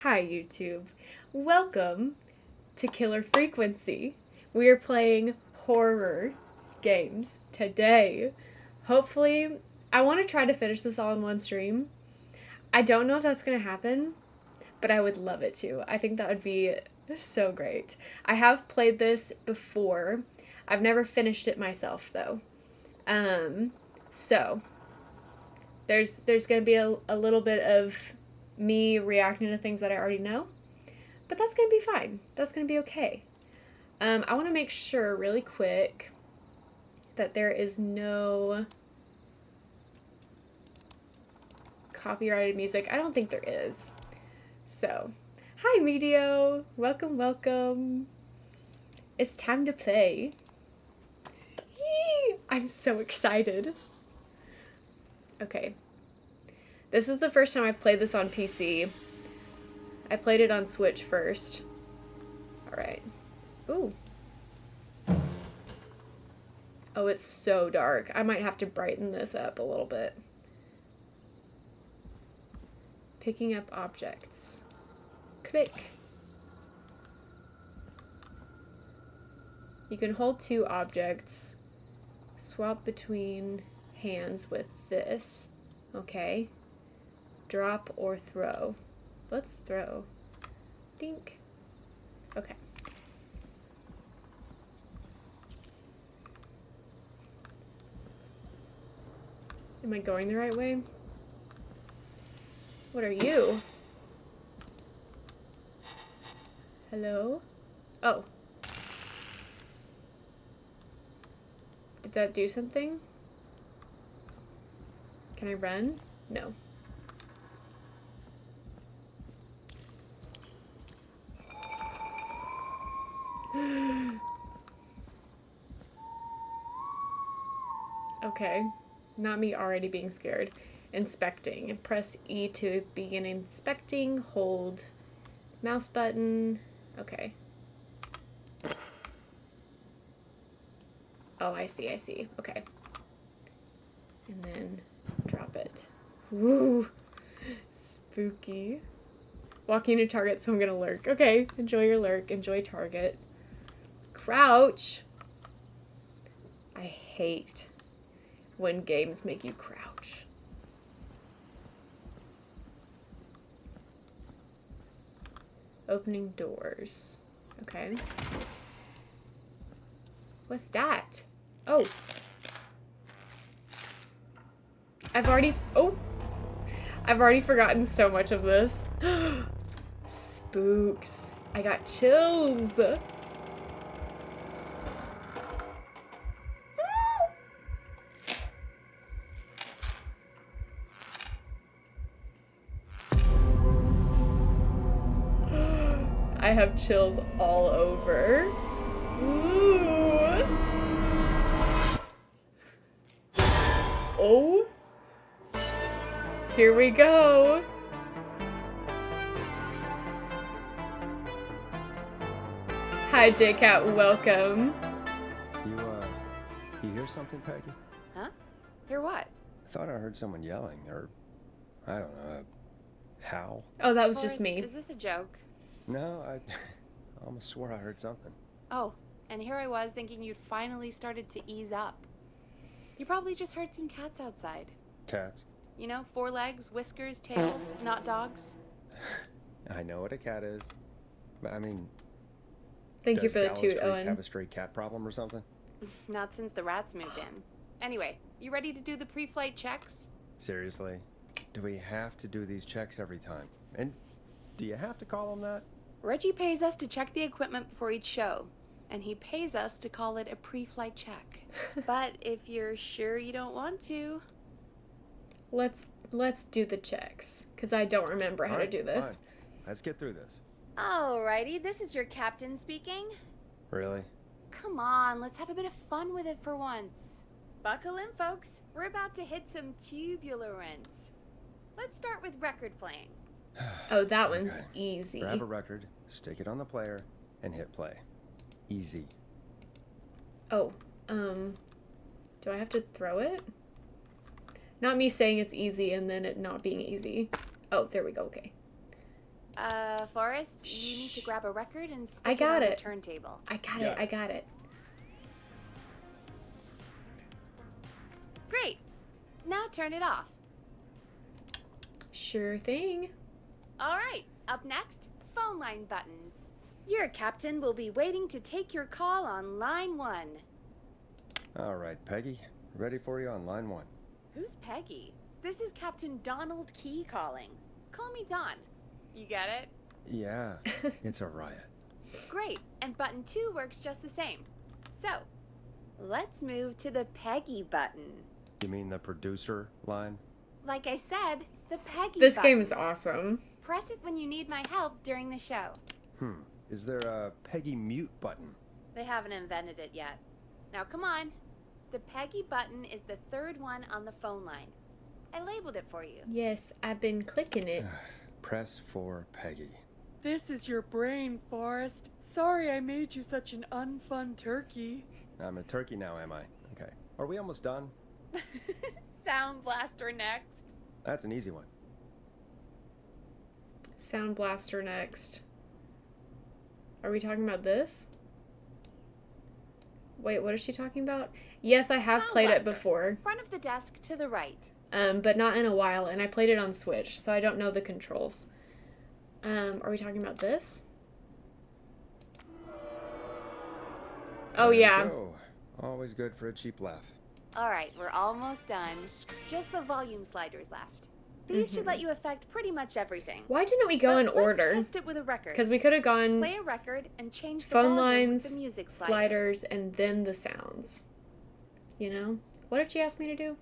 Hi YouTube. Welcome to Killer Frequency. We are playing horror games today. Hopefully, I want to try to finish this all in one stream. I don't know if that's going to happen, but I would love it to. I think that would be so great. I have played this before. I've never finished it myself though. So there's going to be a little bit of me reacting to things that I already know, but that's gonna be fine. That's gonna be okay. I want to make sure really quick that there is no copyrighted music. I don't think there is. So, hi Medio, welcome, welcome. It's time to play. Yee! I'm so excited. Okay. This is the first time I've played this on PC. I played it on Switch first. Alright. Ooh. Oh, it's so dark. I might have to brighten this up a little bit. Picking up objects. Click. You can hold two objects. Swap between hands with this. Okay. Drop or throw. Let's throw. Dink. Okay. Am I going the right way? What are you? Hello? Oh. Did that do something? Can I run? No. Okay. Not me already being scared. Inspecting. Press E to begin inspecting. Hold mouse button. Okay. Oh, I see, I see. Okay. And then drop it. Woo! Spooky. Walking to target, so I'm gonna lurk. Okay, enjoy your lurk. Enjoy target. Crouch. I hate when games make you crouch. Opening doors. Okay. What's that? Oh. I've already forgotten so much of this. Spooks. I got chills. I have chills all over. Ooh. Oh. Here we go. Hi, J-Cat, welcome. You hear something, Peggy? Huh? Hear what? I thought I heard someone yelling, or, I don't know, a howl. Oh, that was Forrest, just me. Is this a joke? No, I almost swore I heard something. Oh, and here I was thinking you'd finally started to ease up. You probably just heard some cats outside. Cats? You know, 4 legs, whiskers, tails, not dogs. I know what a cat is, but I mean... Thank you does for the Gallows toot, Creek Owen. have a stray cat problem or something? Not since the rats moved in. Anyway, you ready to do the pre-flight checks? Seriously? Do we have to do these checks every time? And do you have to call them that? Reggie pays us to check the equipment before each show, and he pays us to call it a pre-flight check. But if you're sure you don't want to... Let's do the checks, because I don't remember how to do this. Fine. Let's get through this. Alrighty, this is your captain speaking. Really? Come on, let's have a bit of fun with it for once. Buckle in, folks. We're about to hit some tubular rents. Let's start with record playing. Oh, that one's Okay. easy. Grab a record, stick it on the player, and hit play. Easy. Oh, do I have to throw it? Not me saying it's easy and then it not being easy. Oh, there we go, okay. Forrest, you need to grab a record and stick I got it on it. the turntable. I got it. Great. Now turn it off. Sure thing. All right, up next, phone line buttons. Your captain will be waiting to take your call on line 1. All right, Peggy. Ready for you on line 1. Who's Peggy? This is Captain Donald Key calling. Call me Don. You get it? Yeah, it's a riot. Great, and button 2 works just the same. So, let's move to the Peggy button. You mean the producer line? Like I said, the Peggy This button. game is awesome. Press it when you need my help during the show. Is there a Peggy mute button? They haven't invented it yet. Now come on. The Peggy button is the 3rd one on the phone line. I labeled it for you. Yes, I've been clicking it. Press for Peggy. This is your brain, Forrest. Sorry I made you such an unfun turkey. I'm a turkey now, am I? Okay. Are we almost done? Sound Blaster next. That's an easy one. Sound Blaster next. Are we talking about this? Wait, what is she talking about? Yes, I have Sound played it Blaster. before. Front of the desk to the right. But not in a while, and I played it on Switch, so I don't know the controls. Are we talking about this? Oh, There you yeah. go. Always good for a cheap laugh. All right, we're almost done. Just the volume sliders left. These should let you affect pretty much everything. Why didn't we go But in order? Let's test it with a record. Because we could have gone Play a record and change the phone volume lines, with the music slider. sliders, and then the sounds. You know? What did she ask me to do?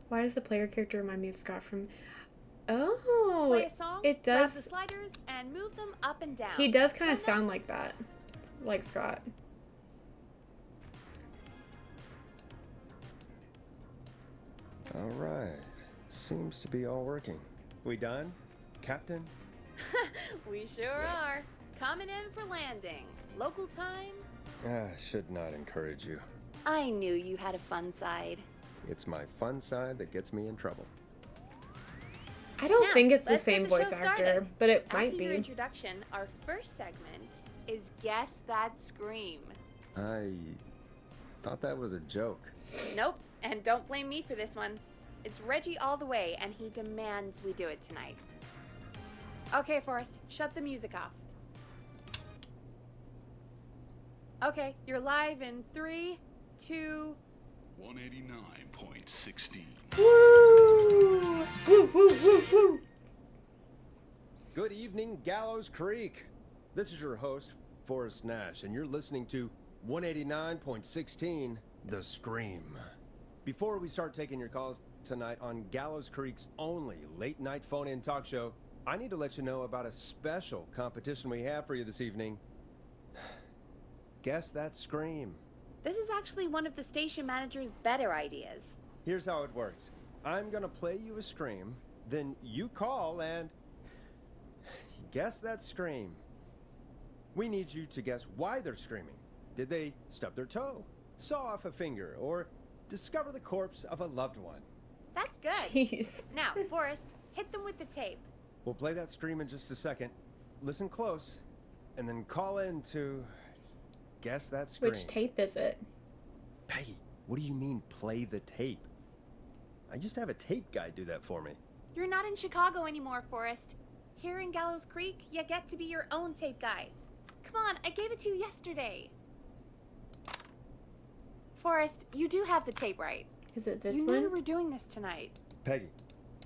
Why does the player character remind me of Scott from... Oh, Play a song, it grab the does... sliders, and move them up and down. He does kind Go of sound nuts. like that. Like Scott. All right. Seems to be all working. We done, Captain? We sure are. Coming in for landing. Local time? Should not encourage you. I knew you had a fun side. It's my fun side that gets me in trouble. I don't Now, think it's the let's get same the voice show actor, started. but it After might your be. introduction, our first segment is Guess That Scream. I thought that was a joke. Nope, and don't blame me for this one. It's Reggie all the way, and he demands we do it tonight. Okay, Forrest, shut the music off. Okay, you're live in 3, 2... 189.16. Woo! Woo, woo, woo, woo! Good evening, Gallows Creek. This is your host, Forrest Nash, and you're listening to 189.16, The Scream. Before we start taking your calls tonight on Gallows Creek's only late-night phone-in talk show, I need to let you know about a special competition we have for you this evening. Guess That Scream. This is actually one of the station manager's better ideas. Here's how it works. I'm gonna play you a scream, then you call and guess that scream. We need you to guess why they're screaming. Did they stub their toe, saw off a finger, or discover the corpse of a loved one? That's good. Jeez. Now, Forrest, hit them with the tape. We'll play that scream in just a second. Listen close, and then call in to guess that scream. Which tape is it? Peggy, what do you mean play the tape? I used to have a tape guy do that for me. You're not in Chicago anymore, Forrest. Here in Gallows Creek, you get to be your own tape guy. Come on, I gave it to you yesterday. Forrest, you do have the tape right. Is it this you one? knew we were doing this tonight. Peggy,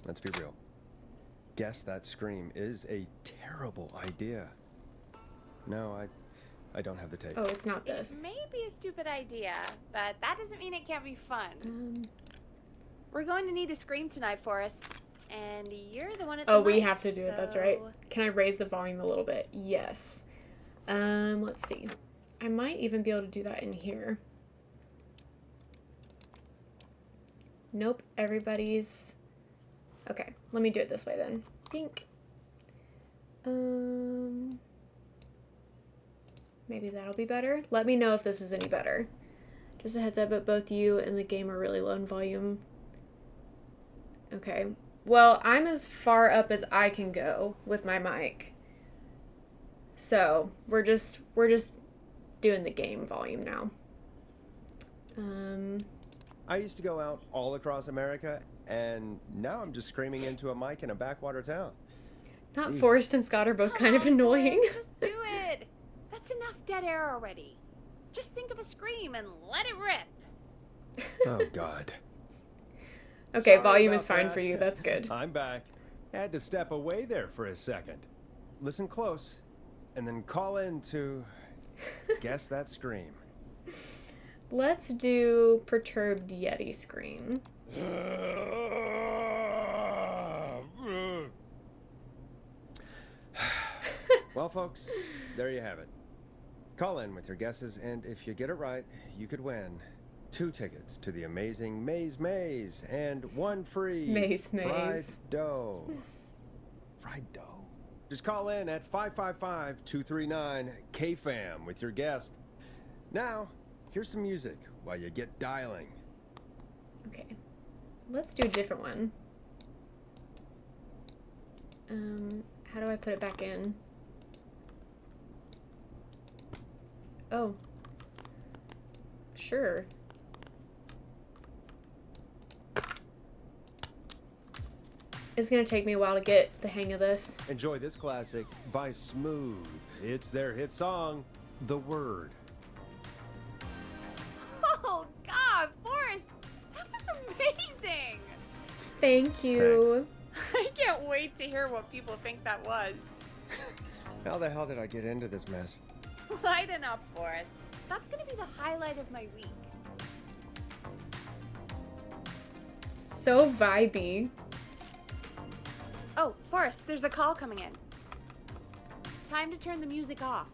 let's be real. Guess that scream is a terrible idea. No, I don't have the tape. Oh, it's not this. It may be a stupid idea, but that doesn't mean it can't be fun. We're going to need a scream tonight, Forrest. And you're the one at the Oh, we mic, have to do it. That's right. so- Can I raise the volume a little bit? Yes. Let's see. I might even be able to do that in here. Nope. Everybody's... Okay. Let me do it this way then. Dink. Maybe that'll be better. Let me know if this is any better. Just a heads up, but both you and the game are really low in volume. Okay. Well, I'm as far up as I can go with my mic. So, we're just doing the game volume now. I used to go out all across America, and now I'm just screaming into a mic in a backwater town. Not Jesus. Forrest and Scott are both kind of Come on, annoying. Forrest, just do it. That's enough dead air already. Just think of a scream and let it rip. Oh, God. Okay, Sorry volume about is fine that. for you. That's good. I'm back. Had to step away there for a second. Listen close, and then call in to guess that scream. Let's do Perturbed Yeti Scream. Well, folks, there you have it. Call in with your guesses, and if you get it right, you could win 2 tickets to the amazing Maze Maze and 1 free Maze fried Maze. dough. Fried dough. Just call in at 555-239-KFAM with your guess. Now, here's some music while you get dialing. Okay. Let's do a different one. How do I put it back in? Oh. Sure. It's gonna take me a while to get the hang of this. Enjoy this classic by Smooth. It's their hit song, The Word. Oh, God, Forrest, that was amazing. Thank you. I can't wait to hear what people think that was. How the hell did I get into this mess? Lighten up, Forrest. That's gonna be the highlight of my week. So vibey. Oh, Forrest, there's a call coming in. Time to turn the music off.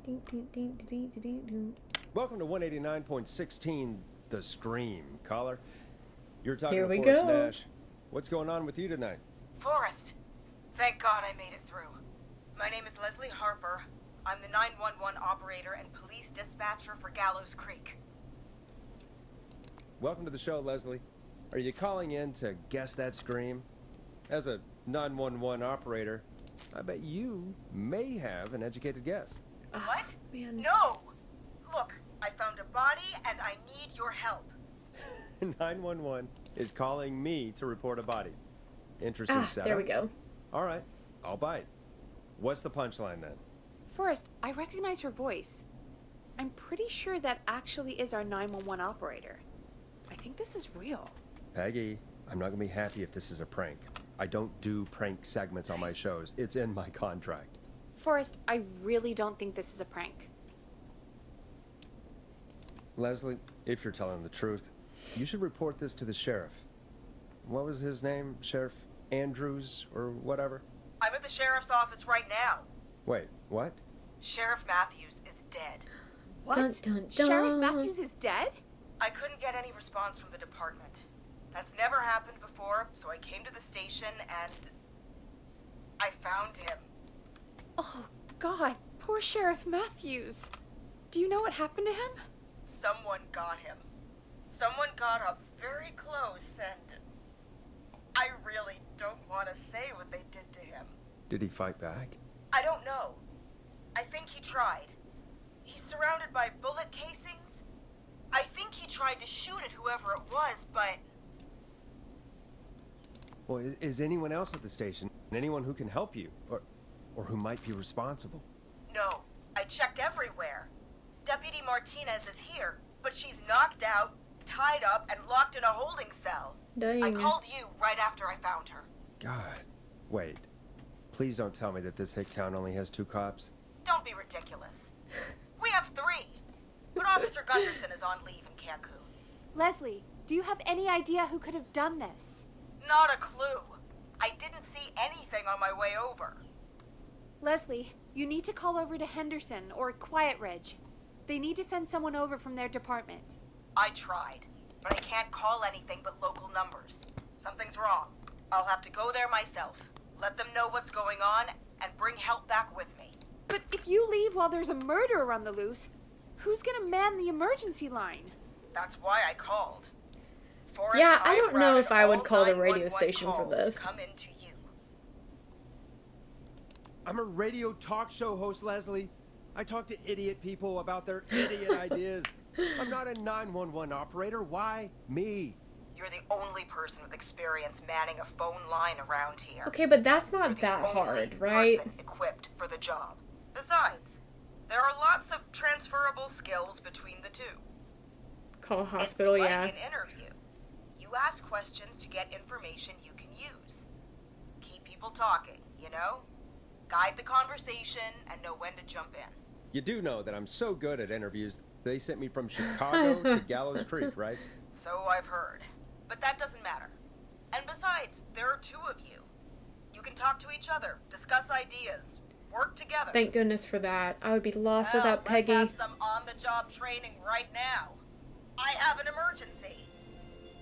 Ding, ding, ding, ding, ding, ding, ding. Welcome to 189.16 The Scream. Caller, you're talking Here to we Forrest go. Nash. What's going on with you tonight? Forrest, thank God I made it through. My name is Leslie Harper. I'm the 911 operator and police dispatcher for Gallows Creek. Welcome to the show, Leslie. Are you calling in to guess that scream? As a 911 operator, I bet you may have an educated guess. What? Man. No! Look, I found a body and I need your help. 911 is calling me to report a body. Interesting setup. There we go. All right, I'll bite. What's the punchline then? Forrest, I recognize her voice. I'm pretty sure that actually is our 911 operator. I think this is real. Peggy, I'm not gonna be happy if this is a prank. I don't do prank segments on my Nice. shows. It's in my contract. Forrest, I really don't think this is a prank. Leslie, if you're telling the truth, you should report this to the sheriff. What was his name? Sheriff Andrews or whatever? I'm at the sheriff's office right now. Wait, what? Sheriff Matthews is dead. What? Dun, dun, Sheriff dun. Matthews is dead? I couldn't get any response from the department. That's never happened before, so I came to the station and I found him. Oh, God, poor Sheriff Matthews. Do you know what happened to him? Someone got him. Someone got up very close and I really don't want to say what they did to him. Did he fight back? I don't know. I think he tried. He's surrounded by bullet casings. I think he tried to shoot at whoever it was, but Well, is anyone else at the station? Anyone who can help you? Or who might be responsible? no. I checked everywhere. Deputy Martinez is here, but she's knocked out, tied up, and locked in a holding cell. Dang. I called you right after I found her. God. Wait. Please don't tell me that this hick town only has 2 cops. Don't be ridiculous. We have 3. But Officer Gunderson is on leave in Cancun. Leslie, do you have any idea who could have done this? Not a clue. I didn't see anything on my way over. Leslie, you need to call over to Henderson or Quiet Ridge. They need to send someone over from their department. I tried, but I can't call anything but local numbers. Something's wrong. I'll have to go there myself, let them know what's going on, and bring help back with me. But if you leave while there's a murderer on the loose, who's gonna man the emergency line? That's why I called. Forrest, Yeah, I I've don't know routed if I would all call the radio 911 station for calls to this. come into you. I'm a radio talk show host, Leslie. I talk to idiot people about their idiot ideas. I'm not a 911 operator. Why me? You're the only person with experience manning a phone line around here. Okay, but that's You're not the that only hard, right? person equipped for the job. Besides, there are lots of transferable skills between the two. Call a hospital, it's like yeah. an interview. You ask questions to get information you can use. Keep people talking, you know? Guide the conversation and know when to jump in. You do know that I'm so good at interviews, they sent me from Chicago to Gallows Creek, right? So I've heard. But that doesn't matter. And besides, there are two of you. You can talk to each other, discuss ideas, work together. Thank goodness for that. I would be lost Well, without Peggy. Let's have some on-the-job training right now. I have an emergency.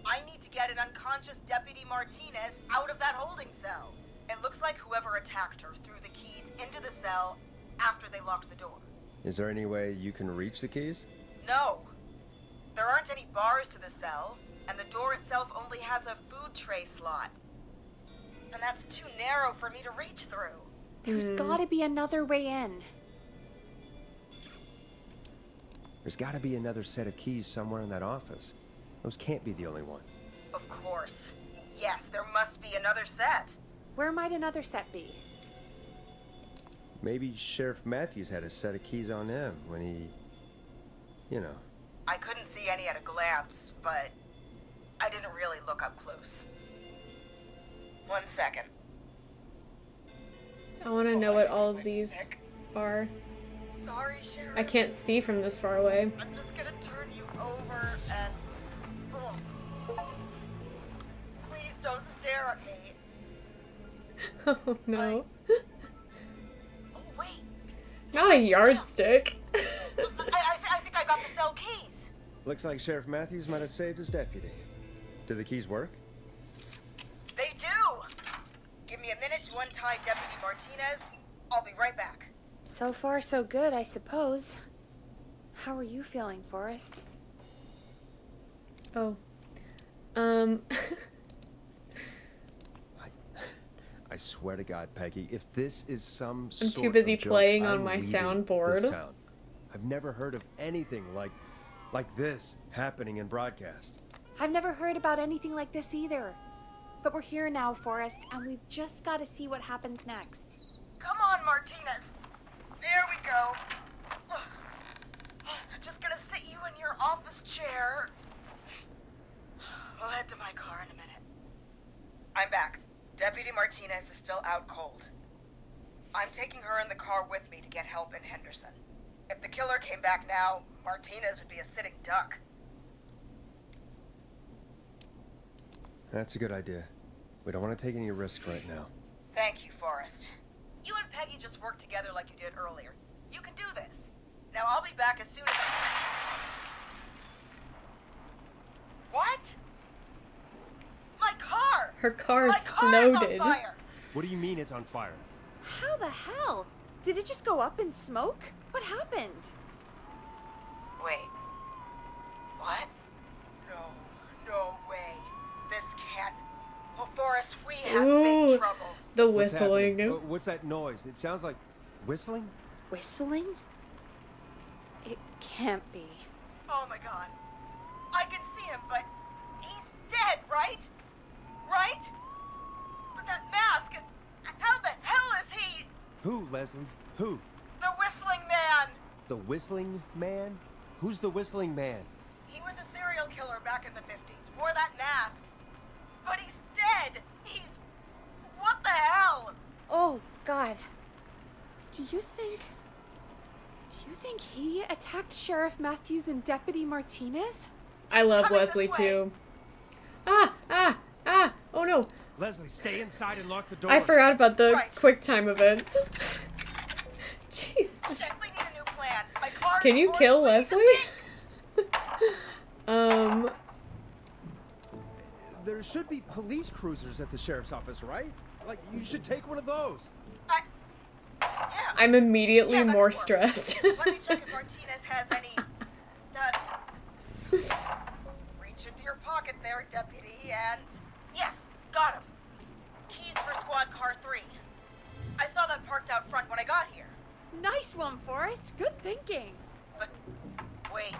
I need to get an unconscious Deputy Martinez out of that holding cell. It looks like whoever attacked her threw the keys into the cell after they locked the door. Is there any way you can reach the keys? No. There aren't any bars to the cell, and the door itself only has a food tray slot. And that's too narrow for me to reach through. There's gotta be another way in. There's gotta be another set of keys somewhere in that office. Those can't be the only one. Of course. Yes, there must be another set. Where might another set be? Maybe Sheriff Matthews had a set of keys on him when he... you know. I couldn't see any at a glance, but I didn't really look up close. 1 second. I want to know what all of these are. Sorry, Sheriff. I can't see from this far away. I'm just gonna turn you over and... Please don't stare at me. Oh no. Oh, wait. Not a yardstick. I think I got the cell keys. Looks like Sheriff Matthews might have saved his deputy. Do the keys work? They do. Give me a minute to untie Deputy Martinez. I'll be right back. So far, so good, I suppose. How are you feeling, Forrest? Oh. I swear to God, Peggy, if this is some I'm sort too busy of joke, playing on I'm my leaving soundboard. this town. I've never heard of anything like this happening in broadcast. I've never heard about anything like this either. But we're here now, Forrest, and we've just got to see what happens next. Come on, Martinez. There we go. Just gonna sit you in your office chair. We'll head to my car in a minute. I'm back. Deputy Martinez is still out cold. I'm taking her in the car with me to get help in Henderson. If the killer came back now, Martinez would be a sitting duck. That's a good idea. We don't want to take any risk right now. Thank you, Forrest. You and Peggy just worked together like you did earlier. You can do this. Now I'll be back as soon as What? My car! Her car My car is on exploded. fire! What do you mean it's on fire? How the hell? Did it just go up in smoke? What happened? Wait. What? No way. This can't... Oh, Forrest, we have Ooh. big trouble. The What's whistling. happening? What's that noise? It sounds like whistling? Whistling? It can't be. Oh my god. I can see him, but he's dead, right? Right? But that mask, how the hell is he? Who, Leslie? Who? The Whistling Man! The Whistling Man? Who's the Whistling Man? He was a serial killer back in the 50s, wore that mask. But he's dead! He's... What the hell? Oh, God. Do you think he attacked Sheriff Matthews and Deputy Martinez? I love Coming this Leslie way. too. Oh no. Leslie, stay inside and lock the door. I forgot about the Right. quick time events. Jesus. Definitely need a new plan. My car Can is you torn kill between the Leslie? There should be police cruisers at the sheriff's office, right? Like, you should take one of those. Yeah. I'm immediately Yeah, that more could work. stressed. Let me check if Martinez has any... reach into your pocket there, Deputy, and... Yes, got him. Keys for Squad Car 3. I saw that parked out front when I got here. Nice one, Forrest. Good thinking. But, wait.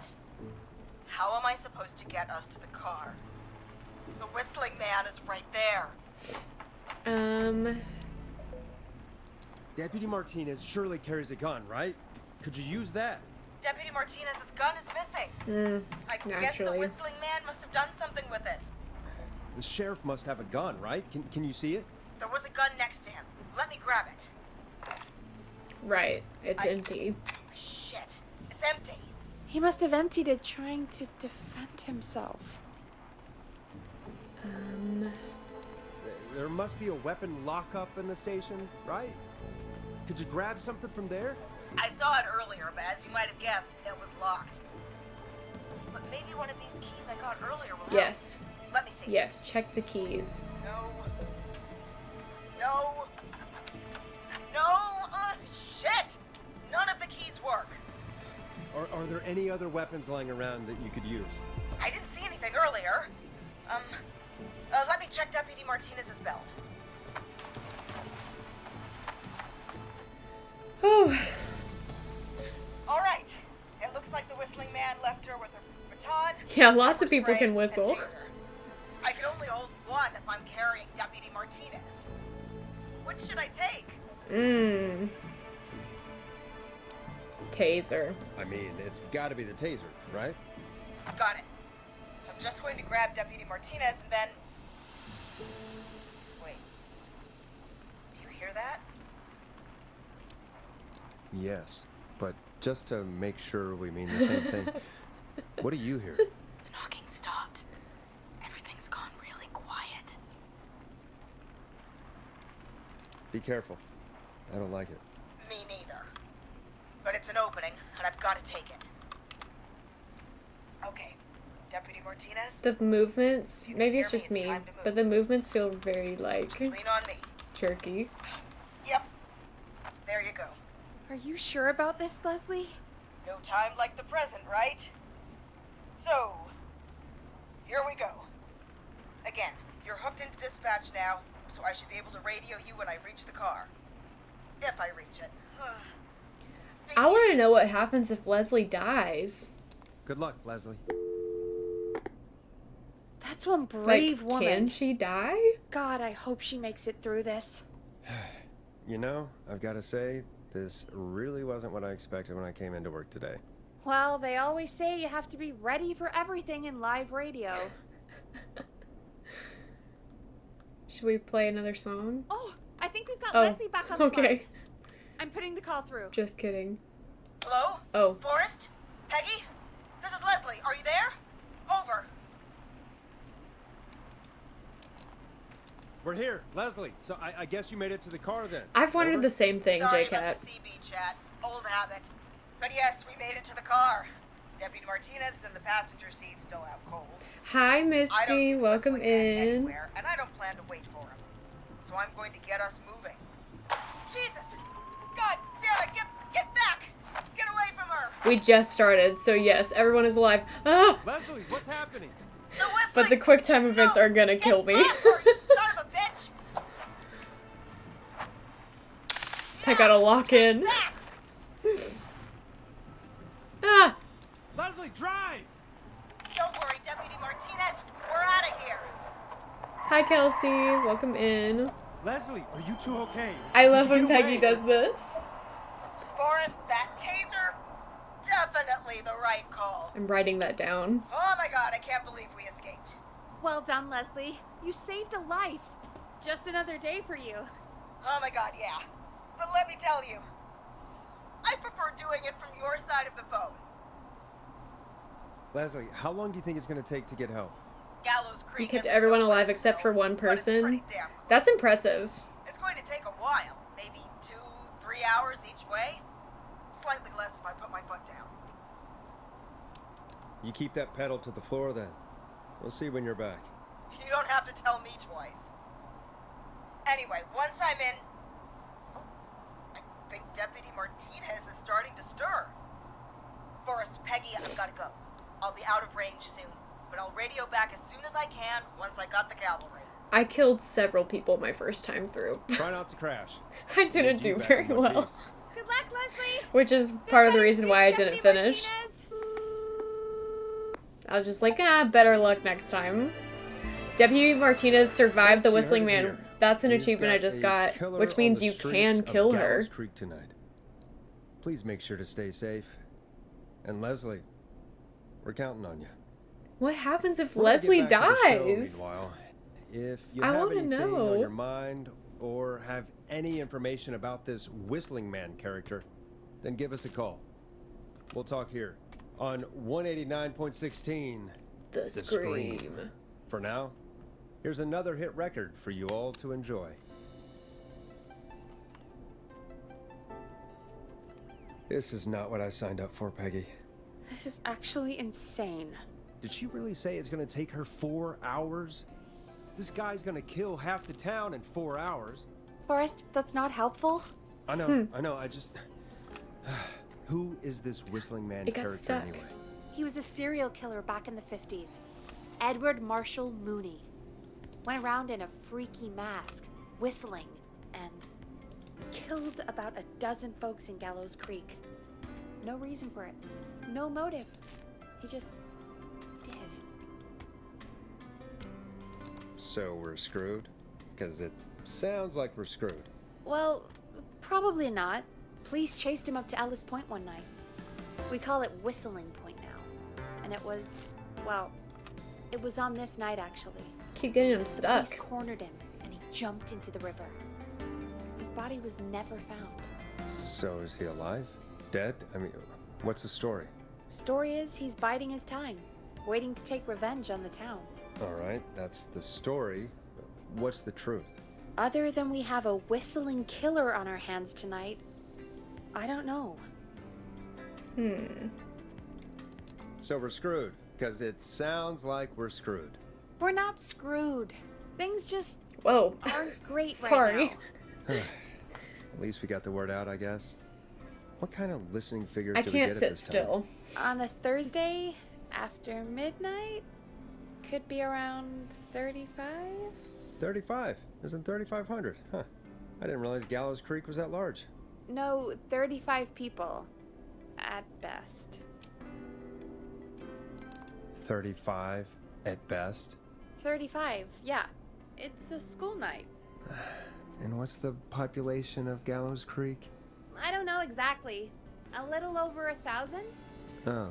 How am I supposed to get us to the car? The whistling man is right there. Deputy Martinez surely carries a gun, right? Could you use that? Deputy Martinez's gun is missing. I guess the naturally. whistling man must have done something with it. The sheriff must have a gun, right? Can you see it? There was a gun next to him. Let me grab it. Right. It's empty. Shit. It's empty. He must have emptied it trying to defend himself. There must be a weapon lockup in the station, right? Could you grab something from there? I saw it earlier, but as you might have guessed, it was locked. But maybe one of these keys I got earlier will help. Yes. Let me see. Yes, check the keys. No. No. No. Shit. None of the keys work. Are there any other weapons lying around that you could use? I didn't see anything earlier. Let me check Deputy Martinez's belt. Whew. All right. It looks like the whistling man left her with her baton. Yeah, lots of pepper people spray, can and whistle. taser. I can only hold one if I'm carrying Deputy Martinez. Which should I take? Taser. I mean, it's gotta be the taser, right? Got it. I'm just going to grab Deputy Martinez and then... Wait. Do you hear that? Yes, but just to make sure we mean the same thing, what do you hear? The knocking stopped. Everything's gone really quiet. Be careful. I don't like it. Me neither. But it's an opening, and I've got to take it. Okay. Deputy Martinez, The movements, You can maybe it's hear me, just it's me, time to move. but the movements feel very, like, lean on me. jerky. Yep. There you go. Are you sure about this, Leslie? No time like the present, right? So, here we go. Again, you're hooked into dispatch now, so I should be able to radio you when I reach the car. If I reach it. Speak I want to easy. know what happens if Leslie dies. Good luck, Leslie. That's one Like, brave woman. can she die? God, I hope she makes it through this. You know, I've got to say, this really wasn't what I expected when I came into work today. Well, they always say you have to be ready for everything in live radio. Should we play another song? Oh, I think we've got Oh, Leslie back on the okay. line. I'm putting the call through. Just kidding. Hello? Oh, Forrest? Peggy? This is Leslie. Are you there? Over. We're here, Leslie. So I guess you made it to the car then. I've wondered Over? the same thing, Sorry J-Cat. about the CB chat. Old habit. But yes, we made it to the car. Deputy Martinez is in the passenger seat, still out cold. Hi, I don't see Misty. the Welcome whistling man in. anywhere, and I don't plan to wait for him. So I'm going to get us moving. Jesus! God damn it! Get back! Get away from her! We just started, so yes, everyone is alive. Ah! Leslie, what's happening? The whistling! But the quick time events No! are gonna Get kill me. off her, you son of a bitch! I gotta lock in. That! Ah! Leslie, drive! Don't worry, Deputy Martinez. We're out of here. Hi, Kelsey. Welcome in. Leslie, are you two okay? I Did love you when get Peggy away? does this. Forrest, that taser? Definitely the right call. I'm writing that down. Oh my god, I can't believe we escaped. Well done, Leslie. You saved a life. Just another day for you. Oh my god, yeah. But let me tell you, I prefer doing it from your side of the phone. Leslie, how long do you think it's going to take to get help? Gallows You Creek kept isn't everyone no alive place except to for go, one but it's person. pretty damn close. That's impressive. It's going to take a while, maybe 2-3 hours each way. Slightly less if I put my foot down. You keep that pedal to the floor then. We'll see when you're back. You don't have to tell me twice. Anyway, once I'm in... Oh, I think Deputy Martinez is starting to stir. Forrest, Peggy, I've got to go. I'll be out of range soon. but I'll radio back as soon as I can once I got the cavalry. I killed several people my first time through. Try not to crash. I didn't Need you do back very in one well. piece. Good luck, Leslie. Which is part of the reason why I didn't finish. Martinez. I was just like, better luck next time. Deputy Martinez survived the So you Whistling heard it Man. here. That's an We've achievement I got just a got, killer which on means the you streets can of kill her. Gallows Creek tonight. Please make sure to stay safe. And Leslie, we're counting on you. What happens if We're gonna Leslie get back to the show, dies? meanwhile. If you I have wanna anything know. on your mind or have any information about this Whistling Man character, then give us a call. We'll talk here on 189.16 The Scream. For now, here's another hit record for you all to enjoy. This is not what I signed up for, Peggy. This is actually insane. Did she really say it's gonna take her 4 hours? This guy's gonna kill half the town in 4 hours. Forrest, that's not helpful. I know, I just... Who is this Whistling Man It got character stuck. anyway? He was a serial killer back in the 50s. Edward Marshall Mooney. Went around in a freaky mask, whistling, and killed about a dozen folks in Gallows Creek. No reason for it. No motive. He just did. So we're screwed? Because it sounds like we're screwed. Well, probably not. Police chased him up to Ellis Point one night. We call it Whistling Point now. And it was, well, it was on this night actually. Keep getting him Police stuck. cornered him and he jumped into the river. His body was never found. So is he alive? Dead? I mean, what's the story? Story is he's biding his time, waiting to take revenge on the town. All right, that's the story. What's the truth? Other than we have a whistling killer on our hands tonight, I don't know. So we're screwed, because it sounds like we're screwed. We're not screwed. Things just Whoa. aren't great Sorry. right now. At least we got the word out, I guess. What kind of listening figures I do we can't get at sit this still. On a Thursday after midnight, could be around 35? 35. Isn't 3,500? Huh. I didn't realize Gallows Creek was that large. No, 35 people. At best. 35 at best. 35, yeah. It's a school night. And what's the population of Gallows Creek? I don't know exactly. A little over 1,000? Oh.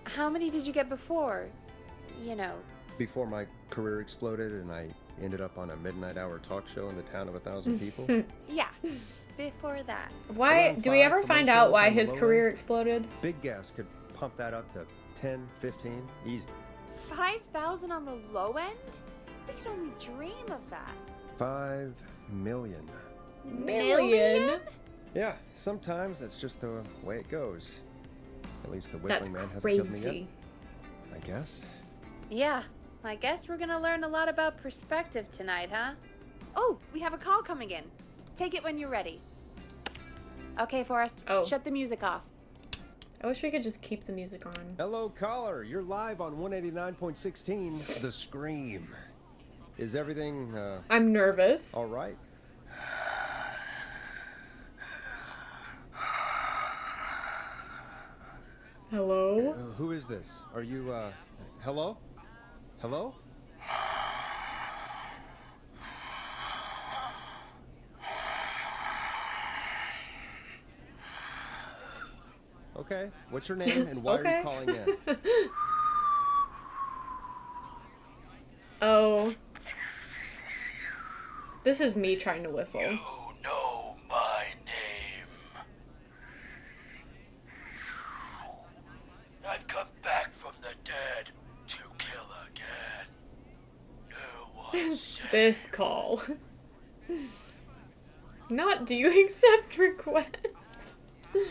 How many did you get before? You know. Before my career exploded and I ended up on a midnight hour talk show in the town of 1,000 people? Yeah. Before that. Why Around do we 5 ever for find most out shows why on the his low career end. exploded? Big gas could pump that up to 10, 15, easy. 5,000 on the low end? We could only dream of that. 5 million. Million? Yeah, sometimes that's just the way it goes. At least the That's Whistling Man hasn't killed me crazy. yet. I guess. Yeah, I guess we're gonna learn a lot about perspective tonight, huh? Oh, we have a call coming in. Take it when you're ready. Okay, Forrest. Oh. Shut the music off. I wish we could just keep the music on. Hello, caller. You're live on 189.16, The Scream. Is everything, I'm nervous. all right? Hello? Who is this? Are you, hello? Hello? Okay, what's your name and why are Okay. you calling in? Oh. This is me trying to whistle. You know my name. I've come back from the dead to kill again. No one said This call. Not do you accept requests?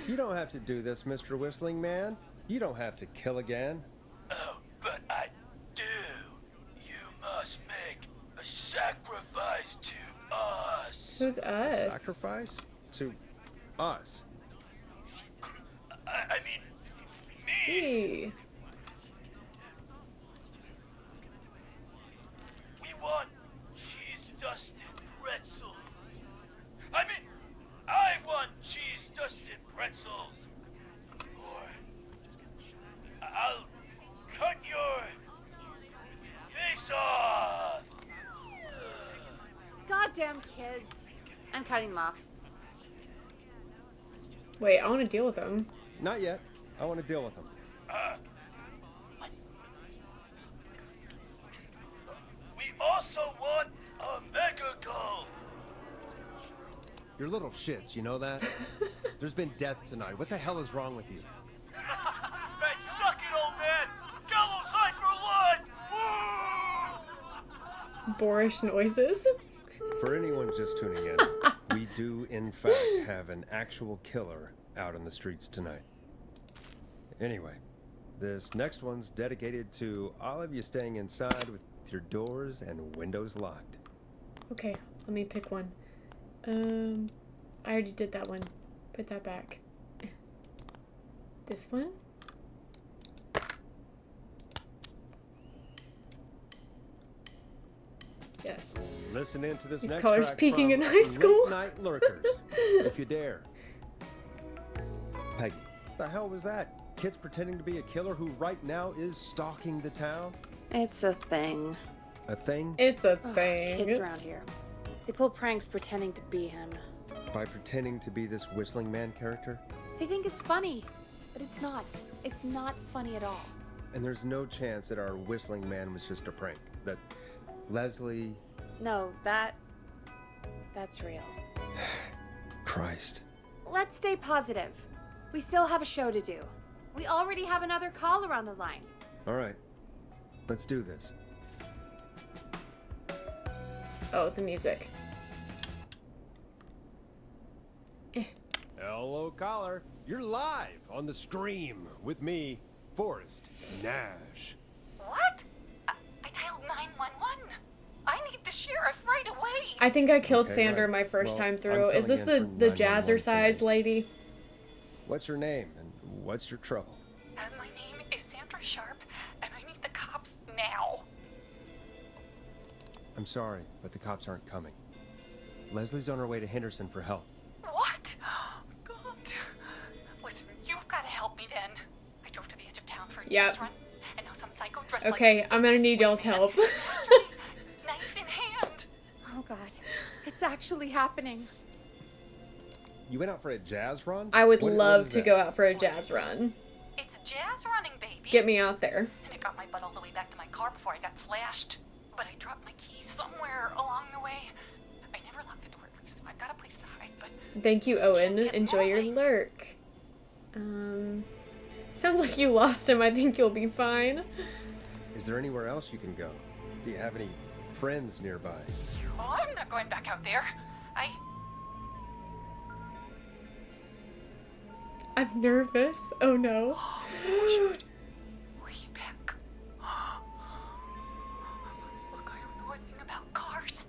You don't have to do this, Mr. Whistling Man. You don't have to kill again. Oh, but I do. You must make a sacrifice to us. Who's us? Sacrifice? To us. I mean, me. Hey. kids. I'm cutting them off. Wait, I want to deal with them. Not yet. I want to deal with them. We also want a mega gull. You're little shits, you know that? There's been death tonight. What the hell is wrong with you? Man, suck it, old man. Gallows high for blood. Woo! Boorish noises. For anyone just tuning in, we do, in fact, have an actual killer out in the streets tonight. Anyway, this next one's dedicated to all of you staying inside with your doors and windows locked. Okay, let me pick one. I already did that one. Put that back. This one? Yes. Listen in to this These next colors track peaking from in high school. Late Night Lurkers, if you dare. Peggy, the hell was that? Kids pretending to be a killer who right now is stalking the town? It's a thing. A thing? It's a Ugh, thing. kids around here. They pull pranks pretending to be him. By pretending to be this whistling man character? They think it's funny, but it's not. It's not funny at all. And there's no chance that our whistling man was just a prank. That Leslie... No, that's real. Christ. Let's stay positive. We still have a show to do. We already have another caller on the line. All right. Let's do this. Oh, the music. Hello, caller. You're live on the Scream with me, Forrest Nash. What? I dialed 911. I need the sheriff right away. I think I killed Okay, Sandra right. my first Well, time I'm through. Is this filling the, in the for 911 jazzercise tonight. lady? What's your name and what's your trouble? My name is Sandra Sharp, and I need the cops now. I'm sorry, but the cops aren't coming. Leslie's on her way to Henderson for help. What? God. Listen, you've got to help me then. I drove to the edge of town for a Yep. jazz run, and now some psycho dressed Okay, like I'm gonna this need y'all's man help. is after me, knife in hand. Oh god. It's actually happening. You went out for a jazz run? I would What love is to that? go out for a jazz run. It's jazz running, baby. Get me out there. And it got my butt all the way back to my car before I got slashed. But I dropped my keys somewhere along the way. I never locked the door, at least. I've got a place to hide, but Thank you, Owen. Get Enjoy your moving. lurk. Sounds like you lost him. I think you'll be fine. Is there anywhere else you can go? Do you have any friends nearby? oh, I'm not going back out there. I'm nervous. Oh no. Oh, he's back. Look, I don't know a thing about cars,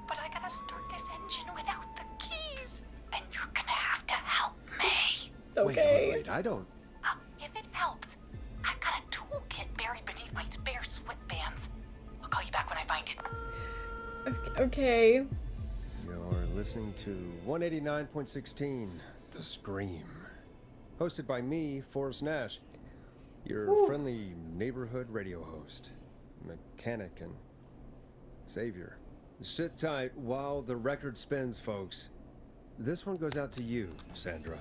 but I gotta start this engine without the keys, and you're gonna have to help me. It's okay. Wait, I don't... If it helps, I've got a toolkit buried beneath my spare sweatbands. I'll call you back when I find it. Okay. You're listening to 189.16, The Scream. Hosted by me, Forrest Nash, your friendly neighborhood radio host, mechanic, and savior. Sit tight while the record spins, folks. This one goes out to you, Sandra.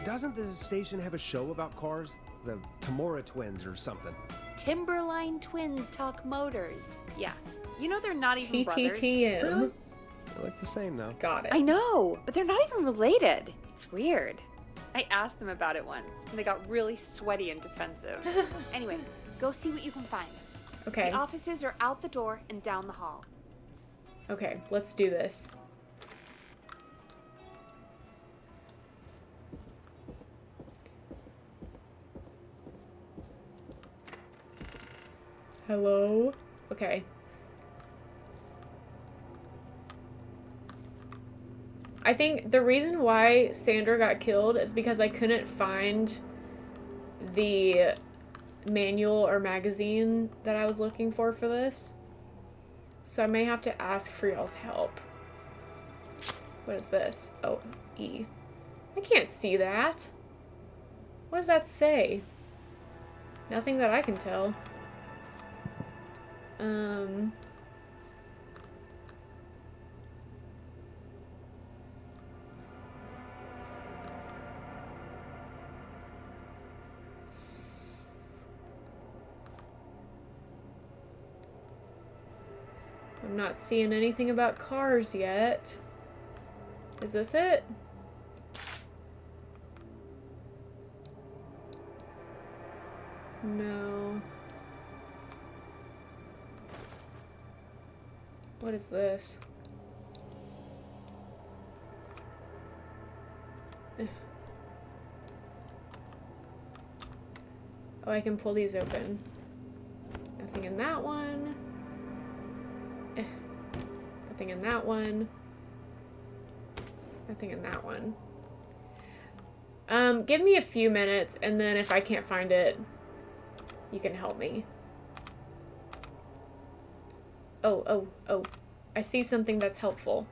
Doesn't the station have a show about cars? The Tamora twins or something? Timberline twins talk motors. Yeah. You know they're not even brothers. TTTM. Really? They look the same, though. Got it. I know, but they're not even related. It's weird. I asked them about it once, and they got really sweaty and defensive. Anyway, go see what you can find. Okay. The offices are out the door and down the hall. Okay, let's do this. Hello? Okay. I think the reason why Sandra got killed is because I couldn't find the manual or magazine that I was looking for this. So I may have to ask for y'all's help. What is this? Oh, E. I can't see that. What does that say? Nothing that I can tell. I'm not seeing anything about cars yet. Is this it? No. What is this? Oh, I can pull these open. Nothing in that one. Nothing in that one. Nothing in that one. Give me a few minutes, and then if I can't find it, you can help me. Oh. I see something that's helpful.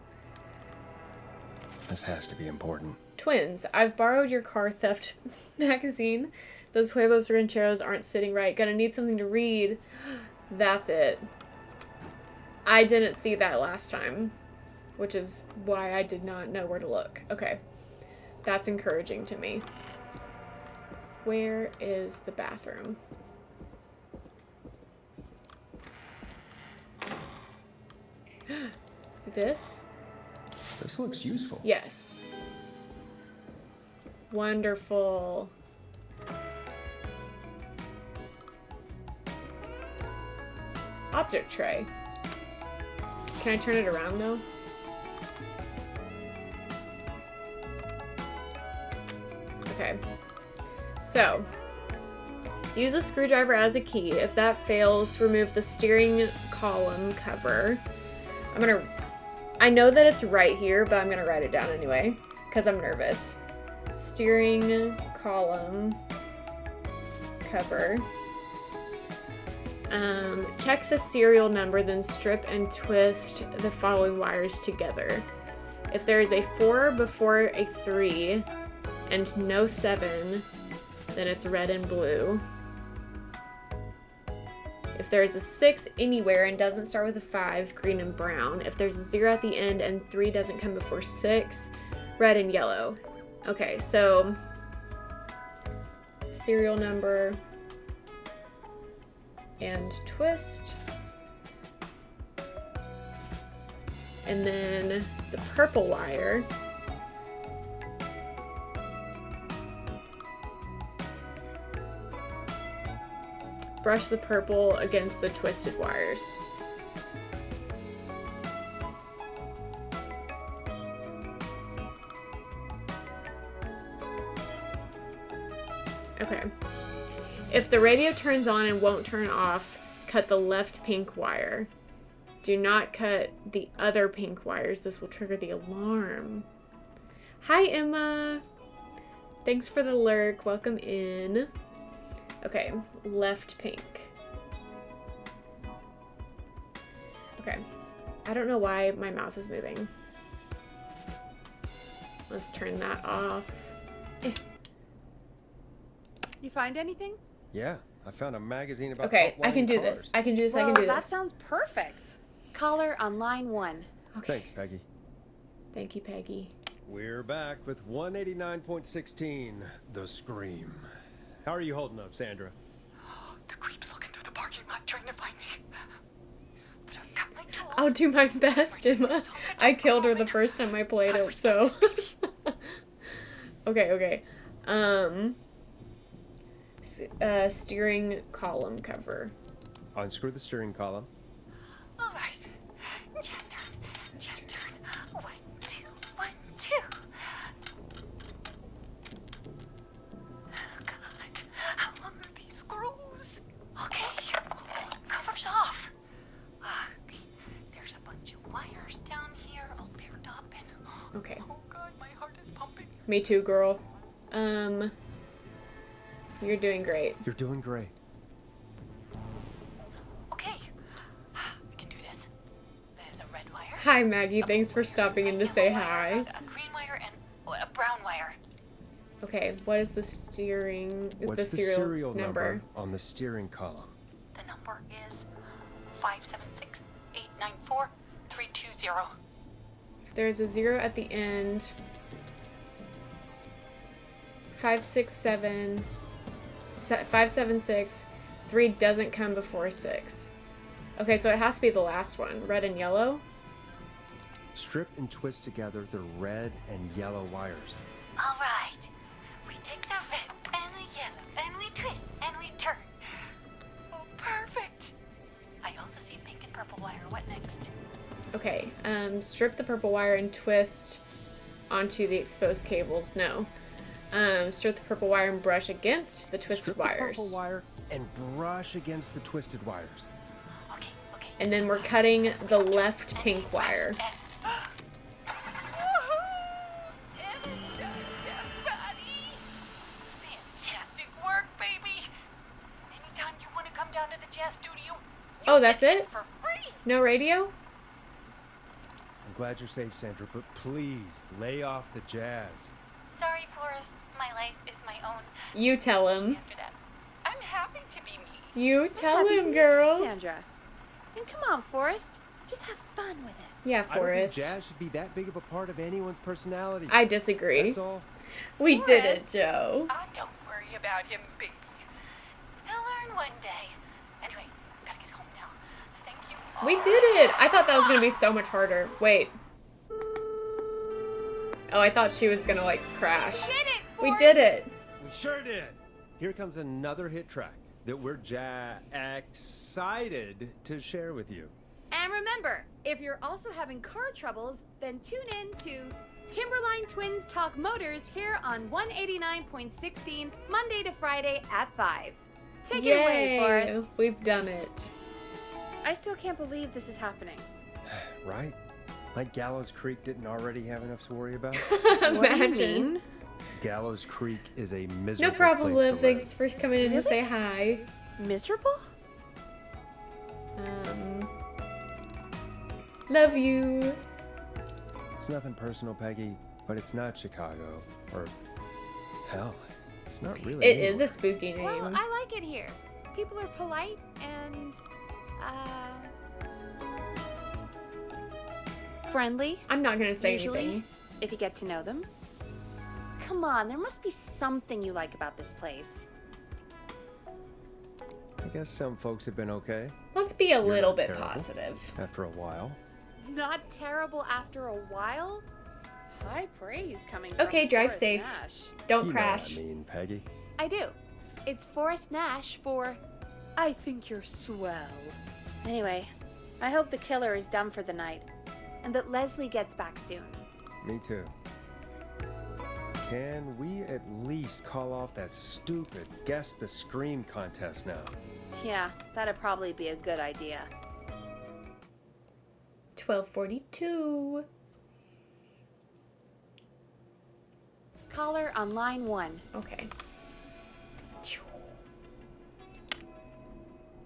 This has to be important. Twins, I've borrowed your car theft magazine. Those huevos rancheros aren't sitting right. Gonna need something to read. That's it. I didn't see that last time, which is why I did not know where to look. Okay. That's encouraging to me. Where is the bathroom? This? This looks useful. Yes. Wonderful. Object tray. Can I turn it around though? Okay. So, use a screwdriver as a key. If that fails, remove the steering column cover. I know that it's right here, but I'm gonna write it down anyway, because I'm nervous. Steering column cover. Check the serial number, then strip and twist the following wires together. If there is a 4 before a 3 and no 7, then it's red and blue. If there's a 6 anywhere and doesn't start with a 5, green and brown. If there's a 0 at the end and 3 doesn't come before 6, red and yellow. Okay, so serial number and twist. And then the purple wire. Brush the purple against the twisted wires. Okay. If the radio turns on and won't turn off, cut the left pink wire. Do not cut the other pink wires. This will trigger the alarm. Hi, Emma. Thanks for the lurk. Welcome in. Okay, left pink. Okay. I don't know why my mouse is moving. Let's turn that off. You find anything? Yeah, I found a magazine about Okay, I can outlining do cars. this. I can do this. Well, I can do that this. sounds perfect. Caller on line 1. Okay. Thanks, Peggy. Thank you, Peggy. We're back with 189.16, The Scream. How are you holding up, Sandra? The creep's looking through the parking lot trying to find me. But I've got my tools. I'll do my best, Emma. I killed her the first time I played it, so. Okay. Steering column cover. Unscrew the steering column. All right. Just turn. 1, 2, 1, 2. Oh, God. How long are these screws? Okay. Cover's off. There's a bunch of wires down here all paired up and... Okay. Oh, God, my heart is pumping. Me too, girl. You're doing great. You're doing great. Okay. I can do this. There's a red wire. Hi, Maggie. Thanks for stopping in to say hi. A green wire and a brown wire. Okay, what is the steering... What's the serial number on the steering column? The number is 576-894-320. If there's a 0 at the end... 576, 3 doesn't come before 6. Okay, so it has to be the last one. Red and yellow. Strip and twist together the red and yellow wires. All right. We take the red and the yellow and we twist and we turn. Oh, perfect. I also see pink and purple wire. What next? Okay, strip the purple wire and twist onto the exposed cables. No. Strip the purple wire and brush against the twisted Strip wires. the purple wire and brush against the twisted wires. Okay, okay. And then we're cutting the left pink wire. Fantastic work, baby. Anytime you want to come down to the jazz studio, Oh, that's get in it? for free. No radio? I'm glad you're safe, Sandra, but please lay off the jazz. Sorry, Forrest. My life is my own. You tell him. After that, I'm happy to be me. You tell him, girl. Sandra. And come on, Forrest. Just have fun with it. Yeah, I don't think Forrest. jazz should be that big of a part of anyone's personality. I disagree. That's all. We did it, Forrest. Joe. Oh, don't worry about him, baby. He'll learn one day. Anyway, gotta get home now. Thank you. We did it. I thought that was going to be so much harder. Wait. Oh, I thought she was going to, like, crash. Did it, We Forrest. did it. We sure did. Here comes another hit track that we're excited to share with you. And remember, if you're also having car troubles, then tune in to Timberline Twins Talk Motors here on 189.16 Monday to Friday at 5. Take it away, Forrest. We've done it. I still can't believe this is happening. Right? Like Gallows Creek didn't already have enough to worry about? Imagine. Gallows Creek is a No miserable problem, place to Liv. live. Thanks for coming in to say hi. Miserable? Love you. It's nothing personal, Peggy, but it's not Chicago. Or, hell, it's not really It is a anywhere. spooky name. Well, I like it here. People are polite and, friendly, I'm not going to say usually, anything. if you get to know them. Come on, there must be something you like about this place. I guess some folks have been okay Let's be a You're little not bit terrible. positive. after a while. Not terrible after a while? High praise coming Okay, from drive Forrest safe. Nash. Don't You crash. know what I mean, Peggy. I do. It's Forrest Nash for I think you're swell. Anyway, I hope the killer is done for the night and that Leslie gets back soon. Me too. Can we at least call off that stupid Guess the Scream contest now? Yeah, that'd probably be a good idea. 12:42. Caller on line 1. Okay.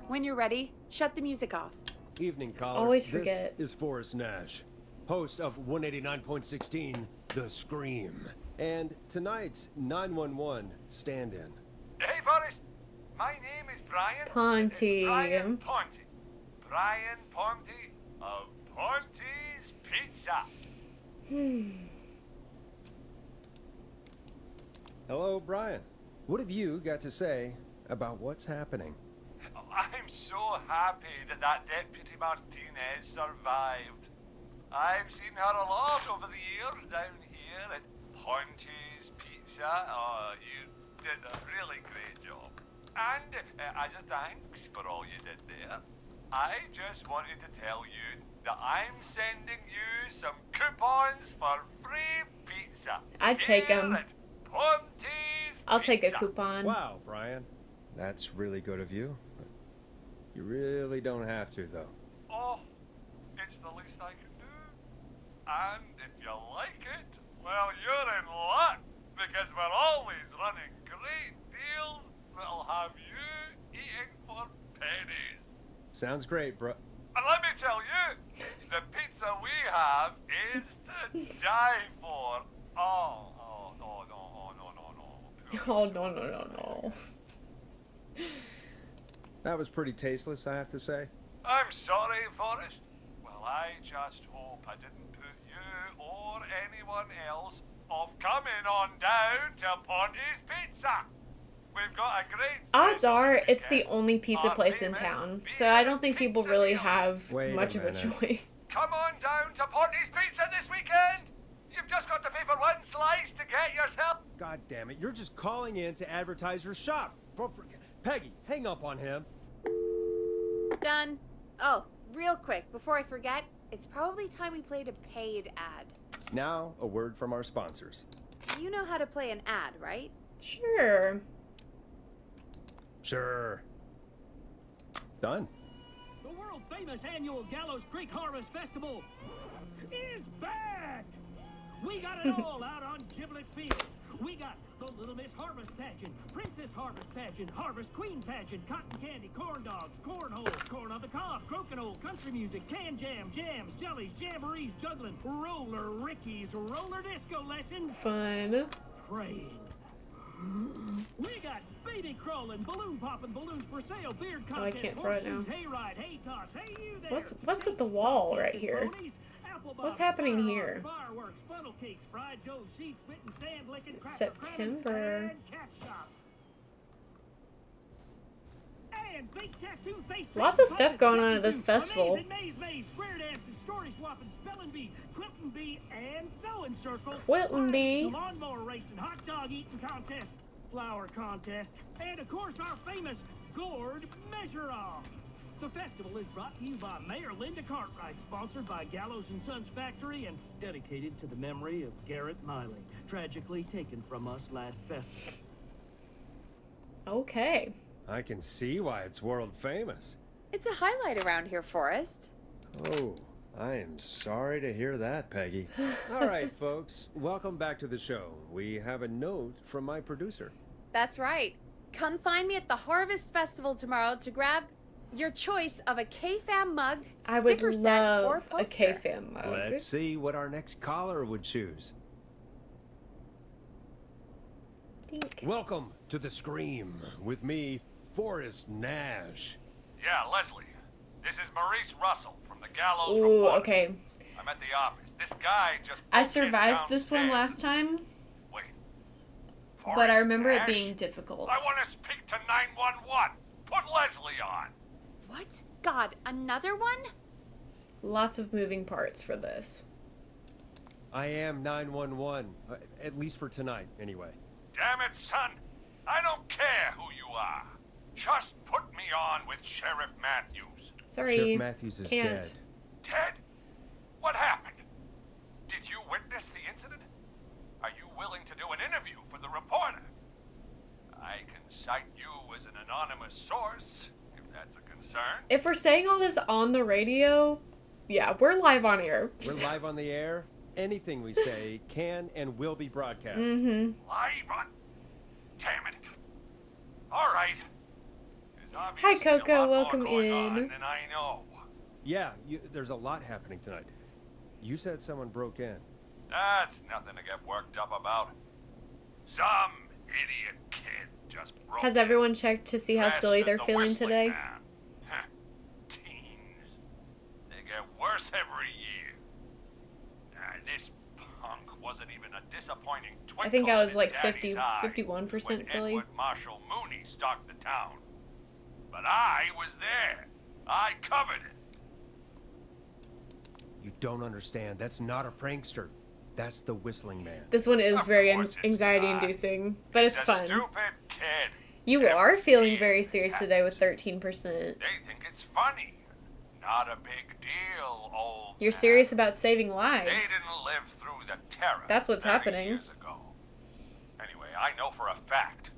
When you're ready, shut the music off. Evening, caller. Always forget. This is Forrest Nash, host of 189.16 The Scream, and tonight's 911 stand-in. Hey, Forrest. My name is Brian. Ponty. Brian Ponty. Brian Ponty of Ponty's Pizza. Hello, Brian. What have you got to say about what's happening? I'm so happy that Deputy Martinez survived. I've seen her a lot over the years down here at Ponty's Pizza. Oh, you did a really great job. And as a thanks for all you did there, I just wanted to tell you that I'm sending you some coupons for free pizza. I'd take here 'em. at Ponty's I'll take a Pizza. coupon. Wow, Brian. That's really good of you. But you really don't have to, though. Oh, it's the least I can do. And if you like it, well, you're in luck, because we're always running great deals that'll have you eating for pennies. Sounds great, bro. And let me tell you, the pizza we have is to die for. Oh, no. Oh, no. That was pretty tasteless, I have to say. I'm sorry, Forrest. Well, I just hope I didn't put you or anyone else off coming on down to Ponty's Pizza. We've got a great Odds special are this it's the weekend. only pizza Our place in famous town, so beer I don't think people pizza really deal. have Wait a much of a minute. choice. Come on down to Porty's Pizza this weekend. You've just got to pay for one slice to get yourself. God damn it, you're just calling in to advertise your shop. Peggy, hang up on him. Done. Oh, real quick, before I forget, it's probably time we played a paid ad. Now, a word from our sponsors. You know how to play an ad, right? Sure. Sure. Done. The world-famous annual Gallows Creek Harvest Festival is back! We got it all out on Giblet Field. We got the Little Miss Harvest Pageant, Princess Harvest Pageant, Harvest Queen Pageant, Cotton Candy, Corn Dogs, Cornhole, Corn on the Cob, Crokinole, Country Music, Can Jam, Jams, Jellies, Jamborees, Juggling, Roller Rickies, Roller Disco Lessons, Fun. Praying. We got baby crawling, balloon popping, balloons for sale, beard Oh, I contest, can't throw it now. horseshoes, hayride, hay toss, hey you there. What's with the wall right here? Apple What's bob, happening firearms, here? Fireworks, funnel cakes, fried dough, seeds, spitting, sand licking, It's cracker cramming, September. and cat shop. And big tattoo face Lots painting, of stuff puppet, going on Mickey at this Zoo, festival. Amazing maze, square dancing, story swapping, spelling bee, quilting bee, and sewing circle. Quilting bee. Lawnmower racing, hot dog eating contest, flower contest, and of course our famous gourd measure-off. The festival is brought to you by Mayor Linda Cartwright, sponsored by Gallows and Sons Factory, and dedicated to the memory of Garrett Miley, tragically taken from us last festival. Okay. I can see why it's world famous. It's a highlight around here, Forrest. Oh, I am sorry to hear that, Peggy. All right, folks, welcome back to the show. We have a note from my producer. That's right. Come find me at the Harvest Festival tomorrow to grab your choice of a K-Fam mug, I would sticker set, or love a poster. K-Fam mug. Let's see what our next caller would choose. Dink. Welcome to the Scream with me, Forrest Nash. Yeah, Leslie. This is Maurice Russell from the Gallows Ooh, Report. okay. I'm at the office. This guy just I broke in survived this one downstairs. last time, Wait. but I Forrest remember it Nash? being difficult. I want to speak to 911. Put Leslie on. What? God, another one? Lots of moving parts for this. I am 911, at least for tonight, anyway. Damn it, son. I don't care who you are. Just put me on with Sheriff Matthews. Sorry, Sheriff Matthews is can't. dead. Ted? What happened? Did you witness the incident? Are you willing to do an interview for the reporter? I can cite you as an anonymous source, if that's a concern. If we're saying all this on the radio, yeah, we're live on air. We're live on the air. Anything we say can and will be broadcast. Mm-hmm. Live on... Damn it. All right. There's Hi, obviously a Coco. lot more Welcome going in. on than I know. Yeah, there's a lot happening tonight. You said someone broke in. That's nothing to get worked up about. Some idiot kid just broke Has in. everyone checked to see how Dressed silly as they're the feeling Whistling today? Man. Huh. Teens. They get worse every year. This punk wasn't even a disappointing twinkle I think I was in like his daddy's 50, eye 51% when silly. Edward Marshall Mooney stalked the town. But I was there. I covered it. You don't understand. That's not a prankster. That's the Whistling Man. This one is Of very course it's anxiety-inducing, but it's a fun. Stupid kid. You Every are feeling year very this serious today with happens. 13%. They think it's funny. Not a big deal, old You're man. serious about saving They lives. didn't live through the terror. That's what's 30 happening. Years ago. Anyway, I know for a fact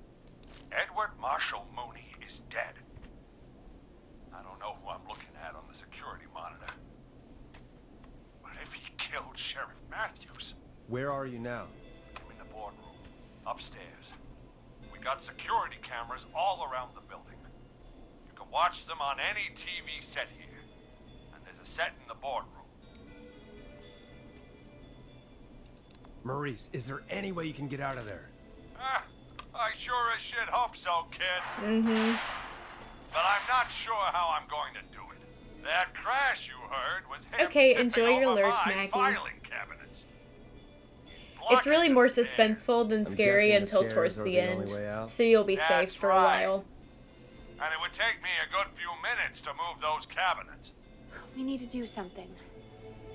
Edward Marshall Mooney is dead. I don't know who I'm looking at on the security monitor. But if he killed Sheriff Matthews, Where are you now? I'm in the boardroom, upstairs. We got security cameras all around the building. You can watch them on any TV set here. And there's a set in the boardroom. Maurice, is there any way you can get out of there? I sure as shit hope so, kid. Mm-hmm. But I'm not sure how I'm going to do it. That crash you heard was him Okay, tipping enjoy your over lurk, my Maggie. filing cabinets. It's really blocking more the stairs. suspenseful than I'm scary guessing the until stairs towards are the the only end. way out? So you'll be That's safe for right. a while. And it would take me a good few minutes to move those cabinets. We need to do something.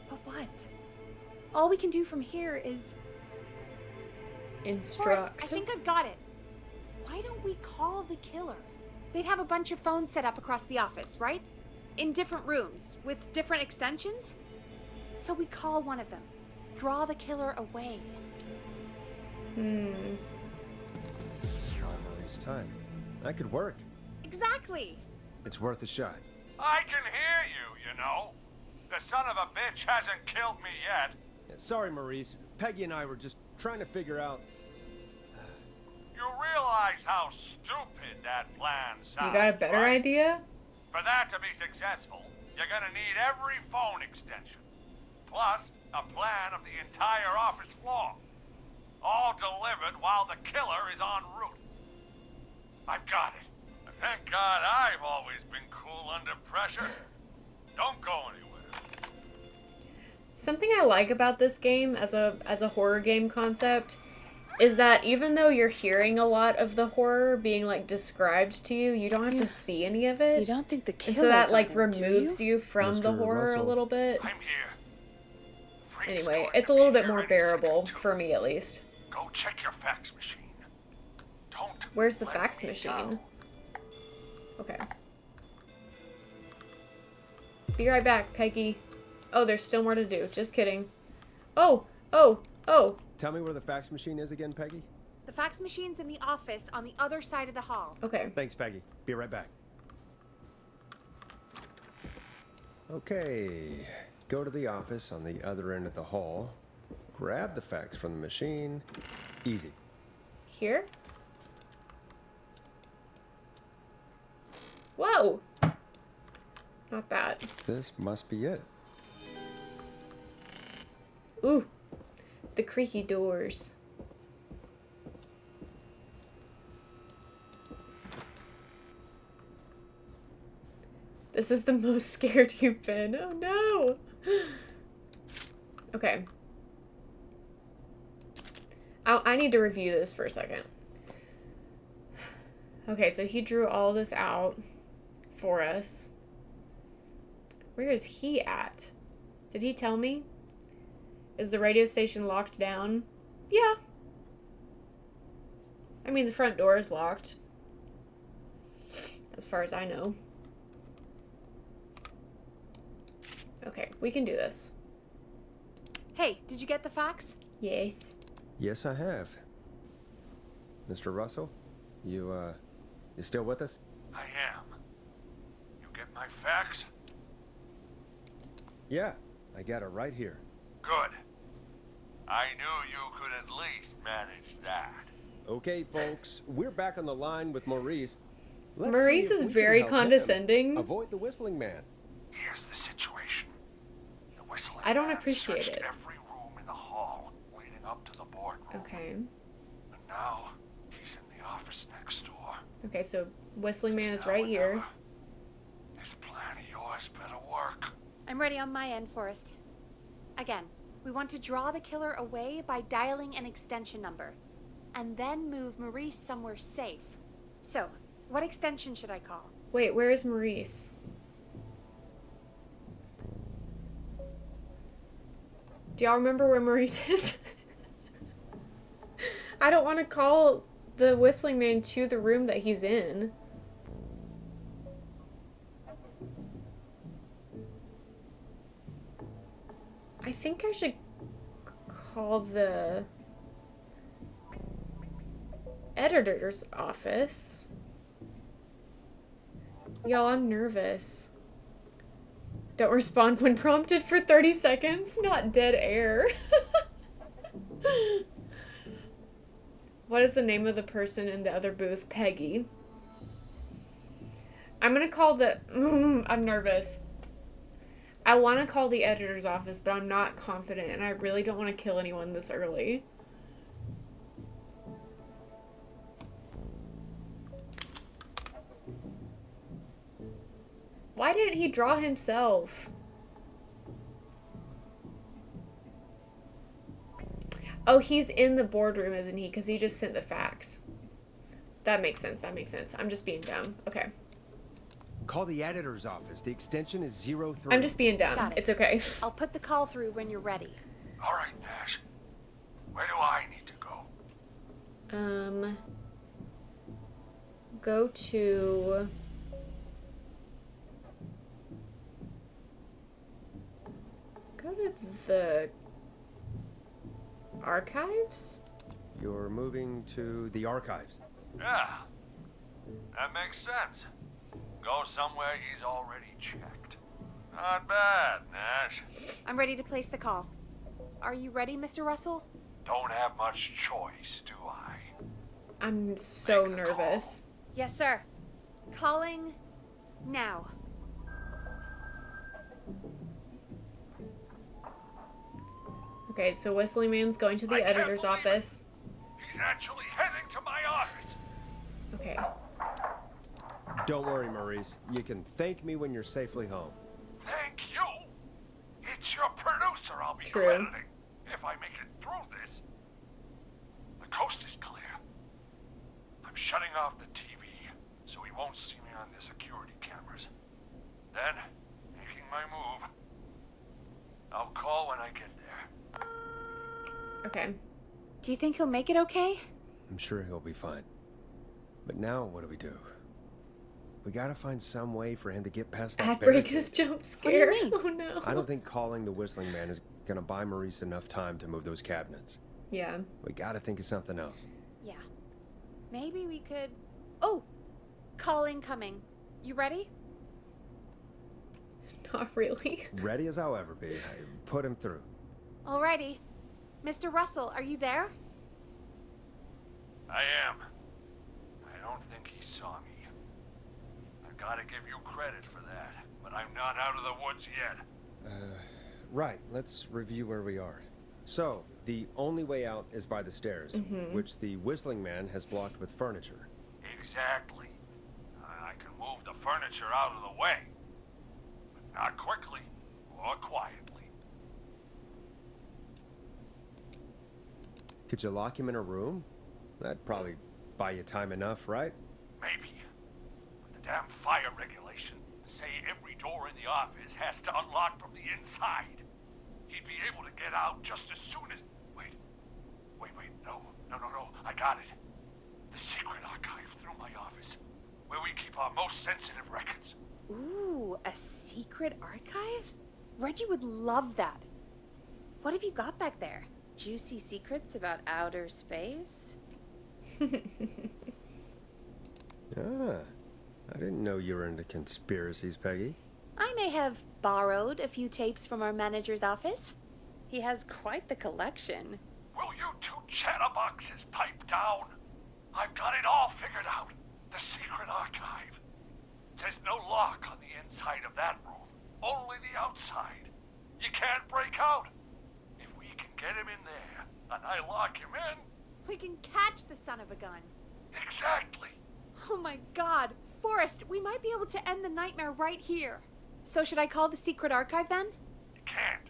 But what? All we can do from here is... Forrest, Instruct. I think I've got it. Why don't we call the killer? They'd have a bunch of phones set up across the office, right? In different rooms, with different extensions? So we call one of them. Draw the killer away. On Marie's time. That could work. Exactly. It's worth a shot. I can hear you, you know. The son of a bitch hasn't killed me yet. Yeah, sorry, Maurice. Peggy and I were just trying to figure out... You realize how stupid that plan sounds, You got a better right? idea? For that to be successful, you're gonna need every phone extension. Plus, a plan of the entire office floor. All delivered while the killer is en route. I've got it. And thank God I've always been cool under pressure. Don't go anywhere. Something I like about this game as a horror game concept is that even though you're hearing a lot of the horror being like described to you, you don't have to see any of it. You don't think the killer And so that got like him, removes do you from the Mr. horror a Russell. little bit. I'm here. Freak's Anyway, going it's to a little be bit here more any second, bearable too. for me at least. Go check your fax machine. Don't. Where's the let fax me machine? down. Okay. Be right back, Peggy. Oh, there's still more to do. Just kidding. Oh! Tell me where the fax machine is again, Peggy? The fax machine's in the office on the other side of the hall. Okay. Thanks, Peggy. Be right back. Okay. Go to the office on the other end of the hall. Grab the fax from the machine. Easy. Here? Whoa! Not that. This must be it. Ooh. The creaky doors. This is the most scared you've been. Oh no! Okay. I need to review this for a second. Okay, so he drew all this out for us. Where is he at? Did he tell me? Is the radio station locked down? Yeah. I mean, the front door is locked. As far as I know. Okay, we can do this. Hey, did you get the fax? Yes. Yes, I have. Mr. Russell, you still with us? I am. You get my fax? Yeah, I got it right here. Good. I knew you could at least manage that. Okay, folks, we're back on the line with Maurice. Let's Maurice see if is we can very help him condescending. Avoid the whistling man. Here's the situation. The whistling I don't man appreciate searched it. every room in the hall leading up to the boardroom. Okay. And now he's in the office next door. Okay, so Whistling Man It's is now right or here. never. This plan of yours better work. I'm ready on my end, Forrest. Again, we want to draw the killer away by dialing an extension number, and then move Maurice somewhere safe. So, what extension should I call? Wait, where is Maurice? Do y'all remember where Maurice is? I don't want to call the Whistling Man to the room that he's in. I think I should call the editor's office. Y'all, I'm nervous. Don't respond when prompted for 30 seconds. Not dead air. What is the name of the person in the other booth? Peggy. I'm gonna call the... I'm nervous. I want to call the editor's office, but I'm not confident, and I really don't want to kill anyone this early. Why didn't he draw himself? Oh, he's in the boardroom, isn't he? Because he just sent the fax. That makes sense. That makes sense. I'm just being dumb. Okay. Call the editor's office. The extension is 03. I'm just being dumb. Got it. It's okay. I'll put the call through when you're ready. All right, Nash. Where do I need to go? Go to... Go to the archives? You're moving to the archives. Yeah, that makes sense. Go somewhere he's already checked. Not bad, Nash. I'm ready to place the call. Are you ready, Mr. Russell? Don't have much choice, do I? I'm so Make the nervous. Yes, sir. Calling now. Okay, so Whistling Man's going to I the can't editor's believe it. office. He's actually heading to my office. Okay. Don't worry, Maurice. You can thank me when you're safely home. Thank you. It's your producer I'll be True. crediting if I make it through this. The coast is clear. I'm shutting off the TV so he won't see me on the security cameras. Then, making my move. I'll call when I get there. Okay. Do you think he'll make it okay? I'm sure he'll be fine. But now, what do we do? We gotta find some way for him to get past that Ad-break barricade. is jump do you scare. mean? Oh no. I don't think calling the Whistling Man is gonna buy Maurice enough time to move those cabinets. Yeah. We gotta think of something else. Yeah. Maybe we could... Oh! Call incoming. You ready? Not really. Ready as I'll ever be. I put him through. Alrighty. Mr. Russell, are you there? I am. I don't think he saw me. I gotta give you credit for that, but I'm not out of the woods yet. Right, let's review where we are. So, the only way out is by the stairs, which the Whistling Man has blocked with furniture. Exactly. I can move the furniture out of the way, but not quickly or quietly. Could you lock him in a room? That'd probably buy you time enough, right? Maybe. But the damn fire regulations say every door in the office has to unlock from the inside. He'd be able to get out just as soon as... Wait. No. I got it. The secret archive through my office, where we keep our most sensitive records. Ooh, a secret archive? Reggie would love that. What have you got back there? Juicy secrets about outer space? I didn't know you were into conspiracies, Peggy. I may have borrowed a few tapes from our manager's office. He has quite the collection. Will you two chatterboxes pipe down? I've got it all figured out. The secret archive. There's no lock on the inside of that room. Only the outside. You can't break out. If we can get him in there, and I lock him in... We can catch the son of a gun. Exactly. Oh my god. Forrest, we might be able to end the nightmare right here. So should I call the secret archive then? You can't.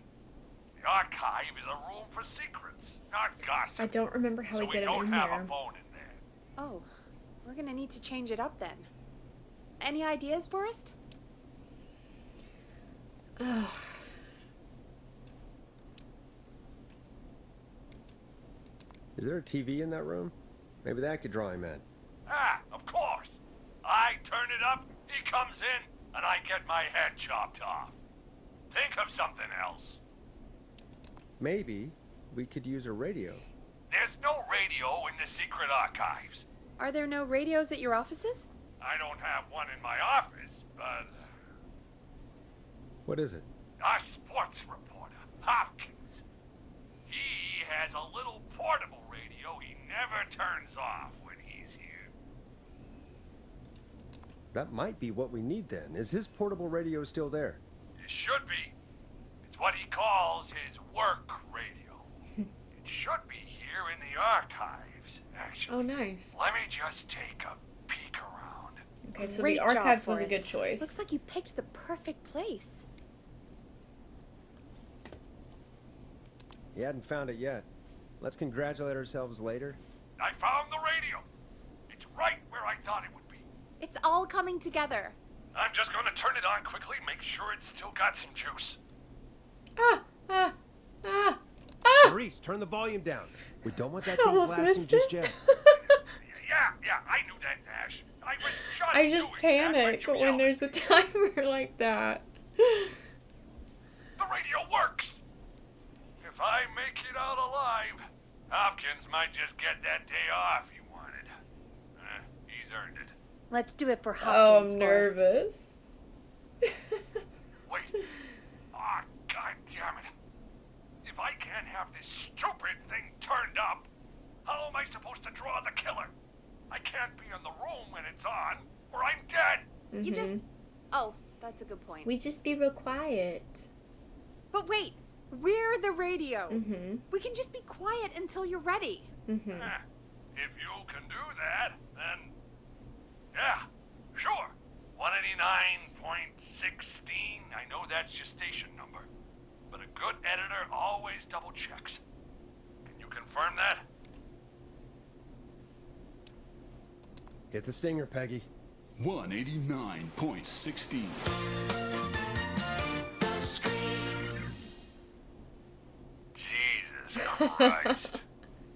The archive is a room for secrets, not gossip. I don't remember how so we get him don't in have there. a phone in there. Oh, we're gonna need to change it up then. Any ideas, Forrest? Is there a TV in that room? Maybe that could draw him in. Ah, of course. I turn it up, he comes in, and I get my head chopped off. Think of something else. Maybe we could use a radio. There's no radio in the secret archives. Are there no radios at your offices? I don't have one in my office, but What is it? our sports reporter, Hopkins, he has a little portable radio he never turns off when he's here. That might be what we need then. Is his portable radio still there? It should be. It's what he calls his work radio. It should be here in the archives, actually. Oh, nice. Let me just take a peek around. Okay, so Great the job, archives was a good Forrest. choice. Looks like you picked the perfect place. He hadn't found it yet. Let's congratulate ourselves later. I found the radio. It's right where I thought it would be. It's all coming together. I'm just gonna turn it on quickly, make sure it's still got some juice. Ah, ah, ah, Maurice, turn the volume down. We don't want that I thing almost blasting missed just it. yet. Yeah, I knew that, Nash. I was just I just doing that panic you when yelled there's a at me. timer like that. The radio works. If I make it out alive, Hopkins might just get that day off he wanted. He's earned it. Let's do it for Oh, Hopkins, I'm Forrest. nervous. Wait. Ah, God damn it. If I can't have this stupid thing turned up, how am I supposed to draw the killer? I can't be in the room when it's on, or I'm dead. You just... Oh, that's a good point. We just be real quiet. But wait, we're the radio. Mm-hmm. We can just be quiet until you're ready. Mm-hmm. If you can do that, then... Yeah, sure. 189.16. I know that's your station number. But a good editor always double checks. Can you confirm that? Hit the stinger, Peggy. 189.16. Jesus Christ.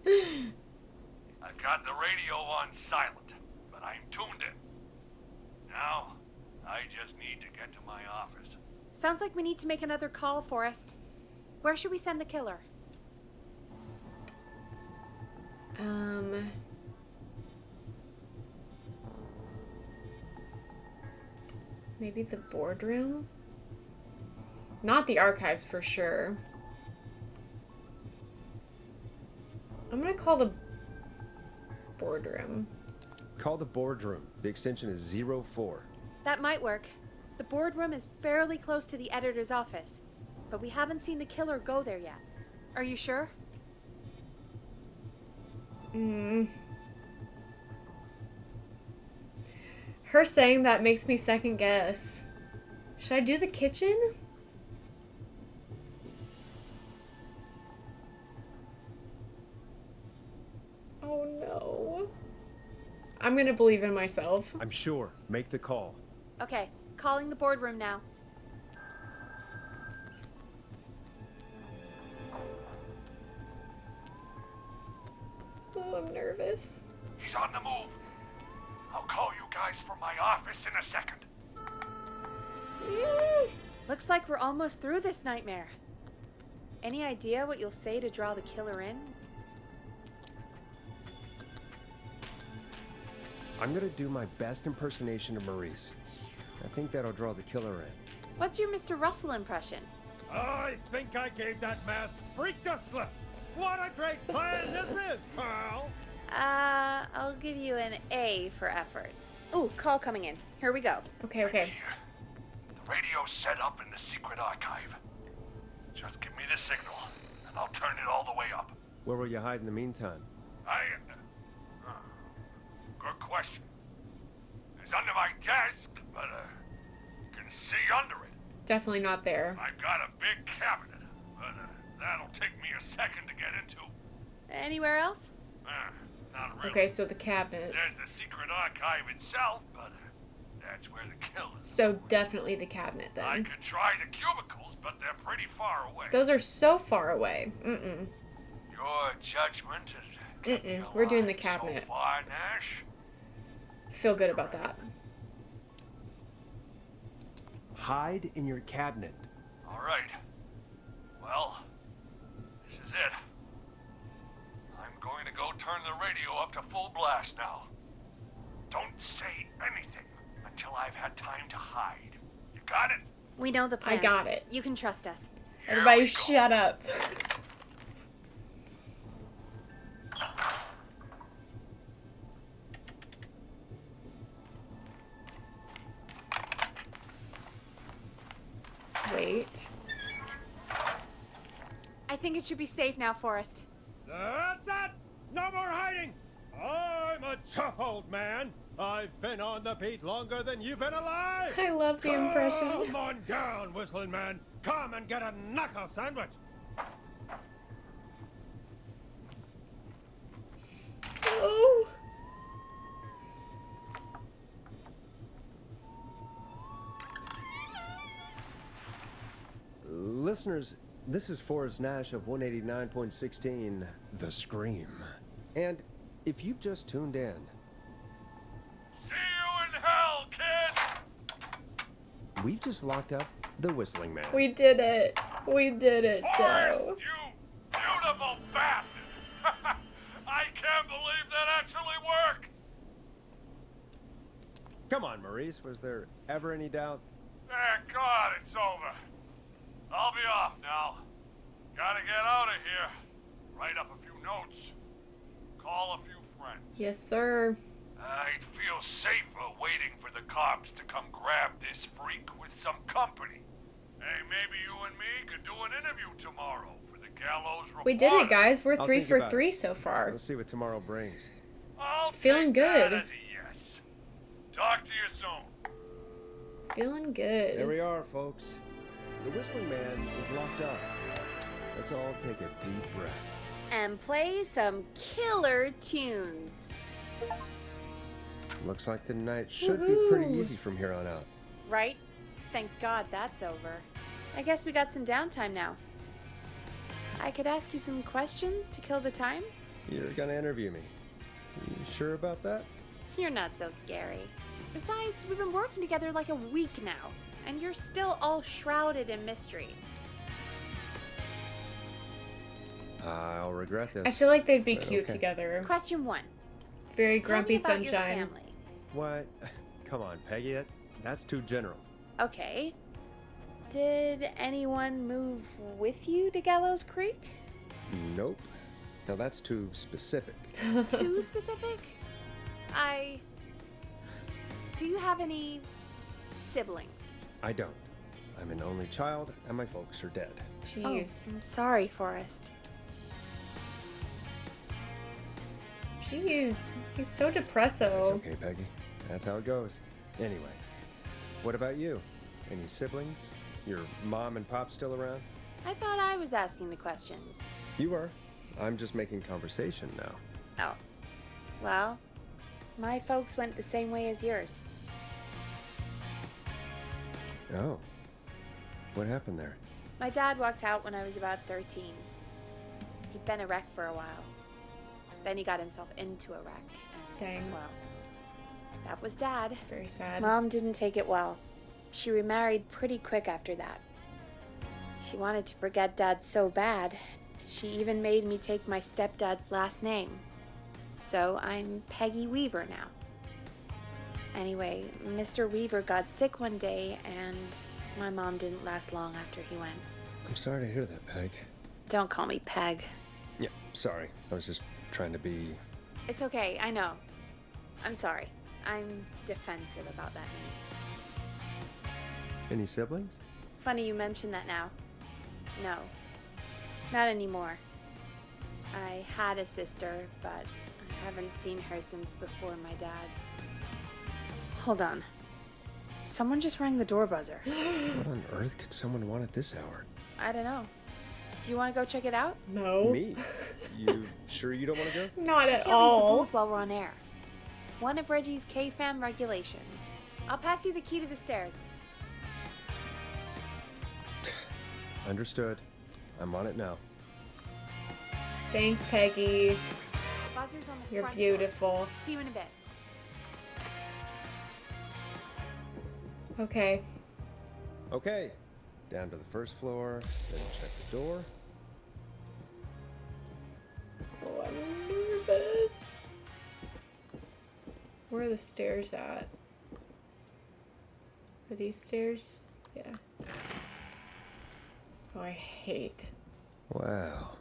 I've got the radio on silent, but I'm tuned in. Now, I just need to get to my office. Sounds like we need to make another call, Forrest. Where should we send the killer? Maybe the boardroom? Not the archives for sure. I'm gonna call the boardroom. Call the boardroom. The extension is 04. That might work. The boardroom is fairly close to the editor's office, but we haven't seen the killer go there yet. Are you sure? Her saying that makes me second guess. Should I do the kitchen? Oh no. I'm gonna believe in myself. I'm sure. Make the call. Okay, calling the boardroom now. Oh, I'm nervous. He's on the move. I'll call you guys from my office in a second. Looks like we're almost through this nightmare. Any idea what you'll say to draw the killer in? I'm gonna do my best impersonation of Maurice. I think that'll draw the killer in. What's your Mr. Russell impression? I think I gave that masked freak the slip. What a great plan this is, Pearl! I'll give you an A for effort. Ooh, call coming in. Here we go. Okay, okay. Here. The radio's set up in the secret archive. Just give me the signal, and I'll turn it all the way up. Where will you hide in the meantime? Good question. It's under my desk, but you can see under it. Definitely not there. I've got a big cabinet, but that'll take me a second to get into. Anywhere else? Not really. Okay, so the cabinet. There's the secret archive itself, but that's where the killer's. So definitely the cabinet I then. could try the cubicles, but they're pretty far away. Those are so far away. Mm-mm. Your judgment is. kept me We're doing the alive cabinet. So far, Nash. Feel good about that. Hide in your cabinet. All right. Well, this is it. I'm going to go turn the radio up to full blast now. Don't say anything until I've had time to hide. You got it? We know the plan. I got it. You can trust us. Here Everybody we go. shut up. Wait. I think it should be safe now, Forrest. That's it! No more hiding! I'm a tough old man. I've been on the beat longer than you've been alive! I love the impression. Come on down, whistling man. Come and get a knuckle sandwich. Listeners, this is Forrest Nash of 189.16, The Scream. And if you've just tuned in, See you in hell, kid! we've just locked up the Whistling Man. We did it. We did it, Forrest, Joe. you beautiful bastard! I can't believe that actually worked! Come on, Maurice, was there ever any doubt? Thank God it's over. I'll be off now. Gotta get out of here. Write up a few notes. Call a few friends. Yes, sir. I'd feel safer waiting for the cops to come grab this freak with some company. Hey, maybe you and me could do an interview tomorrow for the Gallows Report. We did it, guys. We're I'll 3 think for about 3 it. so far. Let's see what tomorrow brings. I'll Feeling take that good. as a yes. Talk to you soon. Feeling good. There we are, folks. The Whistling Man is locked up. Let's all take a deep breath. And play some killer tunes. Looks like the night should be pretty Woohoo. easy from here on out. Right? Thank God that's over. I guess we got some downtime now. I could ask you some questions to kill the time? You're gonna interview me. You sure about that? You're not so scary. Besides, we've been working together like a week now, and you're still all shrouded in mystery. I'll regret this. I feel like they'd be But cute okay. together. Question 1. Very Tell grumpy me about your sunshine. family. What? Come on, Peggy. That's too general. Okay. Did anyone move with you to Gallows Creek? Nope. Now that's too specific. Too specific? Do you have any siblings? I don't. I'm an only child, and my folks are dead. Jeez. Oh, I'm sorry, Forrest. Jeez. He's so depresso. It's okay, Peggy. That's how it goes. Anyway, what about you? Any siblings? Your mom and pop still around? I thought I was asking the questions. You are. I'm just making conversation now. Oh. Well, my folks went the same way as yours. Oh. What happened there? My dad walked out when I was about 13. He'd been a wreck for a while. Then he got himself into a wreck, and, Dang. well, that was Dad. Very sad. Mom didn't take it well. She remarried pretty quick after that. She wanted to forget Dad so bad, she even made me take my stepdad's last name. So I'm Peggy Weaver now. Anyway, Mr. Weaver got sick one day, and my mom didn't last long after he went. I'm sorry to hear that, Peg. Don't call me Peg. Yeah, sorry. I was just trying to be... It's okay, I know. I'm sorry. I'm defensive about that name. Any siblings? Funny you mention that now. No, not anymore. I had a sister, but I haven't seen her since before my dad. Hold on. Someone just rang the door buzzer. What on earth could someone want at this hour? I don't know. Do you want to go check it out? No. Me? You sure you don't want to go? Not at Can't leave the all. booth while we're on air. One of Reggie's K-Fam regulations. I'll pass you the key to the stairs. Understood. I'm on it now. Thanks, Peggy. The buzzer's on the You're front beautiful. door. See you in a bit. Okay. Okay. Down to the first floor, then check the door. Oh, I'm nervous. Where are the stairs at? Are these stairs? Yeah. Oh, I hate. Wow.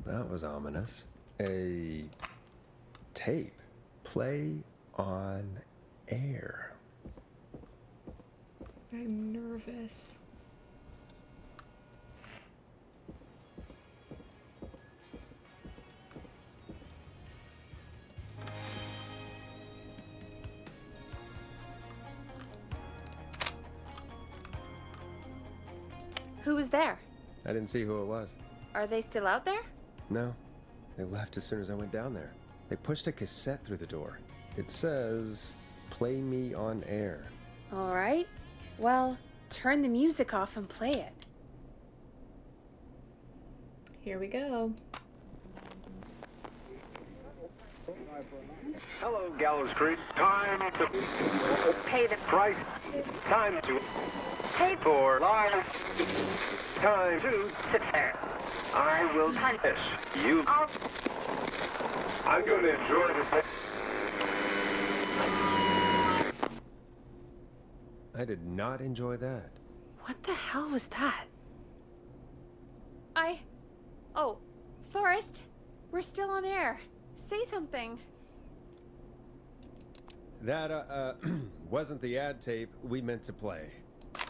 That was ominous. A tape. Play on air. I'm nervous. Who was there? I didn't see who it was. Are they still out there? No. They left as soon as I went down there. They pushed a cassette through the door. It says, "Play me on air." All right. Well, turn the music off and play it. Here we go. Hello, Gallows Creek. Time to pay the price. Time to pay for lies. Time to sit there. I will punish you. I'm going to enjoy this. I did not enjoy that. What the hell was that? Oh, Forrest, we're still on air. Say something. That, wasn't the ad tape we meant to play.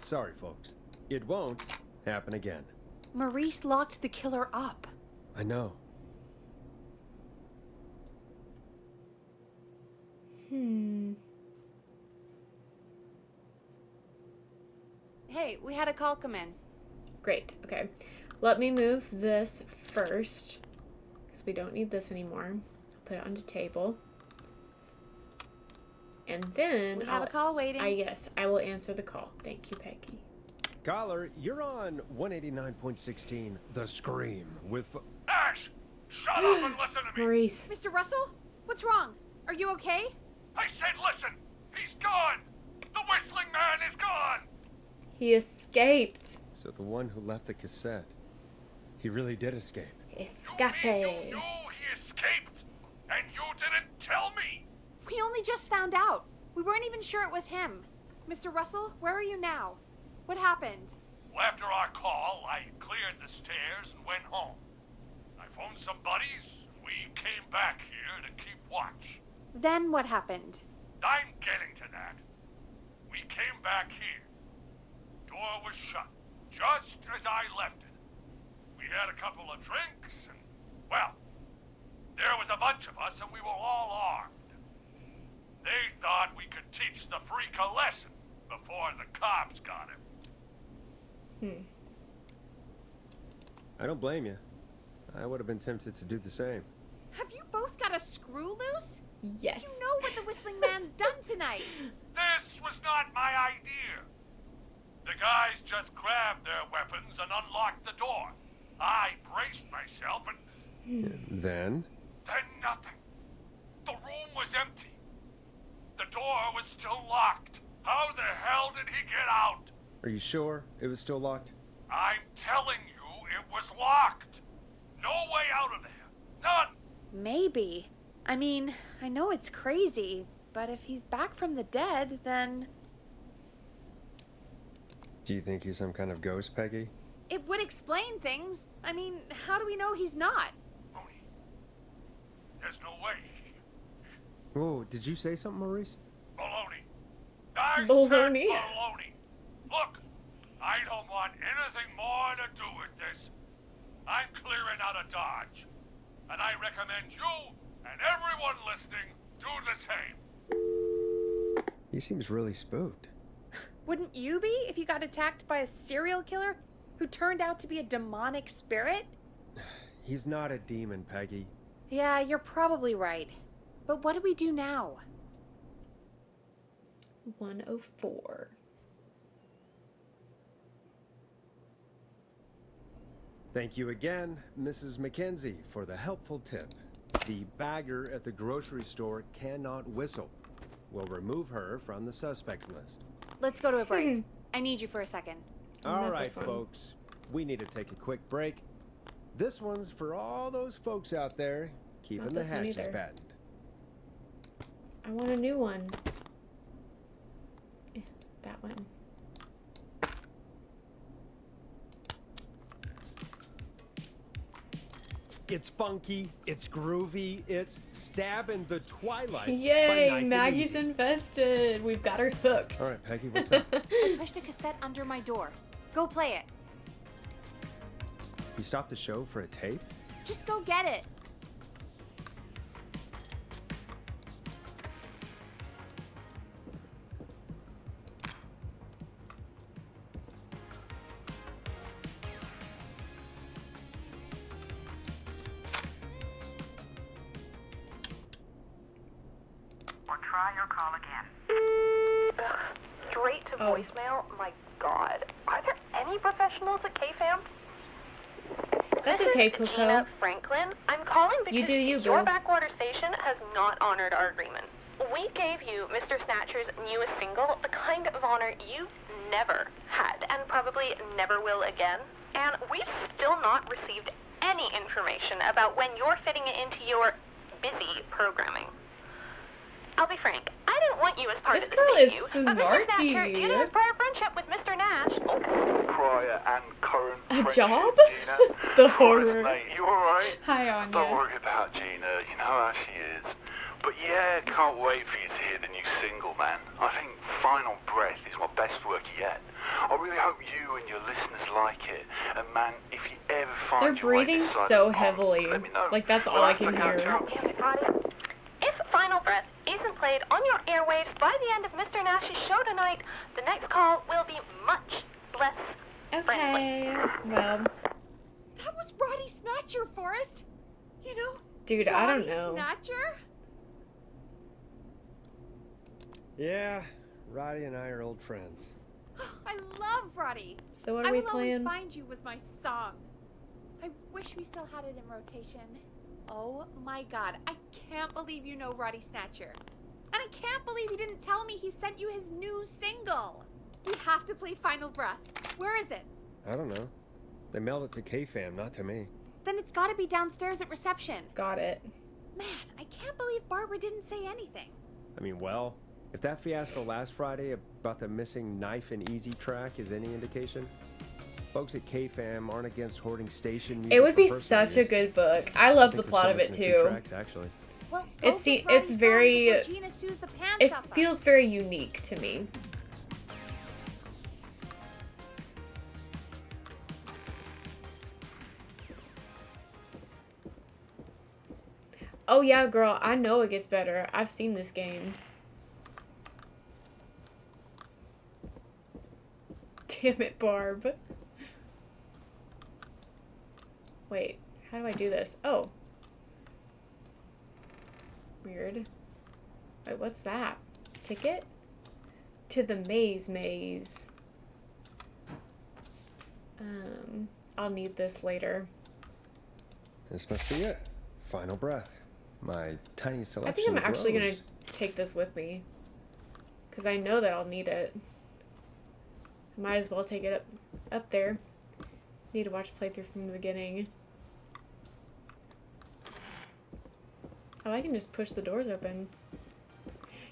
Sorry, folks. It won't happen again. Maurice locked the killer up. I know. Hey, we had a call come in. Great. Okay. Let me move this first, because we don't need this anymore. I'll put it on the table. And then We have a call waiting. Yes, I will answer the call. Thank you, Peggy. Caller, you're on 189.16 The Scream with... Ash! Shut up and listen to me! Maurice. Mr. Russell, what's wrong? Are you okay? I said listen! He's gone! The whistling man is gone! He escaped. So the one who left the cassette, he really did escape. You Escape. mean you knew he escaped? And you didn't tell me? We only just found out. We weren't even sure it was him. Mr. Russell, where are you now? What happened? Well, after our call, I cleared the stairs and went home. I phoned some buddies, and we came back here to keep watch. Then what happened? I'm getting to that. We came back here. Door was shut, just as I left it. We had a couple of drinks, and, well, there was a bunch of us, and we were all armed. They thought we could teach the freak a lesson before the cops got him. I don't blame you. I would have been tempted to do the same. Have you both got a screw loose? Yes. You know what the Whistling Man's done tonight. This was not my idea. The guys just grabbed their weapons and unlocked the door. I braced myself and... Then? Then nothing. The room was empty. The door was still locked. How the hell did he get out? Are you sure it was still locked? I'm telling you, it was locked. No way out of there. None. Maybe. I mean, I know it's crazy, but if he's back from the dead, then... Do you think he's some kind of ghost, Peggy? It would explain things. I mean, how do we know he's not? Mooney, there's no way. Whoa, did you say something, Maurice? Baloney. I said Baloney. baloney. Look, I don't want anything more to do with this. I'm clearing out of Dodge. And I recommend you and everyone listening do the same. He seems really spooked. Wouldn't you be if you got attacked by a serial killer who turned out to be a demonic spirit? He's not a demon, Peggy. Yeah, you're probably right. But what do we do now? 104. Thank you again, Mrs. Mackenzie, for the helpful tip. The bagger at the grocery store cannot whistle. We'll remove her from the suspect list. Let's go to a break. I need you for a second. All Not right, this one. folks. We need to take a quick break. This one's for all those folks out there keeping Not the this one hatches either. battened. I want a new one. That one. It's funky, it's groovy, it's stab in the twilight. by Yay! Knife and Maggie's Easy. invested. We've got her hooked. All right, Peggy, what's up? I pushed a cassette under my door. Go play it. You stopped the show for a tape? Just go get it. Or try your call again. Straight to Oh. voicemail? My God. Are there any professionals at KFAM? That's this okay, is Coco. Gina Franklin. I'm calling because You do you, your boo. backwater station has not honored our agreement. We gave you Mr. Snatcher's newest single, the kind of honor you've never had and probably never will again. And we've still not received any information about when you're fitting it into your busy programming. I'll be frank, I didn't want you as part This of this girl is debut, but Mr. Snatcher, snarky. due to his prior friendship with Mr. Nash, Prior and current A friendship, job? Gina. The Forrest, horror. mate, you alright? Hi, Don't Anya. worry about Gina, you know how she is. But yeah, can't wait for you to hear the new single, man. I think Final Breath is my best work yet. I really hope you and your listeners like it. And man, if you ever find They're your way breathing this side so of the pond, heavily. let me know. Like, that's all We'll I have to can catch hear. up. if Final Breath isn't played on your airwaves by the end of Mr. Nash's show tonight, the next call will be much less friendly. Okay. Well, That was Roddy Snatcher, Forrest. You know, dude, I don't Roddy know. Snatcher? Yeah, Roddy and I are old friends. I love Roddy. So what I are we Will playing? Always Find You was my song. I wish we still had it in rotation. Oh my god, I can't believe you know Roddy Snatcher. And I can't believe you didn't tell me he sent you his new single. We have to play Final Breath. Where is it? I don't know. They mailed it to K-Fam, not to me. Then it's gotta be downstairs at reception. Got it. Man, I can't believe Barbara didn't say anything. I mean, well, if that fiasco last Friday about the missing Knife and Easy track is any indication, folks at K-Fam aren't against hoarding station music. It would for be personal such a use. good book. I love I the think we're plot still of it missing a few too. tracks, actually. Well, It's go get it's Roddy's very. song before Gina sues the pants It off us. feels very unique to me. Oh yeah, girl, I know it gets better. I've seen this game. Damn it, Barb. Wait, how do I do this? Oh. Weird. Wait, what's that? Ticket? To the maze. I'll need this later. This must be it. Final Breath. My tiny I selection think I'm of actually gonna roads. take this with me. Because I know that I'll need it. I might as well take it up there. Need to watch playthrough from the beginning. Oh, I can just push the doors open.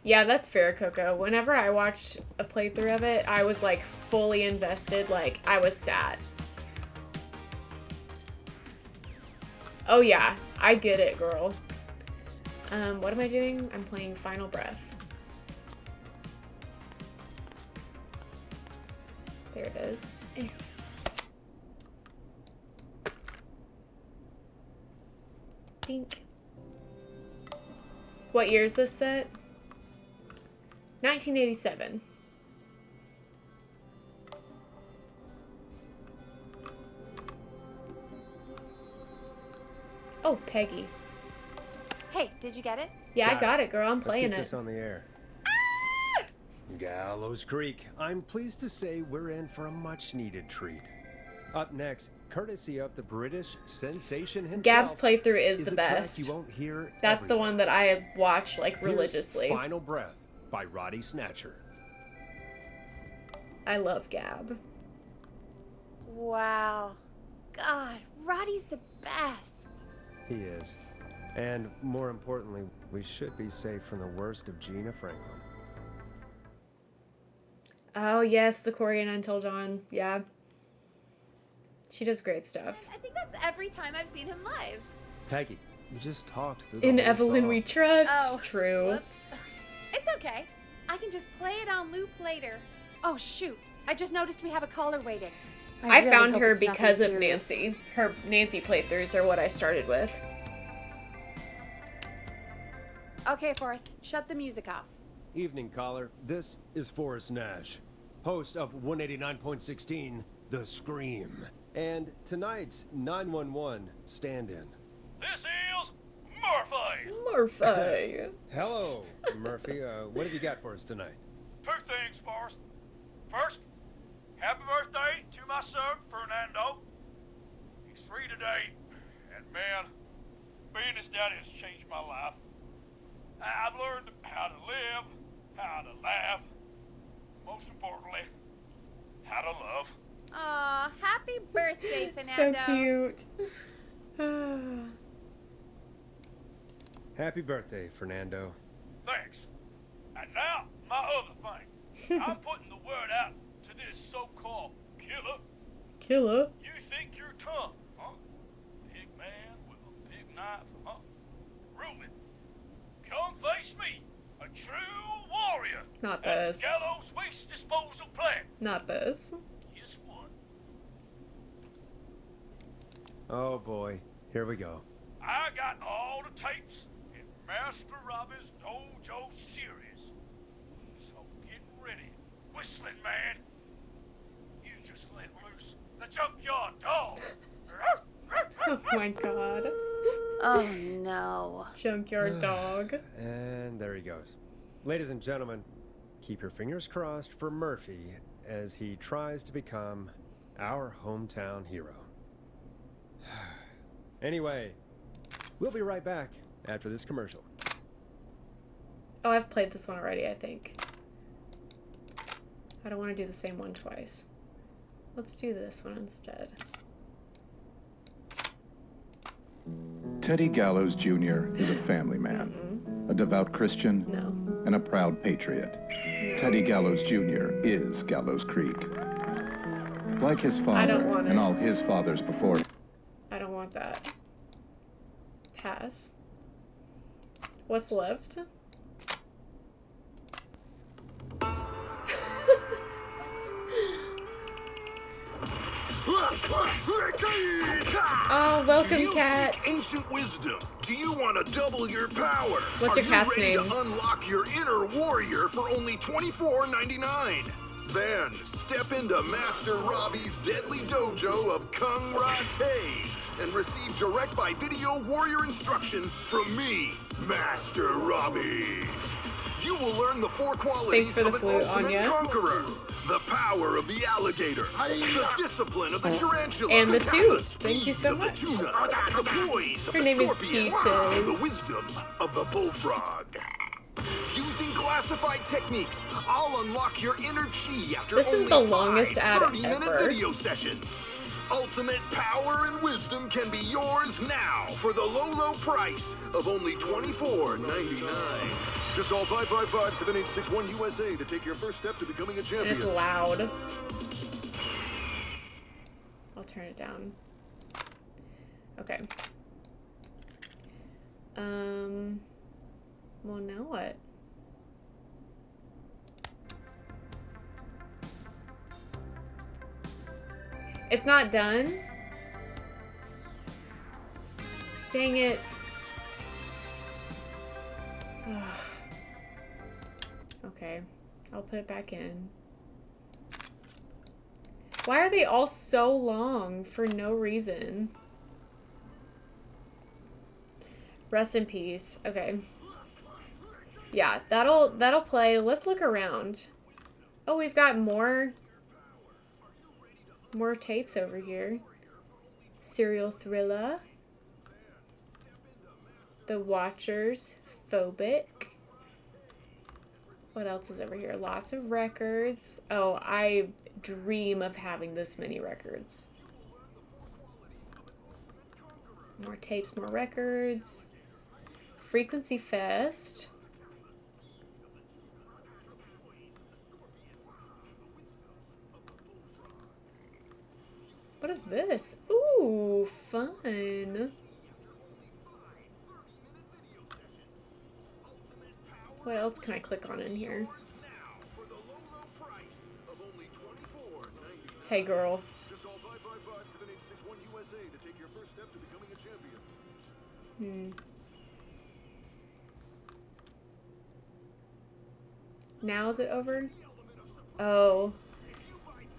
Yeah, that's fair, Coco. Whenever I watched a playthrough of it, I was like fully invested, like I was sad. Oh yeah, I get it, girl. What am I doing? I'm playing Final Breath. There it is. Dink. What year is this set? 1987. Oh, Peggy. Hey, did you get it? Yeah, I Got got it, girl. I'm Let's playing get it. this on the air. Gallows Creek. I'm pleased to say we're in for a much-needed treat. Up next, courtesy of the British sensation himself. Gab's playthrough is the a track best. You won't hear That's the everywhere. one that I watch like Here's religiously. Final Breath by Roddy Snatcher. I love Gab. Wow. God, Roddy's the best. He is. And more importantly, we should be safe from the worst of Gina Franklin. Oh yes, the Corey and Until Dawn. Yeah. She does great stuff. I think that's every time I've seen him live. Peggy, you just talked through the In whole Evelyn song. We Trust. Oh, True. Whoops. It's okay. I can just play it on loop later. Oh, shoot. I just noticed we have a caller waiting. I really found hope her it's nothing because of serious. Nancy. Her Nancy playthroughs are what I started with. Okay, Forrest, shut the music off. Evening, caller. This is Forrest Nash, host of 189.16, The Scream. And tonight's 911 stand-in. This is Murphy! Murphy. Hello, Murphy. What have you got for us tonight? Two things first. First, happy birthday to my son, Fernando. He's 3 today, and man, being his daddy has changed my life. I've learned how to live, how to laugh, most importantly, how to love. Aw, happy birthday, So Fernando. cute. Happy birthday, Fernando. Thanks. And now, my other thing. I'm putting the word out to this so-called killer. Killer? You think you're tough, huh? Big man with a big knife, huh? Ruben, come face me, a true warrior. Not at this. the Gallows waste disposal plant. Not this. Guess what? Oh boy, here we go. I got all the tapes in Master Robbie's Dojo series. So get ready, whistling man. You just let loose the junkyard dog. Oh my god. Oh no. Junkyard dog. And there he goes. Ladies and gentlemen, keep your fingers crossed for Murphy as he tries to become our hometown hero. Anyway, we'll be right back after this commercial. Oh, I've played this one already, I think. I don't want to do the same one twice. Let's do this one instead. Teddy Gallows Jr. is a family man, a devout Christian, and a proud patriot. Teddy Gallows Jr. is Gallows Creek. Like his father and all his fathers before him. I don't want that. Pass. What's left? Oh, welcome, cat. Ancient wisdom. Do you want to double your power? What's your cat's name? name? To unlock your inner warrior for only $24.99. Then step into Master Robbie's deadly dojo of Kung Ra-Te and receive direct by video warrior instruction from me, Master Robbie. You will learn the 4 qualities for the of an flute, ultimate Anya. conqueror. The power of the alligator, the discipline of the tarantula, And the the toots. Thank you so speed of the much. tuna, the poise of Her the name is scorpion, Peaches. and the wisdom of the bullfrog. Using classified techniques, I'll unlock your inner chi after This is only the 5 longest ad 30-minute ever. video sessions. Ultimate power and wisdom can be yours now for the low price of only $24.99. Just call 555-7861 USA to take your first step to becoming a And champion. it's loud. I'll turn it down. Okay. Well, now what? It's not done? Dang it. Ugh. Okay, I'll put it back in. Why are they all so long for no reason? Rest in peace. Okay. Yeah, that'll play. Let's look around. Oh, we've got more tapes over here. Serial Thriller. The Watchers. Phobic. What else is over here? Lots of records. Oh, I dream of having this many records. More tapes, more records. Frequency Fest. What is this? Ooh, fun. What else can I click on in here? Hey, girl. Just call 555-7861 USA to take your first step to becoming a champion. Now is it over? Oh.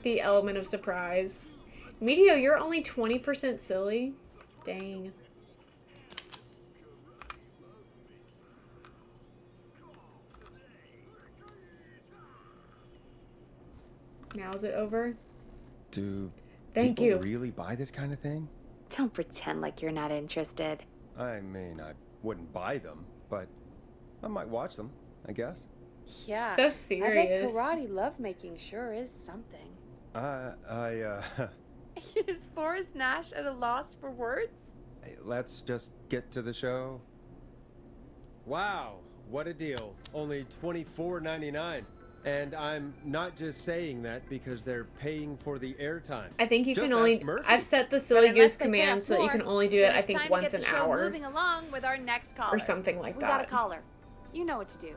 The element of surprise. Medio, you're only 20% silly? Dang. Now is it over? Do Thank people you. really buy this kind of thing? Don't pretend like you're not interested. I mean, I wouldn't buy them, but I might watch them, I guess. Yeah. So I bet serious. karate lovemaking sure is something. Is Forrest Nash at a loss for words? Let's just get to the show. Wow, what a deal. Only $24.99. And I'm not just saying that because they're paying for the airtime. I think you Just can only. ask Murphy. I've set the But silly unless goose they pay command us so that you more, can only do it, then I it's think, time to once get an the show hour. moving along with our next caller. Or something like We that. got a caller. You know what to do.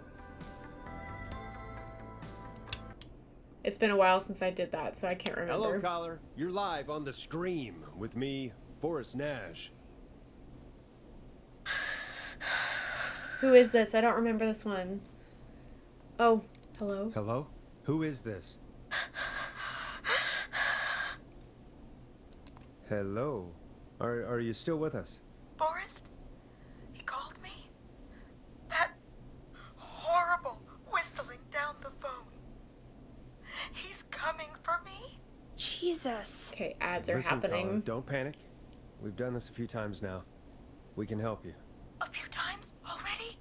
It's been a while since I did that, so I can't remember. Hello, caller. You're live on The Scream with me, Forrest Nash. Who is this? I don't remember this one. Oh, hello? Hello? Who is this? Hello? Are you still with us? Forrest? He called me? That horrible whistling down the phone. He's coming for me? Jesus. Okay, ads are Listen, happening. caller, don't panic. We've done this a few times now. We can help you. A few times already?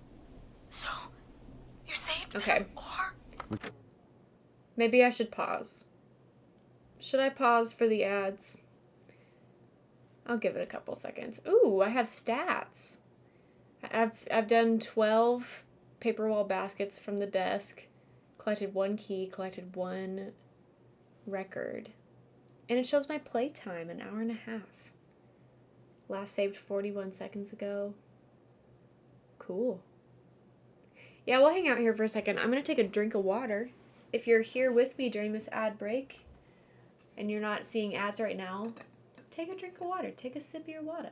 So, you saved Okay. them, or? Maybe I should pause. Should I pause for the ads? I'll give it a couple seconds. Ooh, I have stats. I've done 12 paper wall baskets from the desk, collected 1 key, collected 1 record. And it shows my playtime, 1.5 hours. Last saved 41 seconds ago. Cool. Yeah, we'll hang out here for a second. I'm going to take a drink of water. If you're here with me during this ad break and you're not seeing ads right now, take a drink of water. Take a sip of your water.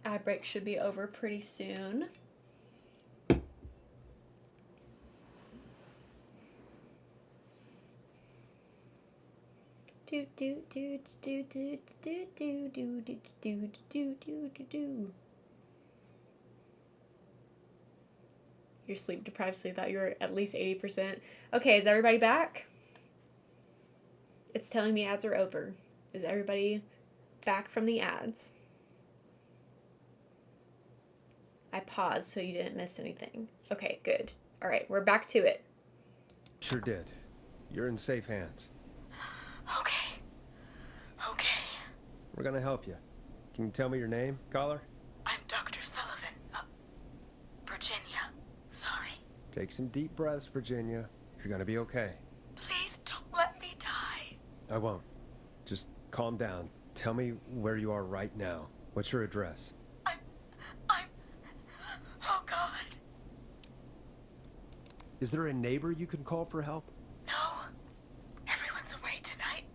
Ad break should be over pretty soon. Do do do do do do do do do do do do do do. You're sleep deprived, so you thought you were at least 80%. Okay, is everybody back? It's telling me ads are over. Is everybody back from the ads? I paused so you didn't miss anything. Okay, good. All right, we're back to it. Sure did. You're in safe hands. Okay. We're gonna help you. Can you tell me your name, caller? I'm Dr. Sullivan. Virginia. Sorry. Take some deep breaths, Virginia. You're gonna be okay. Please don't let me die. I won't. Just calm down. Tell me where you are right now. What's your address? Oh, God. Is there a neighbor you can call for help? No. Everyone's away tonight.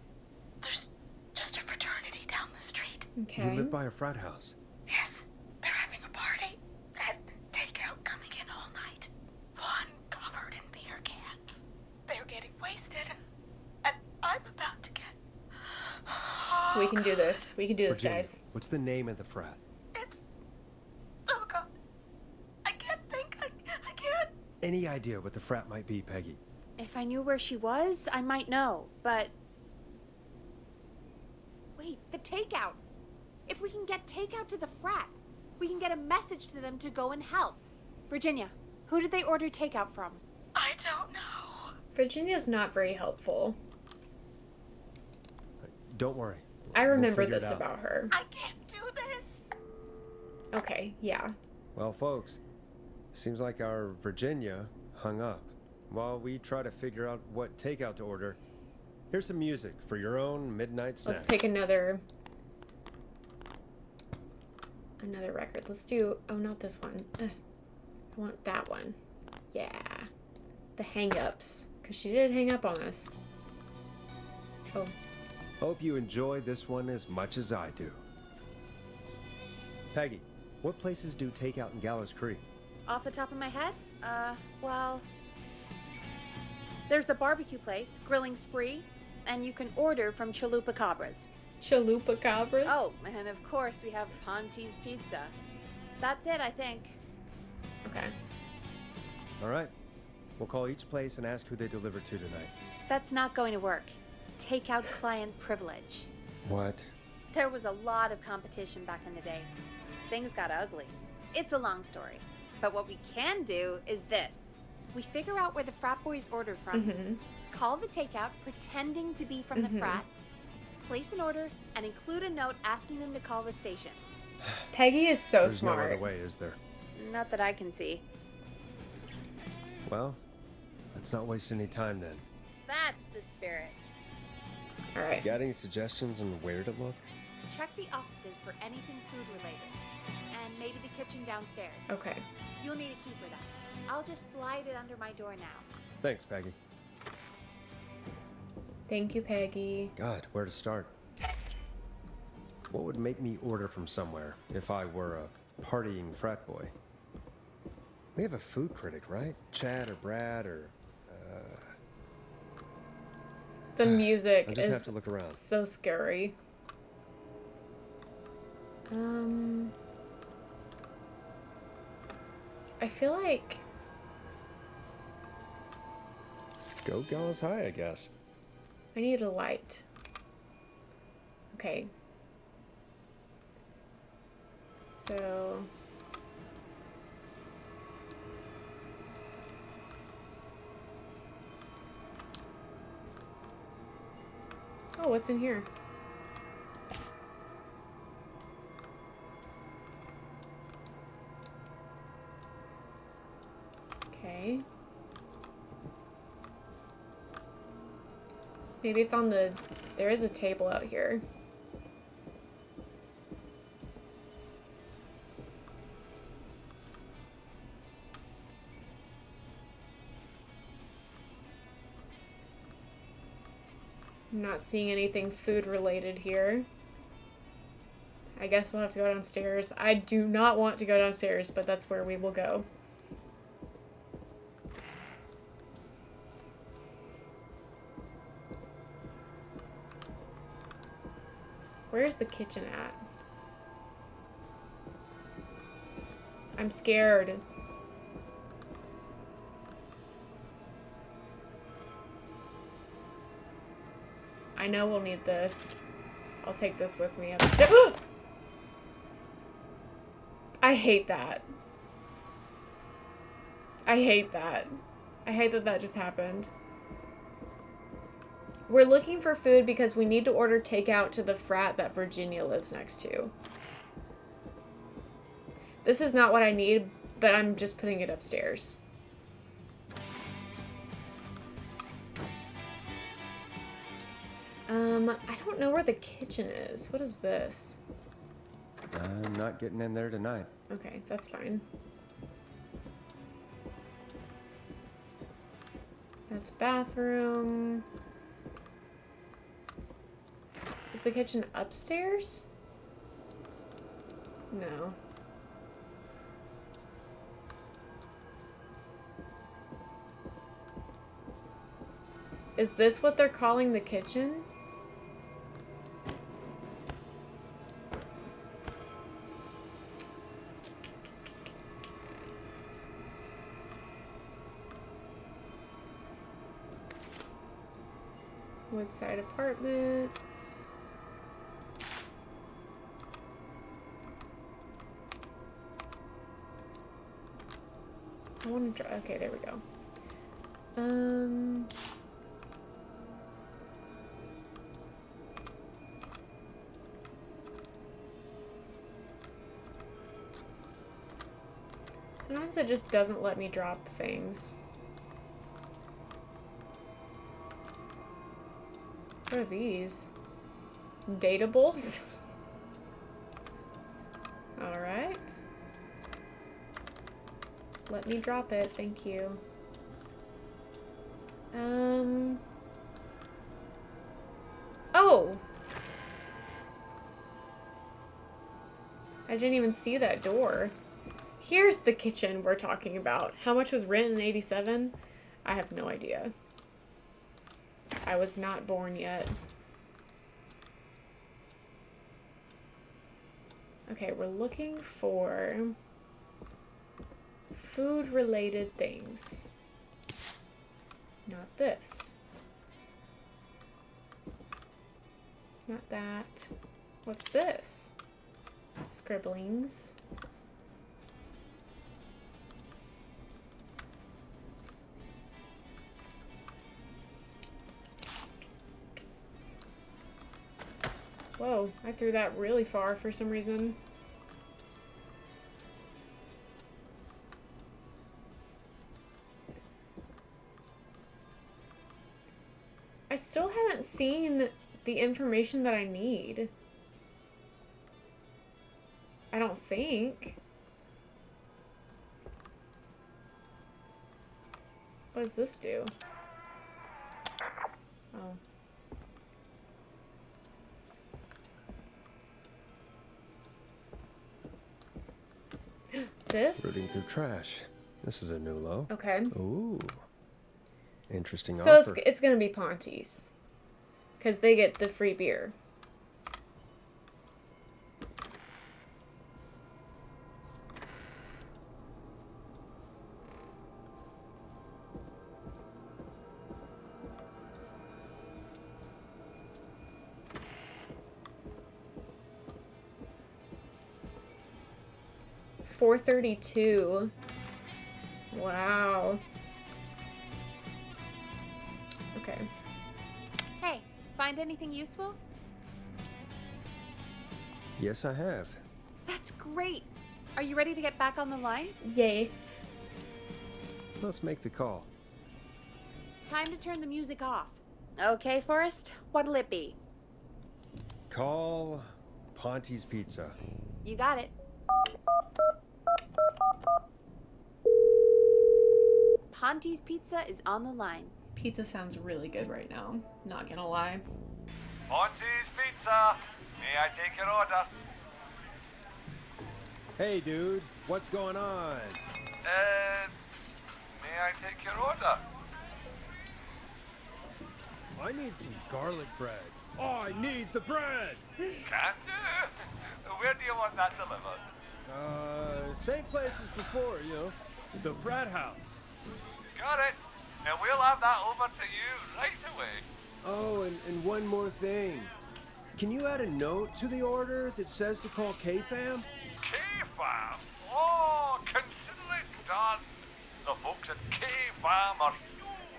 There's just a fraternity down the street. Okay. You live by a frat house. Yes. They're having a party. And takeout coming in all night. One covered in beer cans. They're getting wasted. And I'm about to get... We can do this. We can do this, Virginia, guys. what's the name of the frat? Oh, God. I can't think. I can't. Any idea what the frat might be, Peggy? If I knew where she was, I might know, but... Wait, the takeout. If we can get takeout to the frat, we can get a message to them to go and help. Virginia, who did they order takeout from? I don't know. Virginia's not very helpful. Don't worry. I remember figure it this out. about her. I can't do this. Okay, yeah. Well, folks, seems like our Virginia hung up. While we try to figure out what takeout to order, here's some music for your own midnight snacks. Let's pick another record. Let's do, oh, not this one. I want that one. Yeah. The hang-ups. Because she did hang up on us. Oh. Hope you enjoy this one as much as I do. Peggy, what places do takeout in Gallows Creek? Off the top of my head? Well... There's the barbecue place, Grilling Spree, and you can order from Chalupa Cabras. Chalupa Cabras? Oh, and of course we have Ponte's Pizza. That's it, I think. Okay. All right. We'll call each place and ask who they deliver to tonight. That's not going to work. Takeout client privilege. What? There was a lot of competition back in the day. Things got ugly. It's a long story. But what we can do is this. We figure out where the frat boys order from, call the takeout pretending to be from the frat, place an order, and include a note asking them to call the station. Peggy is so There's smart. no other way, is there? Not that I can see. Well, let's not waste any time then. That's the spirit. All right. Got any suggestions on where to look? Check the offices for anything food related. And maybe the kitchen downstairs. Okay. You'll need a key for that. I'll just slide it under my door now. Thanks, Peggy. Thank you, Peggy. God, where to start? What would make me order from somewhere if I were a partying frat boy? We have a food critic, right? Chad or Brad or... The music I just have is to look around. so scary. I feel like... Go Gallows High, I guess. I need a light. Okay. So... Oh, what's in here? Okay. Maybe it's on the... There is a table out here. I'm not seeing anything food related here. I guess we'll have to go downstairs. I do not want to go downstairs, but that's where we will go. Where's the kitchen at? I'm scared. I know we'll need this. I'll take this with me upstairs. I hate that. I hate that. I hate that that just happened. We're looking for food because we need to order takeout to the frat that Virginia lives next to. This is not what I need, but I'm just putting it upstairs. I don't know where the kitchen is. What is this? I'm not getting in there tonight. Okay, that's fine. That's bathroom. Is the kitchen upstairs? No. Is this what they're calling the kitchen? Woodside Apartments. I want to try. Okay, there we go. Sometimes it just doesn't let me drop things. What are these? Datables? Alright. Let me drop it, thank you. Oh! I didn't even see that door. Here's the kitchen we're talking about. How much was rent in 87? I have no idea. I was not born yet. Okay, we're looking for Food-related things. Not this. Not that. What's this? Scribblings. Whoa, I threw that really far for some reason. I still haven't seen the information that I need. I don't think. What does this do? Oh. This? Rooting through trash. This is a new low. Okay. Ooh. Interesting So offer. it's gonna be Ponty's. Because they get the free beer. $4.32. Wow. Okay. Hey, find anything useful? Yes, I have. That's great. Are you ready to get back on the line? Yes. Let's make the call. Time to turn the music off. Okay, Forrest, what'll it be? Call Ponty's Pizza. You got it. Ponty's Pizza is on the line. Pizza sounds really good right now. Not gonna lie. Ponty's Pizza. May I take your order? Hey, dude. What's going on? May I take your order? I need some garlic bread. Oh, I need the bread! Can do. Where do you want that delivered? Same place as before, you know. The frat house. Got it. And we'll have that over to you right away. Oh, and one more thing. Can you add a note to the order that says to call K-Fam? K-Fam? Oh, consider it done. The folks at K-Fam are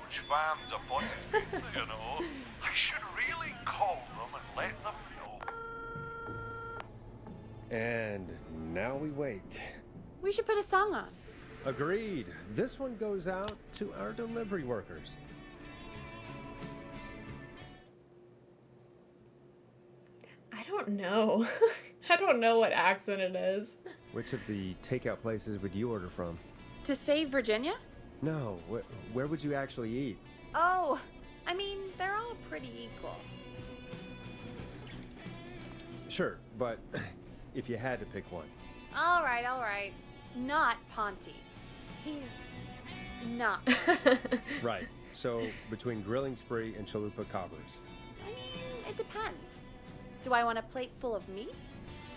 huge fans of Ponty's Pizza, you know. I should really call them and let them know. And now we wait. We should put a song on. Agreed. This one goes out to our delivery workers. I don't know. I don't know what accent it is. Which of the takeout places would you order from? To save Virginia? No, where would you actually eat? Oh, I mean, they're all pretty equal. Sure, but if you had to pick one. All right. Not Ponty. He's not Ponty. Right. So between Grilling Spree and Chalupa Cobbers. I mean, it depends. Do I want a plate full of meat?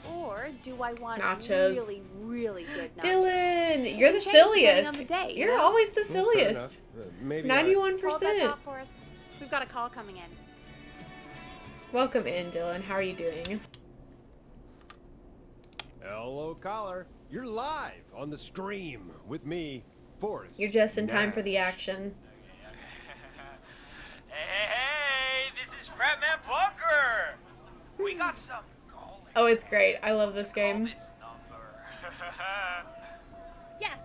Or do I want nachos? really good nachos? Dylan, you're the silliest. The day, you're always the silliest. Maybe 91%. Hold that thought, Forrest. We've got a call coming in. Welcome in, Dylan. How are you doing? Hello, caller. You're live on the stream with me, Forrest. You're just in time Nash. for the action. Hey, this is Fratman Plunker. We got some. Oh, it's great. I love this game. Yes.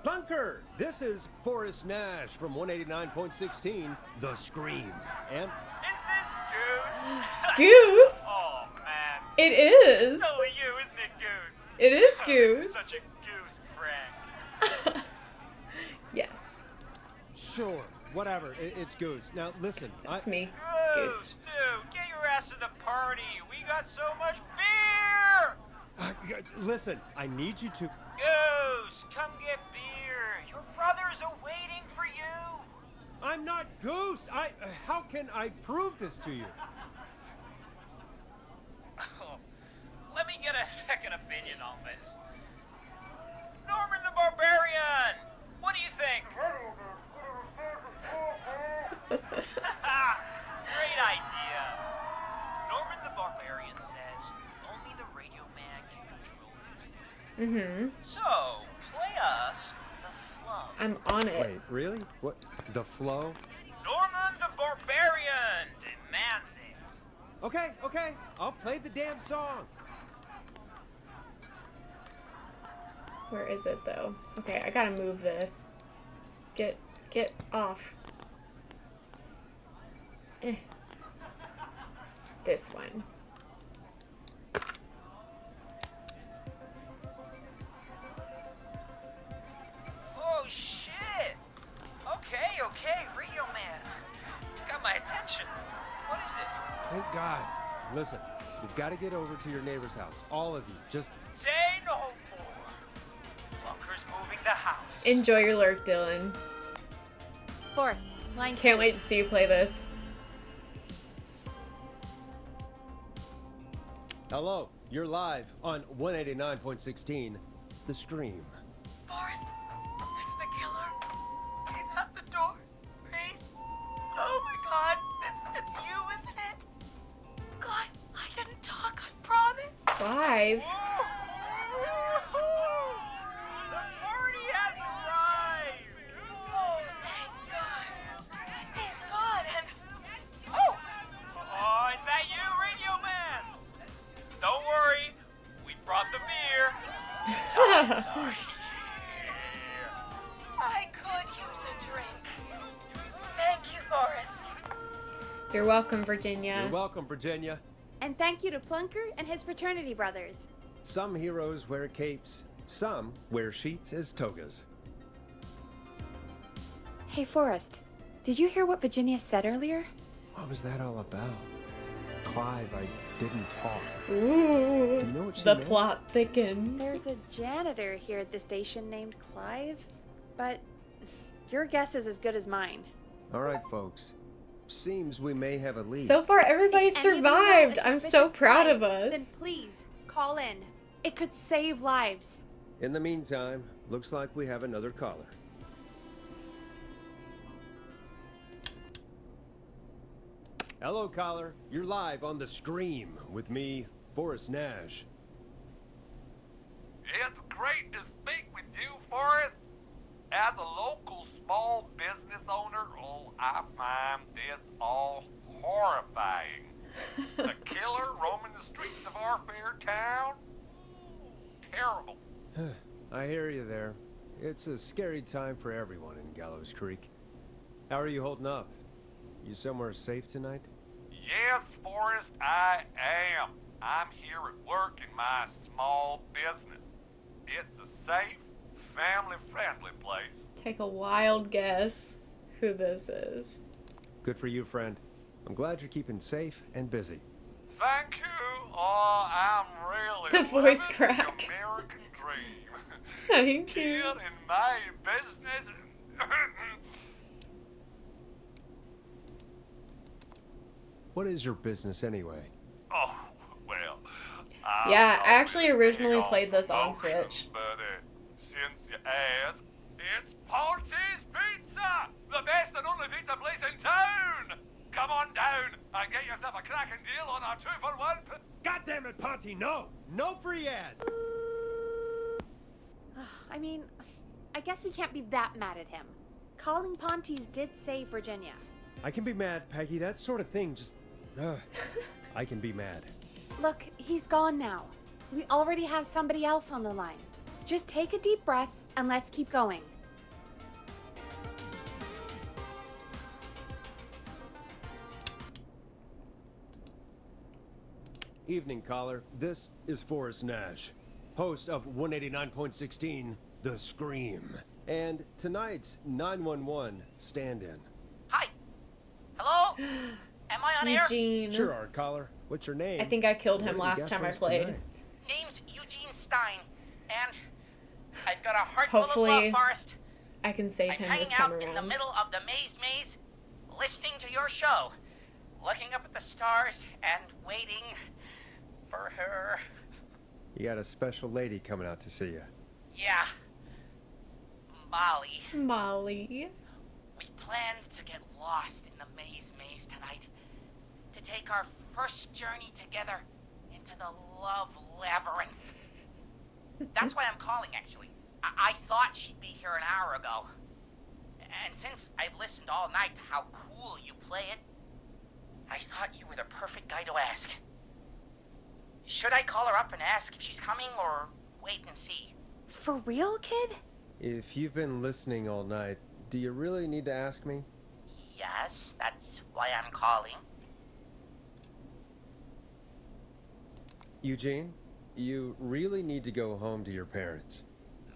Plunker, this is Forrest Nash from 189.16, The Scream. And Is this Goose? Goose? Oh, man. It is. So are you, isn't it, Goose? It is Oh, Goose. This is such a Goose prank. Yes. sure, whatever, it's Goose. Now, listen. That's me. It's Goose. Goose, dude, get your ass to the party. We got so much beer. Listen, I need you to... Goose, come get beer. Your brother's awaiting for you. I'm not Goose. How can I prove this to you? Let me get a second opinion on this. Norman the Barbarian Barbarian! What do you think? Great idea. Norman the Barbarian says only the radio man can control it. So, play us the flow. I'm on it. Wait, really? What? The flow? Norman the Barbarian demands it. Okay. I'll play the damn song. Where is it though? Okay, I gotta move this. Get off. This one. Oh shit! Okay, Radio Man. Got my attention. What is it? Thank God. Listen, you've got to get over to your neighbor's house. All of you. Just Say no more. Bunker's moving the house. Enjoy your lurk, Dylan. Forrest, line Can't 2. wait to see you play this. hello. You're live on 189.16, The Scream. Forrest, it's the killer. He's at the door. Grace. Oh my God, it's you, isn't it? God, I didn't talk, I promise. 5. The party has arrived. Oh, thank God. He's gone and... Oh! Oh, is that you, Radio Man? Don't worry, we brought the beer. Times are here. I could use a drink. Thank you, Forrest. You're welcome, Virginia. You're welcome, Virginia. And thank you to Plunker and his fraternity brothers. Some heroes wear capes. Some wear sheets as togas. Hey, Forrest, did you hear what Virginia said earlier? What was that all about? Clive, I didn't talk. Ooh, You know what she the meant? plot thickens. There's a janitor here at the station named Clive, but your guess is as good as mine. All right, folks. Seems we may have a lead. So far, everybody If any of you know survived. a I'm so suspicious proud Clive, of us. Then please, call in. It could save lives. In the meantime, looks like we have another caller. Hello, caller. You're live on The Scream with me, Forrest Nash. It's great to speak with you, Forrest. As a local small business owner, I find this all horrifying. The killer roaming the streets of our fair town? Terrible. I hear you there. It's a scary time for everyone in Gallows Creek. How are you holding up? You somewhere safe tonight? Yes, Forrest, I am. I'm here at work in my small business. It's a safe, family-friendly place. Take a wild guess who this is. Good for you, friend. I'm glad you're keeping safe and busy. Thank you. Oh, I'm really The voice living crack. the American dream. Thank Here you. in my business. What is your business anyway? Oh, well. Yeah, I actually originally on played this on promotion, Switch. But since you ask, it's Ponty's Pizza, the best and only pizza place in town. Come on down and get yourself a cracking deal on our 2-for-1. God damn it, Ponty, no! No free ads! I mean, I guess we can't be that mad at him. Calling Ponty's did save Virginia. I can be mad, Peggy. That sort of thing just... I can be mad. Look, he's gone now. We already have somebody else on the line. Just take a deep breath and let's keep going. Evening, caller. This is Forrest Nash, host of 189.16, The Scream. And tonight's 911 stand-in. Hi. Hello? Am I on air? Eugene. Sure are, caller. What's your name? I think I killed What him do we last got time for I us played. tonight? Name's Eugene Stein, and I've got a heart full of Hopefully, love, Forrest. I can save I'm him hanging this time out in the around. middle of the maze, listening to your show, looking up at the stars and waiting for her. You got a special lady coming out to see you. Yeah. Molly. Molly. We planned to get lost in the maze tonight. To take our first journey together into the love labyrinth. That's why I'm calling, actually. I thought she'd be here an hour ago. And since I've listened all night to how cool you play it, I thought you were the perfect guy to ask. Should I call her up and ask if she's coming, or wait and see? For real, kid? If you've been listening all night, do you really need to ask me? Yes, that's why I'm calling. Eugene, you really need to go home to your parents.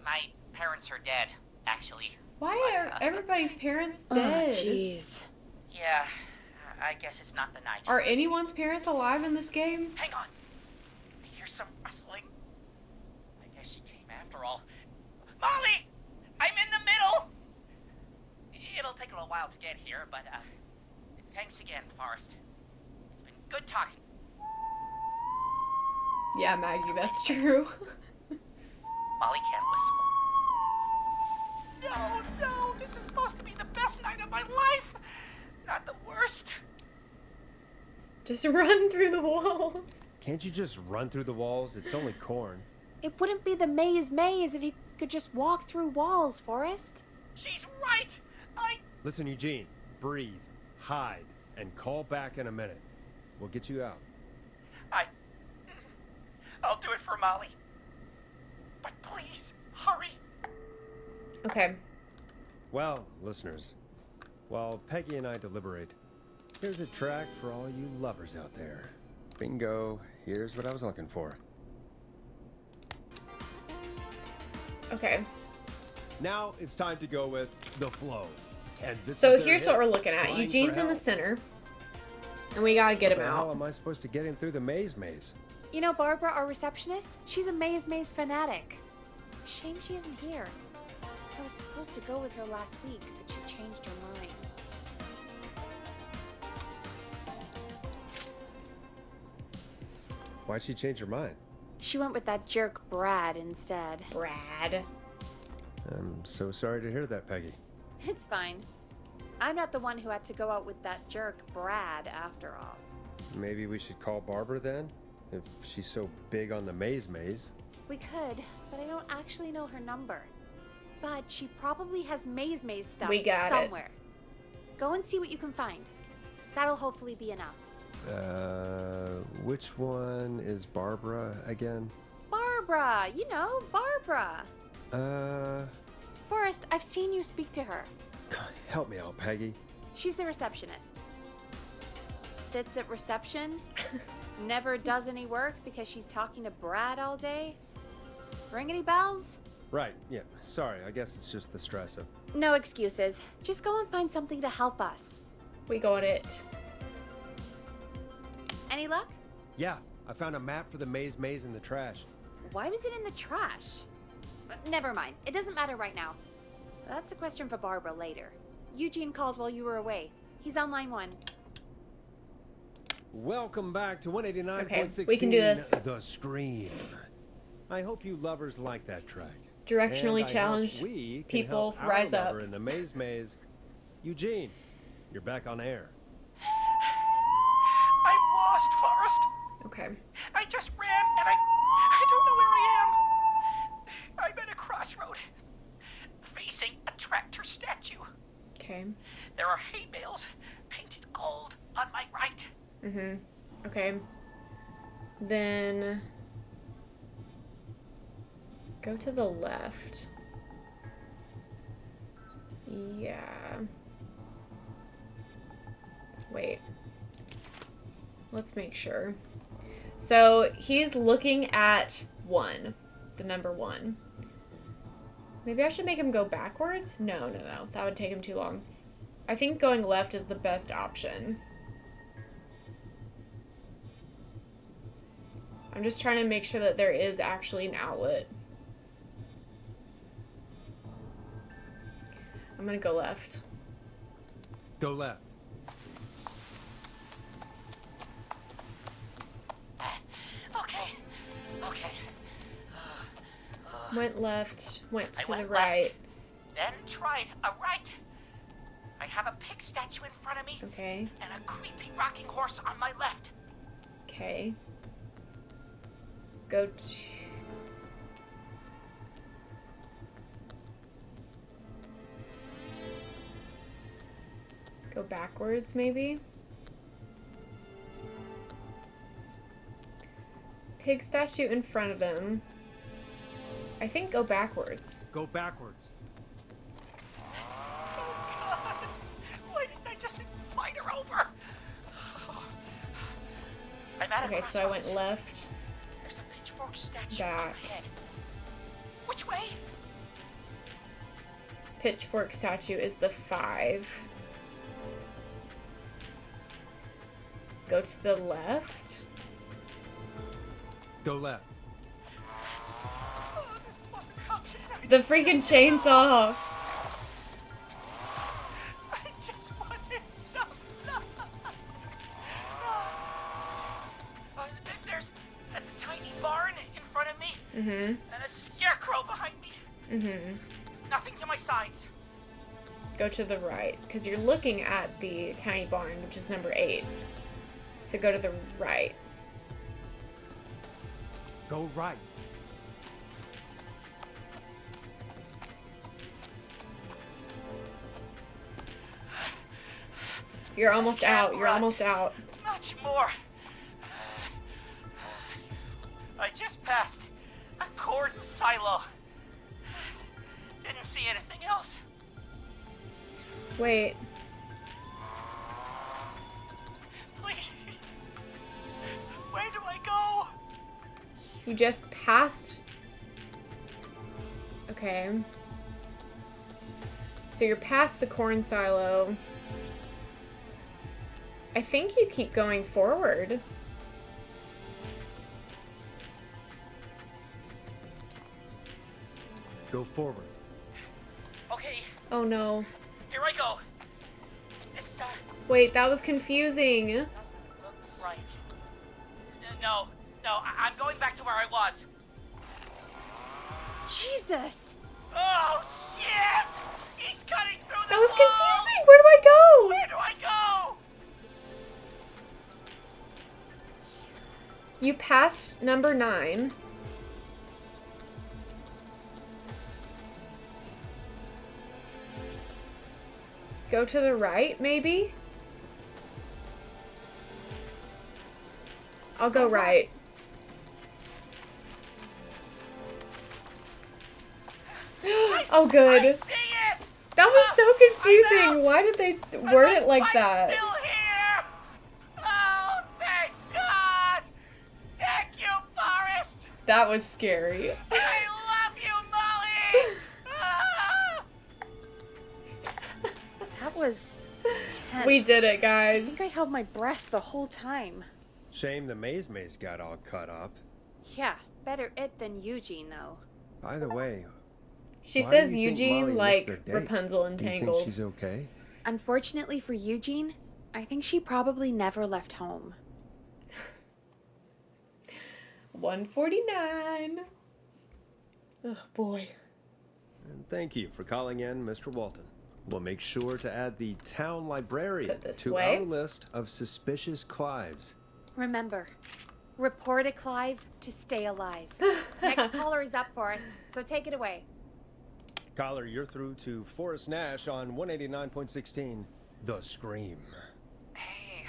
My parents are dead, actually. Why are everybody's parents dead? Oh, jeez. Yeah, I guess it's not the night. Are anyone's parents alive in this game? Hang on. I hear some rustling. I guess she came after all. Molly! I'm in the middle! It'll take a little while to get here, but thanks again, Forrest. It's been good talking. Yeah, Maggie, that's true. Molly can't whistle. No, this is supposed to be the best night of my life, not the worst. Just run through the walls. Can't you just run through the walls? It's only corn. It wouldn't be the maze if you could just walk through walls, Forrest. She's right. Listen, Eugene, breathe, hide, and call back in a minute. We'll get you out. I'll do it for Molly. But please, hurry. Okay. Well, listeners, while Peggy and I deliberate, here's a track for all you lovers out there. Bingo, here's what I was looking for. Okay. Now it's time to go with the flow. And this So is their here's hit, what we're looking at. Flying Eugene's for in the Help. center. And we gotta get him How out. am I supposed to get him through the maze? You know Barbara, our receptionist? She's a maze fanatic. Shame she isn't here. I was supposed to go with her last week, but she changed her mind. Why'd she change her mind? She went with that jerk Brad instead. Brad. I'm so sorry to hear that, Peggy. It's fine. I'm not the one who had to go out with that jerk Brad after all. Maybe we should call Barbara then? If she's so big on the maze. We could, but I don't actually know her number. But she probably has maze stuff We got it. somewhere. Go and see what you can find. That'll hopefully be enough. Which one is Barbara again? Barbara! You know, Barbara! Uh, Forrest, I've seen you speak to her. help me out, Peggy. She's the receptionist. Sits at reception, never does any work because she's talking to Brad all day. Ring any bells? Right, yeah, sorry, I guess it's just the stress of... No excuses. Just go and find something to help us. We got it. Any luck? Yeah, I found a map for the maze in the trash. Why was it in the trash? Never mind. It doesn't matter right now. That's a question for Barbara later. Eugene called while you were away. He's on line 1. Welcome back to 189.16. Okay, we can do this. The Scream. I hope you lovers like that track. Directionally And I hope challenged we can people help our rise up. lover in the maze. Eugene, you're back on air. I'm lost, Forrest. Okay. I just ran and I don't know where I am. I'm at a crossroad, facing a tractor statue. Okay. There are hay bales painted gold on my right. Mm-hmm. Okay. Then go to the left. Yeah. Wait. Let's make sure. So he's looking at 1, the number 1. Maybe I should make him go backwards? No. That would take him too long. I think going left is the best option. I'm just trying to make sure that there is actually an outlet. I'm gonna go left. Go left. Okay. Went left, went to the went right. then tried a right. I have a pig statue in front of me. Okay. And a creepy rocking horse on my left. Okay. Go to... Go backwards, maybe? Pig statue in front of him. I think go backwards. Go backwards. Oh, God. Why didn't I just invite her over? I'm at a Okay, so I went left. There's a pitchfork statue Back. up ahead. Which way? Pitchfork statue is the 5. Go to the left. Go left. Oh, this wasn't how to... The freaking chainsaw! I just wanted some love. There's a tiny barn in front of me. Mm-hmm. And a scarecrow behind me. Mm-hmm. Nothing to my sides. Go to the right, because you're looking at the tiny barn, which is number 8. So go to the right. Go right. You're almost out. You're run. almost out. Much more. I just passed a corn silo. Didn't see anything else. Wait. Please. Where do I go? You just passed... Okay. So you're past the corn silo. I think you keep going forward. Go forward. Okay, Oh no. here I go. This, Wait, that was confusing. doesn't look right. No, I'm going back to where I was. Jesus! Oh, shit! He's cutting through the That was wall! confusing! Where do I go? Where do I go? You passed number 9. Go to the right, maybe? I'll go right. Oh, good. I see it! That was so confusing. Why did they word it like I'm that? still here! Oh, thank God! Thank you, Forrest! That was scary. I love you, Molly! Ah! That was intense. We did it, I guys. think I held my breath the whole time. Shame the maze got all cut up. Yeah, better it than Eugene, though. By the way, She why says do you think Eugene Molly like missed their date? Rapunzel Do you think entangled. she's okay? Unfortunately for Eugene, I think she probably never left home. 149. Oh boy. And thank you for calling in, Mr. Walton. We'll make sure to add the town librarian this to way. our list of suspicious Clives. Remember, report a Clive to stay alive. Next caller is up, Forrest, so take it away. Caller, you're through to Forrest Nash on 189.16, The Scream. Hey,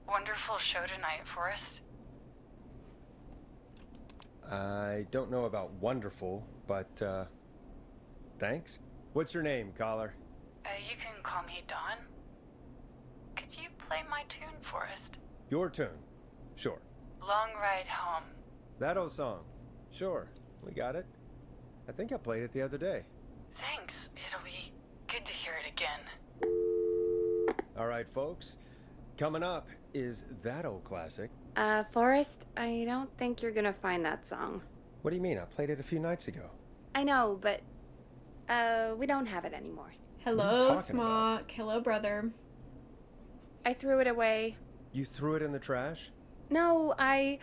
wonderful show tonight, Forrest. I don't know about wonderful, but, thanks. What's your name, caller? You can call me Dawn. Could you play my tune, Forrest? Your tune. Sure. Long Ride Home. That old song. Sure. We got it. I think I played it the other day. Thanks. It'll be good to hear it again. All right, folks. Coming up is that old classic. Forrest, I don't think you're gonna find that song. What do you mean? I played it a few nights ago. I know, but, we don't have it anymore. What are you Hello, talking Smock. Hello, brother. I threw it away. You threw it in the trash? No, I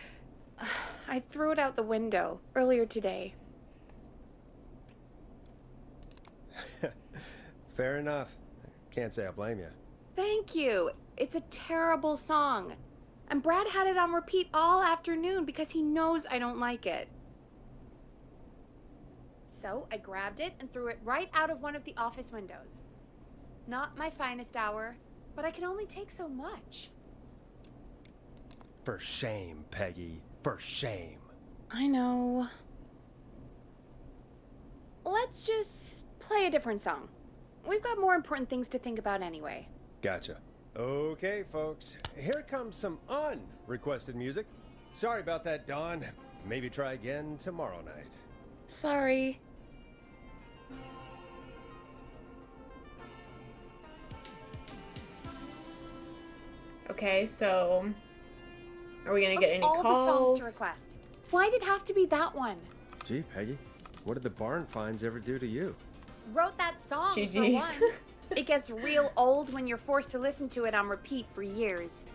threw it out the window earlier today. Fair enough. Can't say I blame you. Thank you. It's a terrible song. And Brad had it on repeat all afternoon because he knows I don't like it. So I grabbed it and threw it right out of one of the office windows. Not my finest hour, but I can only take so much. For shame, Peggy. For shame. I know. Let's just play a different song. We've got more important things to think about anyway. Gotcha. Okay, folks. Here comes some unrequested music. Sorry about that, Dawn. Maybe try again tomorrow night. Sorry. Okay, so are we gonna get any all calls? The songs to request. Why'd it have to be that one? Gee, Peggy, what did the barn finds ever do to you? Wrote that song for GG's. one. It gets real old when you're forced to listen to it on repeat for years.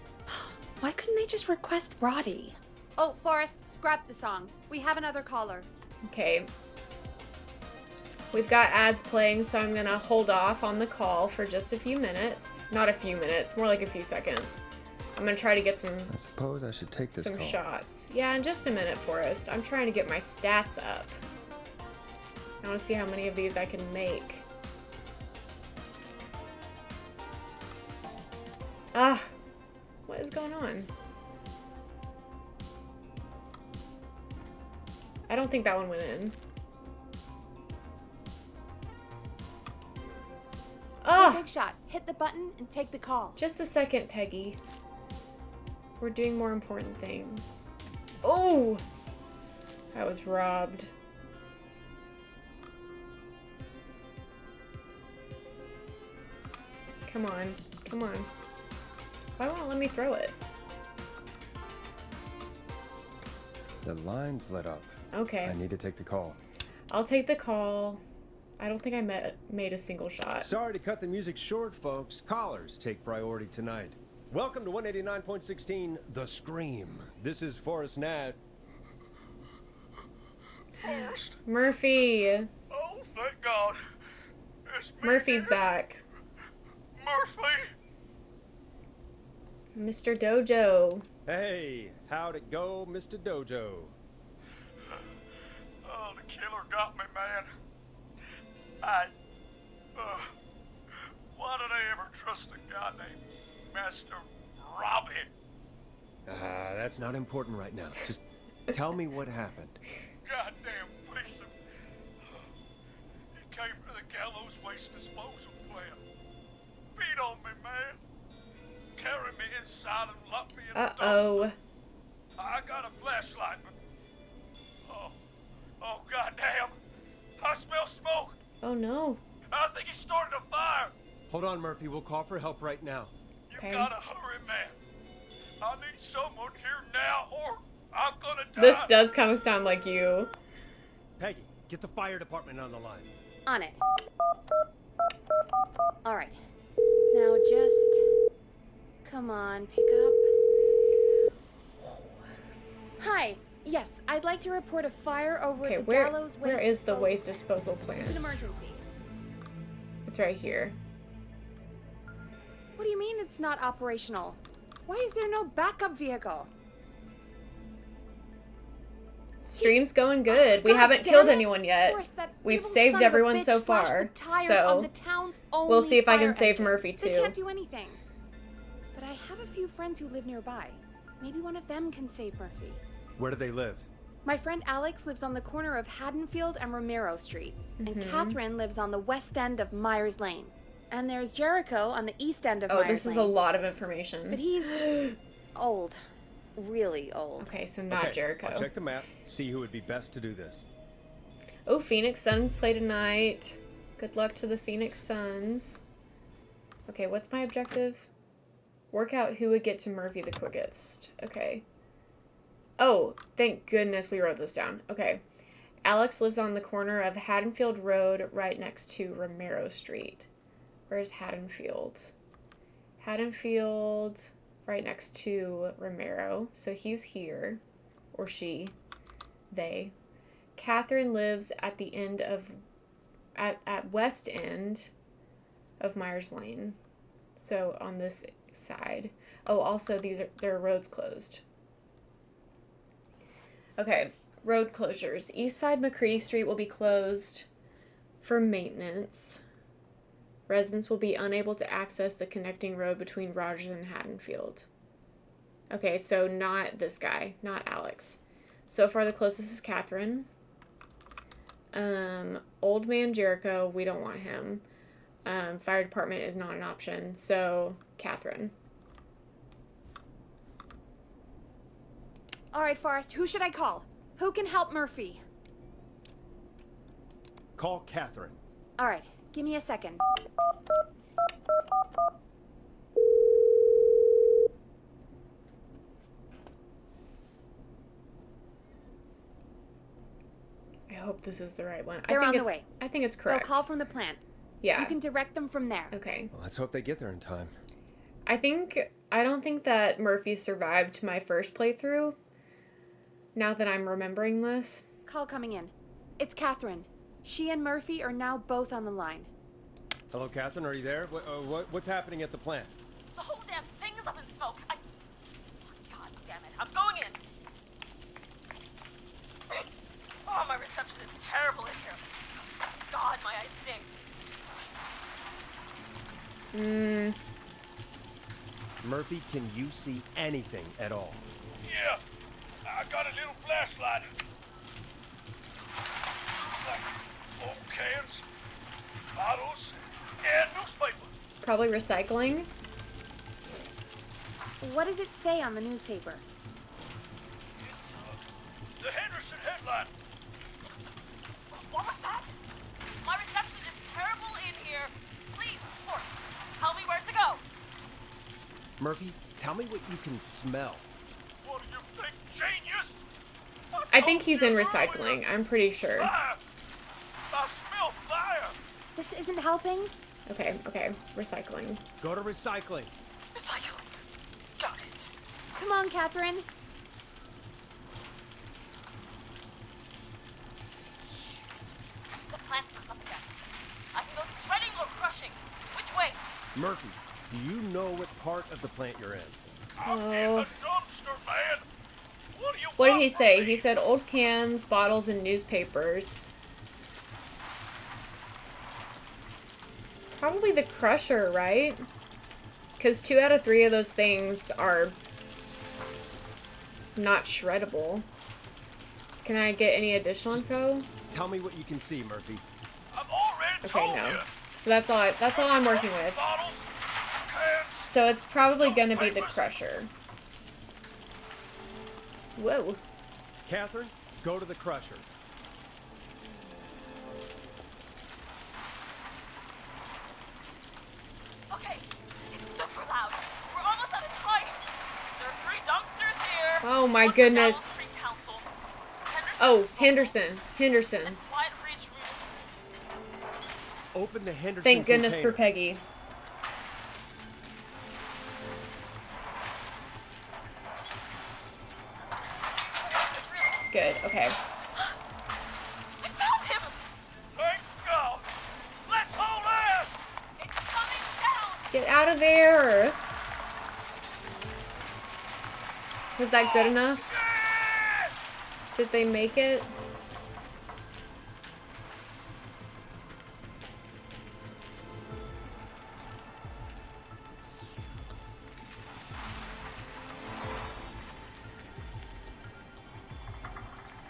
Why couldn't they just request Roddy? Oh, Forrest, scrap the song. We have another caller. Okay. We've got ads playing, so I'm gonna hold off on the call for just a few minutes. Not a few minutes, more like a few seconds. I'm gonna try to get some... I suppose I should take this some call. shots. Yeah, in just a minute, Forrest. I'm trying to get my stats up. I want to see how many of these I can make. Ah! What is going on? I don't think that one went in. Ah! Big shot. Hit the button and take the call. Just a second, Peggy. We're doing more important things. Oh! I was robbed. Come on. Come on. Why won't it let me throw it? The line's lit up. Okay. I need to take the call. I'll take the call. I don't think I made a single shot. Sorry to cut the music short, folks. Callers take priority tonight. Welcome to 189.16, The Scream. This is Forrest Nat. Forrest? Murphy. Oh, thank God. It's me, Murphy's dear. back. Murphy? Mr. Dojo. Hey, how'd it go, Mr. Dojo? Oh, the killer got me, man. Why did I ever trust a guy named Master Robbie? That's not important right now. Just tell me what happened. Goddamn piece of... He came to the gallows waste disposal plant. Beat on me, man. Carried me inside and locked me in the dumpster. I got a flashlight, but... Oh, goddamn. I smell smoke. Oh, no. I think he started a fire. Hold on, Murphy. We'll call for help right now. You gotta hurry, man. I need someone here now, or I'm gonna die. This does kind of sound like you. Peggy, get the fire department on the line. On it. All right. Now just... Come on, pick up. Hi. Yes, I'd like to report a fire over at the gallows waste where is the disposal waste plant. disposal plant? It's an emergency. It's right here. What do you mean it's not operational? Why is there no backup vehicle? Stream's going good. We God haven't damn killed it. anyone yet. Forrest, that We've evil saved son of a everyone bitch so slashed far. the tires So on the town's only we'll see if I can fire save engine. Murphy They too. can't do anything. But I have a few friends who live nearby. Maybe one of them can save Murphy. Where do they live? My friend Alex lives on the corner of Haddonfield and Romero Street. And Catherine lives on the west end of Myers Lane. And there's Jericho on the east end of Myers Lane. Oh, this is a lot of information. But he's old. Really old. Okay, so not Jericho. I'll check the map, see who would be best to do this. Oh, Phoenix Suns play tonight. Good luck to the Phoenix Suns. Okay, what's my objective? Work out who would get to Murphy the quickest. Okay. Oh, thank goodness we wrote this down. Okay. Alex lives on the corner of Haddonfield Road right next to Romero Street. Where's Haddonfield? Haddonfield right next to Romero. So he's here. Or she. They. Catherine lives at the end of... At West End. of Myers Lane. So on this side. Oh, also there are roads closed. Okay, road closures. East side McCready Street will be closed for maintenance. Residents will be unable to access the connecting road between Rogers and Haddonfield. Okay, so not this guy, not Alex. So far the closest is Catherine. Old Man Jericho, we don't want him. Fire department is not an option, so Catherine. All right, Forrest, who should I call? Who can help Murphy? Call Catherine. All right, give me a second. I hope this is the right one. They're on the way. I think it's correct. They'll call from the plant. Yeah. You can direct them from there. Okay. Well, let's hope they get there in time. I don't think that Murphy survived my first playthrough. Now that I'm remembering this. Call coming in. It's Catherine. She and Murphy are now both on the line. Hello, Catherine. Are you there? What's happening at the plant? The whole damn thing is up in smoke. Oh, God damn it. I'm going in. Oh, my reception is terrible in here. God, my eyes sting. Murphy, can you see anything at all? Yeah, I got a little flashlight. Looks like old cans, bottles, and newspaper. Probably recycling. What does it say on the newspaper? It's the Henderson headline. What was that? My reception is terrible in here. Please, Forrest, tell me where to go. Murphy, tell me what you can smell. What do you think, genius? I think he's in recycling. I'm pretty sure. Fire! I smell fire! This isn't helping. Okay. Recycling. Go to recycling. Recycling. Got it. Come on, Catherine. The plant smells up again. I can go shredding or crushing. Which way? Murphy, do you know what part of the plant you're in? I'm in a dumpster, man. What did he say? He said old cans, bottles, and newspapers. Probably the crusher, right? Because 2 out of 3 of those things are not shreddable. Can I get any additional info? Tell me what you can see, Murphy. I've already Okay, no. So that's all I'm working with. So it's probably gonna be the crusher. Whoa. Catherine, go to the crusher. Okay, it's super loud. We're almost out of time. There are 3 dumpsters here. Oh my One for goodness. Gallows Creek Council. Oh, Henderson. Quiet Ridge Route. Open the Henderson Thank goodness container. for Peggy. Good, okay. I found him. Thank God. Let's haul ass. It's coming down. Get out of there! Was that good enough? Did they make it?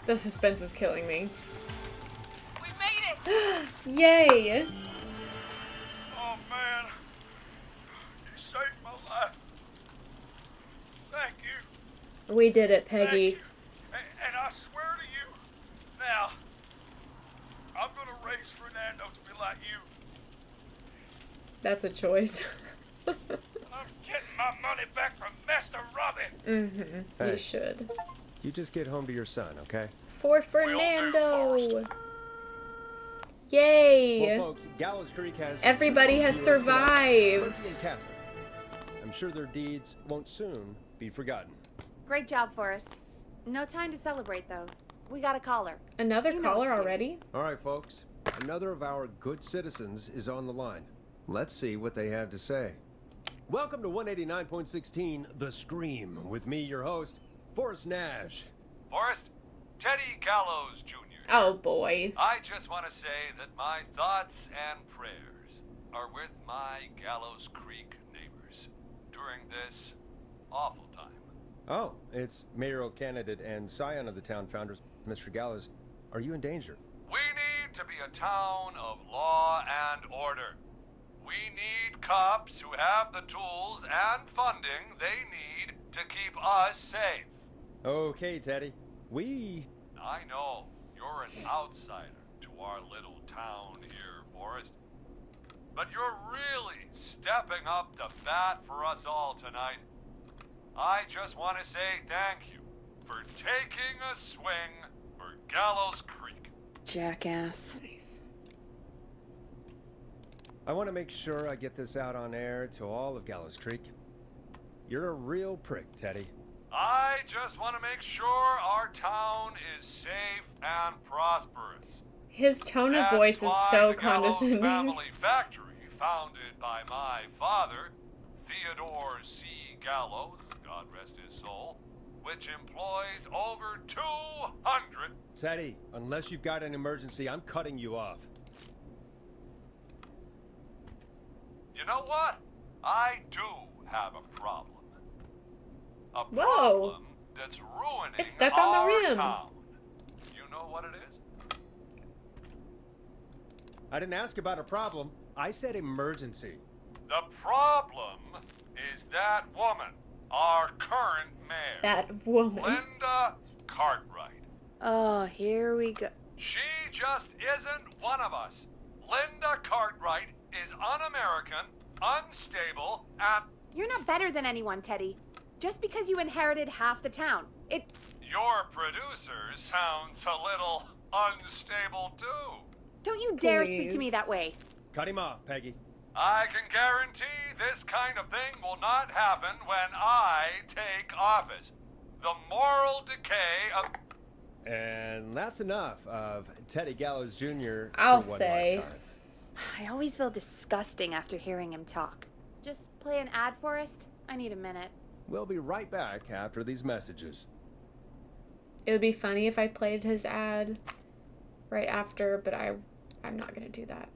The suspense is killing me. We made it. Yay! Oh, man. You saved my life. Thank you. We did it, Peggy. And I swear to you, now, I'm gonna raise Fernando to be like you. That's a choice. I'm getting my money back from Master Robbie. Mm-hmm. Hey. You should. You just get home to your son, okay? For Fernando! Yay! Well, folks, Gallows Creek has... Everybody has viewers tonight. survived. Murphy and Catherine. I'm sure their deeds won't soon be forgotten. Great job, Forrest. No time to celebrate, though. We got a caller. Another You know what caller to do. already? All right, folks. Another of our good citizens is on the line. Let's see what they have to say. Welcome to 189.16 The Scream, with me, your host, Forrest Nash. Forrest, Teddy Gallows Jr. Oh boy. I just want to say that my thoughts and prayers are with my Gallows Creek neighbors during this awful time. Oh, it's mayoral candidate and scion of the town founders, Mr. Gallows. Are you in danger? We need to be a town of law and order. We need cops who have the tools and funding they need to keep us safe. Okay, Teddy. I know you're an outsider to our little town here, Forrest. But you're really stepping up to bat for us all tonight. I just want to say thank you for taking a swing for Gallows Creek. Jackass. Nice. I want to make sure I get this out on air to all of Gallows Creek. You're a real prick, Teddy. I just want to make sure our town is safe and prosperous. His tone of voice is so condescending. Family Factory, founded by my father, Theodore C. Gallows, God rest his soul, which employs over 200. Teddy, unless you've got an emergency, I'm cutting you off. You know what? I do have a problem. A Whoa. problem that's ruining It's stuck on the our rim. town. You know what it is? I didn't ask about a problem. I said emergency. The problem is that woman, our current mayor. That woman. Linda Cartwright. Oh, here we go. She just isn't one of us. Linda Cartwright is un-American, unstable, and... You're not better than anyone, Teddy. Just because you inherited half the town. Your producer sounds a little unstable, too. Don't you dare speak to me Please. that way. Cut him off, Peggy. I can guarantee this kind of thing will not happen when I take office. The moral decay of... And that's enough of Teddy Gallows Jr. I'll for one say. lifetime. I always feel disgusting after hearing him talk. Just play an ad, Forrest. I need a minute. We'll be right back after these messages. It would be funny if I played his ad right after, but I'm not gonna do that.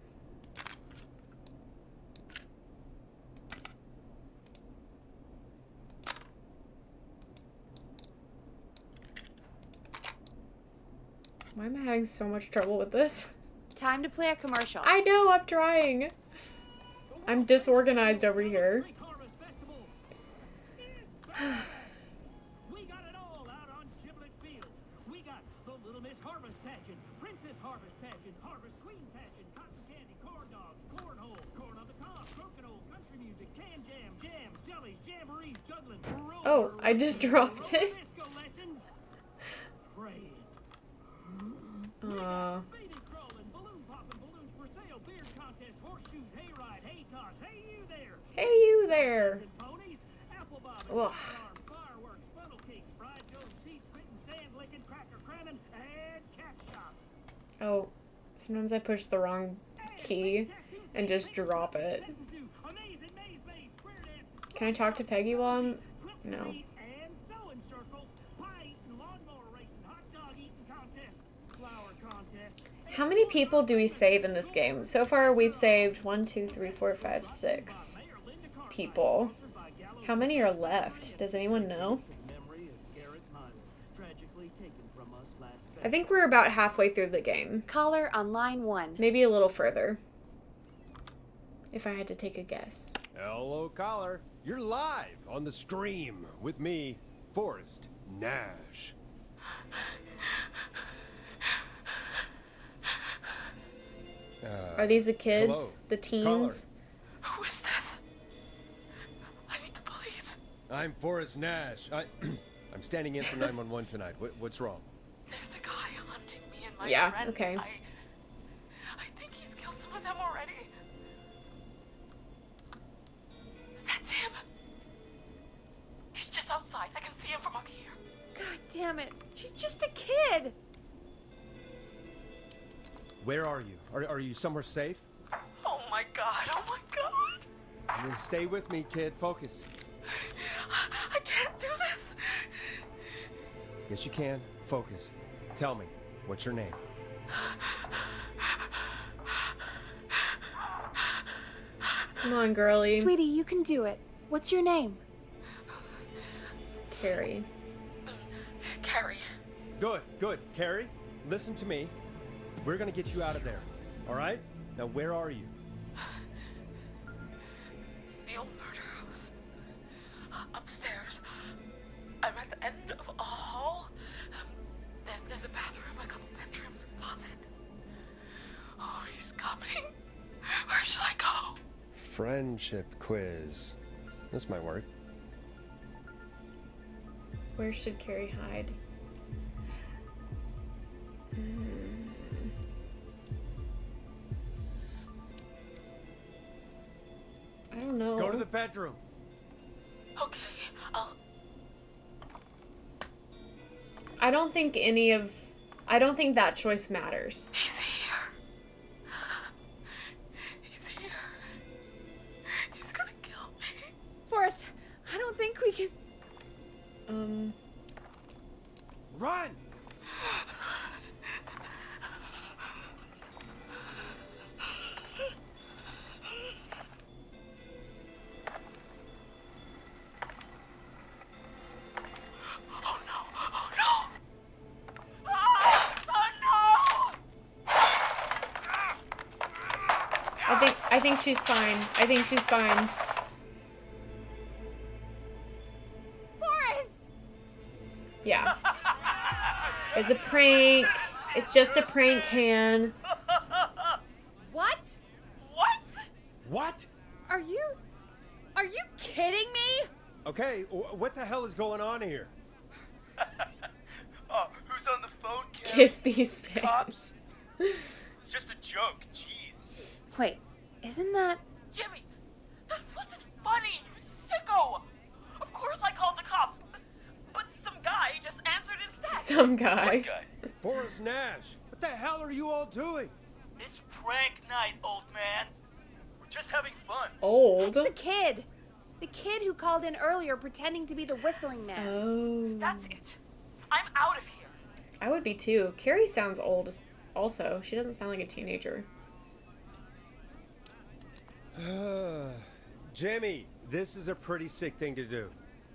Why am I having so much trouble with this? Time to play a commercial. I know, I'm trying. I'm disorganized over here. We got it all out on Giblet Field. We got the Little Miss Harvest Pageant, Princess Harvest Pageant, Harvest Queen Pageant, Cotton Candy, Corn Dogs, Cornhole, Corn on the Cob, Crokinole, Country Music, Can Jam, Jams, Jellies, Jamborees, Juggling, Oh, I just dropped it. Disco Lessons, Praying. Baby crawling, balloon popping, balloons for sale, beard contest, horseshoes, hayride, hay toss, hey you there. Hey, you there. Ponies, apple bobbing, Ugh. fireworks, funnel cakes, fried dough, seeds, spitting, sand licking, cracker cramming, and cat shop. Oh, sometimes I push the wrong key and just drop it. Can I talk to Peggy while I'm... No. And sewing circle, pie eating, lawnmower racing, hot dog eating contest, flower contest. How many people do we save in this game? So far, we've saved 1, 2, 3, 4, 5, 6 people. How many are left? Does anyone know? I think we're about halfway through the game. Caller on line 1. Maybe a little further. If I had to take a guess. Hello, caller. You're live on the Scream with me, Forrest Nash. Are these the kids? Hello, The teens? caller. Who is this? I need the police. I'm Forrest Nash. I'm standing in for 911 tonight. What's wrong? There's a guy hunting me and my Yeah, friends. okay. I think he's killed some of them already. That's him. He's just outside. I can see him from up here. God damn it. She's just a kid. Where are you? Are you somewhere safe? Oh my my god, oh my god. You stay with me, kid. Focus. I can't do this. Yes, you can. Focus. Tell me, what's your name? Come on, girlie. Sweetie, you can do it. What's your name? Carrie. Carrie. Good, good. Carrie, listen to me. We're gonna get you out of there, all right? Now, where are you? The old murder house. Upstairs. I'm at the end of a hall. There's a bathroom, a couple bedrooms, a closet. Oh, he's coming. Where should I go? Friendship quiz. This might work. Where should Carrie hide? I don't know. Go to the bedroom. Okay, I'll... I don't think that choice matters. He's here. He's here. He's gonna kill me. Forrest, I don't think we can... Run! I think she's fine. I think she's fine. Forrest! Yeah. It's a prank. It's just a prank, Han. What? What? What? Are you kidding me? Okay, what the hell is going on here? Who's on the phone, Carrie? Kids these days. Cops? It's just a joke, jeez. Wait, isn't that... Jimmy, that wasn't funny, you sicko! Of course I called the cops, but some guy just answered instead. Some guy. What guy? Forrest Nash, what the hell are you all doing? It's prank night, old man. We're just having fun. Old? That's the kid. The kid who called in earlier pretending to be the whistling man. Oh. That's it. I'm out of here. I would be too. Carrie sounds old also. She doesn't sound like a teenager. Jimmy, this is a pretty sick thing to do.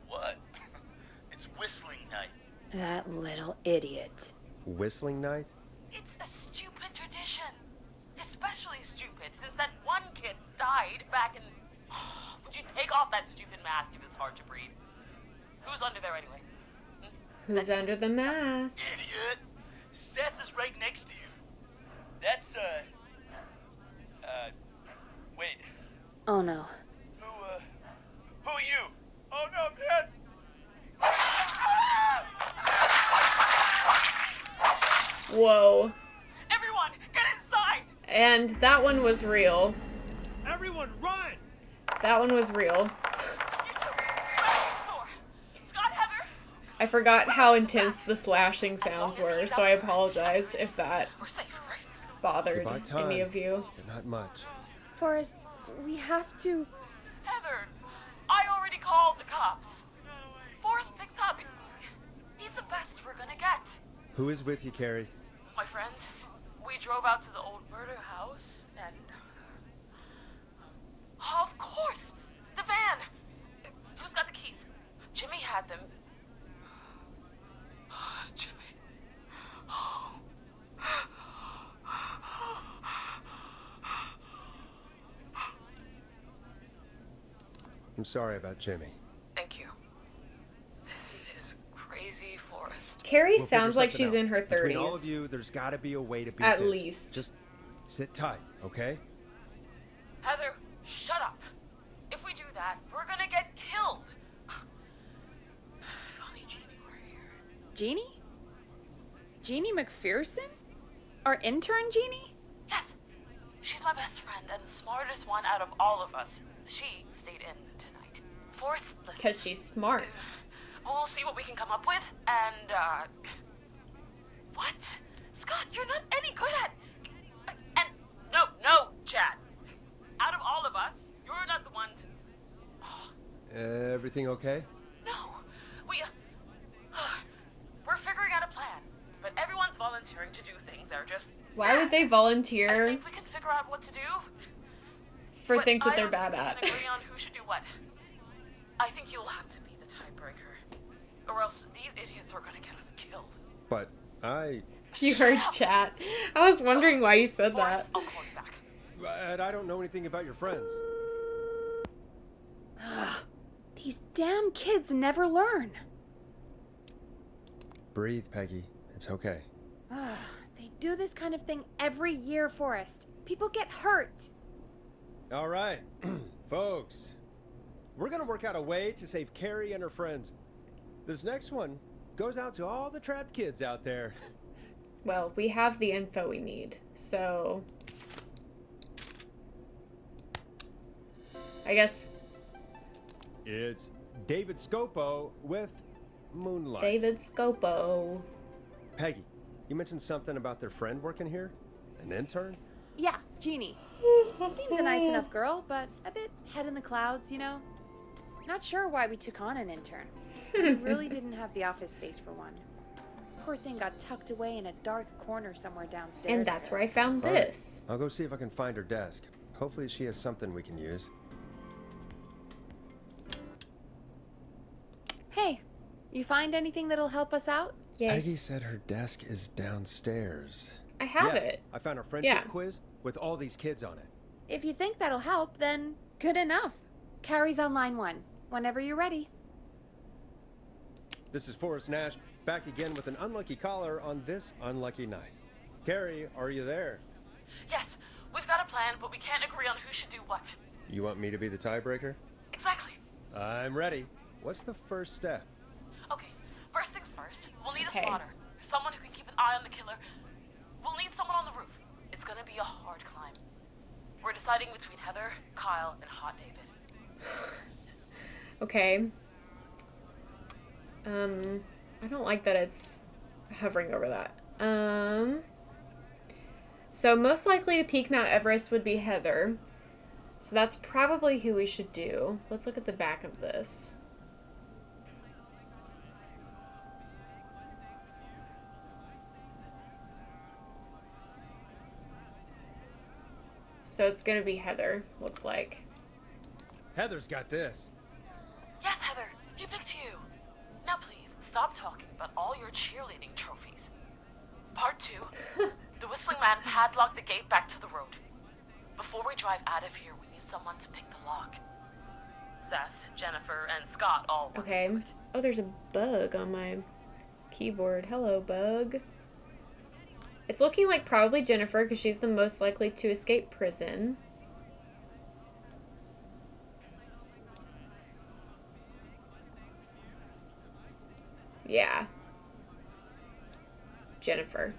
What? It's whistling night. That little idiot. Whistling night? It's a stupid tradition. Especially stupid since that one kid died back in... Would you take off that stupid mask if it's hard to breathe? Who's under there anyway? Who's under the mask? Idiot! Seth is right next to you. That's, wait. Oh no. Who are you? Oh no, man! Whoa. Everyone, get inside! And that one was real. Everyone, run! That one was real. I forgot how intense the slashing sounds were, so I apologize if that bothered any of you. But not much. Forrest, we have to... Heather, I already called the cops. Forrest picked up. He's the best we're gonna get. Who is with you, Carrie? My friend, we drove out to the old murder house, and... Oh, of course! The van! Who's got the keys? Jimmy had them. Jimmy. Oh. I'm sorry about Jimmy. Thank you. This is crazy, Forrest. Carrie We'll sounds figure like something she's out. in her 30s. Between all of you, there's got to be a way to beat At this. least. Just sit tight, okay? Heather, shut up. If we do that, we're gonna get killed. If only Jeannie were here. Jeannie? Jeannie McPherson? Our intern Jeannie? Yes. She's my best friend and the smartest one out of all of us. She stayed in tonight. Forrest, listen. Because she's smart. We'll see what we can come up with, and, What? Scott, you're not any good at... And... No, Chad. out of all of us, you're not the one to... Everything okay? No, we're figuring out a plan, but everyone's volunteering to do things that are just... Why would they I volunteer think we can figure out what to do. for but things that I they're don't bad think at? we can agree on who should do what. I think you'll have to be the tiebreaker, or else these idiots are gonna get us killed. But You heard chat. I was wondering why you said that. I'll call you back. But I don't know anything about your friends. These damn kids never learn. Breathe, Peggy. It's okay. They do this kind of thing every year, Forrest. People get hurt. All right, folks. We're gonna work out a way to save Carrie and her friends. This next one goes out to all the trapped kids out there. Well, we have the info we need, so... I guess... It's David Scopo with Moonlight. David Scopo. Peggy, you mentioned something about their friend working here? An intern? Yeah, Jeannie. Seems a nice enough girl, but a bit head in the clouds, you know? Not sure why we took on an intern. We really didn't have the office space for one. Poor thing got tucked away in a dark corner somewhere downstairs. And that's where I found All right, this. I'll go see if I can find her desk. Hopefully she has something we can use. Hey, you find anything that'll help us out? Yes. Peggy said her desk is downstairs. I have Yeah, it. I found a friendship Yeah. quiz with all these kids on it. If you think that'll help, then good enough. Carrie's on line 1, whenever you're ready. This is Forrest Nash, back again with an unlucky caller on this unlucky night. Carrie, are you there? Yes, we've got a plan, but we can't agree on who should do what. You want me to be the tiebreaker? Exactly. I'm ready. What's the first step? Okay, first things first, we'll need Okay. a spotter. Someone who can keep an eye on the killer. We'll need someone on the roof. It's gonna be a hard climb. We're deciding between Heather, Kyle, and Hot David. Okay. I don't like that it's hovering over that. So most likely to peak Mount Everest would be Heather. So that's probably who we should do. Let's look at the back of this. So it's gonna be Heather, looks like. Heather's got this. Yes, Heather, he picked you. Now please, stop talking about all your cheerleading trophies. Part 2, the Whistling Man padlocked the gate back to the road. Before we drive out of here, we need someone to pick the lock. Seth, Jennifer, and Scott all want Okay. to do it. Oh, there's a bug on my keyboard. Hello, bug. It's looking like probably Jennifer because she's the most likely to escape prison. Yeah. Jennifer.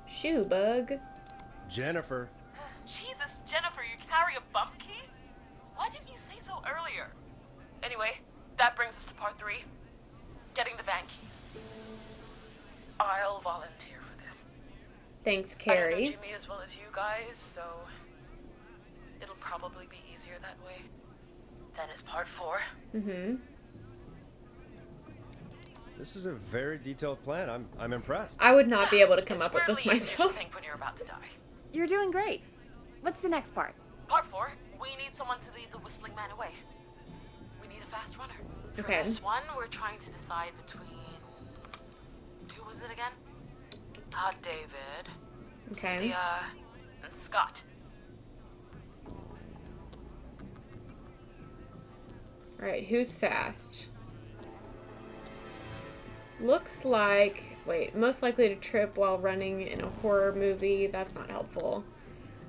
Shoe bug. Jennifer. Jesus, Jennifer, you carry a bump key? Why didn't you say so earlier? Anyway, that brings us to part 3. Getting the van keys. I'll volunteer for this. Thanks, I don't know Carrie. Jimmy as well as you guys, so it'll probably be easier that way. Then it's part 4. Mm-hmm. This is a very detailed plan. I'm impressed. I would not be able to come It's up with this weirdly easy to myself. think when you're about to die. You're doing great. What's the next part? Part 4, we need someone to lead the Whistling Man away. We need a fast runner. For Okay. this one, we're trying to decide between... Who was it again? David, Okay. Cynthia, and Scott. Alright, who's fast? Looks like... Wait, most likely to trip while running in a horror movie. That's not helpful.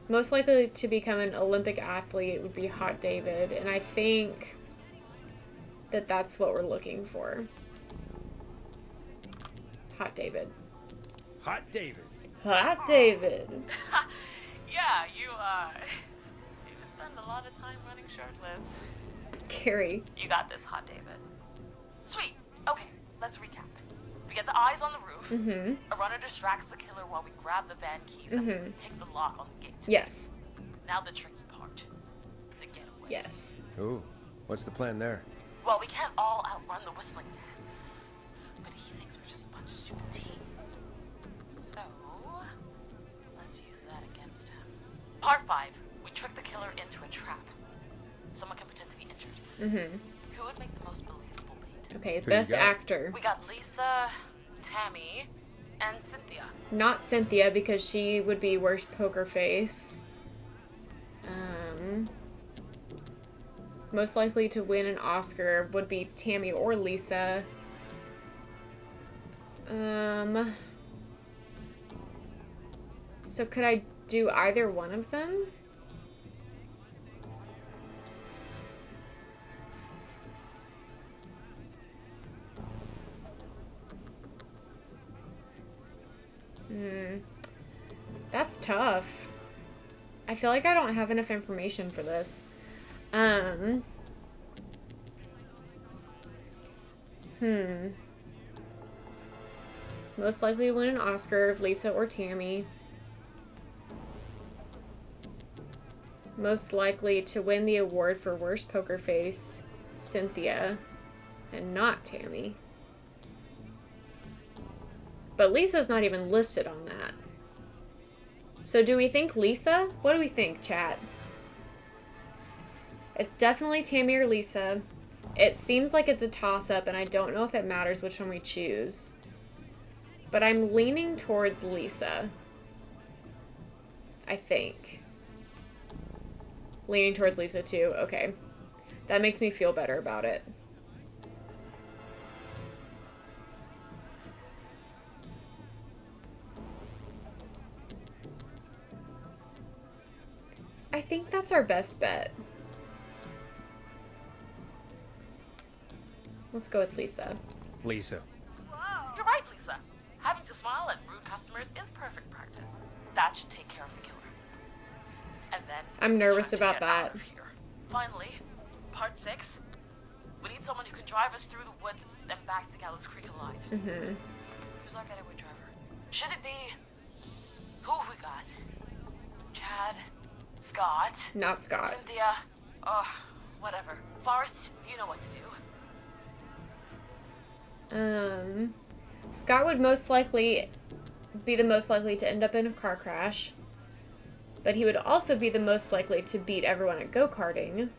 Most likely to become an Olympic athlete would be Hot David. And I think that that's what we're looking for. Hot David. Hot David. Hot David. Yeah, you spend a lot of time running shirtless. Carrie. You got this, Hot David. Sweet. Okay, let's recap. We get the eyes on the roof. Mm-hmm. A runner distracts the killer while we grab the van keys and pick the lock on the gate. Yes. Now the tricky Yes. Ooh, what's the plan there? Well, we can't all outrun the Whistling Man. But he thinks we're just a bunch of stupid teens. So, let's use that against him. Part 5. We trick the killer into a trap. Someone can pretend to be injured. Mm-hmm. Who would make the most believable bait? Okay, best actor. We got Lisa, Tammy, and Cynthia. Not Cynthia, because she would be worst poker face. Most likely to win an Oscar would be Tammy or Lisa. So could I do either one of them? That's tough. I feel like I don't have enough information for this. Most likely to win an Oscar, Lisa or Tammy. Most likely to win the award for worst poker face, Cynthia, and not Tammy. But Lisa's not even listed on that. So do we think Lisa? What do we think, chat? It's definitely Tammy or Lisa. It seems like it's a toss-up, and I don't know if it matters which one we choose. But I'm leaning towards Lisa. I think. Leaning towards Lisa, too. Okay. That makes me feel better about it. I think that's our best bet. Let's go with Lisa. Lisa. You're right, Lisa. Having to smile at rude customers is perfect practice. That should take care of the killer. And then I'm nervous about that. Out of here. Finally, part 6. We need someone who can drive us through the woods and back to Gallows Creek alive. Mm-hmm. Who's our getaway driver? Should it be... Who have we got? Chad? Scott? Not Scott. Cynthia? Whatever. Forrest, you know what to do. Scott would most likely be the most likely to end up in a car crash. But he would also be the most likely to beat everyone at go-karting.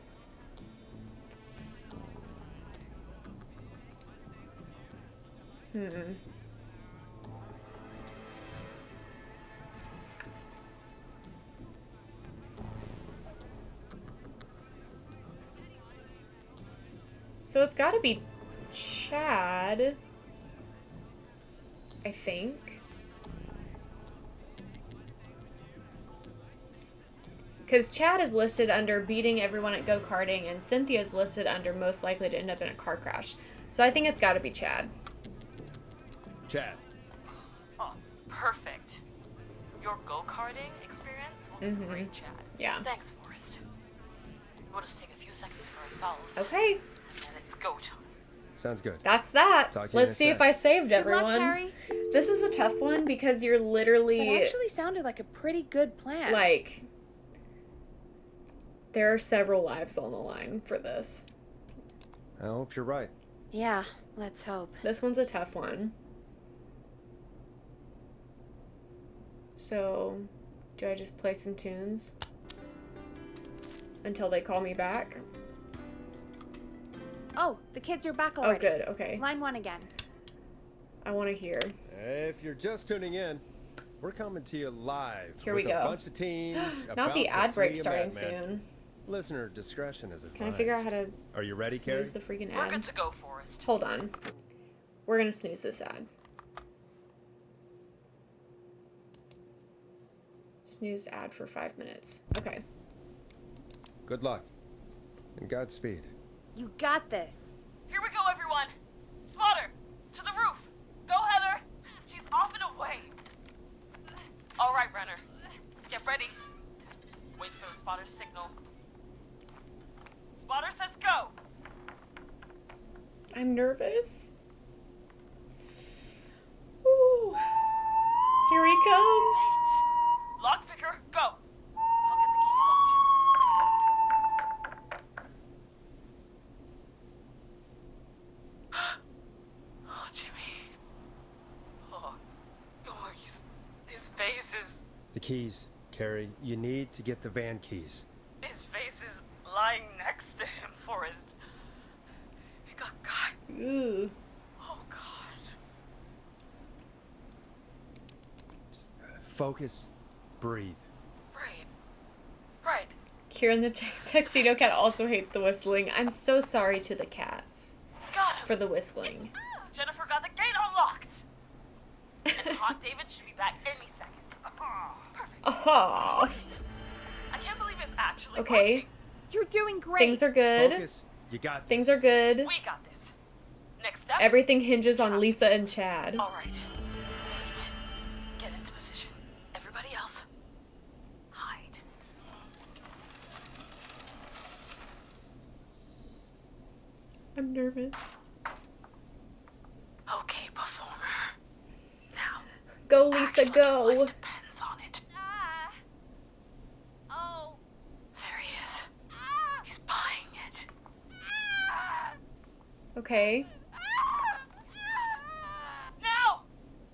So it's gotta be Chad, I think. Because Chad is listed under beating everyone at go-karting, and Cynthia's listed under most likely to end up in a car crash. So I think it's gotta be Chad. Chad. Oh, perfect. Your go-karting experience will be great, Chad. Yeah. Thanks, Forrest. We'll just take a few seconds for ourselves. Okay. And it's go time. Sounds good. That's that. Talk to you in Let's a see sec. if I saved Good everyone. luck, Harry. This is a tough one because you're literally... That actually sounded like a pretty good plan. Like, there are several lives on the line for this. I hope you're right. Yeah, let's hope. This one's a tough one. So, do I just play some tunes until they call me back? Oh, the kids are back already. Oh, good. Okay. Line 1 again. I want to hear. If you're just tuning in, we're coming to you live. Here with we go. A bunch of teens Not about the to ad break flee a starting madman. soon. Listener discretion is advised. Can I figure out how to Are you ready, Carrie? snooze the freaking ad? We're good to go, Forrest. Hold on. We're going to snooze this ad. Snooze ad for 5 minutes. Okay. Good luck. And Godspeed. You got this. Here we go, everyone. Spotter, to the roof. Go, Heather. She's off and away. All right, Renner. Get ready. Wait for the spotter's signal. Spotter says go. I'm nervous. Ooh. Here he comes. Lockpicker, go. I'll get the keys off Jim. is... The keys, Carrie. You need to get the van keys. His face is lying next to him, Forrest. He got caught. Ooh. Oh, God. Focus. Breathe. Right. Kieran the Tuxedo Cat also hates the whistling. I'm so sorry to the cats Got him. for the whistling. Jennifer got the gate unlocked. And Hot David should be back any second. Perfect. Oh. I can't believe it's actually Okay. working. You're doing great. Things are good. Focus. You got this. Things are good. We got this. Next step. Everything hinges on Lisa and Chad. All right. Wait. Get into position. Everybody else, hide. I'm nervous. Okay, performer. Now. Go, Lisa, go. Depends on it. Oh. There he is. He's buying it. Okay. Now!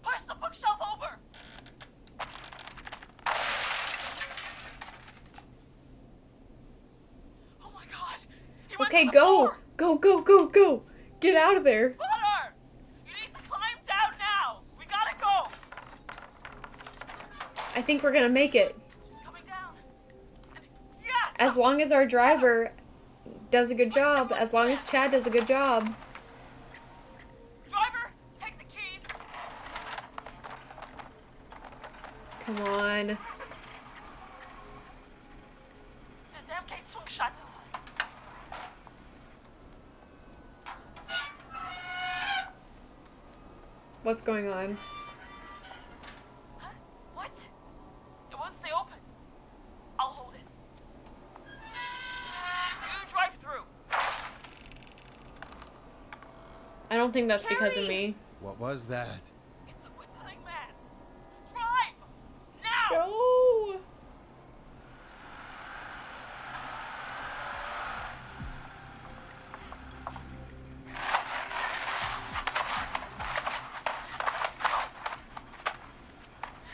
Push the bookshelf over! Oh my god! He went Okay, to the go. floor. Go, go, go, go. Get out of there. Spotter! You need to climb down now! We gotta go! I think we're gonna make it. She's coming down. And yes! As long as our driver does a good job. As long as Chad does a good job. Driver, take the keys. Come on. The damn gate swung shut. What's going on? Huh? What? It won't stay open. I'll hold it. You drive through. I don't think that's because of me. What was that? It's a whistling man. Drive! Now! No!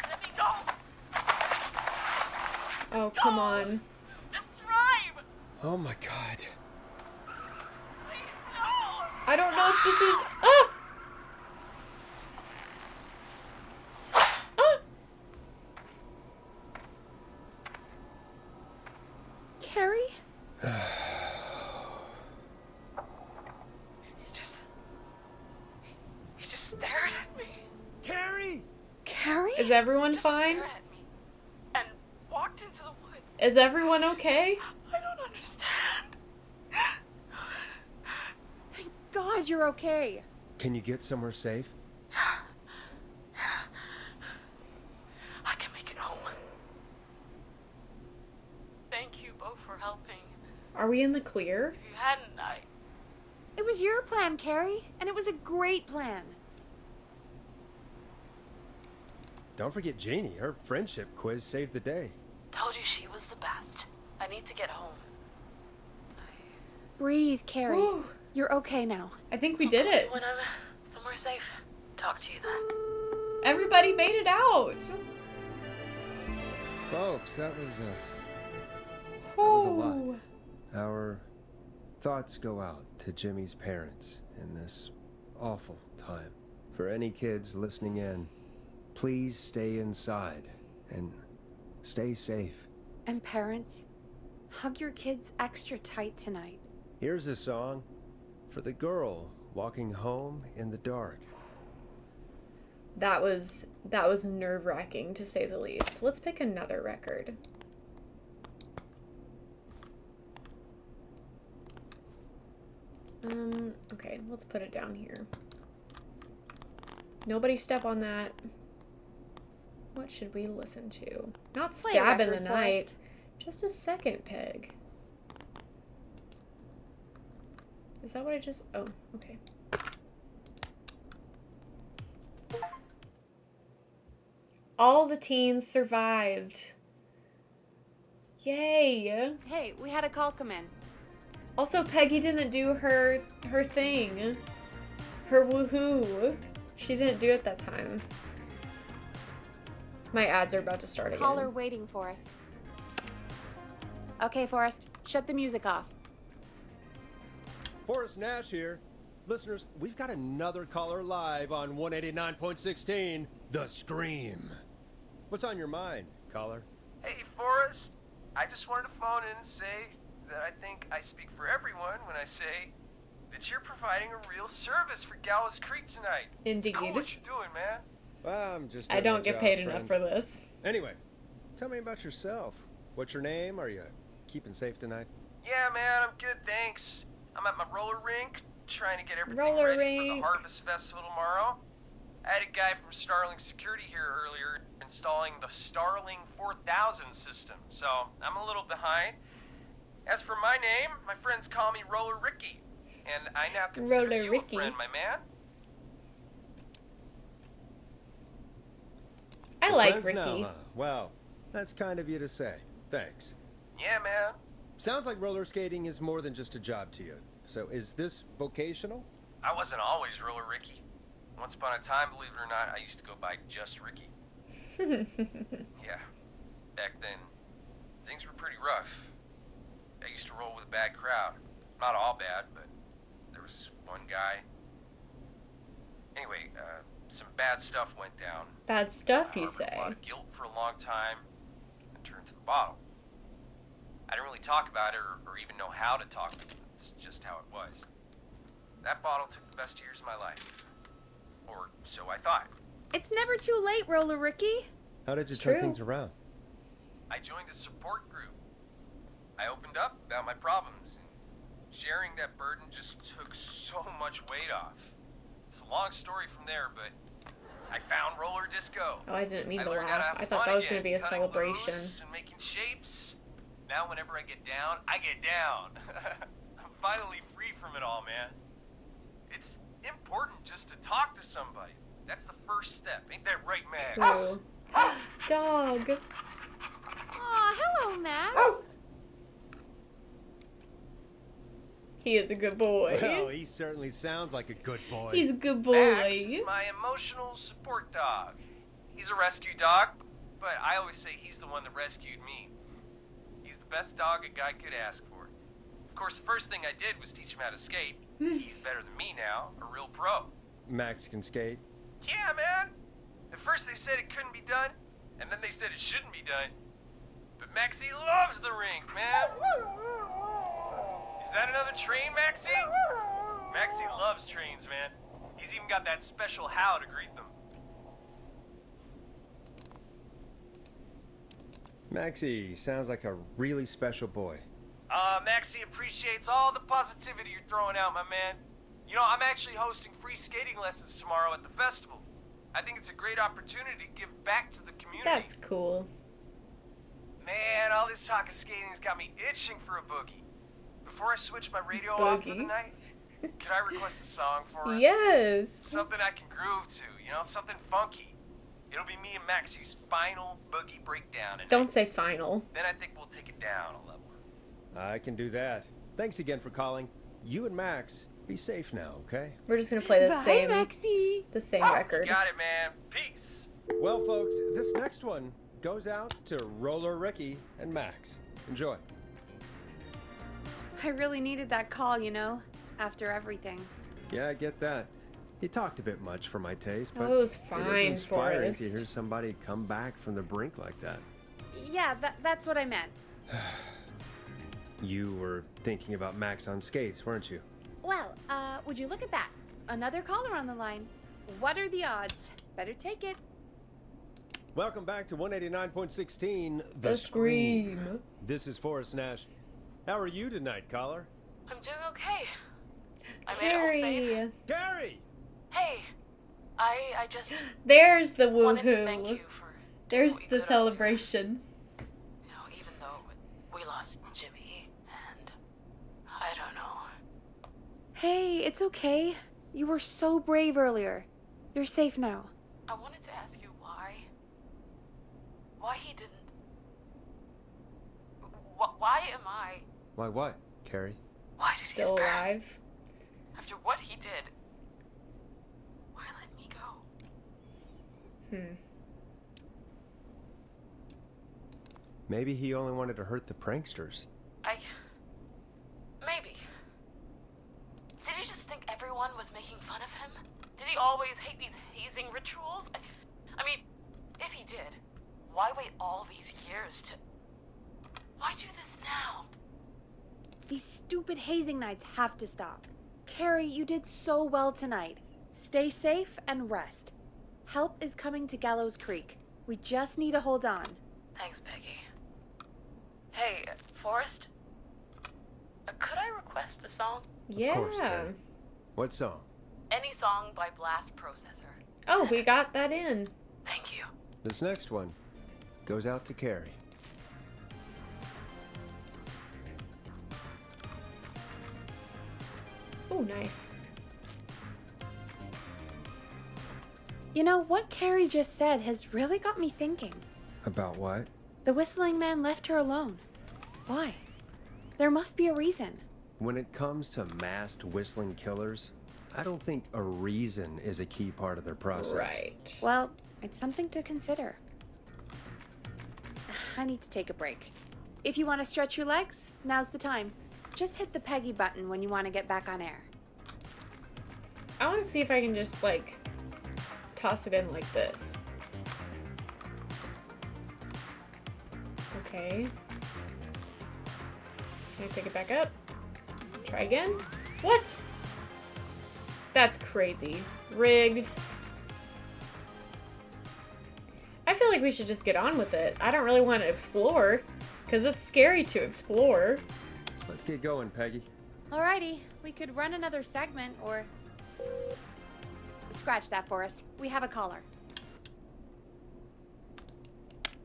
Let me go! Oh, come on. Just drive! Oh my god. Please, no! I don't know if this is... Ah! Ah! Carrie? He just stared at me. Carrie! Carrie? Is everyone Just fine? stared at me and walked into the woods. Is everyone okay? I don't understand. Thank God you're okay. Can you get somewhere safe? I can make it home. Thank you both for helping. Are we in the clear? If you hadn't, It was your plan, Carrie, and it was a great plan. Don't forget Jeannie. Her friendship quiz saved the day. told you she was the best. I need to get home. Breathe, Carrie. Whew. You're okay now. I think we did it. When I'm somewhere safe, talk to you then. Everybody made it out. Folks, that was a lot. Oh. Our thoughts go out to Jimmy's parents in this awful time. For any kids listening in, please stay inside and stay safe. And parents, hug your kids extra tight tonight. Here's a song for the girl walking home in the dark. That was nerve-wracking to say the least. Let's pick another record. Okay, let's put it down here. Nobody step on that. What should we listen to? Not Play a Stab in the record, Night. Forrest. Just a second, Peg. Is that what I just... Oh, okay. All the teens survived. Yay! Hey, we had a call come in. Also, Peggy didn't do her thing. Her woohoo. She didn't do it that time. My ads are about to start again. Caller waiting, Forrest. Okay, Forrest, shut the music off. Forrest Nash here. Listeners, we've got another caller live on 189.16, The Scream. What's on your mind, caller? Hey, Forrest. I just wanted to phone in and say that I think I speak for everyone when I say that you're providing a real service for Gallows Creek tonight. Indeed. It's cool what you're doing, man. Well, I'm just I doing my don't get job, paid friend. enough for this. Anyway, tell me about yourself. What's your name? Are you keeping safe tonight? Yeah, man, I'm good, thanks. I'm at my roller rink, trying to get everything Roller ready for the rink. Harvest Festival tomorrow. I had a guy from Starling Security here earlier installing the Starling 4000 system, so I'm a little behind. As for my name, my friends call me Roller Ricky, and I now consider Roller you Ricky. a friend, my man. I We're like friends Ricky. now, huh? Well, that's kind of you to say. Thanks. Yeah, man. Sounds like roller skating is more than just a job to you. So is this vocational? I wasn't always Roller Ricky. Once upon a time, believe it or not, I used to go by just Ricky. Yeah. Back then, things were pretty rough. I used to roll with a bad crowd. Not all bad, but there was this one guy. Anyway, some bad stuff went down. Bad stuff, you I harbored say? a lot of guilt for a long time and turned to the bottle. I didn't really talk about it or even know how to talk. It's just how it was. That bottle took the best years of my life. Or so I thought. It's never too late, Roller Ricky. How did you It's turn true. things around? I joined a support group. I opened up about my problems, and sharing that burden just took so much weight off. It's a long story from there, but I found roller disco. Oh, I didn't mean to learned how laugh. have I thought fun that was again, going to be a cutting celebration. loose and making shapes. Now whenever I get down, I get down. I'm finally free from it all, man. It's important just to talk to somebody. That's the first step. Ain't that right, Max? True. Dog. Aw, hello, Max. He is a good boy. Well, he certainly sounds like a good boy. He's a good Max is boy. my emotional support dog. He's a rescue dog, but I always say he's the one that rescued me. He's the best dog a guy could ask for. Of course, the first thing I did was teach him how to skate. He's better than me now, a real pro. Max can skate. Yeah, man. At first they said it couldn't be done, and then they said it shouldn't be done. But Maxie loves the rink, man. Is that another train, Maxie? Maxie loves trains, man. He's even got that special how to greet them. Maxie sounds like a really special boy. Maxie appreciates all the positivity you're throwing out, my man. You know, I'm actually hosting free skating lessons tomorrow at the festival. I think it's a great opportunity to give back to the community. That's cool. Man, all this talk of skating's got me itching for a boogie. Before I switch my radio off for the Boogie? night, could I request a song for us? Yes. Something I can groove to, you know, something funky. It'll be me and Maxie's final boogie breakdown. And Don't say final. then I think we'll take it down a level. I can do that. Thanks again for calling. You and Max, be safe now, okay? We're just going to play the Bye, Maxie. record. Got it, man. Peace. Well, folks, this next one goes out to Roller Ricky and Max. Enjoy. I really needed that call, you know, after everything. Yeah, I get that. He talked a bit much for my taste, but Oh, it was it fine, is inspiring Forrest. to hear somebody come back from the brink like that. Yeah, that's what I meant. You were thinking about Max on skates, weren't you? Well, would you look at that? Another caller on the line. What are the odds? Better take it. Welcome back to 189.16, The Scream. This is Forrest Nash. How are you tonight, caller? I'm doing okay. I made it home safe. Carrie. Gary! Hey, I just There's the wanted to thank woohoo. you for There's what you the could celebration. you know, even though we lost Jimmy, and I don't know. Hey, it's okay. You were so brave earlier. You're safe now. I wanted to ask you why he didn't. Why am I? Why what, Carrie? Why did Still his back, alive. after what he did? Why let me go? Maybe he only wanted to hurt the pranksters. Maybe. Did he just think everyone was making fun of him? Did he always hate these hazing rituals? I mean, if he did, why wait all these years to... Why do this now? These stupid hazing nights have to stop. Carrie, you did so well tonight. Stay safe and rest. Help is coming to Gallows Creek. We just need to hold on. Thanks, Peggy. Hey, Forrest? Could I request a song? Yeah. Of course, Carrie. What song? Any song by Blast Processor. Oh, we got that in. Thank you. This next one goes out to Carrie. Oh, nice. You know, what Carrie just said has really got me thinking. About what? The whistling man left her alone. Why? There must be a reason. When it comes to masked whistling killers, I don't think a reason is a key part of their process. Right. Well, it's something to consider. I need to take a break. If you want to stretch your legs, now's the time. Just hit the Peggy button when you want to get back on air. I want to see if I can just, like, toss it in like this. Okay. Can I pick it back up? Try again? What? That's crazy. Rigged. I feel like we should just get on with it. I don't really want to explore, because it's scary to explore. Let's get going, Peggy. Alrighty, we could run another segment, or... Scratch that, Forrest. We have a caller.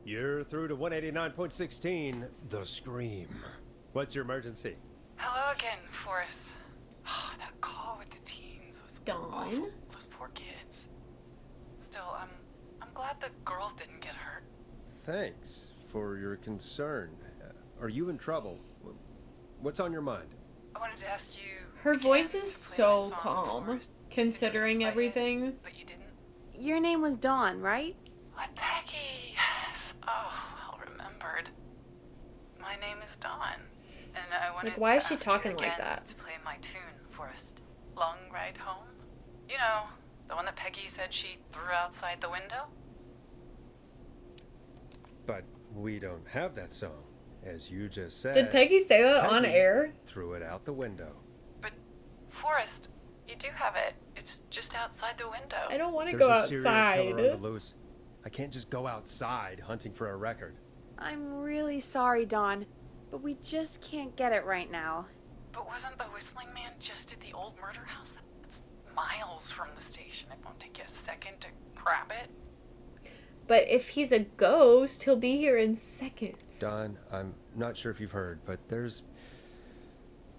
You're through to 189.16, The Scream. What's your emergency? Hello again, Forrest. Oh, that call with the teens was Dawn? awful. Those poor kids. Still, I'm glad the girl didn't get hurt. Thanks for your concern. Are you in trouble? What's on your mind? I wanted to ask you... Her again voice to is play so my song, calm, Forrest. considering everything. But you didn't? Your name was Dawn, right? What, Peggy? Yes. Oh, well remembered. My name is Dawn. And I wanted Like, why is to she ask talking you like again that? to play my tune, Forrest. Long Ride Home? You know, the one that Peggy said she threw outside the window? But we don't have that song, as you just said. Did Peggy say that on Peggy air? Threw it out the window. But, Forrest, you do have it. It's just outside the window. I don't want to There's go a serial killer on the outside. loose. I can't just go outside hunting for a record. I'm really sorry, Dawn, but we just can't get it right now. But wasn't the whistling man just at the old murder house? That's miles from the station. It won't take you a second to grab it. But if he's a ghost, he'll be here in seconds. Don, I'm not sure if you've heard, but there's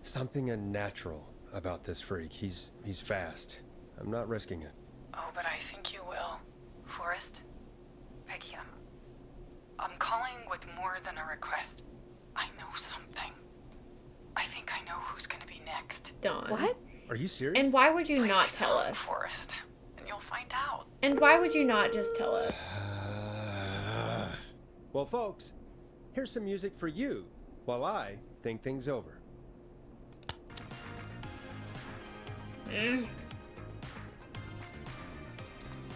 something unnatural about this freak. He's fast. I'm not risking it. Oh, but I think you will. Forrest? Peggy, I'm calling with more than a request. I know something. I think I know who's gonna be next. Dawn. What? Are you serious? And why would you Play not my tell song, us? Forrest, and you'll find out. And why would you not just tell us? Well, folks, here's some music for you while I think things over.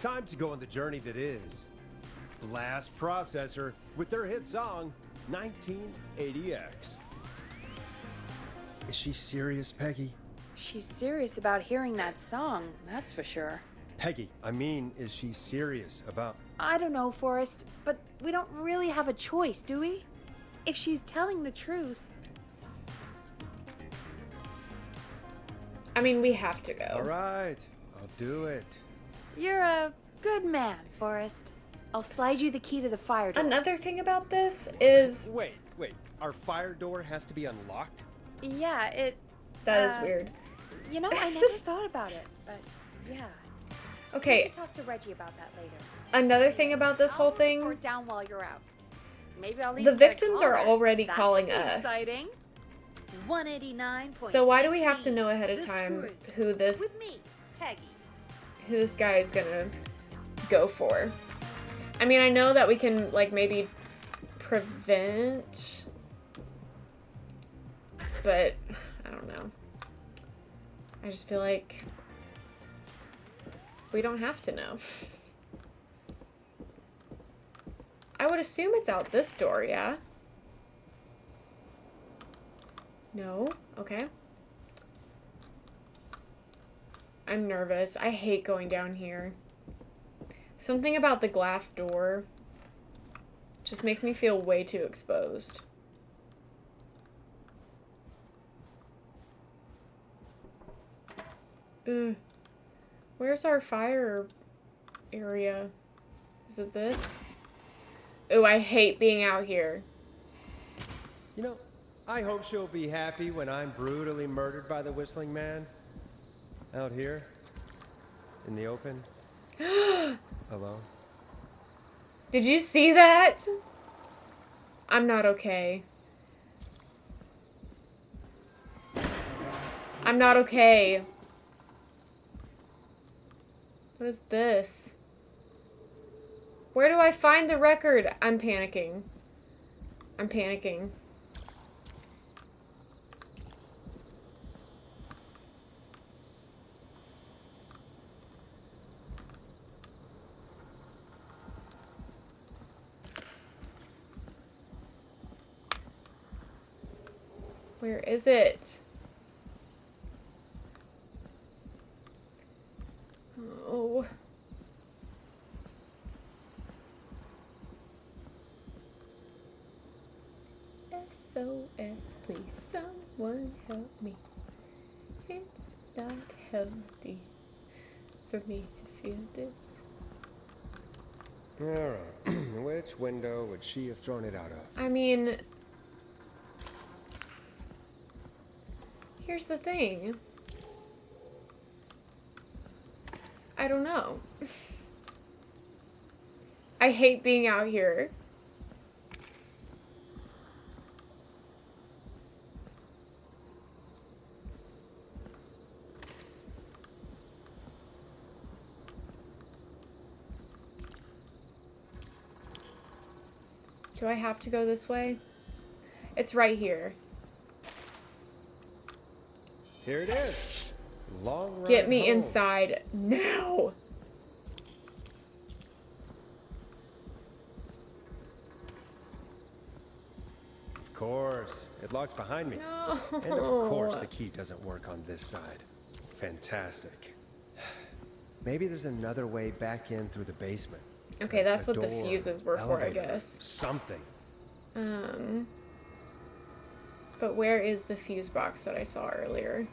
Time to go on the journey that is Blast Processor with their hit song 1980X. Is she serious, Peggy? She's serious about hearing that song, that's for sure. Peggy, I mean, is she serious about... I don't know, Forrest, but we don't really have a choice, do we? If she's telling the truth... I mean, we have to go. All right, I'll do it. You're a good man, Forrest. I'll slide you the key to the fire door. Another thing about this is... Wait, our fire door has to be unlocked? Yeah, it... That is weird. You know, I never thought about it, but yeah. We Okay, should talk to Reggie about that later. another thing about this whole I'll thing, report down while you're out. Maybe I'll leave the you get a victims are caller. already That calling could be us. Exciting. 189.16. So why do we have to know ahead of The time Scream. who this With me, Peggy. guy is gonna go for? I mean, I know that we can, like, maybe prevent, but I don't know. I just feel like we don't have to know. I would assume it's out this door, yeah? No? Okay. I'm nervous. I hate going down here. Something about the glass door just makes me feel way too exposed. Ugh. Where's our fire area? Is it this? Ooh, I hate being out here. You know, I hope she'll be happy when I'm brutally murdered by the Whistling Man. Out here. In the open. Alone. Did you see that? I'm not okay. I'm not okay. What is this? Where do I find the record? I'm panicking. I'm panicking. Where is it? Oh. SOS, please, someone help me. It's not healthy for me to feel this. Alright. Which window would she have thrown it out of? I mean, here's the thing. I don't know. I hate being out here. Do I have to go this way? It's right here. Here it is. Long ride Get me home. inside now. Of course. It locks behind me. No. And of course the key doesn't work on this side. Fantastic. Maybe there's another way back in through the basement. Okay, that's A what the door, fuses were for, I elevator, guess. Something. But where is the fuse box that I saw earlier?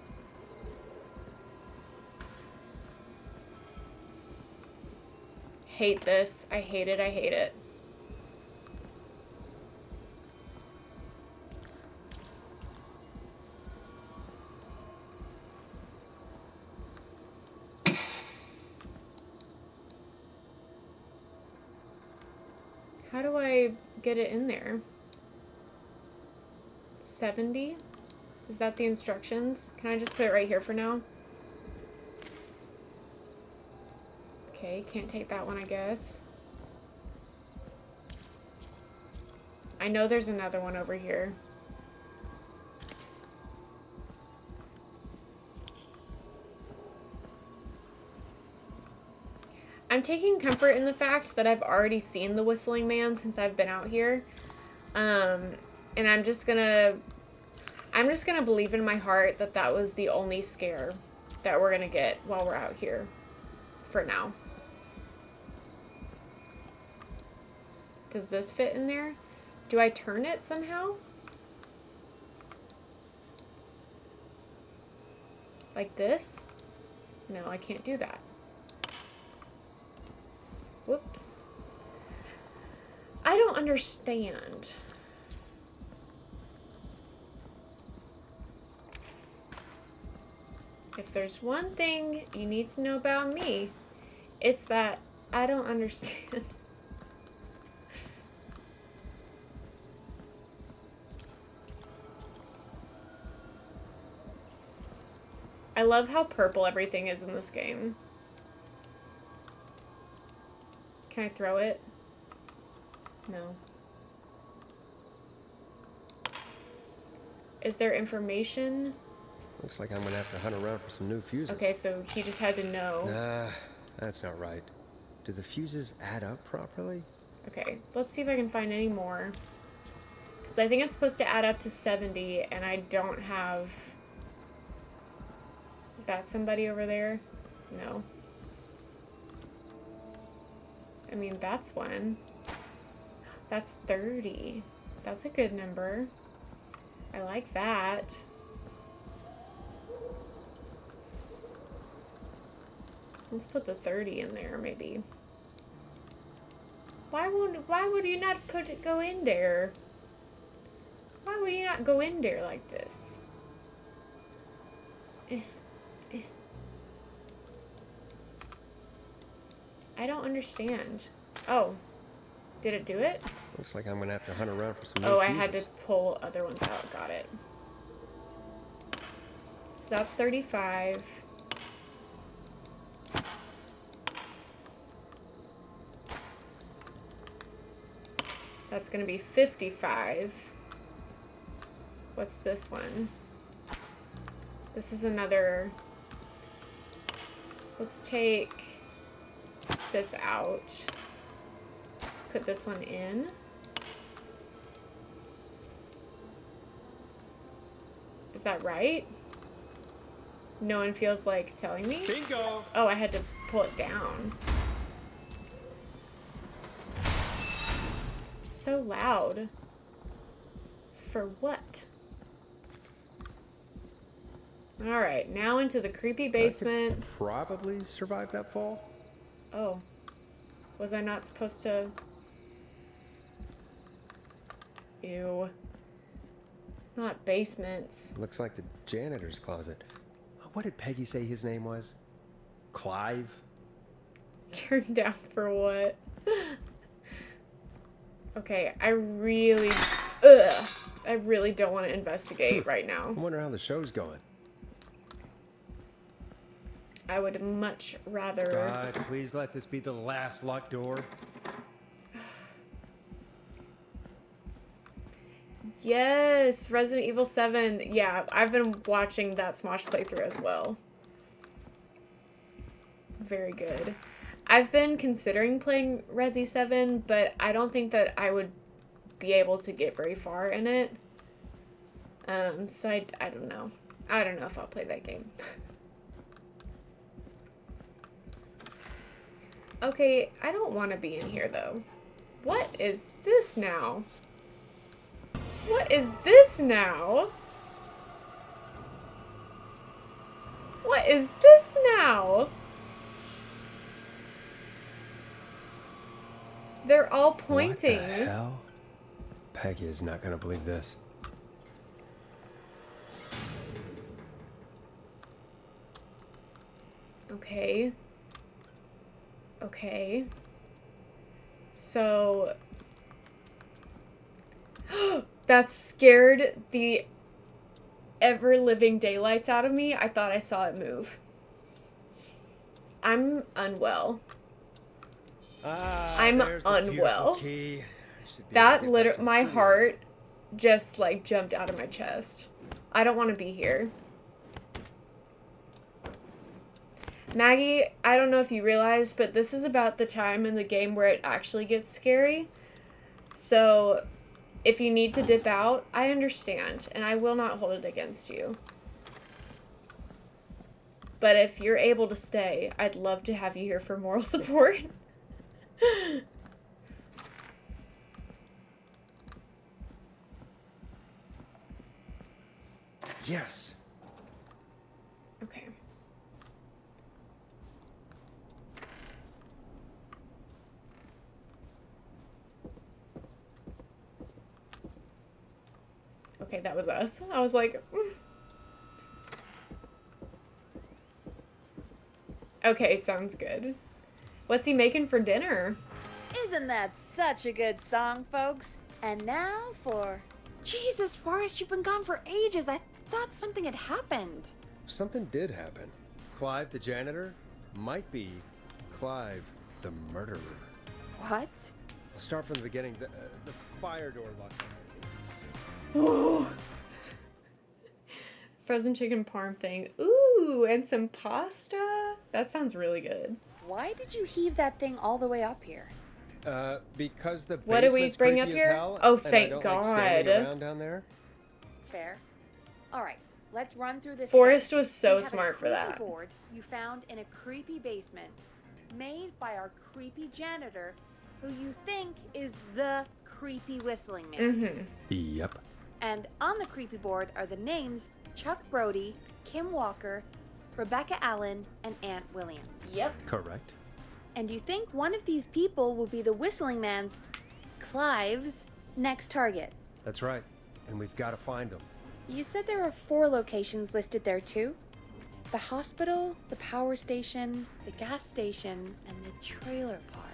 Hate this. I hate it. I hate it. How do I get it in there? 70? Is that the instructions? Can I just put it right here for now? Okay, can't take that one, I guess. I know there's another one over here. I'm taking comfort in the fact that I've already seen the Whistling Man since I've been out here. And I'm just gonna believe in my heart that that was the only scare that we're gonna get while we're out here. For now. Does this fit in there? Do I turn it somehow? Like this? No, I can't do that. Whoops. I don't understand. If there's one thing you need to know about me, it's that I don't understand. I love how purple everything is in this game. Can I throw it? No. Is there information? Looks like I'm gonna have to hunt around for some new fuses. Okay, so he just had to know. Nah, that's not right. Do the fuses add up properly? Okay, let's see if I can find any more. Because I think it's supposed to add up to 70, and I don't have... Is that somebody over there? No. I mean, that's one. That's 30. That's a good number. I like that. Let's put the 30 in there, maybe. Why would you not go in there? Why would you not go in there like this? I don't understand. Oh. Did it do it? Looks like I'm gonna have to hunt around for some new fuses. I fuses. had to pull other ones out. Got it. So that's 35. That's gonna be 55. What's this one? This is another... Let's take this out. Put this one in. Is that right? No one feels like telling me? Bingo! Oh, I had to pull it down. It's so loud. For what? Alright, now into the creepy basement. I could probably survive that fall. Oh. Was I not supposed to... Ew. Not basements. Looks like the janitor's closet. What did Peggy say his name was? Clive? Turned down for what? Okay, I really don't want to investigate right now. I wonder how the show's going. I would much rather... God, please let this be the last locked door. Yes, Resident Evil 7. Yeah, I've been watching that Smosh playthrough as well. Very good. I've been considering playing Resi 7, but I don't think that I would be able to get very far in it. So I don't know. I don't know if I'll play that game. Okay, I don't want to be in here though. What is this now? What is this now? What is this now? They're all pointing. What the hell? Peggy is not gonna believe this. Okay. Okay. So... that scared the ever-living daylights out of me. I thought I saw it move. I'm unwell. I'm unwell. That literally, my heart just like jumped out of my chest. I don't want to be here. Maggie, I don't know if you realize, but this is about the time in the game where it actually gets scary. So, if you need to dip out, I understand, and I will not hold it against you. But if you're able to stay, I'd love to have you here for moral support. Yes. Okay. Okay, that was us. I was like... Okay, sounds good. What's he making for dinner? Isn't that such a good song, folks? And now for... Jesus, Forrest, you've been gone for ages. I thought something had happened. Something did happen. Clive the janitor might be Clive the murderer. What? I'll start from the beginning. The fire door locked. Oh. frozen chicken parm thing. Ooh, and some pasta. That sounds really good. Why did you heave that thing all the way up here? Because the What did we basement's bring creepy up as here? hell, Oh, and thank I don't God. like standing around down there. Fair. All right, let's run through this. Forrest again. was so We have smart a for creepy that. board you found in a creepy basement, made by our creepy janitor, who you think is the creepy whistling man. Mm-hmm. Yep. And on the creepy board are the names Chuck Brody, Kim Walker, Rebecca Allen, and Aunt Williams. Yep. Correct. And you think one of these people will be the whistling man's, Clive's, next target. That's right. And we've got to find them. You said there are 4 locations listed there too? The hospital, the power station, the gas station, and the trailer park.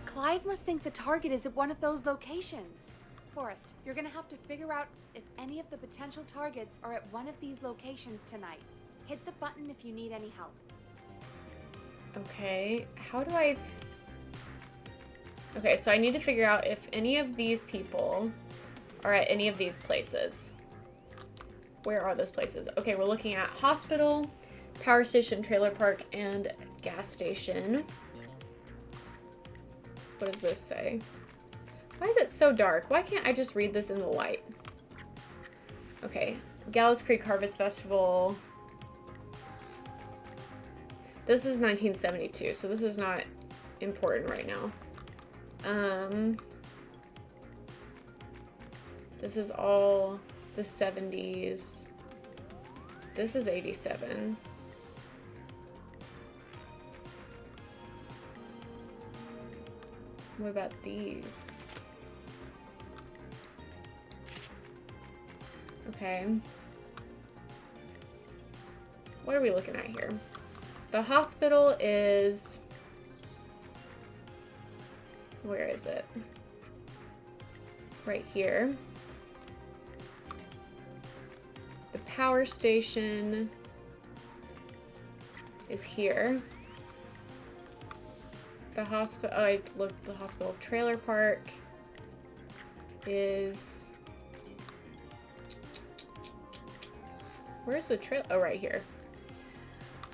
Clive must think the target is at one of those locations. Forrest, you're gonna have to figure out if any of the potential targets are at one of these locations tonight. Hit the button if you need any help. Okay, how do I... Okay, so I need to figure out if any of these people are at any of these places. Where are those places? Okay, we're looking at hospital, power station, trailer park, and gas station. What does this say? Why is it so dark? Why can't I just read this in the light? Okay, Gallows Creek Harvest Festival. This is 1972, so this is not important right now. This is all the 70s. This is 87. What about these? Okay. What are we looking at here? The hospital is... Where is it? Right here. The power station is here. The hospital, oh, I looked, the hospital trailer park is... Where's the trail? Oh, right here.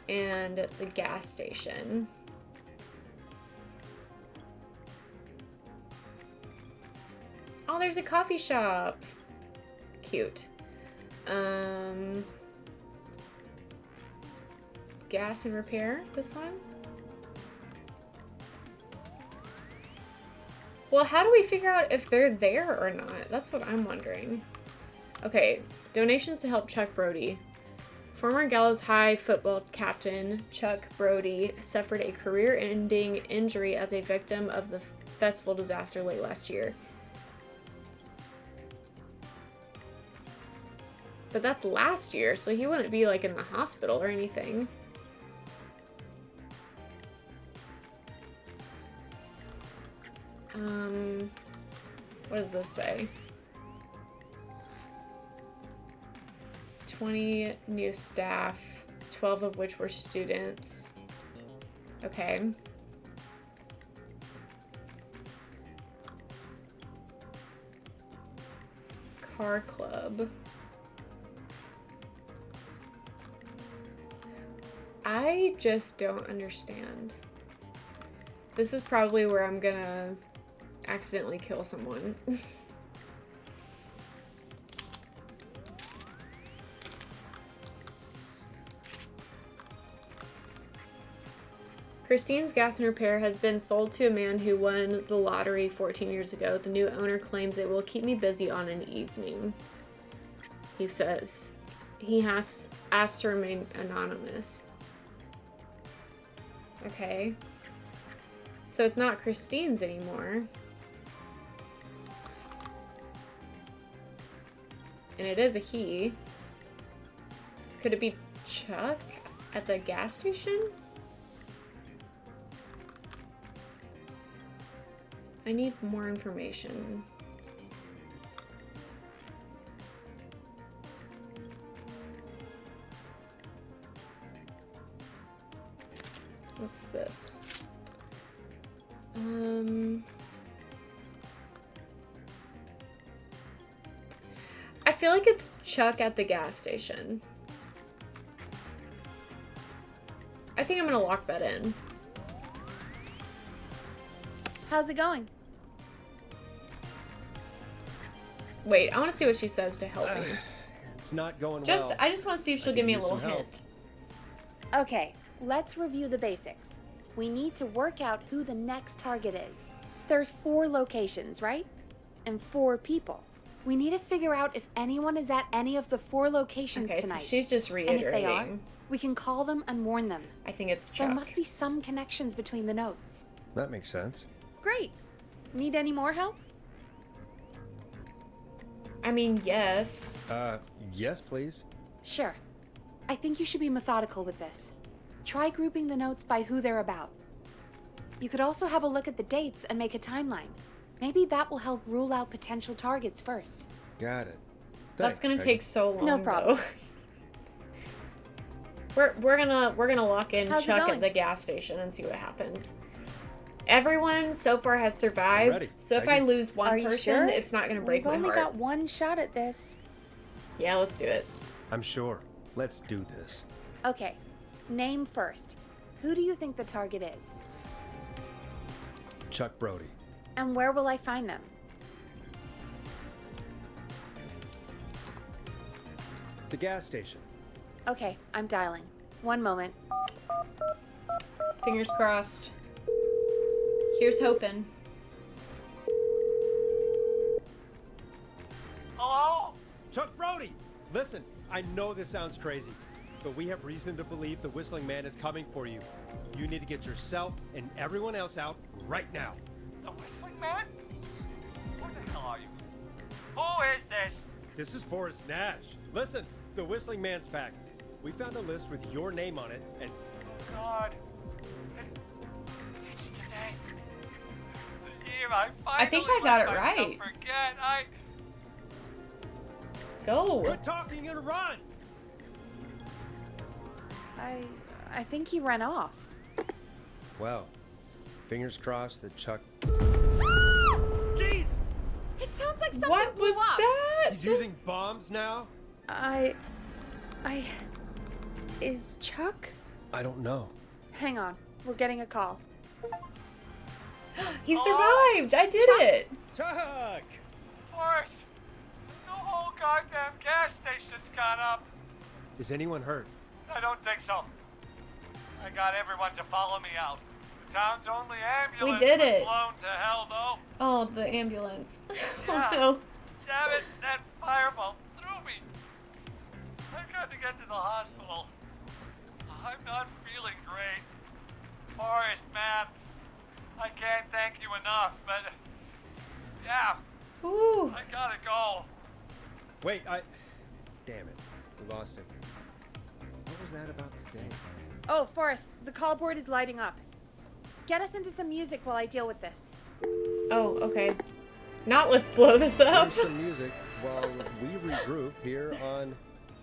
And the gas station. Oh, there's a coffee shop. Cute. Gas and repair, this one? Well, how do we figure out if they're there or not? That's what I'm wondering. Okay, donations to help Chuck Brody. Former Gallows High football captain Chuck Brody suffered a career-ending injury as a victim of the festival disaster late last year. But that's last year, so he wouldn't be like in the hospital or anything. What does this say? 20 new staff, 12 of which were students. Okay. Car club. I just don't understand. This is probably where I'm gonna accidentally kill someone. Christine's Gas and Repair has been sold to a man who won the lottery 14 years ago. The new owner claims it will keep me busy on an evening. He says he has asked to remain anonymous. Okay. So it's not Christine's anymore. And it is a he. Could it be Chuck at the gas station? I need more information. What's this? I feel like it's Chuck at the gas station. I think I'm gonna lock that in. How's it going? Wait, I want to see what she says to help me. It's not going well. I just want to see if she'll give me a use some little help. hint. Okay, let's review the basics. We need to work out who the next target is. There's 4 locations, right? And 4 people. We need to figure out if anyone is at any of the 4 locations Okay, tonight. so she's just And if they are, reiterating. we can call them and warn them. I think it's Chuck. There must be some connections between the notes. That makes sense. Great. Need any more help? I mean, yes. Yes, please. Sure. I think you should be methodical with this. Try grouping the notes by who they're about. You could also have a look at the dates and make a timeline. Maybe that will help rule out potential targets first. Got it. That's gonna take so long. No problem. Though. we're gonna lock in How's it Chuck going? at the gas station and see what happens. Everyone so far has survived, Ready. so if I lose one Are you person, sure? it's not gonna break We've my only heart. got one shot at this. Yeah, let's do it. I'm sure. Let's do this. Okay, name first. Who do you think the target is? Chuck Brody. And where will I find them? The gas station. Okay, I'm dialing. One moment. Fingers crossed. Here's hoping. Hello? Chuck Brody! Listen, I know this sounds crazy, but we have reason to believe the Whistling Man is coming for you. You need to get yourself and everyone else out right now. The Whistling Man? Where the hell are you? Who is this? This is Forrest Nash. Listen, the Whistling Man's back. We found a list with your name on it, and God. It's today. The year I finally think I got let it myself right. Forget. Go. quit talking and run! I think he ran off. Well, fingers crossed that Chuck... Jeez! It sounds like something What blew was up. that? He's using bombs now? Is Chuck? I don't know. Hang on, we're getting a call. He survived! I did it! Chuck! Forrest, the whole goddamn gas station's gone up. Is anyone hurt? I don't think so. I got everyone to follow me out. The town's only ambulance did was it. blown to hell, though. Oh, the ambulance. Yeah. Oh no. Damn it, that fireball threw me. I got to get to the hospital. I'm not feeling great. Forrest, man, I can't thank you enough, but yeah, Ooh. I gotta go. Wait, Damn it. We lost him. What was that about today? Oh, Forrest, the call board is lighting up. Get us into some music while I deal with this. Oh, okay. Not let's blow this up. Here's some music while we regroup here on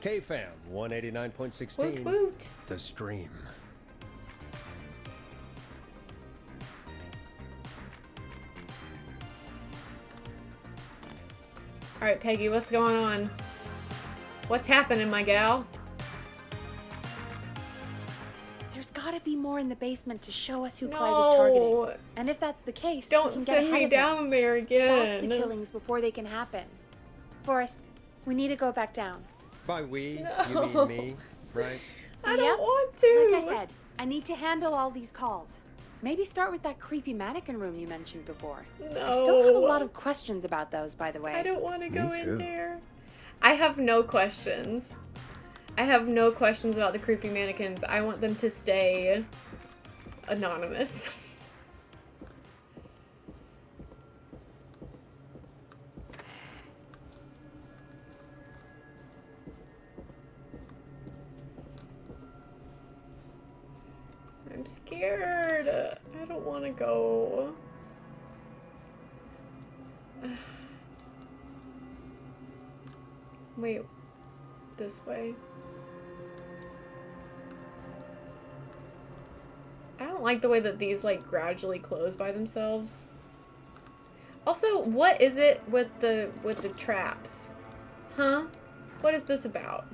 KFAM 189.16. Woot woot. The Scream. Alright, Peggy, what's going on? What's happening, my gal? There's gotta be more in the basement to show us who Clyde was targeting. No. And if that's the case, Don't we can send get ahead me of him. down there Stop again. the killings before they can happen. Forrest, we need to go back down. By we, No. you mean me, right? I don't want to. Like I said, I need to handle all these calls. Maybe start with that creepy mannequin room you mentioned before. I still have a lot of questions about those, by the way. I don't want to go Me in too. there. I have no questions. I have no questions about the creepy mannequins. I want them to stay anonymous. I'm scared. I don't want to go. Wait, this way? I don't like the way that these like gradually close by themselves. Also, what is it with the traps? Huh? What is this about?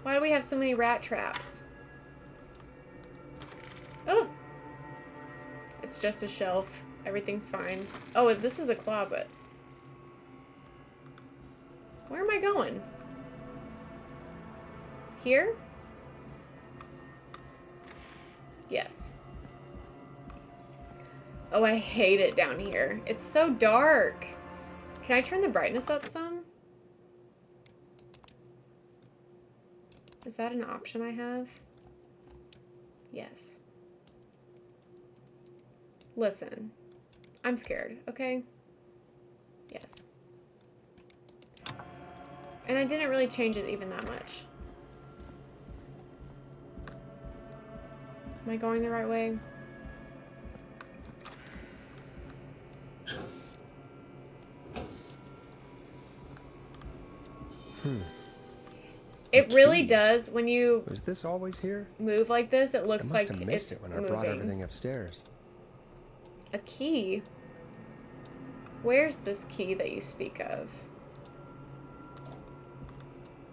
Why do we have so many rat traps? Oh! It's just a shelf. Everything's fine. Oh, this is a closet. Where am I going? Here? Yes. Oh, I hate it down here. It's so dark. Can I turn the brightness up some? Is that an option I have? Yes. Listen. I'm scared, okay? Yes. And I didn't really change it even that much. Am I going the right way? It really does, when you Was this always here? move like this, it looks I like must have it's missed it when I brought moving. everything upstairs. A key? Where's this key that you speak of?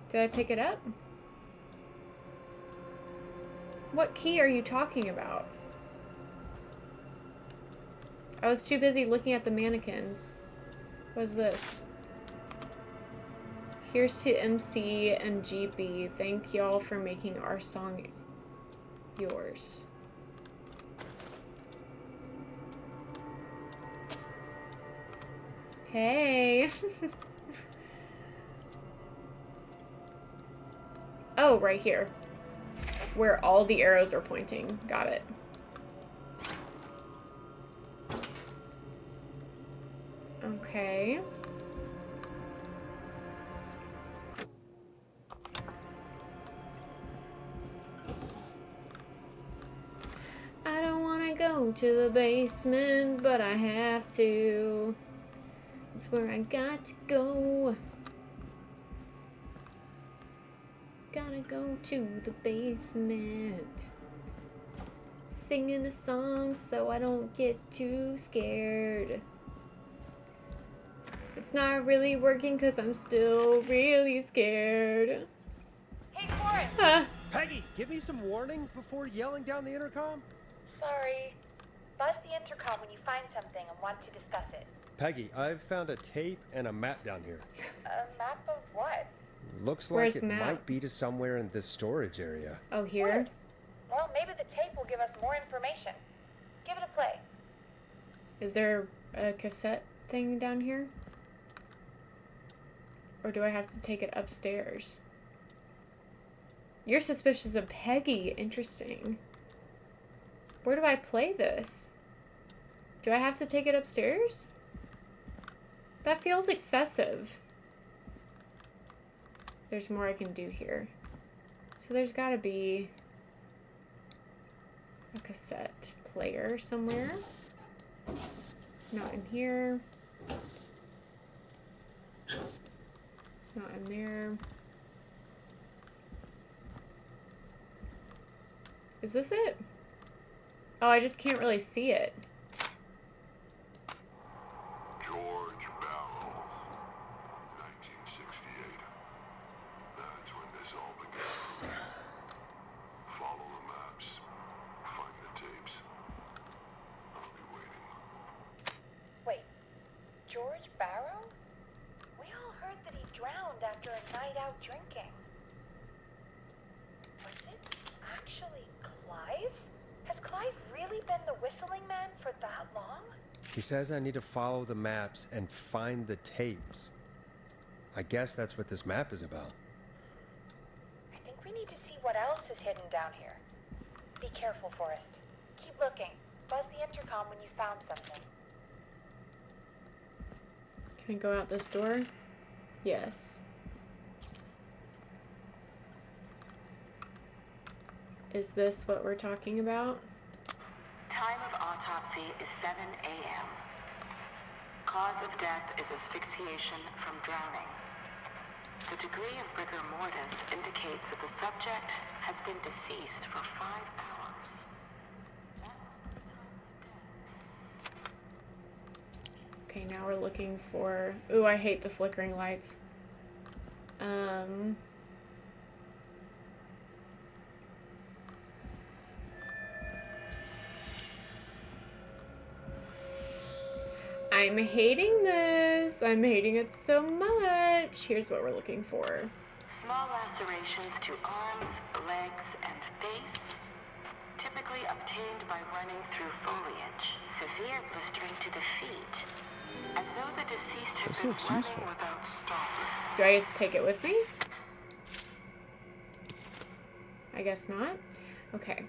Did I pick it up? What key are you talking about? I was too busy looking at the mannequins. What's this? Here's to MC and GB. Thank y'all for making our song yours. Hey. Oh, right here. Where all the arrows are pointing. Got it. Okay. I don't want to go to the basement, but I have to. It's where I got to go. Gotta go to the basement. Singing a song so I don't get too scared. It's not really working because I'm still really scared. Hey, Forrest! Huh. Peggy, give me some warning before yelling down the intercom. Sorry. Buzz the intercom when you find something and want to discuss it. Peggy, I've found a tape and a map down here. A map of what? Looks Where's like the it map? might be to somewhere in this storage area. Oh, here? Weird. Well, maybe the tape will give us more information. Give it a play. Is there a cassette thing down here? Or do I have to take it upstairs? You're suspicious of Peggy. Interesting. Where do I play this? Do I have to take it upstairs? That feels excessive. There's more I can do here. So there's gotta be a cassette player somewhere. Not in here. Not in there. Is this it? Oh, I just can't really see it. George Barrow, 1968. That's when this all began. Follow the maps. Find the tapes. I'll be waiting. Wait, George Barrow? We all heard that he drowned after a night out drinking. Was it actually Clive? Has Clive really been the whistling man for that long? He says I need to follow the maps and find the tapes. I guess that's what this map is about. I think we need to see what else is hidden down here. Be careful, Forrest. Keep looking. Buzz the intercom when you found something. Can I go out this door? Yes. Is this what we're talking about? Time of autopsy is 7 a.m. Cause of death is asphyxiation from drowning. The degree of rigor mortis indicates that the subject has been deceased for 5 hours. Okay, now we're looking for... Ooh, I hate the flickering lights. I'm hating this. I'm hating it so much. Here's what we're looking for. Small lacerations to arms, legs, and face, typically obtained by running through foliage. Severe blistering to the feet, as though the deceased had been running useful. without stopping. Do I get to take it with me? I guess not. Okay.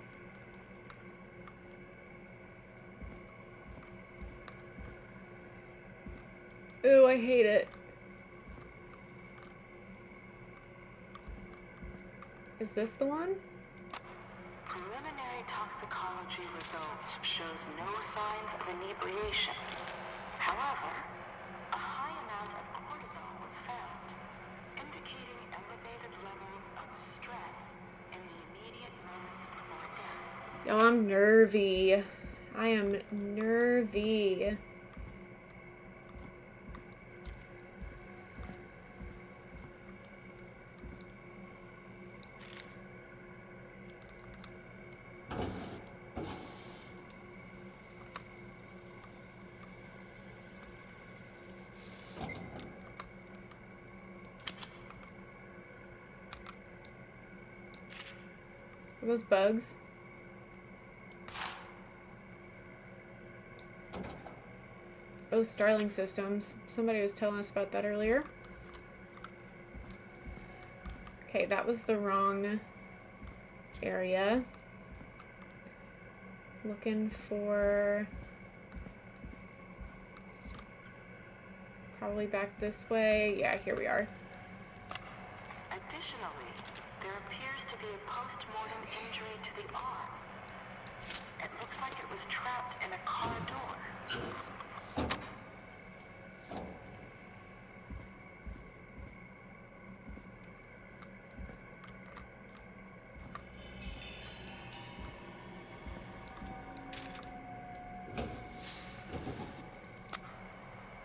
Ooh, I hate it. Is this the one? Preliminary toxicology results shows no signs of inebriation. However, a high amount of cortisol was found, indicating elevated levels of stress in the immediate moments before death. Oh, I'm nervy. I am nervy. Are those bugs? Oh, Starling systems. Somebody was telling us about that earlier. Okay, that was the wrong area. Looking for... probably back this way. Yeah, here we are. Additionally, there appears to be a post-mortem injury to the arm. It looks like it was trapped in a car door.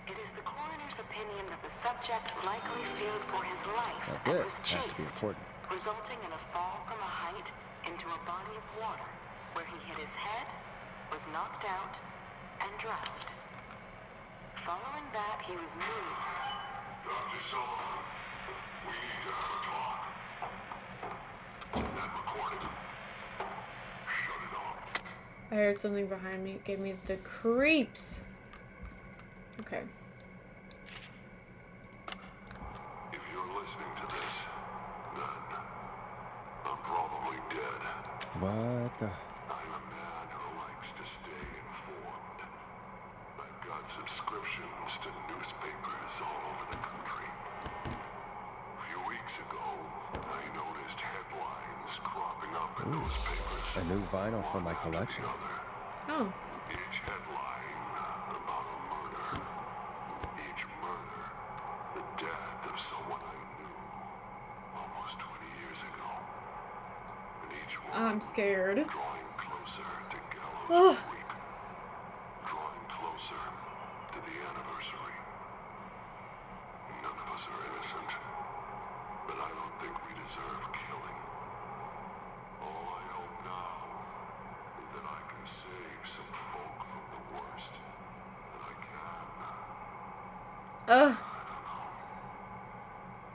It is the coroner's opinion that the subject likely feared for his life Now and this was has to be chased, important. resulting in a fall from a height into a body of water, where he hit his head, was knocked out, and drowned. Following that, he was moved. Dr. Sullivan, we need to have a talk. That recording. Shut it off. I heard something behind me. It gave me the creeps. Okay. If you're listening to this, then I'm probably dead. What the? I'm a man who likes to stay informed. I've got subscriptions to newspapers all over the country. A few weeks ago, I noticed headlines cropping up in those papers. A new vinyl for my collection. Oh. Each headline about a murder. Each murder, the death of someone I knew almost 20 years ago. And each one I'm scared. drawing closer to gallows Oh. week. Drawing closer to the anniversary. None of us are innocent, but I don't think we deserve killing. All I hope now is that I can save some folk from the worst that I can. Ugh.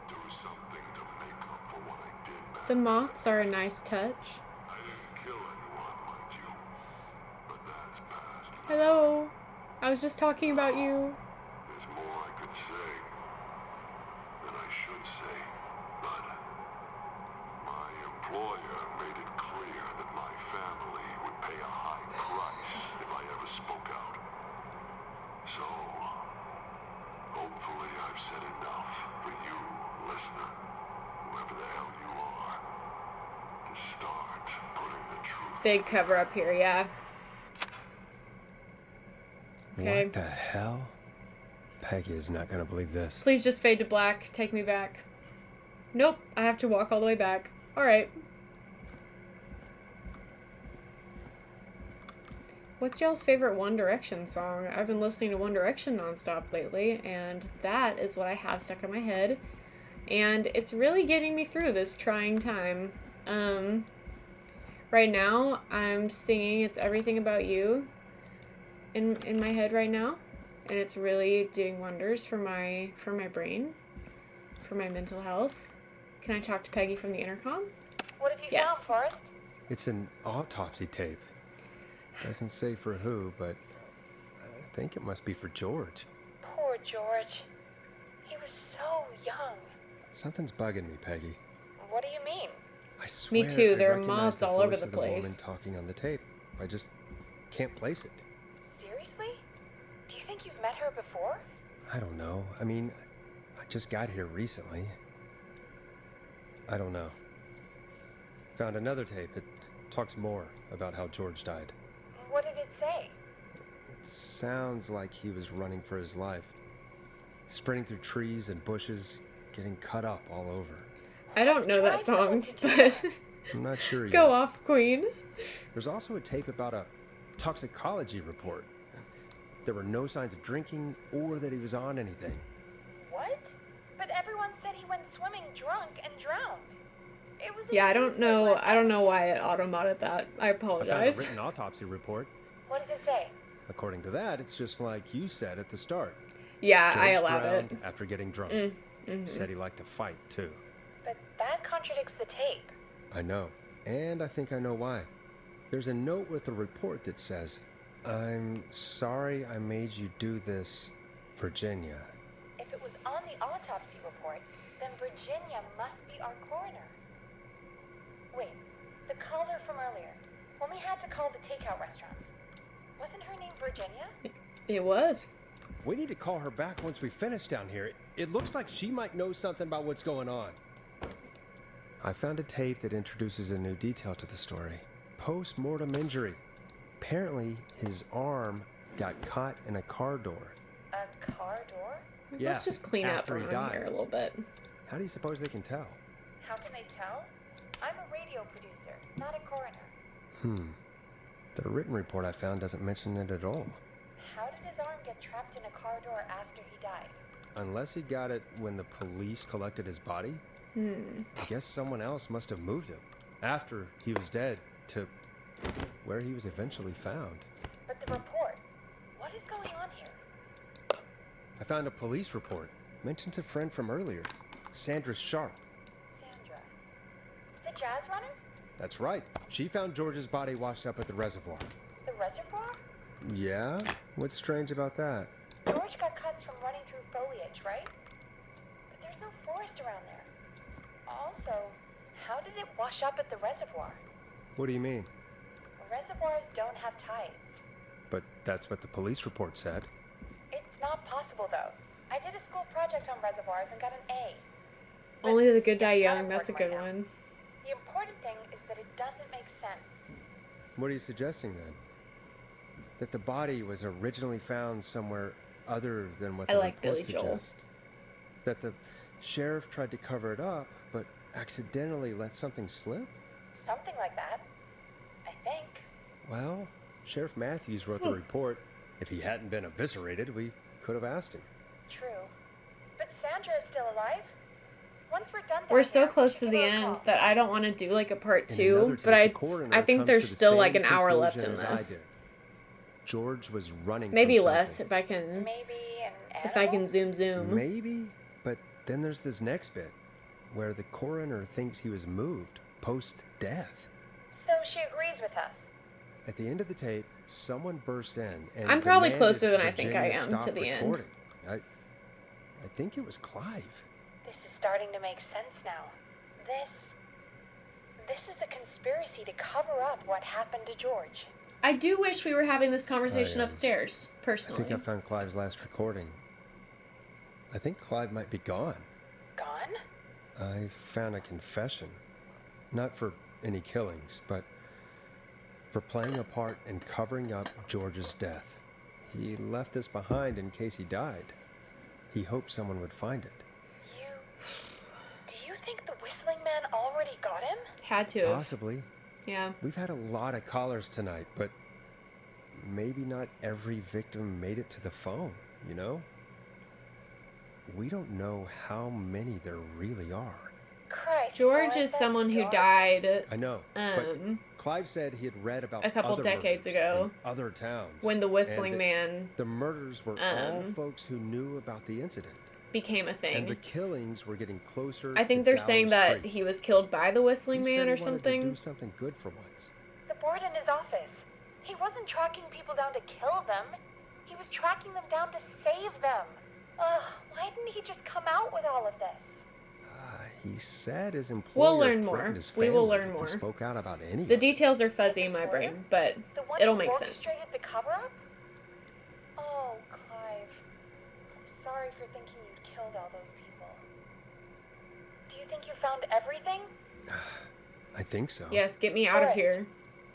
Do something to make up for what I did back The moths are a nice touch. I didn't kill anyone, mind you. But that's past. Hello. I was just talking about you. There's more I could say than I should say, but my employer made it clear that my family would pay a high price if I ever spoke out. So, hopefully I've said enough for you, listener, whoever the hell you are, to start putting the truth. Big cover up here, yeah. Okay. What the hell? Peggy is not gonna believe this. Please just fade to black. Take me back. Nope, I have to walk all the way back. Alright. What's y'all's favorite One Direction song? I've been listening to One Direction nonstop lately, and that is what I have stuck in my head. And it's really getting me through this trying time. Right now, I'm singing It's Everything About You in my head right now. and it's really doing wonders for my brain, for my mental health. Can I talk to Peggy from the intercom? What have you Yes. found, Forrest? It's an autopsy tape. Doesn't say for who, but I think it must be for George. Poor George. He was so young. Something's bugging me, Peggy. What do you mean? I swear Me too. I There are recognize mobs the all over voice the of the woman place. talking on the tape. I just can't place it. Seriously? Do you think you've met her before? I don't know. I mean, I just got here recently. I don't know. Found another tape. It talks more about how George died. What did it say? It sounds like he was running for his life. Sprinting through trees and bushes, getting cut up all over. I don't know that song, but I'm not sure yet. go off, Queen. There's also a tape about a toxicology report. There were no signs of drinking or that he was on anything. What? But everyone said he went swimming drunk and drowned. It was Yeah, I don't know why it auto-modded that. I I found a apologize. written autopsy report. What does it say? According to that, it's just like you said at the start. Yeah, George I allowed drowned it. after getting drunk. Mhm. Said he liked to fight, too. But that contradicts the tape. I know. And I think I know why. There's a note with a report that says, "I'm sorry I made you do this, Virginia." If it was on the autopsy report, then Virginia must be our coroner. Wait, the caller from earlier, when we had to call the takeout restaurant, wasn't her name Virginia? It was. We need to call her back once we finish down here. It looks like she might know something about what's going on. I found a tape that introduces a new detail to the story. Post-mortem injury. Apparently, his arm got caught in a car door. A car door? Yeah, Let's just clean up after he around died. here a little bit. How do you suppose they can tell? How can they tell? I'm a radio producer, not a coroner. The written report I found doesn't mention it at all. How did his arm get trapped in a car door after he died? Unless he got it when the police collected his body? I guess someone else must have moved him after he was dead to where he was eventually found. But the report, what is going on here? I found a police report. Mentions a friend from earlier, Sandra Sharp. Sandra. The jazz runner? That's right. She found George's body washed up at the reservoir. The reservoir? Yeah? What's strange about that? George got cuts from running through foliage, right? But there's no forest around there. Also, how did it wash up at the reservoir? What do you mean? Reservoirs don't have tides. But that's what the police report said. It's not possible, though. I did a school project on reservoirs and got an A. Only the good die young. not That's a important good right now. one. The important thing is that it doesn't make sense. What are you suggesting then? That the body was originally found somewhere other than what I the like report Billy Joel. suggests? That the sheriff tried to cover it up, but accidentally let something slip? Something like that. I think. Well, Sheriff Matthews wrote the report. If he hadn't been eviscerated, we could have asked him. True. But Sandra is still alive? Once we're done We're down so here, close we to should the give her a end call. that I don't want to do like a part In two, another but tape, the coroner I think comes there's to the still like same an hour left conclusion in as I this. did. George was running Maybe from less something. if I can Maybe an animal? if I can zoom. Maybe, but then there's this next bit where the coroner thinks he was moved post-death. So she agrees with us. At the end of the tape, someone burst in and I'm probably demanded closer than I think I Virginia am stop to the end. recording. I think it was Clive. This is starting to make sense now. This is a conspiracy to cover up what happened to George. I do wish we were having this conversation I, upstairs, I personally. think I found Clive's last recording. I think Clive might be gone. Gone? I found a confession. Not for any killings, but for playing a part in covering up George's death. He left this behind in case he died. He hoped someone would find it. Do you think the whistling man already got him? Had to have. Possibly. Yeah. We've had a lot of callers tonight, but maybe not every victim made it to the phone, you know? We don't know how many there really are. Christ, George Forrest, is that's someone who dark. died. I know, but Clive said he had read about a couple other decades murders ago, in other towns. when the Whistling and Man the murders were all folks who knew about the incident. became a thing. And the killings were getting closer. I think to they're saying Gallows that Creek. he was killed by the Whistling He said Man he or wanted something. to do something good for once. The board in his office. He wasn't tracking people down to kill them. He was tracking them down to save them. Ugh, why didn't he just come out with all of this? He said his employer We'll learn more. threatened his We family will learn if more. he spoke out about any. The details are fuzzy in my brain, but The one it'll who make sense. orchestrated the cover-up? Oh, Clive. I'm sorry for thinking you'd killed all those people. Do you think you found everything? I think so. Yes, get me out of Forrest, here.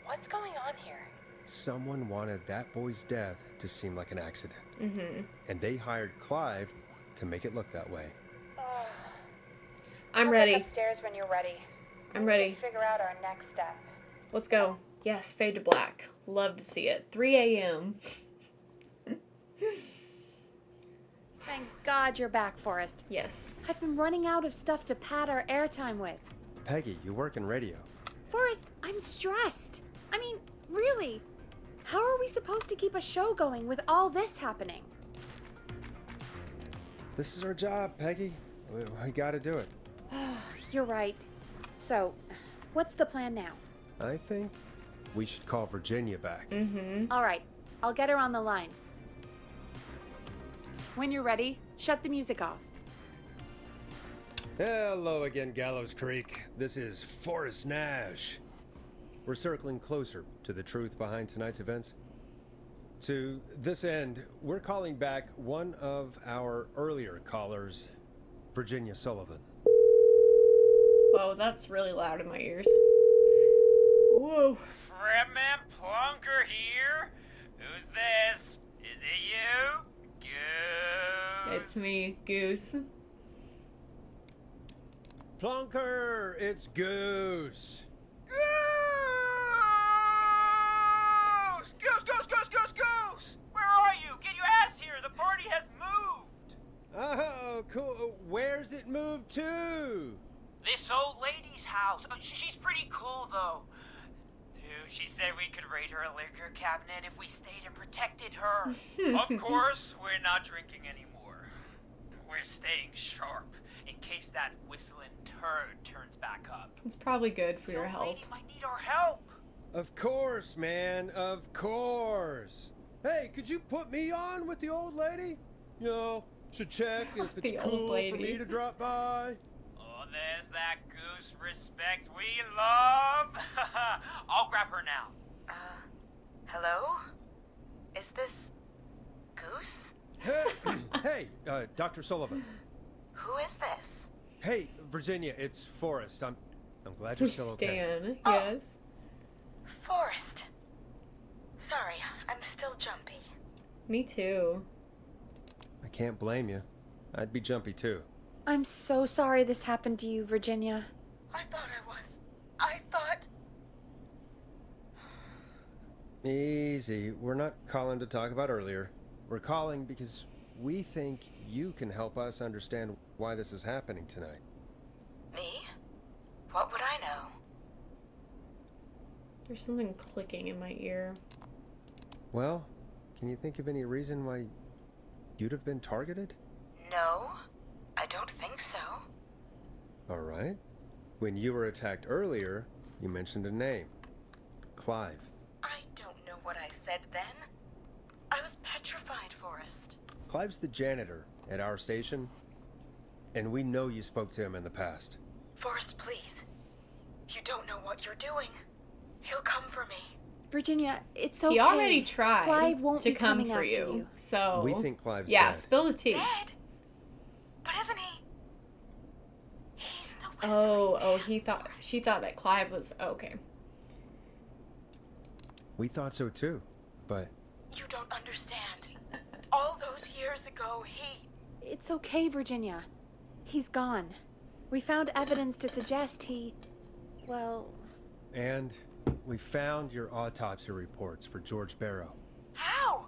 What's going on here? Someone wanted that boy's death to seem like an accident. Mm-hmm. And they hired Clive to make it look that way. I'm Come ready. back upstairs when you're ready. I'm We ready. can figure out our next step. Let's go. Yes, fade to black. Love to see it. 3 a.m. Thank God you're back, Forrest. Yes. I've been running out of stuff to pad our airtime with. Peggy, you work in radio. Forrest, I'm stressed. I mean, really, how are we supposed to keep a show going with all this happening? This is our job, Peggy. We gotta do it. You're right. So, what's the plan now? I think we should call Virginia back. Mm-hmm. All right, I'll get her on the line. When you're ready, shut the music off. Hello again, Gallows Creek. This is Forrest Nash. We're circling closer to the truth behind tonight's events. To this end, we're calling back one of our earlier callers, Virginia Sullivan. Whoa, that's really loud in my ears. Whoa. Fredman Plunker here. Who's this? Is it you? Goose. It's me, Goose. Plunker, it's Goose. Goose! Where are you? Get your ass here. The party has moved. Oh, cool. Where's it moved to? This old lady's house. Oh, she's pretty cool, though. Dude, she said we could raid her liquor cabinet if we stayed and protected her. Of course, we're not drinking anymore. We're staying sharp in case that whistling turd turns back up. It's probably good for your health. Lady might need our help. Of course, man. Of course. Hey, could you put me on with the old lady? You know, to check if it's The old cool for lady. me to drop by. Oh, there's that Goose respect we love. I'll grab her now. Hello? Is this Goose? Hey, Dr. Sullivan. Who is this? Hey, Virginia, it's Forrest. I'm glad you're still okay. Stan, yes. Forrest. Sorry, I'm still jumpy. Me too. I can't blame you. I'd be jumpy too. I'm so sorry this happened to you, Virginia. I thought I was. I thought... Easy. We're not calling to talk about earlier. We're calling because we think you can help us understand why this is happening tonight. Me? What would I know? There's something clicking in my ear. Well, can you think of any reason why you'd have been targeted? No, I don't think so. All right. When you were attacked earlier, you mentioned a name. Clive. I don't know what I said then. I was petrified, Forrest. Clive's the janitor at our station, and we know you spoke to him in the past. Forrest, please. You don't know what you're doing. He'll come for me. Virginia, it's okay. He already tried Clive won't to be come coming for after you. So We think Clive's yeah, dead. spill the tea. Dead? But isn't he? He's the Oh, she thought that Clive was okay. We thought so too, but You don't understand. All those years ago, he... It's okay, Virginia. He's gone. We found evidence to suggest he... well... And we found your autopsy reports for George Barrow. How?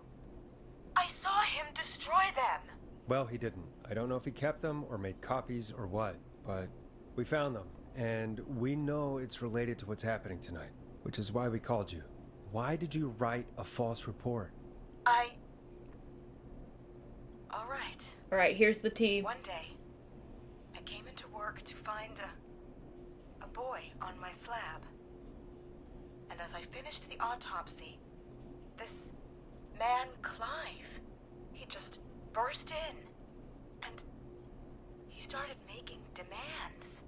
I saw him destroy them. Well, he didn't. I don't know if he kept them or made copies or what, but We found them, and we know it's related to what's happening tonight, which is why we called you. Why did you write a false report? All right. All right, here's the tea. One day, I came into work to find a boy on my slab. And as I finished the autopsy, this man, Clive, he just burst in. And he started making demands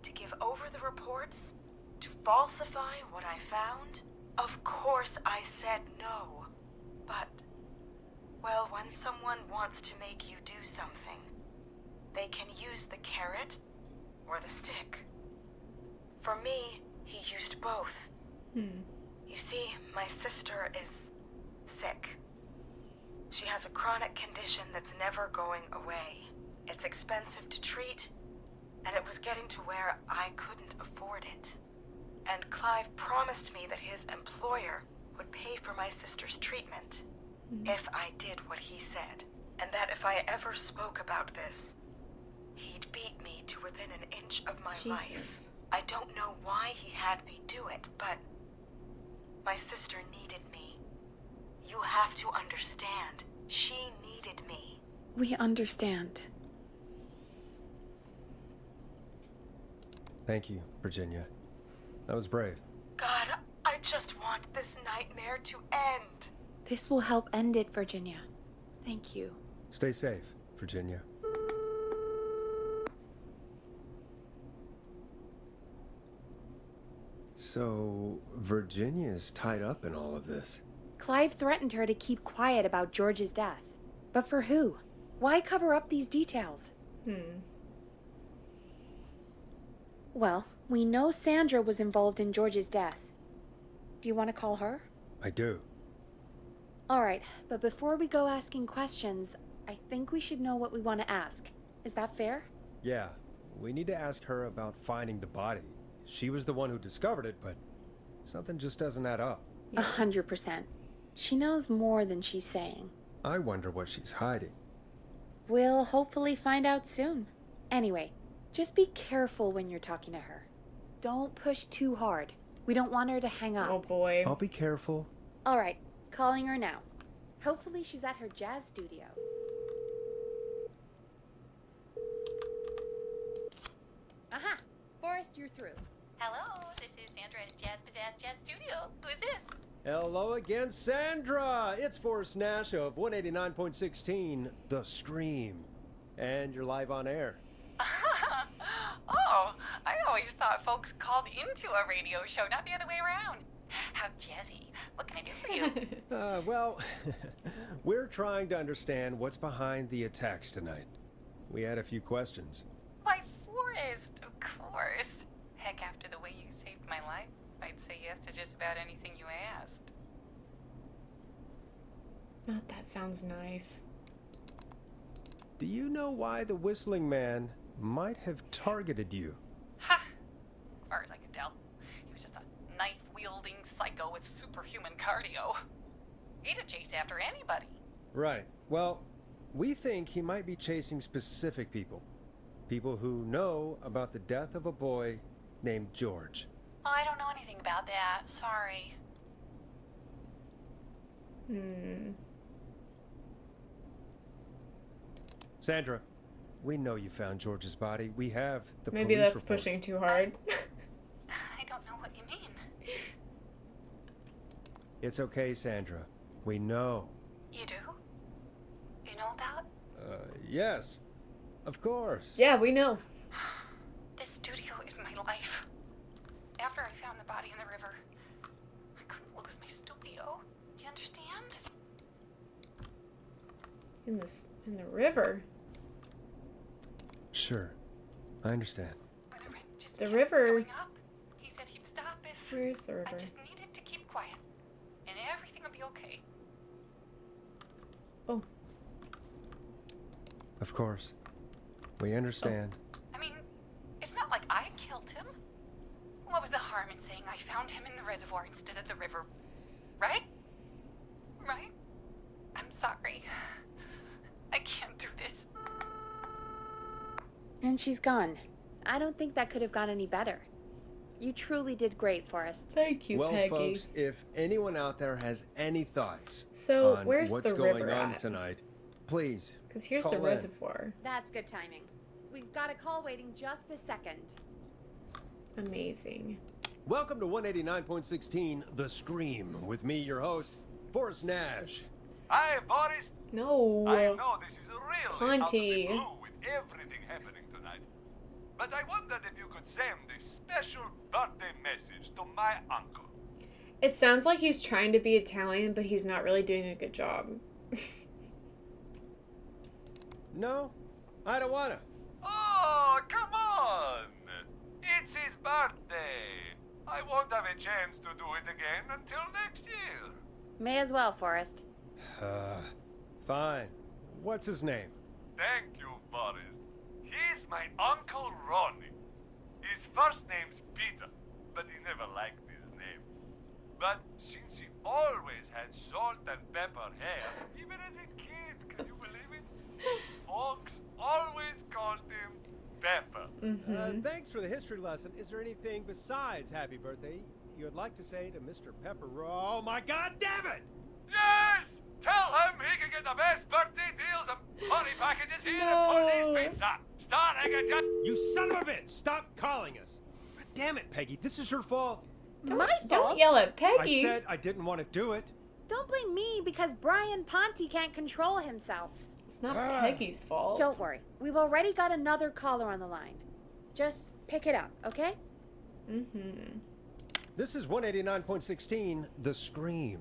to give over the reports, to falsify what I found. Of course I said no. But, well, when someone wants to make you do something, they can use the carrot or the stick. For me, he used both. You see, my sister is sick. She has a chronic condition that's never going away. It's expensive to treat, and it was getting to where I couldn't afford it. And Clive promised me that his employer would pay for my sister's treatment if I did what he said, and that if I ever spoke about this, he'd beat me to within an inch of my life. I don't know why he had me do it, but my sister needed me. You have to understand. She needed me. We understand. Thank you, Virginia. That was brave. God, I just want this nightmare to end. This will help end it, Virginia. Thank you. Stay safe, Virginia. So, Virginia's tied up in all of this. Clive threatened her to keep quiet about George's death. But for who? Why cover up these details? Well, we know Sandra was involved in George's death. Do you want to call her? I do. All right, but before we go asking questions, I think we should know what we want to ask. Is that fair? Yeah, we need to ask her about finding the body. She was the one who discovered it, but something just doesn't add up. 100%. She knows more than she's saying. I wonder what she's hiding. We'll hopefully find out soon. Anyway, just be careful when you're talking to her. Don't push too hard. We don't want her to hang up. Oh boy. I'll be careful. All right, calling her now. Hopefully she's at her jazz studio. Aha! Forrest, you're through. Hello, this is Sandra at Jazz Pizzazz Jazz Studio. Who is this? Hello again, Sandra! It's Forrest Nash of 189.16, The Scream. And you're live on air. Oh, I always thought folks called into a radio show, not the other way around. How jazzy. What can I do for you? Well, we're trying to understand what's behind the attacks tonight. We had a few questions. Why, Forrest, of course. Heck, after the way you saved my life, I'd say yes to just about anything you asked. Not that sounds nice. Do you know why the Whistling Man might have targeted you? Ha! As far as I could tell, he was just a knife-wielding psycho with superhuman cardio. He'd have chased after anybody. Right. Well, we think he might be chasing specific people. People who know about the death of a boy named George. Oh, I don't know anything about that. Sorry. Sandra, we know you found George's body. We have the Maybe police that's report. pushing too hard. I don't know what you mean. It's okay, Sandra. We know. You do? You know about? Yes. Of course. Yeah, we know. This studio is my life. After I found the body in the river, I couldn't lose my studio. Do you understand? In the river. Sure. I understand. The river. He said he'd stop if Where's the river? I just needed to keep quiet, and everything would be okay. Oh. Of course. We understand. I mean, it's not like I killed him. What was the harm in saying I found him in the reservoir instead of the river? Right? Right? I'm sorry. I can't do this. And she's gone. I don't think that could have gone any better. You truly did great, Forrest. Thank you, well, Peggy. folks, if anyone out there has any thoughts So, on where's what's the going river on at? tonight, please. Because here's call the in. reservoir. That's good timing. We've got a call waiting just this second. Amazing. Welcome to 189.16 The Scream with me, your host, Forrest Nash. Hi, Boris. No. I know this is really out of the Ponty. blue with everything happening tonight. But I wondered if you could send a special birthday message to my uncle. It sounds like he's trying to be Italian, but he's not really doing a good job. No, I don't wanna. Oh, come on! It's his birthday. I won't have a chance to do it again until next year. May as well, Forrest. Fine. What's his name? Thank you, Forrest. He's my Uncle Ronnie. His first name's Peter, but he never liked his name. But since he always had salt and pepper hair, even as a kid, can you believe it? Folks always called him Pepper. Thanks for the history lesson. Is there anything besides happy birthday you would like to say to Mr. Pepper? Oh my God, damn it! Yes! Tell him he can get the best birthday deals and party packages here at Pondy's Pizza. Starting at just... You son of a bitch! Stop calling us! God damn it, Peggy. This is your fault. Don't yell at Peggy. I said I didn't want to do it. Don't blame me because Brian Ponty can't control himself. It's not Peggy's fault. Don't worry. We've already got another caller on the line. Just pick it up, okay? This is 189.16 The Scream.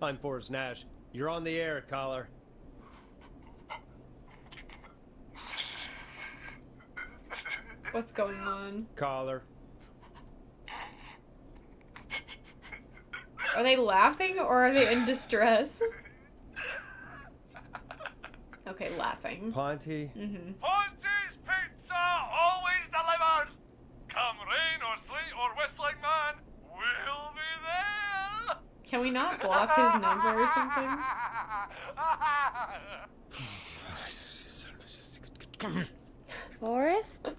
I'm Forrest Nash. You're on the air, caller. What's going on? Caller. Are they laughing or are they in distress? Okay, laughing. Ponty. Ponty's Pizza always delivers. Come rain or sleet or whistling man, we'll be there. Can we not block his number or something? Forrest?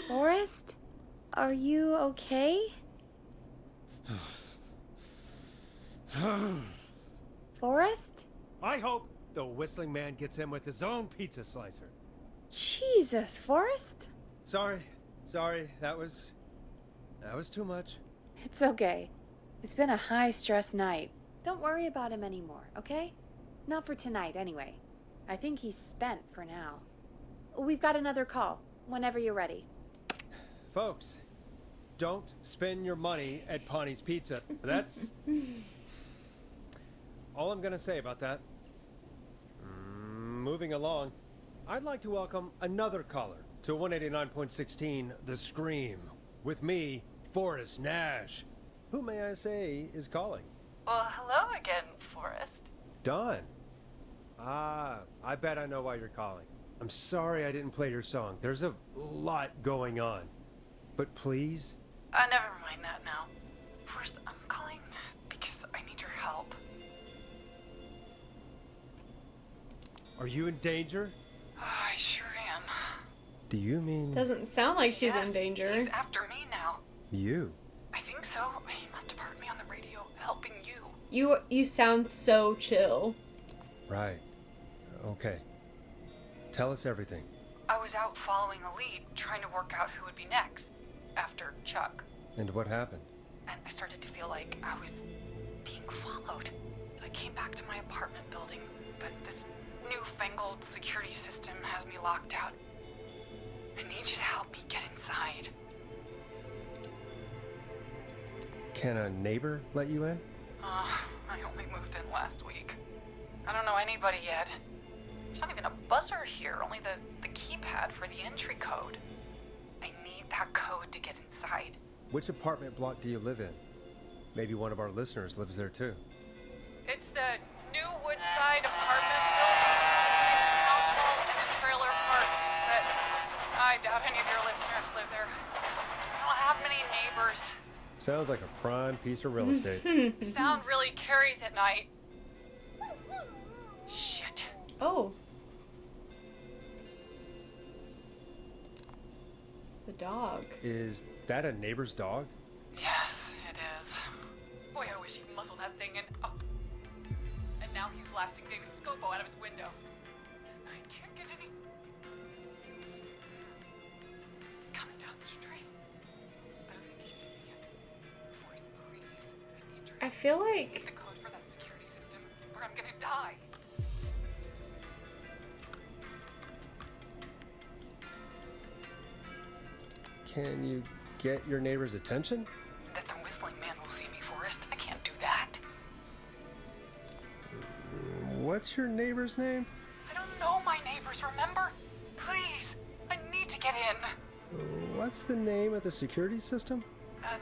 Forrest? Are you okay? Forrest? I hope the whistling man gets him with his own pizza slicer. Jesus, Forrest? Sorry. That was too much. It's okay. It's been a high-stress night. Don't worry about him anymore, okay? Not for tonight, anyway. I think he's spent for now. We've got another call, whenever you're ready. Folks, don't spend your money at Ponty's Pizza. That's all I'm gonna say about that. Moving along, I'd like to welcome another caller to 189.16 The Scream. With me, Forrest Nash. Who may I say is calling? Well, hello again, Forrest. Dawn. I bet I know why you're calling. I'm sorry I didn't play your song. There's a lot going on. But please? Never mind that now. First, I'm calling because I need your help. Are you in danger? I sure am. Do you mean... Doesn't sound like she's in danger. He's after me now. You? I think so. He must have heard me on the radio helping you. You sound so chill. Right. Okay. Tell us everything. I was out following a lead, trying to work out who would be next, after Chuck. And what happened? And I started to feel like I was being followed. I came back to my apartment building, but this newfangled security system has me locked out. I need you to help me get inside. Can a neighbor let you in? I only moved in last week. I don't know anybody yet. There's not even a buzzer here, only the keypad for the entry code. I need that code to get inside. Which apartment block do you live in? Maybe one of our listeners lives there too. It's the new Woodside apartment building between the town hall and the trailer park. But I doubt any of your listeners live there. I don't have many neighbors. Sounds like a prime piece of real estate. The sound really carries at night. Shit. Oh. The dog. Is that a neighbor's dog? Yes, it is. Boy, I wish he'd muzzle that thing and... Oh. And now he's blasting David Scopo out of his window. This night can't get any... He's coming down the street. I don't think he's seen me yet. Forrest, please. I need your... I feel like... Get the code for that security system, or I'm gonna die. Can you get your neighbor's attention? That the whistling man will see me, Forrest. I can't do that. What's your neighbor's name? I don't know my neighbors, remember? Please, I need to get in. What's the name of the security system?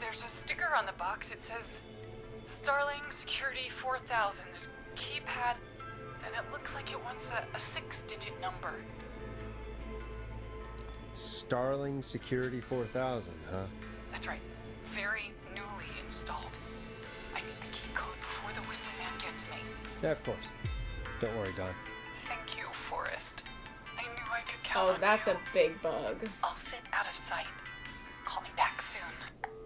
There's a sticker on the box. It says Starling Security 4000. There's a keypad, and it looks like it wants a 6-digit number. Starling Security 4000, huh? That's right. Very newly installed. I need the key code before the whistling man gets me. Yeah, of course. Don't worry, Don. Thank you, Forrest. I knew I could count on Oh, that's you. a big bug. I'll sit out of sight. Call me back soon.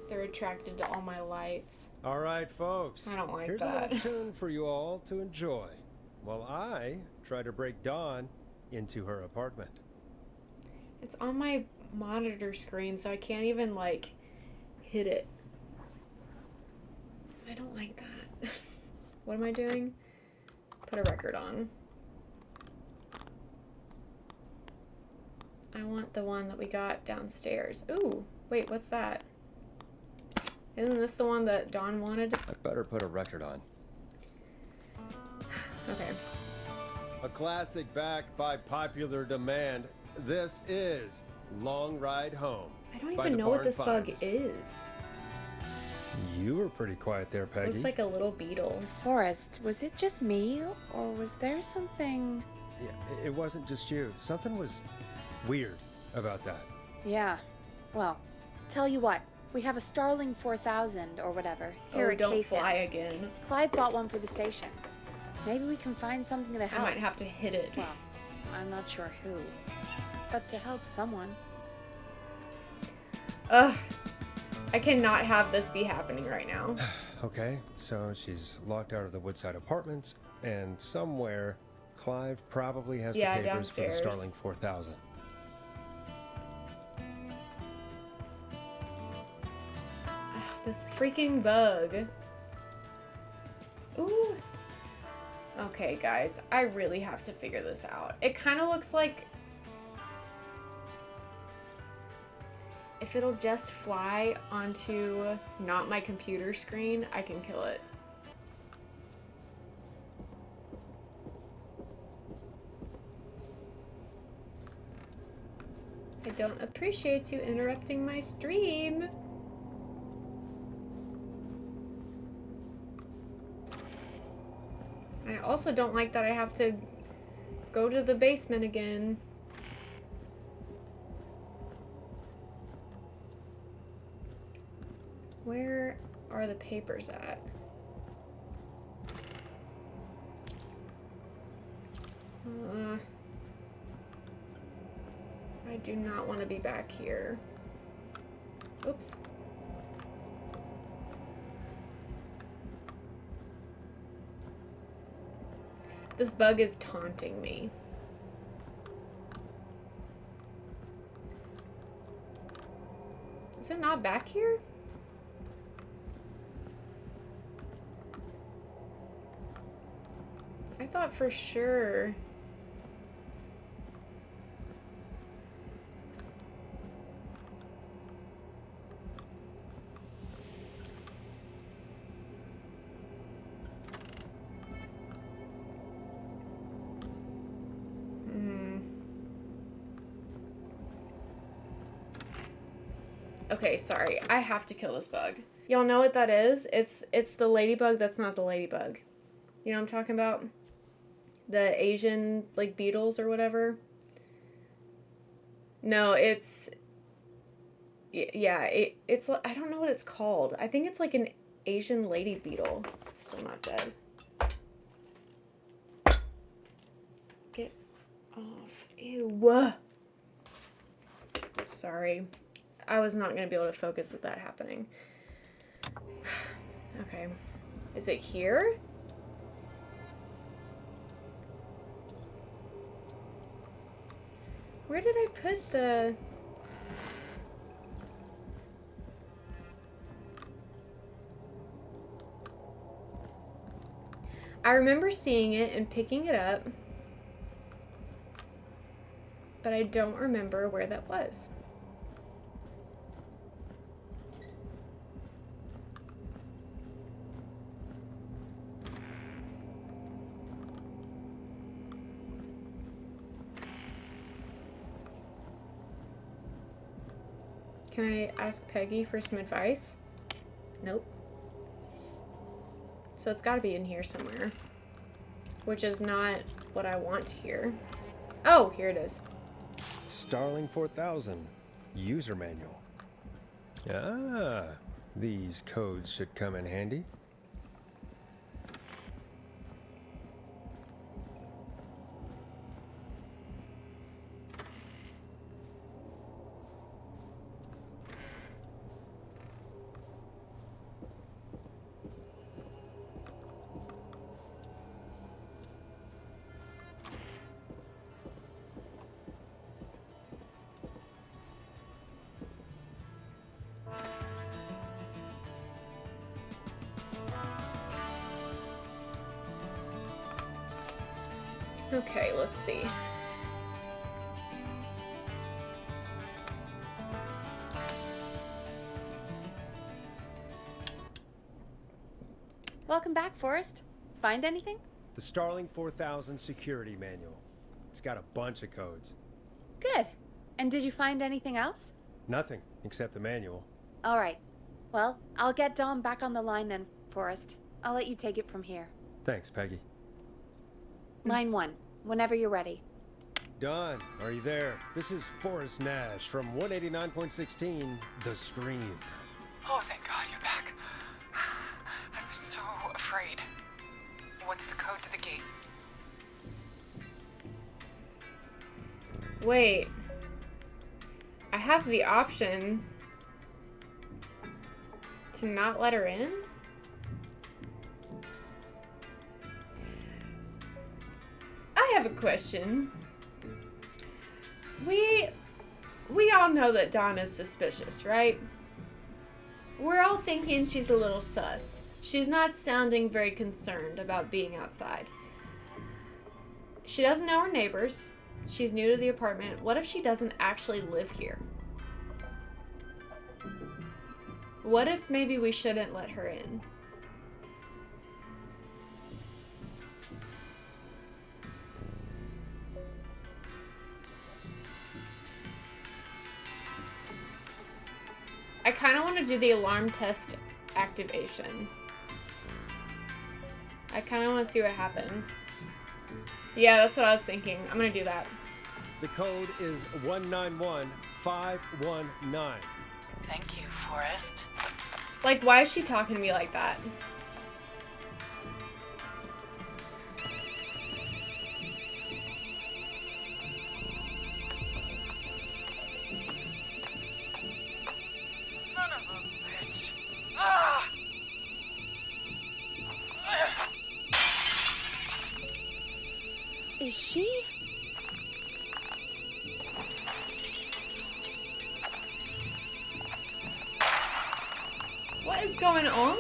They're attracted to all my lights. All right, folks. I don't like Here's that. a little tune for you all to enjoy while I try to break Dawn into her apartment. It's on my monitor screen, so I can't even, like, hit it. I don't like that. What am I doing? Put a record on. I want the one that we got downstairs. Ooh, wait, what's that? Isn't this the one that Dawn wanted? I better put a record on. Okay. A classic backed by popular demand. This is Long Ride Home. I don't by even the know what Barn this bug Finds. is. You were pretty quiet there, Peggy. Looks like a little beetle. Forrest, was it just me, or was there something... Yeah, it wasn't just you. Something was weird about that. Yeah. Well, tell you what. We have a Starling 4000 or whatever here Oh, at don't KFIN. fly again. Clive bought one for the station. Maybe we can find something to I help. might have to hit it. Well, I'm not sure who. But to help someone. Ugh. I cannot have this be happening right now. Okay, so she's locked out of the Woodside Apartments, and somewhere Clive probably has the papers downstairs. for the Starling 4000. This freaking bug. Ooh. Okay, guys. I really have to figure this out. It kind of looks like... if it'll just fly onto not my computer screen, I can kill it. I don't appreciate you interrupting my stream. I also don't like that I have to go to the basement again. Where are the papers at? I do not want to be back here. Oops. This bug is taunting me. Is it not back here? I thought for sure. Okay, sorry. I have to kill this bug. Y'all know what that is? It's the ladybug that's not the ladybug. You know what I'm talking about? The Asian, like, beetles or whatever. No, it's... yeah, it's... I don't know what it's called. I think it's like an Asian lady beetle. It's still not dead. Get off. Ew. Sorry. I was not going to be able to focus with that happening. Okay. Is it here? Where did I put the... I remember seeing it and picking it up, but I don't remember where that was. Can I ask Peggy for some advice? Nope. So it's got to be in here somewhere, which is not what I want to hear. Oh, here it is. Starling 4000 user manual. Ah, these codes should come in handy. Okay, let's see. Welcome back, Forrest. Find anything? The Starling 4000 security manual. It's got a bunch of codes. Good. And did you find anything else? Nothing except the manual. All right. Well, I'll get Dom back on the line then, Forrest. I'll let you take it from here. Thanks, Peggy. Line 1, whenever you're ready. Don, are you there? This is Forrest Nash from 189.16, The Scream. Oh, thank God you're back. I was so afraid. What's the code to the gate? Wait. I have the option to not let her in? I have a question. We all know that Donna's suspicious, right? We're all thinking she's a little sus. She's not sounding very concerned about being outside. She doesn't know her neighbors. She's new to the apartment. What if she doesn't actually live here? What if maybe we shouldn't let her in? I kind of want to do the alarm test activation. I kind of want to see what happens. Yeah, that's what I was thinking. I'm going to do that. The code is 191519. Thank you, Forrest. Like, why is she talking to me like that? Son of a bitch. Ah! Is she? What is going on?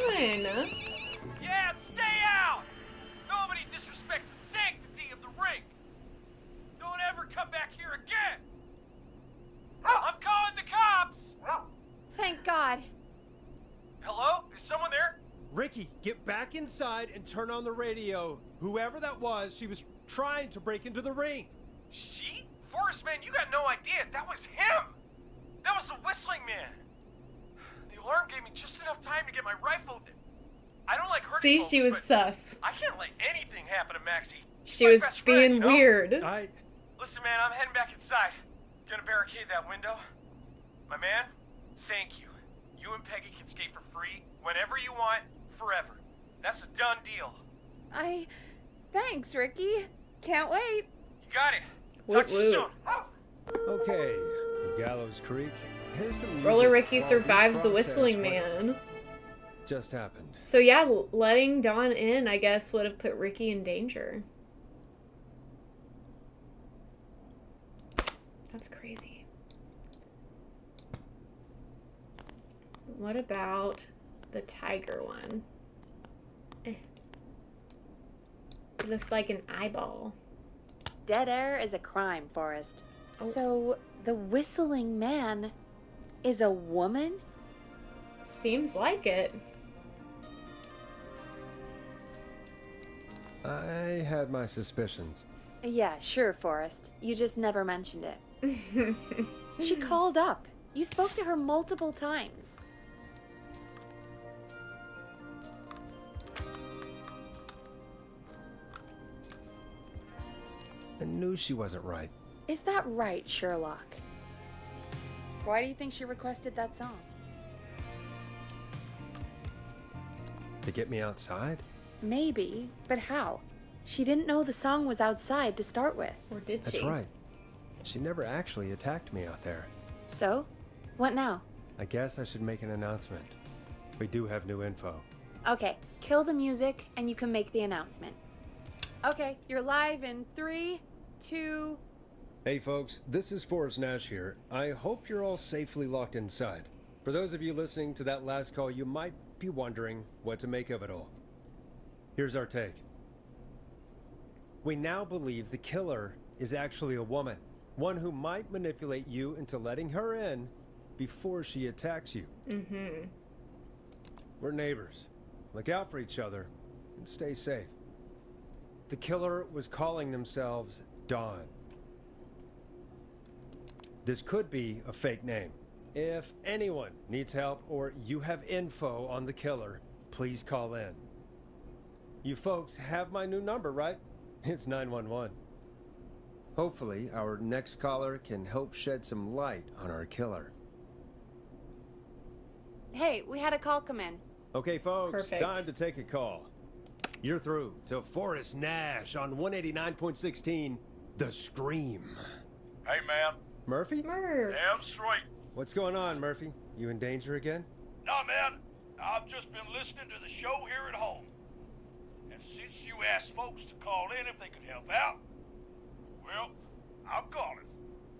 Yeah, stay out! Nobody disrespects the sanctity of the ring! Don't ever come back here again! I'm calling the cops! Thank God. Hello? Is someone there? Ricky, get back inside and turn on the radio. Whoever that was, she was trying to break into the ring. She? Forrest, man, you got no idea. That was him! That was the whistling man! The alarm gave me just enough time to get my rifle. I don't like hurting See, folks, she was but sus. I can't let anything happen to Maxie. She was being friend, you know? weird. Listen, man, I'm heading back inside. Gonna barricade that window. My man, thank you. You and Peggy can skate for free whenever you want, forever. That's a done deal. Thanks, Ricky. Can't wait. You got it. Talk to you soon. Okay, Gallows Creek. Here's some music Roller Ricky while we survived the process Whistling what Man. just happened. So yeah, letting Dawn in, I guess, would have put Ricky in danger. That's crazy. What about the tiger one? It looks like an eyeball. Dead air is a crime, Forrest. Oh. So, the Whistling Man is a woman? Seems like it. I had my suspicions. Yeah, sure, Forrest. You just never mentioned it. She called up. You spoke to her multiple times. I knew she wasn't right. Is that right, Sherlock? Why do you think she requested that song? To get me outside? Maybe, but how? She didn't know the song was outside to start with. Or did That's right. She never actually attacked me out there. So? What now? I guess I should make an announcement. We do have new info. Okay, kill the music and you can make the announcement. Okay, you're live in 3, 2... Hey folks, this is Forrest Nash here. I hope you're all safely locked inside. For those of you listening to that last call, you might be wondering what to make of it all. Here's our take. We now believe the killer is actually a woman. One who might manipulate you into letting her in before she attacks you. Mm-hmm. We're neighbors. Look out for each other and stay safe. The killer was calling themselves Dawn. This could be a fake name. If anyone needs help or you have info on the killer, please call in. You folks have my new number, right? It's 911. Hopefully, our next caller can help shed some light on our killer. Hey, we had a call come in. Okay, folks, Perfect. time to take a call. You're through to Forrest Nash on 189.16, The Scream. Hey, man. Murphy? Murph. Damn straight. What's going on, Murphy? You in danger again? Nah, man. I've just been listening to the show here at home. And since you asked folks to call in if they could help out, well, I'm calling.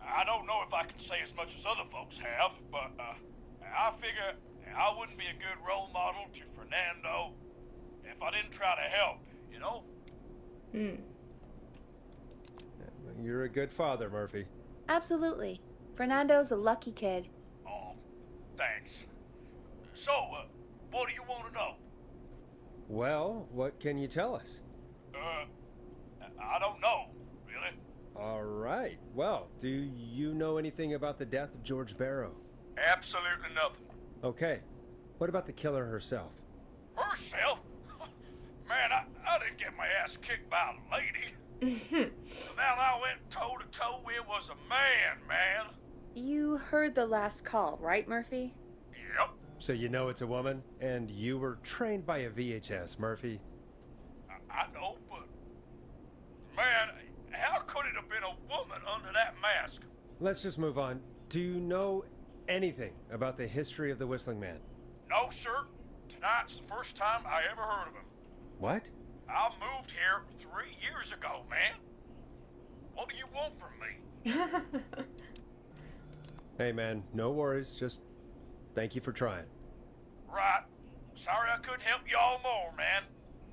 I don't know if I can say as much as other folks have, but I figure I wouldn't be a good role model to Fernando if I didn't try to help, you know? You're a good father, Murphy. Absolutely. Fernando's a lucky kid. Oh, thanks. So, what do you want to know? Well, what can you tell us? I don't know, really. All right. Well, do you know anything about the death of George Barrow? Absolutely nothing. Okay. What about the killer herself? Herself? Man, I didn't get my ass kicked by a lady. The man I went toe-to-toe with was a man. You heard the last call, right, Murphy? Yep. So you know it's a woman, and you were trained by a VHS, Murphy. I know, but... Man, how could it have been a woman under that mask? Let's just move on. Do you know anything about the history of the Whistling Man? No, sir. Tonight's the first time I ever heard of him. What? I moved here 3 years ago, man. What do you want from me? Hey, man, no worries. Just thank you for trying. Right. Sorry I couldn't help you all more, man.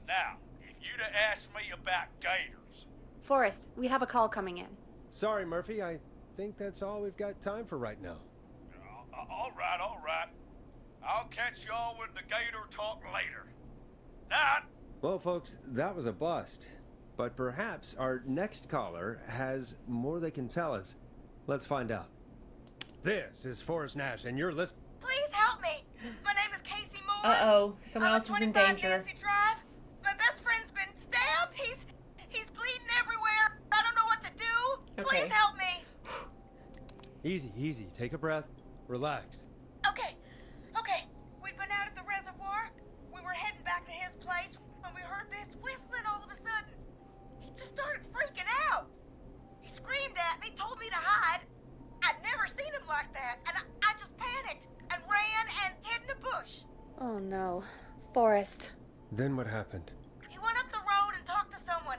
Now, if you'd have asked me about gators... Forrest, we have a call coming in. Sorry, Murphy. I think that's all we've got time for right now. All right. I'll catch y'all with the gator talk later. Night. Well, folks, that was a bust. But perhaps our next caller has more they can tell us. Let's find out. This is Forrest Nash, and you're listening. Please help me. My name is Casey Moore. Uh-oh, someone else is in danger. Nancy Drive. My best friend's been stabbed. He's bleeding everywhere. I don't know what to do. Okay. Please help me. Easy. Take a breath. Relax. Okay. We'd been out at the reservoir. We were heading back to his place when we heard this whistling all of a sudden. He just started freaking out. He screamed at me, told me to hide. I'd never seen him like Forrest. Then what happened? He went up the road and talked to someone.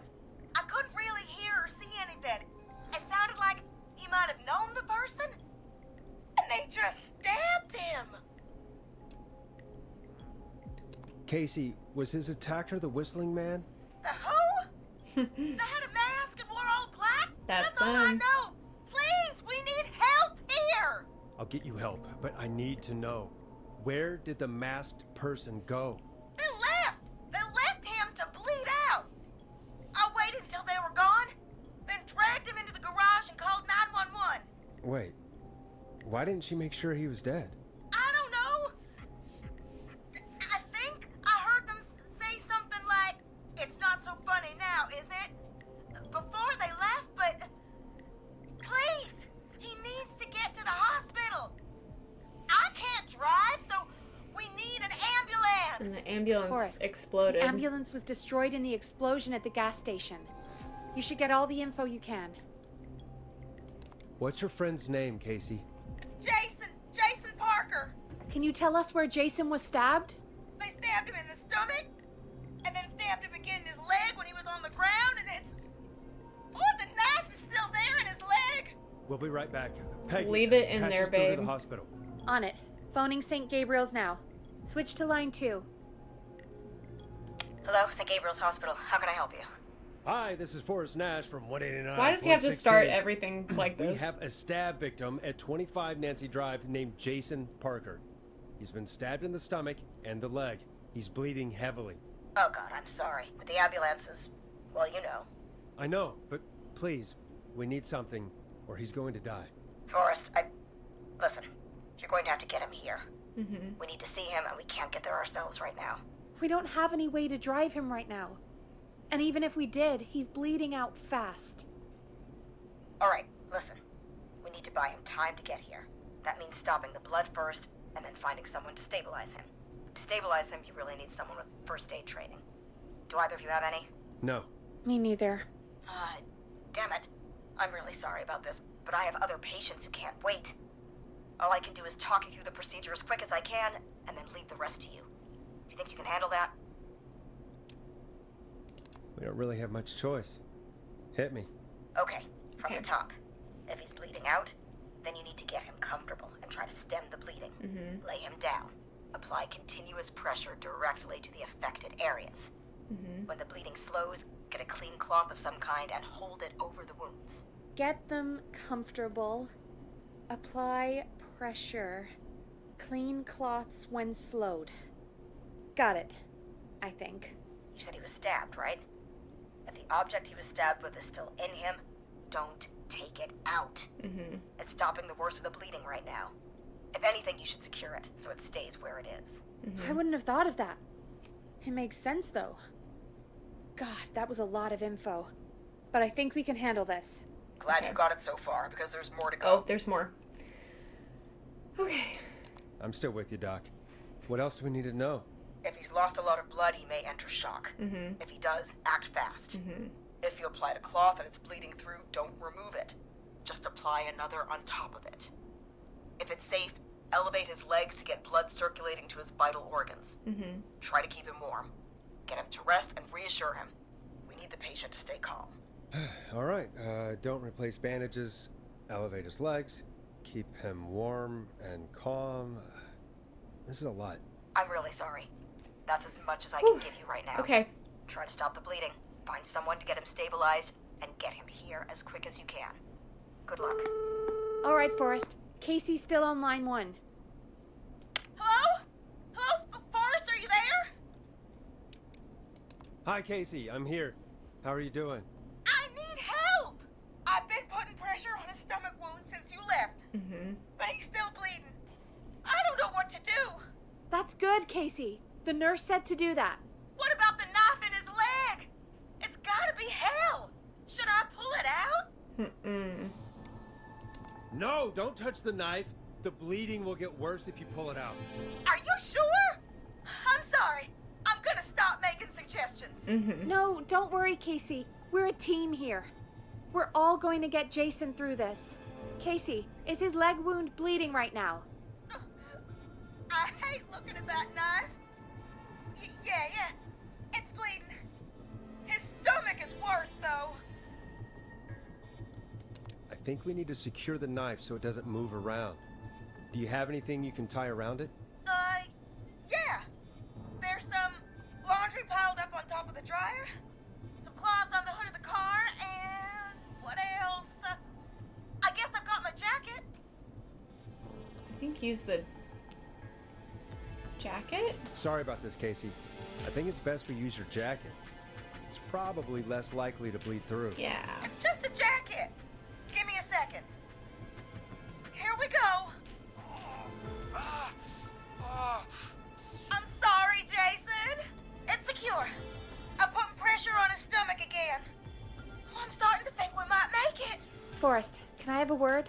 I couldn't really hear or see anything. It sounded like he might have known the person, and they just stabbed him. Casey, was his attacker the Whistling Man? The who? They had a mask and wore all black? That's all I them. know. Please, we need help here. I'll get you help, but I need to know. Where did the masked person go? They left. They left him to bleed out. I waited until they were gone, then dragged him into the garage and called 911. Wait, why didn't she make sure he was dead? I don't know. I think I heard them say something like, "It's not so funny now, is it?" Before they left, but please, he needs to get to the hospital. I can't drive, so we need an ambulance. And the ambulance Forrest, exploded. The ambulance was destroyed in the explosion at the gas station. You should get all the info you can. What's your friend's name, Casey? It's Jason Parker. Can you tell us where Jason was stabbed? They stabbed him in the stomach, and then stabbed him again in his leg when he was on the ground, and it's... Oh, the knife is still there in his leg. We'll be right back. Peggy, Leave it in patch there, us through to babe. the hospital. On it. Phoning St. Gabriel's now. Switch to line 2. Hello, St. Gabriel's Hospital. How can I help you? Hi, this is Forrest Nash from 189. Why does he have to start everything like We this? have a stab victim at 25 Nancy Drive named Jason Parker. He's been stabbed in the stomach and the leg. He's bleeding heavily. Oh, God, I'm sorry. But the ambulance is... well, you know. I know, but please, we need something or he's going to die. Forrest, listen, you're going to have to get him here. We need to see him, and we can't get there ourselves right now. We don't have any way to drive him right now. And even if we did, he's bleeding out fast. All right, listen. We need to buy him time to get here. That means stopping the blood first, and then finding someone to stabilize him. To stabilize him, you really need someone with first aid training. Do either of you have any? No. Me neither. Damn it. I'm really sorry about this, but I have other patients who can't wait. All I can do is talk you through the procedure as quick as I can, and then leave the rest to you. You think you can handle that? We don't really have much choice. Hit me. Okay, from the top. If he's bleeding out, then you need to get him comfortable and try to stem the bleeding. Lay him down. Apply continuous pressure directly to the affected areas. When the bleeding slows, get a clean cloth of some kind and hold it over the wounds. Get them comfortable. Apply pressure. Clean cloths when slowed. Got it, I think. You said he was stabbed, right? If the object he was stabbed with is still in him, don't take it out. It's stopping the worst of the bleeding right now. If anything, you should secure it so it stays where it is. I wouldn't have thought of that. It makes sense, though. God, that was a lot of info. But I think we can handle this. Glad you got it so far, because there's more to go. Oh, there's more. Okay. I'm still with you, Doc. What else do we need to know? If he's lost a lot of blood, he may enter shock. If he does, act fast. If you applied a cloth and it's bleeding through, don't remove it. Just apply another on top of it. If it's safe, elevate his legs to get blood circulating to his vital organs. Try to keep him warm. Get him to rest and reassure him. We need the patient to stay calm. All right, don't replace bandages. Elevate his legs. Keep him warm and calm. This is a lot. I'm really sorry. That's as much as I can give you right now. Okay. Try to stop the bleeding. Find someone to get him stabilized and get him here as quick as you can. Good luck. All right, Forrest. Casey's still on line 1. Hello? Hello? Forrest, are you there? Hi, Casey. I'm here. How are you doing? I need help! I've been putting pressure on his stomach wound since you left. But he's still bleeding. I don't know what to do. That's good, Casey. The nurse said to do that. What about the knife in his leg? It's gotta be hell. Should I pull it out? No, don't touch the knife. The bleeding will get worse if you pull it out. Are you sure? I'm sorry. I'm gonna stop making suggestions. No, don't worry, Casey. We're a team here. We're all going to get Jason through this. Casey, is his leg wound bleeding right now? I hate looking at that knife. Yeah. It's bleeding. His stomach is worse, though. I think we need to secure the knife so it doesn't move around. Do you have anything you can tie around it? Yeah. There's some laundry piled up on top of the dryer, some cloths on the hood of the car, and what else? I guess I've got my jacket. I think use the jacket? Sorry about this, Casey. I think it's best we use your jacket. It's probably less likely to bleed through. Yeah. It's just a jacket. Give me a second. Here we go. I'm sorry, Jason. It's secure. I'm putting pressure on his stomach again. Oh, I'm starting to think we might make it. Forrest, can I have a word?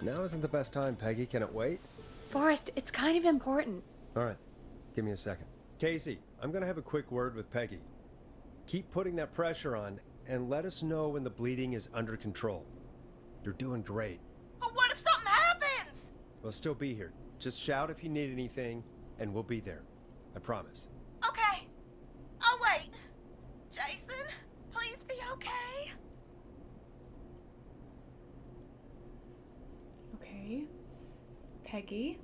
Now isn't the best time, Peggy. Can it wait? Forrest, it's kind of important. All right. Give me a second. Casey, I'm going to have a quick word with Peggy. Keep putting that pressure on and let us know when the bleeding is under control. You're doing great. But what if something happens? We'll still be here. Just shout if you need anything, and we'll be there. I promise. Okay. I'll wait. Jason, please be okay. Okay. Peggy.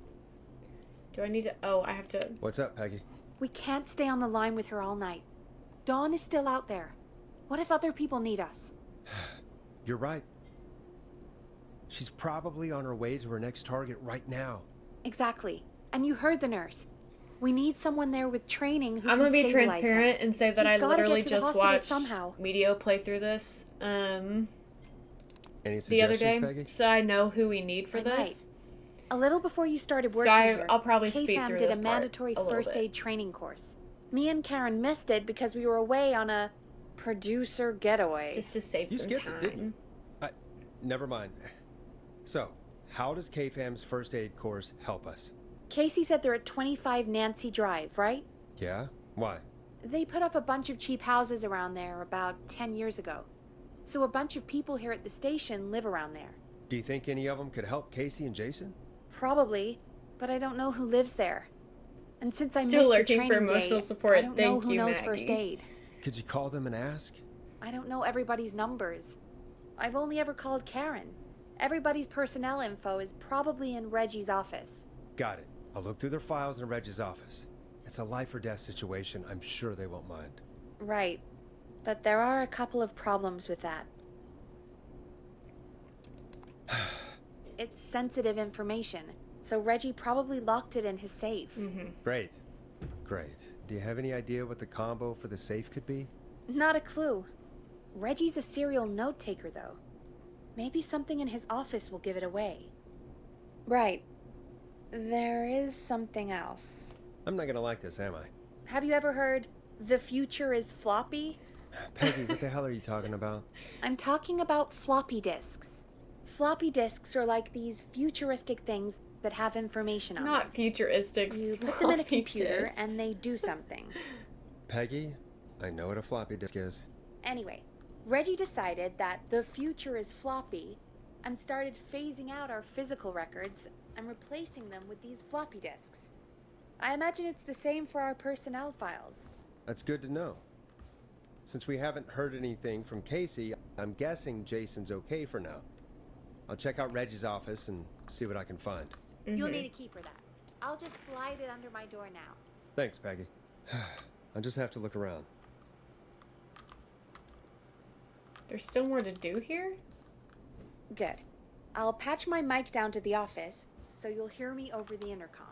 Do I need to... Oh, I have to... What's up, Peggy? We can't stay on the line with her all night. Dawn is still out there. What if other people need us? You're right. She's probably on her way to her next target right now. Exactly. And you heard the nurse. We need someone there with training who I'm can gonna be stabilize transparent him. and say that He's I gotta literally get to the just hospital watched somehow. Medio play through this Any the other suggestions, day, Peggy? so I know who we need for I this. A little before you started So working here, I'll probably speed KFAM through did this a part mandatory a little first bit. aid training course. Me and Karen missed it because we were away on a producer getaway. Just to save You some skipped time. it, didn't you? Never mind. So, how does KFAM's first aid course help us? Casey said they're at 25 Nancy Drive, right? Yeah? Why? They put up a bunch of cheap houses around there about 10 years ago. So a bunch of people here at the station live around there. Do you think any of them could help Casey and Jason? Probably, but I don't know who lives there. And since I Still missed the lurking for training emotional day, support. I don't know Thank who you, knows Maggie. first aid. Could you call them and ask? I don't know everybody's numbers. I've only ever called Karen. Everybody's personnel info is probably in Reggie's office. Got it. I'll look through their files in Reggie's office. It's a life or death situation. I'm sure they won't mind. Right. But there are a couple of problems with that. It's sensitive information, so Reggie probably locked it in his safe. Great. Great. Do you have any idea what the combo for the safe could be? Not a clue. Reggie's a serial note taker, though. Maybe something in his office will give it away. Right. There is something else. I'm not gonna like this, am I? Have you ever heard, "The future is floppy"? Peggy, what the hell are you talking about? I'm talking about floppy disks. Floppy disks are like these futuristic things that have information on them. Not futuristic. You put them in a floppy computer disks. and they do something. Peggy, I know what a floppy disk is. Anyway, Reggie decided that the future is floppy and started phasing out our physical records and replacing them with these floppy disks. I imagine it's the same for our personnel files. That's good to know. Since we haven't heard anything from Casey, I'm guessing Jason's okay for now. I'll check out Reggie's office and see what I can find. You'll need a key for that. I'll just slide it under my door now. Thanks, Peggy. I'll just have to look around. There's still more to do here? Good. I'll patch my mic down to the office, so you'll hear me over the intercom.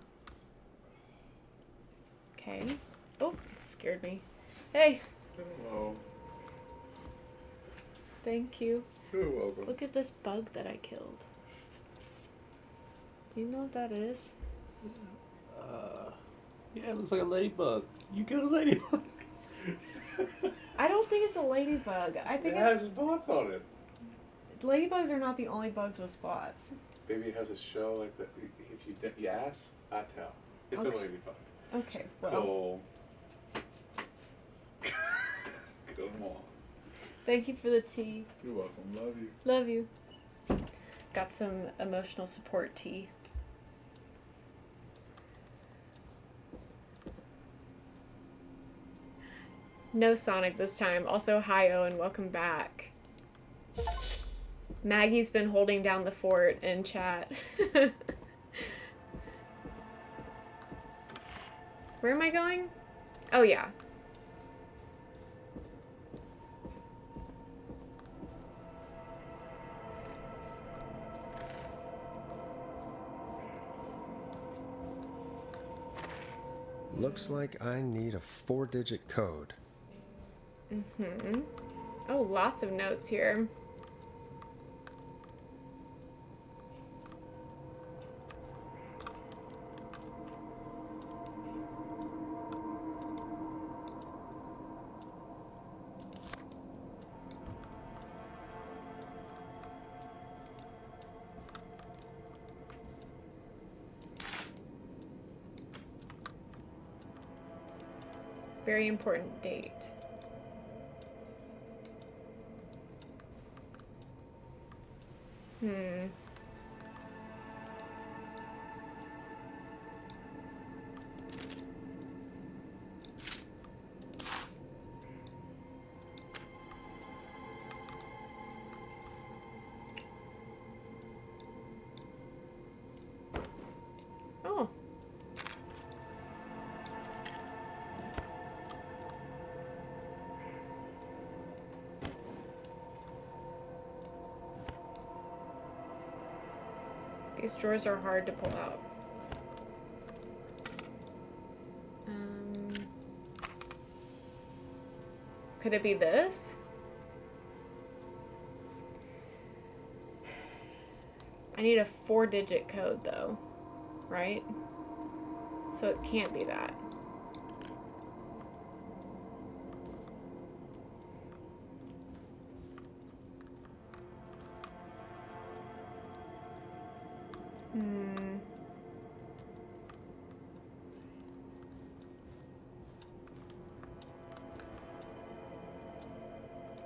Okay. Oh, that scared me. Hey. Hello. Thank you. You're welcome. Look at this bug that I killed. Do you know what that is? Yeah, it looks like a ladybug. You killed a ladybug. I don't think it's a ladybug. I think It has spots on it. ladybugs are not the only bugs with spots. Maybe it has a shell like that. If you ask, I tell. It's Okay. a ladybug. Okay, well. Cool. Come on. Thank you for the tea. You're welcome. Love you. Love you. Got some emotional support tea. No Sonic this time. Also, hi Owen, welcome back. Maggie's been holding down the fort in chat. Where am I going? Oh, yeah. Looks like I need a 4-digit code. Mm-hmm. Oh, lots of notes here. Very important date. Oh. These drawers are hard to pull out. Could it be this? I need a 4-digit code though, right? So it can't be that.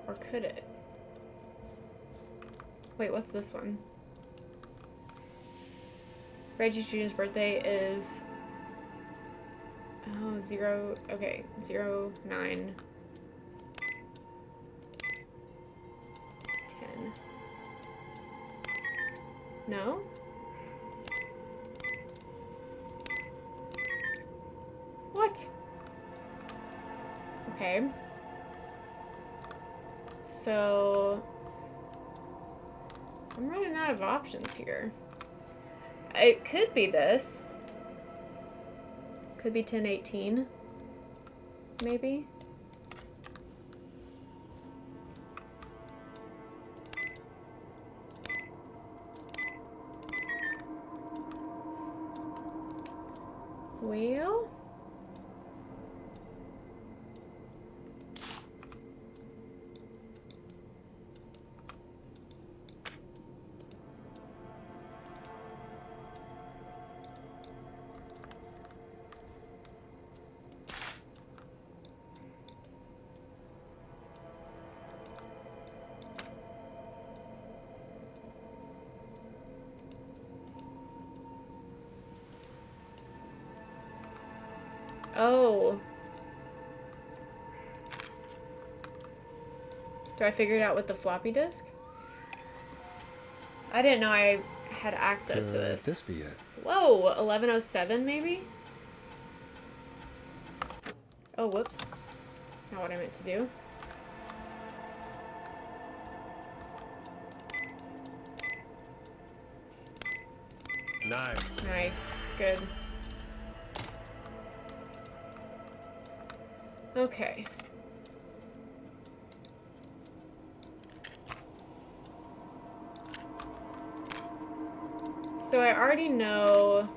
Or could it? Wait, what's this one? Reggie Jr.'s birthday is... Oh, 0... Okay, 0, 9... 10. No? What? Okay. So... I'm running out of options here. It could be this. Could be 1018. Maybe. Well... Oh. Do I figure it out with the floppy disk? I didn't know I had access to this. Could this be it? Whoa, 1107 maybe? Oh, whoops. Not what I meant to do. Nice. Nice. Good. Okay. So I already know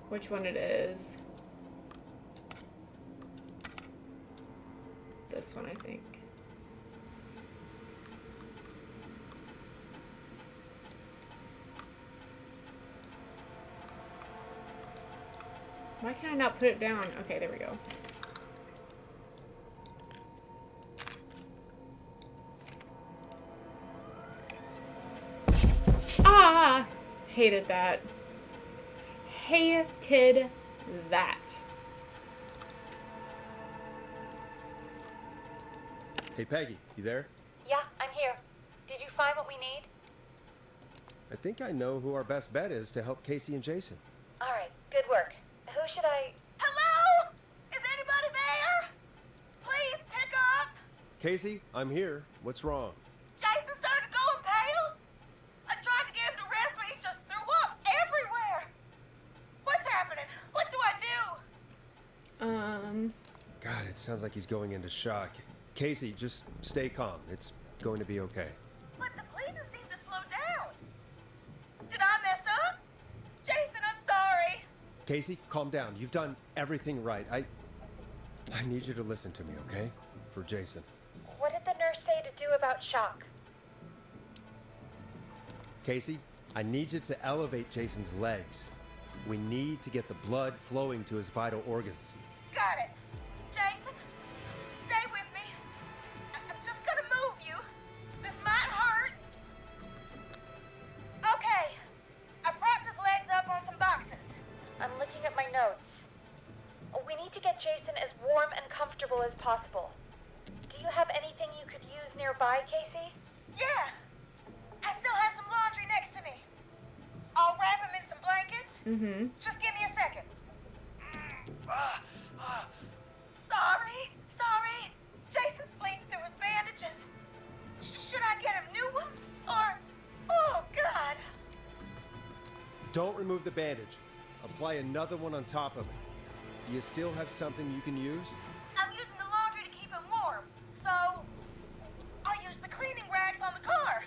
which one it is. This one, I think. Why can I not put it down? Okay, there we go. Ah! Hated that. Hated that. Hey, Peggy, you there? Yeah, I'm here. Did you find what we need? I think I know who our best bet is to help Casey and Jason. All right, good work. Who should I... Hello? Is anybody there? Please pick up. Casey, I'm here. What's wrong? Jason started going pale. I tried to get him to rest, but he just threw up everywhere. What's happening? What do I do? God, it sounds like he's going into shock. Casey, just stay calm. It's going to be okay. But the bleeding seems to slow down. Did I mess up? Jason, I'm sorry. Casey, calm down. You've done everything right. I need you to listen to me, okay? For Jason. What did the nurse say to do about shock? Casey, I need you to elevate Jason's legs. We need to get the blood flowing to his vital organs. Got it. Jason, stay with me. I'm just gonna move you. This might hurt. Okay. I propped his legs up on some boxes. I'm looking at my notes. We need to get Jason as warm and comfortable as possible. Do you have anything you could use nearby, Casey? Yeah. I still have some laundry next to me. I'll wrap him in some blankets. Just give me a second. Sorry. Jason's bleeding through his bandages. Should I get him new ones? Or... Oh, God. Don't remove the bandage. Apply another one on top of it. Do you still have something you can use? I'm using the laundry to keep him warm. So... I'll use the cleaning rags on the car.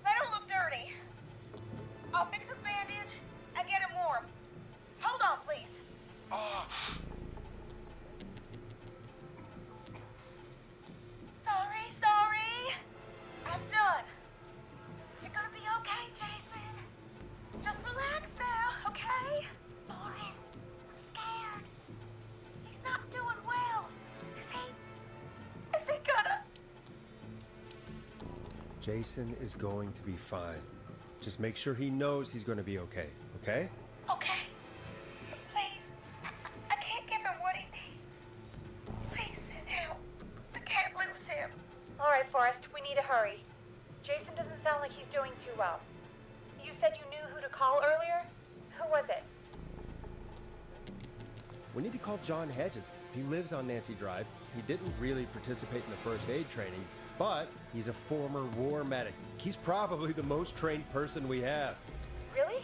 They don't look dirty. I'll fix his bandage and get him warm. Hold on, please. Sorry. I'm done. You're gonna be okay, Jason. Just relax now, okay? Sorry. I'm scared. He's not doing well. Is he gonna... Jason is going to be fine. Just make sure he knows he's going to be okay, okay? Okay. Please. I can't give him what he needs. Please, help. I can't lose him. All right, Forrest, we need to hurry. Jason doesn't sound like he's doing too well. You said you knew who to call earlier? Who was it? We need to call John Hedges. He lives on Nancy Drive. He didn't really participate in the first aid training, but he's a former war medic. He's probably the most trained person we have. Really?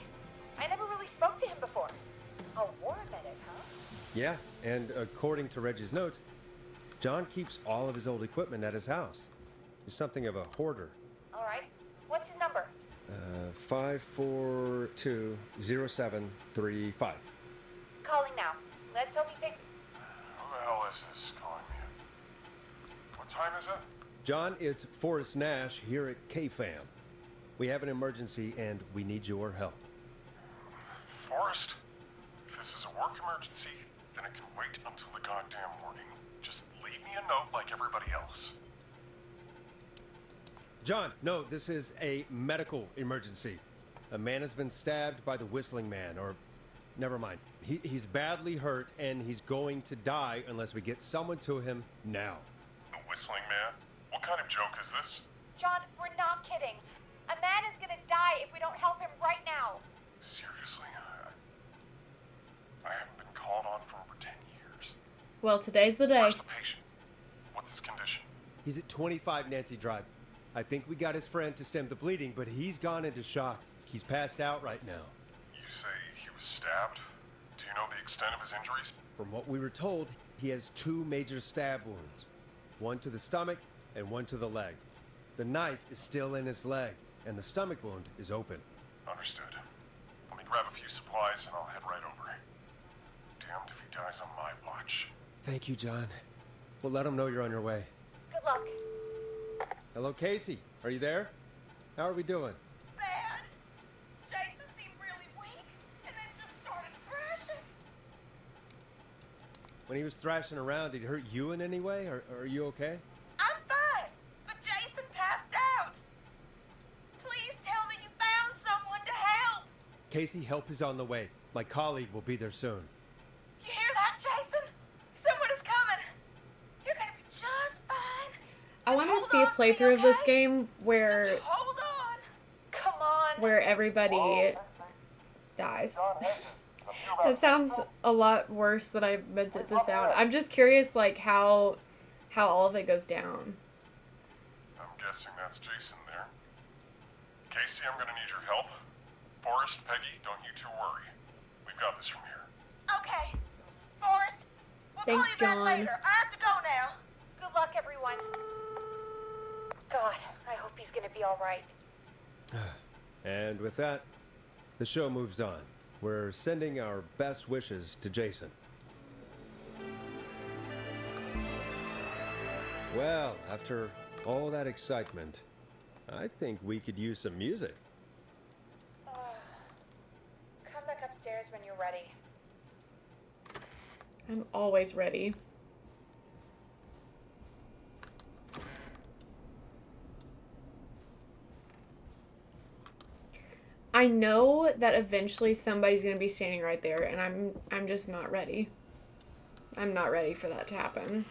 I never really spoke to him before. A war medic, huh? Yeah, and according to Reggie's notes, John keeps all of his old equipment at his house. He's something of a hoarder. All right. What's his number? 5420735. Calling now. Let's hope he picks... Who the hell is this calling me? What time is it? John, it's Forrest Nash here at K-Fam. We have an emergency and we need your help. Forrest, if this is a work emergency, then it can wait until the goddamn morning. Just leave me a note like everybody else. John, no, this is a medical emergency. A man has been stabbed by the Whistling Man, or... Never mind. He's badly hurt and he's going to die unless we get someone to him now. The Whistling Man? What kind of joke is this? John, we're not kidding. A man is gonna die if we don't help him right now. Seriously? I haven't been called on for over 10 years. Well, today's the day. Where's the patient? What's his condition? He's at 25 Nancy Drive. I think we got his friend to stem the bleeding, but he's gone into shock. He's passed out right now. You say he was stabbed? Do you know the extent of his injuries? From what we were told, he has 2 major stab wounds. One to the stomach and one to the leg. The knife is still in his leg, and the stomach wound is open. Understood. Let me grab a few supplies and I'll head right over. Damned if he dies on my watch. Thank you, John. We'll let him know you're on your way. Good luck. Hello, Casey. Are you there? How are we doing? Bad. Jason seemed really weak and then just started thrashing. When he was thrashing around, did he hurt you in any way? Are you okay? I'm fine, but Jason passed out. Please tell me you found someone to help. Casey, help is on the way. My colleague will be there soon. You hear that, Jason? Someone is coming. You're gonna be just fine. see a playthrough of this game where Hold on. Come on. where everybody dies. That sounds a lot worse than I meant it to sound. I'm just curious, like, how all of it goes down. I'm guessing that's Jason there. Casey, I'm gonna need your help. Forrest, Peggy, don't you two worry. We've got this from here. Okay. Forrest, we'll Thanks, call you back John. later. I have to go now. Good luck, everyone. God, I hope he's gonna be all right. And with that, the show moves on. We're sending our best wishes to Jason. Well, after all that excitement, I think we could use some music. Come back upstairs when you're ready. I'm always ready. I know that eventually somebody's gonna be standing right there, and I'm just not ready. I'm not ready for that to happen.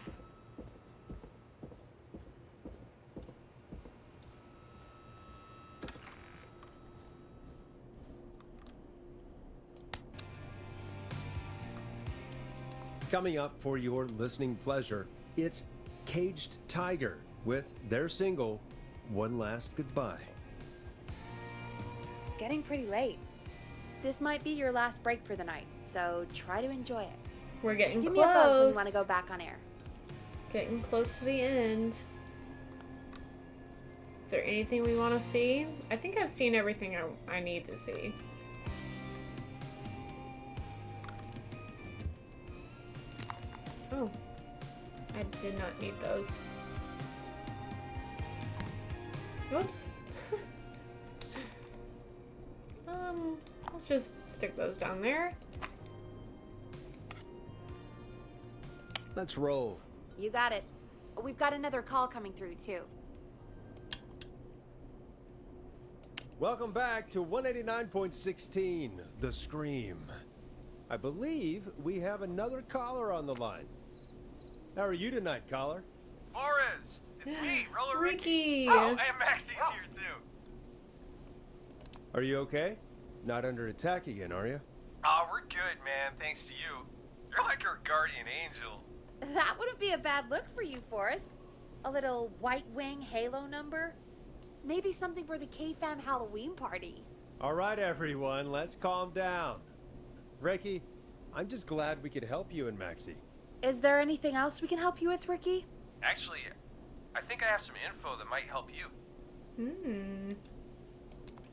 Coming up for your listening pleasure, it's Caged Tiger with their single, One Last Goodbye. It's getting pretty late. This might be your last break for the night, so try to enjoy it. We're getting Give close. me a buzz when you want to go back on air. Getting close to the end. Is there anything we want to see? I think I've seen everything I need to see. Oh, I did not need those. Whoops. Let's just stick those down there. Let's roll. You got it. We've got another call coming through, too. Welcome back to 189.16, The Scream. I believe we have another caller on the line. How are you tonight, caller? Forrest, it's me, Roller Ricky. Oh, and Maxie's here too. Are you okay? Not under attack again, are you? Oh, we're good, man, thanks to you. You're like our guardian angel. That wouldn't be a bad look for you, Forrest. A little White Wing Halo number? Maybe something for the K-Fam Halloween party. All right, everyone, let's calm down. Ricky, I'm just glad we could help you and Maxie. Is there anything else we can help you with, Ricky? Actually, I think I have some info that might help you.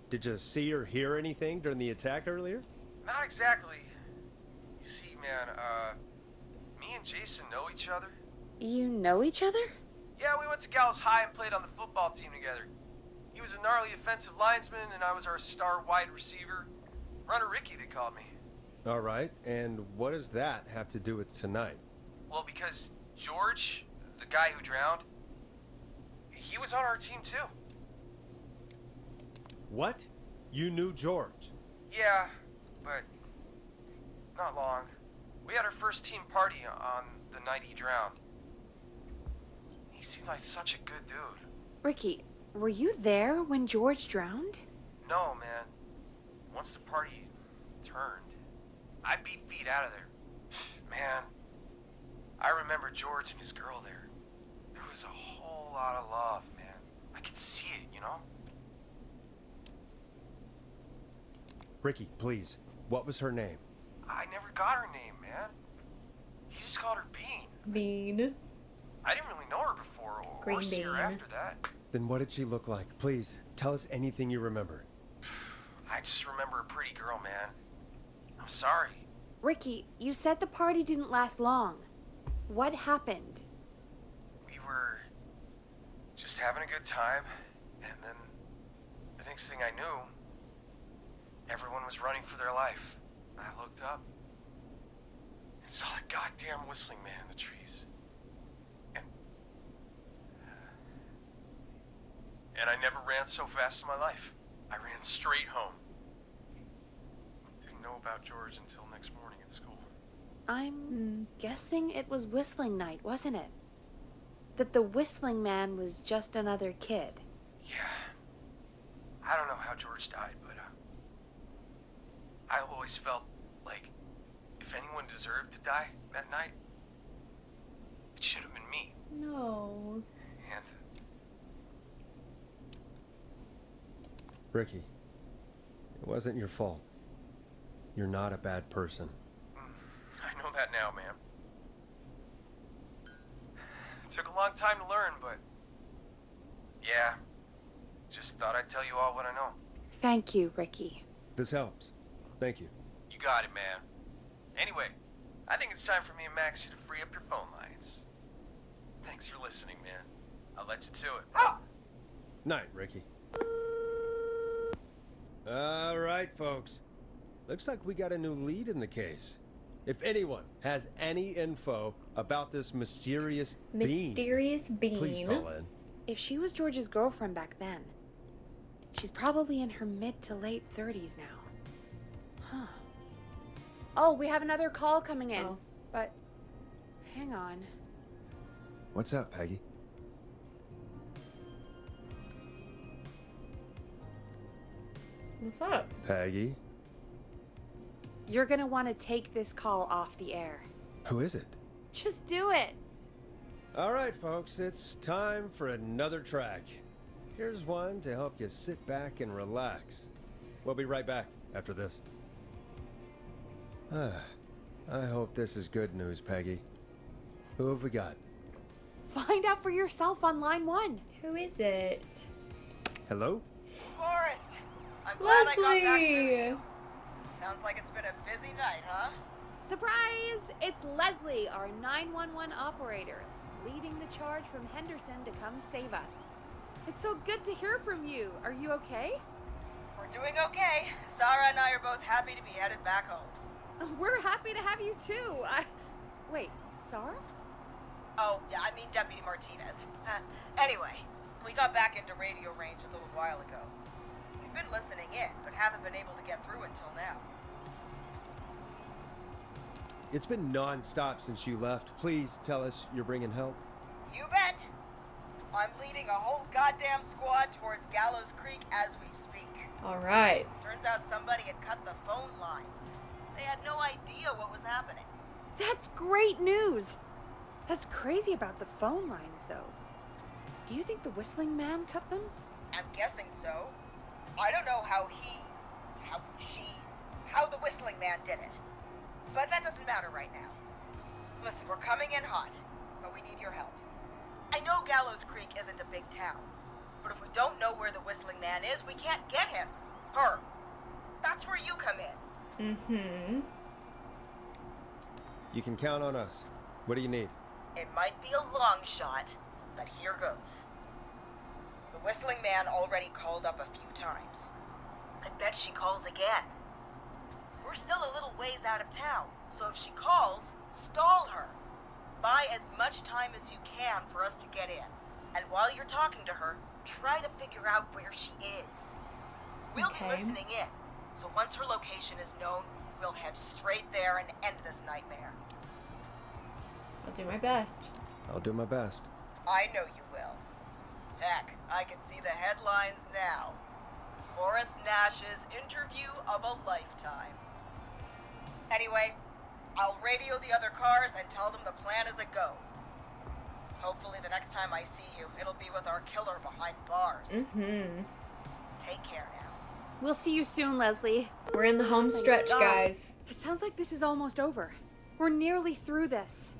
Did you see or hear anything during the attack earlier? Not exactly. You see, man, me and Jason know each other. You know each other? Yeah, we went to Gallows High and played on the football team together. He was a gnarly offensive linesman, and I was our star wide receiver. Runner Ricky, they called me. All right, and what does that have to do with tonight? Well, because George, the guy who drowned, he was on our team too. What? You knew George? Yeah, but not long. We had our first team party on the night he drowned. He seemed like such a good dude. Ricky, were you there when George drowned? No, man. Once the party turned, I beat feet out of there. Man, I remember George and his girl there. There was a whole lot of love, man. I could see it, you know? Ricky, please, what was her name? I never got her name, man. He just called her Bean. Bean. I didn't really know her before or Green see her bean. after that. Then what did she look like? Please, tell us anything you remember. I just remember a pretty girl, man. I'm sorry. Ricky, you said the party didn't last long. What happened? We were just having a good time, and then the next thing I knew, everyone was running for their life. I looked up and saw that goddamn whistling man in the trees. And I never ran so fast in my life. I ran straight home. Didn't know about George until next morning at school. I'm guessing it was whistling night, wasn't it? that the Whistling Man was just another kid. Yeah. I don't know how George died, but I always felt like if anyone deserved to die that night, it should have been me. No. And Ricky, it wasn't your fault. You're not a bad person. I know that now, ma'am. It took a long time to learn, but yeah, just thought I'd tell you all what I know. Thank you, Ricky. This helps. Thank you. You got it, man. Anyway, I think it's time for me and Maxie to free up your phone lines. Thanks for listening, man. I'll let you to it. Night, Ricky. All right, folks. Looks like we got a new lead in the case. If anyone has any info about this mysterious bean, please call in. If she was George's girlfriend back then, she's probably in her mid to late 30s now. Huh. Oh, we have another call coming in. But hang on. What's up, Peggy? What's up? Peggy? You're gonna want to take this call off the air. Who is it? Just do it. All right, folks, it's time for another track. Here's one to help you sit back and relax. We'll be right back after this. I hope this is good news, Peggy. Who have we got? Find out for yourself on line 1. Who is it? Hello? Forrest! I'm glad I got back Leslie! to you. Sounds like it's been a busy night, huh? Surprise! It's Leslie, our 911 operator, leading the charge from Henderson to come save us. It's so good to hear from you. Are you okay? We're doing okay. Sarah and I are both happy to be headed back home. We're happy to have you too. Wait, Sarah? Oh, yeah, I mean Deputy Martinez. Anyway, we got back into radio range a little while ago. We've been listening in, but haven't been able to get through until now. It's been non-stop since you left. Please tell us you're bringing help. You bet! I'm leading a whole goddamn squad towards Gallows Creek as we speak. All right. Turns out somebody had cut the phone lines. They had no idea what was happening. That's great news. That's crazy about the phone lines, though. Do you think the Whistling Man cut them? I'm guessing so. I don't know how the Whistling Man did it. But that doesn't matter right now. Listen, we're coming in hot, but we need your help. I know Gallows Creek isn't a big town, but if we don't know where the Whistling Man is, we can't get him. Her. That's where you come in. Mm-hmm. You can count on us. What do you need? It might be a long shot, but here goes. The Whistling Man already called up a few times. I bet she calls again. We're still a little ways out of town, so if she calls, stall her. Buy as much time as you can for us to get in. And while you're talking to her, try to figure out where she is. We'll be listening in, so once her location is known, we'll head straight there and end this nightmare. I'll do my best. I'll do my best. I know you will. Heck, I can see the headlines now. Forrest Nash's interview of a lifetime. Anyway, I'll radio the other cars and tell them the plan is a go. Hopefully the next time I see you, it'll be with our killer behind bars. Mm-hmm. Take care now. We'll see you soon, Leslie. We're in the home stretch, guys. It sounds like this is almost over. We're nearly through this.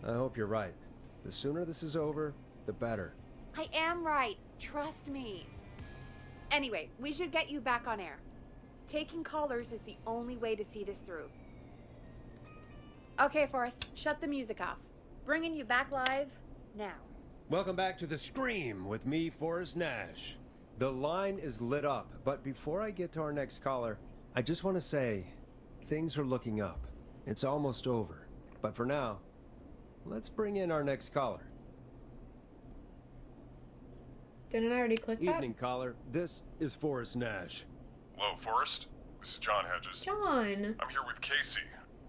I hope you're right. The sooner this is over, the better. I am right. Trust me. Anyway, we should get you back on air. Taking callers is the only way to see this through. Okay, Forrest, shut the music off. Bringing you back live now. Welcome back to The Scream with me, Forrest Nash. The line is lit up, but before I get to our next caller, I just want to say things are looking up. It's almost over. But for now, let's bring in our next caller. Didn't I already click that? Evening, caller. This is Forrest Nash. Hello, Forrest. This is John Hedges. John. I'm here with Casey.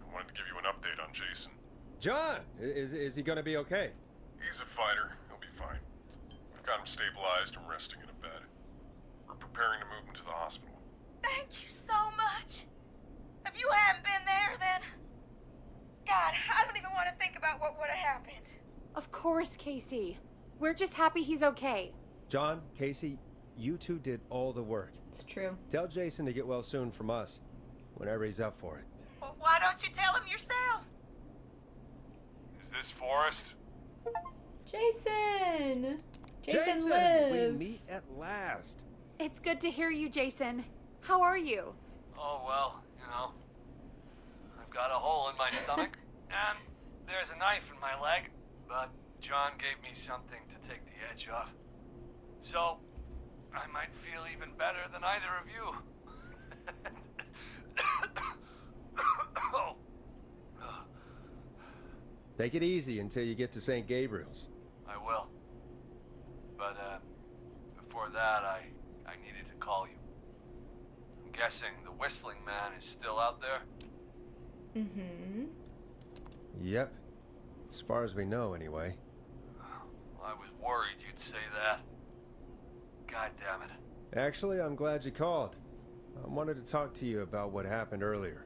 I wanted to give you an update on Jason. John, is he gonna be okay? He's a fighter. He'll be fine. We've got him stabilized and resting in a bed. We're preparing to move him to the hospital. Thank you so much. If you hadn't been there, then... God, I don't even want to think about what would have happened. Of course, Casey. We're just happy he's okay. John, Casey, you two did all the work. It's true. Tell Jason to get well soon from us, whenever he's up for it. Well, why don't you tell him yourself? Is this Forrest? Jason! Jason lives! We meet at last. It's good to hear you, Jason. How are you? Oh, well, you know. I've got a hole in my stomach, and there's a knife in my leg, but John gave me something to take the edge off. So, I might feel even better than either of you. Oh. Take it easy until you get to St. Gabriel's. I will. But, before that, I needed to call you. I'm guessing the whistling man is still out there? Mm-hmm. Yep. As far as we know, anyway. Well, I was worried you'd say that. God damn it. Actually, I'm glad you called. I wanted to talk to you about what happened earlier.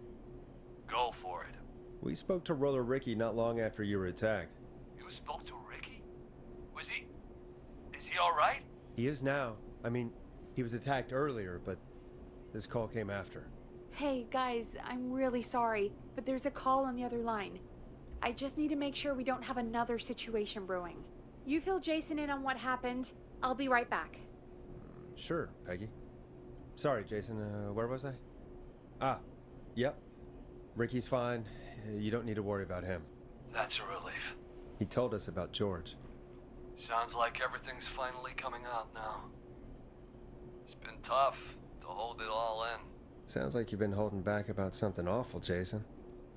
Go for it. We spoke to Roller Ricky not long after you were attacked. You spoke to Ricky? Is he alright? He is now. I mean, he was attacked earlier, but this call came after. Hey, guys, I'm really sorry, but there's a call on the other line. I just need to make sure we don't have another situation brewing. You fill Jason in on what happened. I'll be right back. Sure, Peggy. Sorry, Jason. Where was I? Ah, yep. Ricky's fine. You don't need to worry about him. That's a relief. He told us about George. Sounds like everything's finally coming out now. It's been tough to hold it all in. Sounds like you've been holding back about something awful, Jason.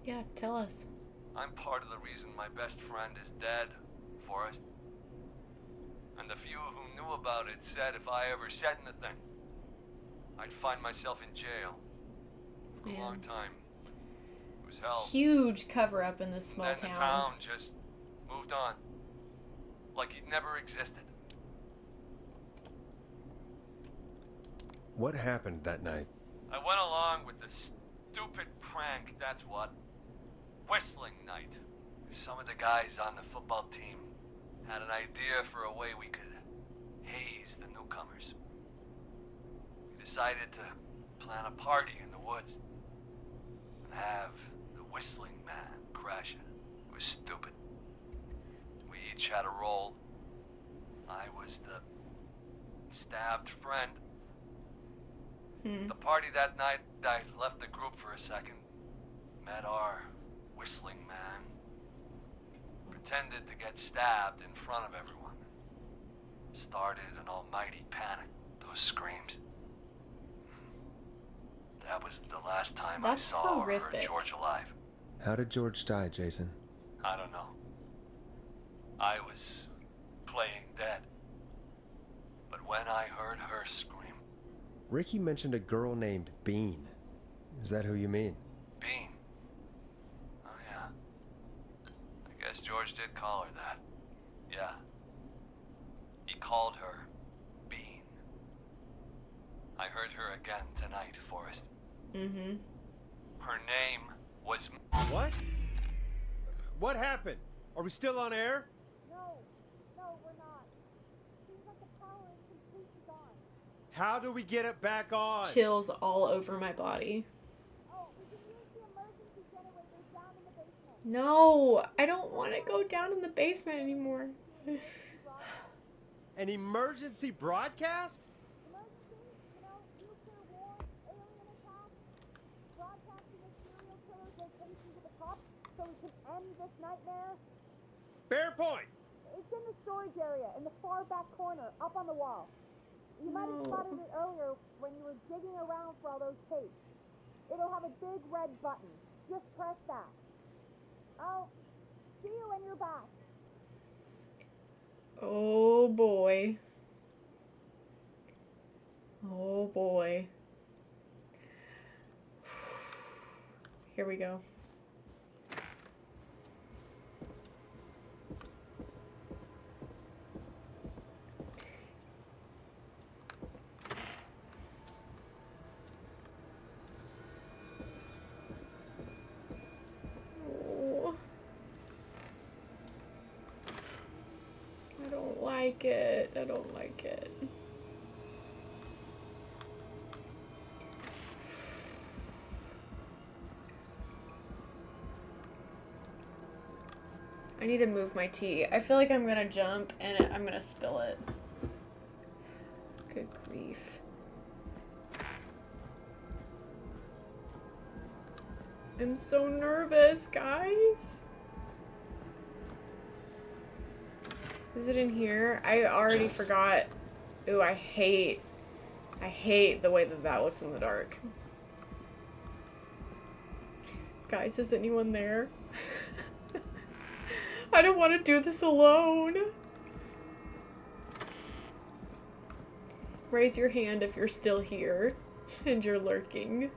Yeah, tell us. I'm part of the reason my best friend is dead, Forrest. And the few who knew about it said if I ever said anything, I'd find myself in jail for a long time. It was hell. Huge cover-up in this small And then the town just moved on. Like it never existed. What happened that night? I went along with the stupid prank, that's what. Whistling night. Some of the guys on the football team had an idea for a way we could haze the newcomers. We decided to plan a party in the woods and have the whistling man crash it. It was stupid. We each had a role. I was the stabbed friend. The party that night, I left the group for a second. Met our whistling man. Pretended to get stabbed in front of everyone. Started an almighty panic. Those screams. That was the last time I saw or heard George alive. How did George die, Jason? I don't know. I was playing dead. But when I heard her scream... Ricky mentioned a girl named Bean. Is that who you mean? Bean? Oh, yeah. I guess George did call her that. Yeah. He called her Bean. I heard her again tonight, Forrest. Mm-hmm. Her name was... What? What happened? Are we still on air? No, we're not. Seems like the power is completely gone. How do we get it back on? Chills all over my body. Oh, we can use the emergency generators down in the basement. No, I don't want to go down in the basement anymore. An emergency broadcast? Emergency, nuclear war, alien attack, broadcasting a serial killer's location to the top so we can end this nightmare. Fair point. It's in the storage area in the far back corner, up on the wall. You might have spotted it earlier when you were digging around for all those tapes. It'll have a big red button. Just press that. I'll see you when you're back. Oh boy. Oh boy. Here we go. like it. I don't like it. I need to move my tea. I feel like I'm gonna jump and I'm gonna spill it. Good grief. I'm so nervous, guys. Is it in here? I already forgot. Ooh, I hate the way that that looks in the dark. Guys, is anyone there? I don't want to do this alone. Raise your hand if you're still here and you're lurking.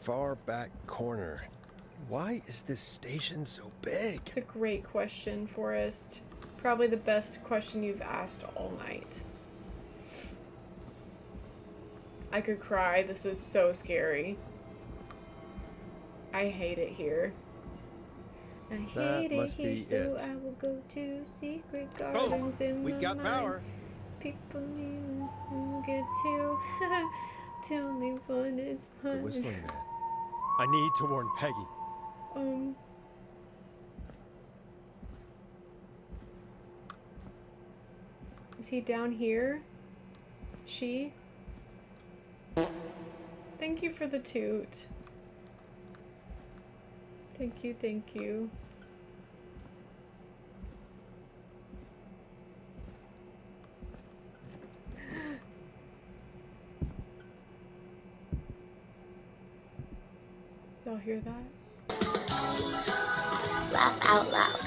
Far back corner. Why is this station so big? It's a great question, Forrest. Probably the best question you've asked all night. I could cry. This is so scary. I hate it here. I hate it here, so I will go to secret gardens in my mind. We've got power. People need to get to. The only one is fun. The whistling man. I need to warn Peggy. Is he down here? She? Thank you for the toot. Thank you, thank you. Y'all hear that? Laugh out loud.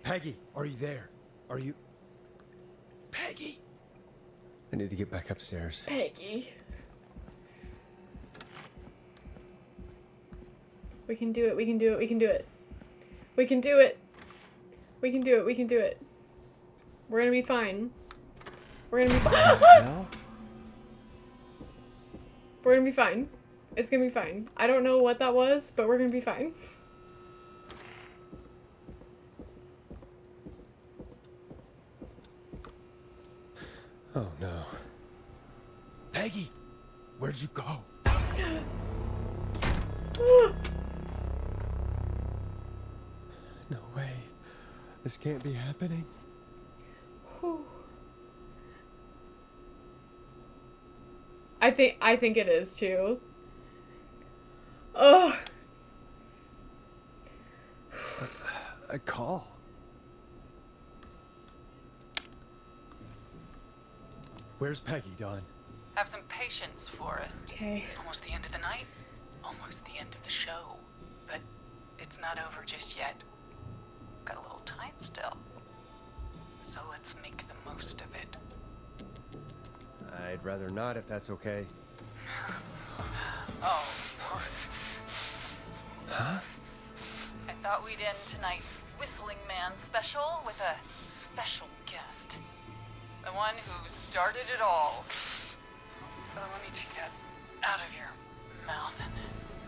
Peggy, are you there? Are you... Peggy! I need to get back upstairs. Peggy. We can do it, we can do it, we can do it. We can do it. We can do it, we can do it. We're gonna be fine. We're gonna be fine. We're gonna be fine. It's gonna be fine. I don't know what that was, but we're gonna be fine. Oh no. Peggy! Where'd you go? No way. This can't be happening. I think it is too. Oh. A call. Where's Peggy, Dawn? Have some patience, Forrest. Okay. It's almost the end of the night. Almost the end of the show. But it's not over just yet. Got a little time still. So let's make the most of it. I'd rather not, if that's okay. Oh, Forrest. Huh? I thought we'd end tonight's Whistling Man special with a special guest. The one who started it all. Let me take that out of your mouth and...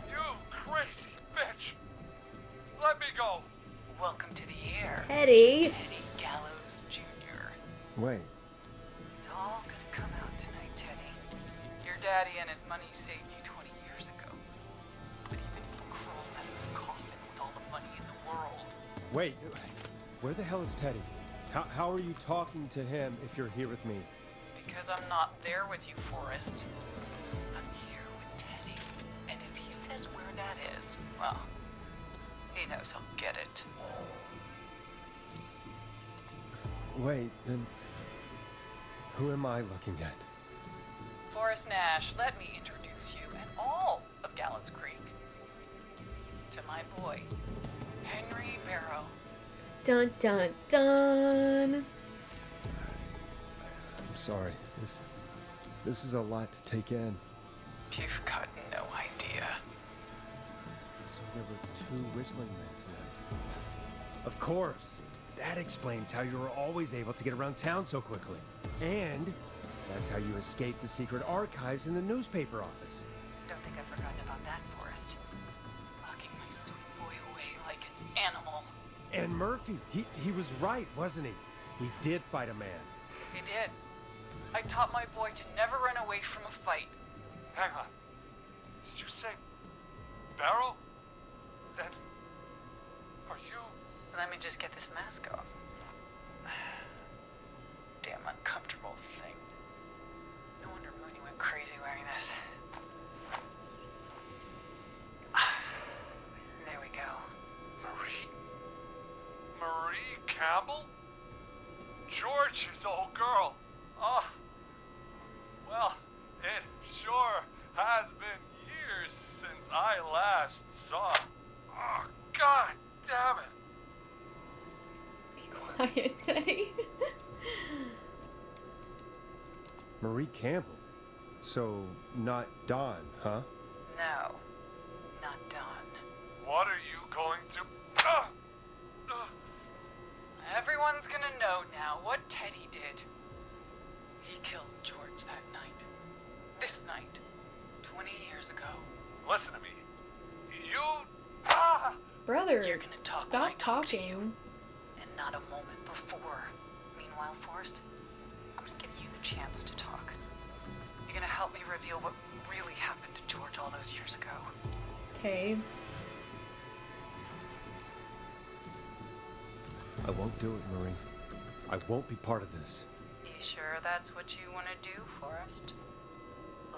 You crazy bitch! Let me go! Welcome to the air. Teddy. Teddy Gallows Jr. Wait. It's all gonna come out tonight, Teddy. Your daddy and his money saved you 20 years ago. But even he crawled out of his coffin with all the money in the world. Wait. Where the hell is Teddy? How are you talking to him if you're here with me? Because I'm not there with you, Forrest. I'm here with Teddy. And if he says where that is, well, he knows he'll get it. Wait, then... Who am I looking at? Forrest Nash, let me introduce you and all of Gallows Creek to my boy, Henry Barrow. Dun dun dun. I'm sorry. This is a lot to take in. You've got no idea. So there were two whistling men tonight. Of course. That explains how you were always able to get around town so quickly. And that's how you escaped the secret archives in the newspaper office. Don't Murphy. He was right, wasn't he? He did fight a man. He did. I taught my boy to never run away from a fight. Hang on. Did you say Barrow? Then are you? Let me just get this mask off. Damn uncomfortable thing. No wonder Mooney went crazy wearing this. There we go. Marie Campbell? George's old girl. Oh. Well, it sure has been years since I last saw. Oh, God damn it. Be quiet, Teddy. Marie Campbell. So, not Dawn, huh? No, not Dawn. What are you going to... Everyone's gonna know now what Teddy did. He killed George that night. This night. 20 years ago. Listen to me. You... Brother, You're gonna talk stop when I talk to talking. you, and not a moment before. Meanwhile, Forrest, I'm gonna give you the chance to talk. You're gonna help me reveal what really happened to George all those years ago. Okay. I won't do it, Marie. I won't be part of this. You sure that's what you want to do, Forrest?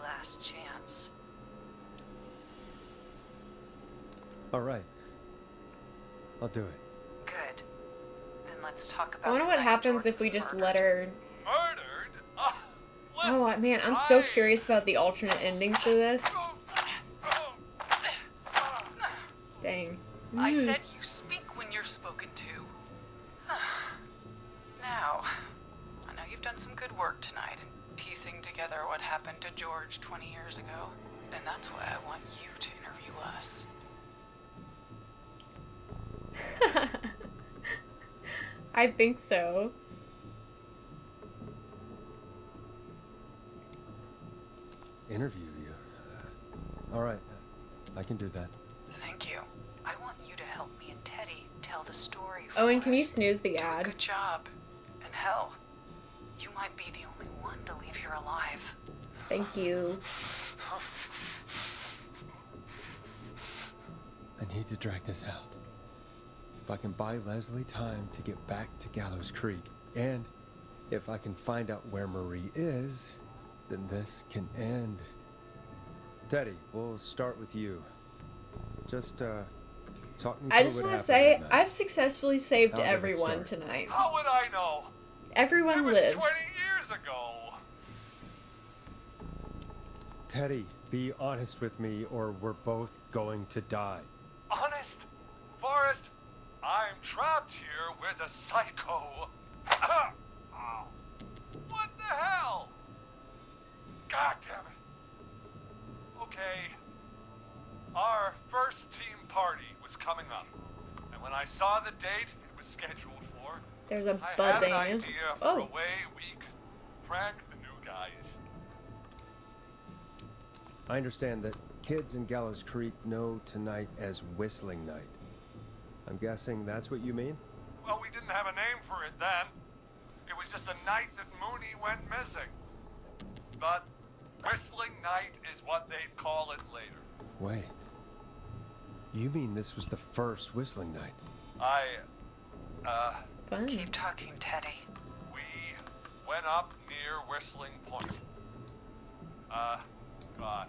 Last chance. All right. I'll do it. Good. Then let's talk about I wonder the what night happens George if we was just murdered. let her... Murdered? Oh, man, I'm so curious about the alternate endings to this. Dang. I said you speak when you're spoken to. Now, I know you've done some good work tonight in piecing together what happened to George 20 years ago, and that's why I want you to interview us. I think so. Interview you. All right. I can do that. Thank you. I want you to help me and Teddy tell the story. Owen, can you Forrest. snooze the ad? Good job. And hell, you might be the only one to leave here alive. Thank you. I need to drag this out. If I can buy Leslie time to get back to Gallows Creek, and if I can find out where Marie is, then this can end. Teddy, we'll start with you. Just, talk me through I just what want to happened say, that night. I've successfully saved How did it everyone start? tonight. How would I know? Everyone It was lives. 20 years ago. Teddy, be honest with me or we're both going to die. Honest? Forrest, I'm trapped here with a psycho. Ow. What the hell? God damn it. Okay. Our first team party was coming up. And when I saw the date it was scheduled for, There's a I buzzing. had an idea for Oh. a way we could prank the new guys. I understand that kids in Gallows Creek know tonight as Whistling Night. I'm guessing that's what you mean? Well, we didn't have a name for it then. It was just a night that Mooney went missing. But Whistling Night is what they'd call it later. Wait. You mean this was the first Whistling Night? Fun. Keep talking, Teddy. We went up near Whistling Point. God,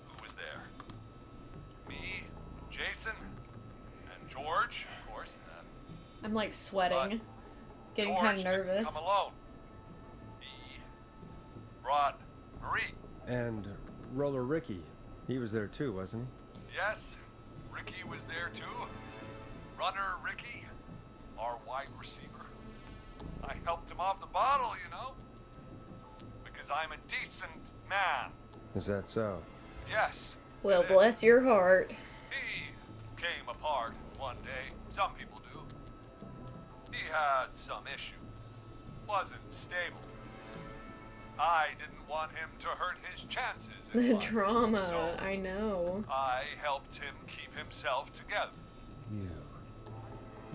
who was there? Me, Jason, and George, of course. I'm like sweating. Getting George kind of didn't nervous. come alone. He brought Marie. And Roller Ricky, he was there too, wasn't he? Yes, Ricky was there too. Runner Ricky, our wide receiver. I helped him off the bottle, you know. Because I'm a decent man. Is that so? Yes. Well, it bless your heart. He came apart one day. Some people do. He had some issues. Wasn't stable. I didn't want him to hurt his chances in The life, drama, so I know. I helped him keep himself together.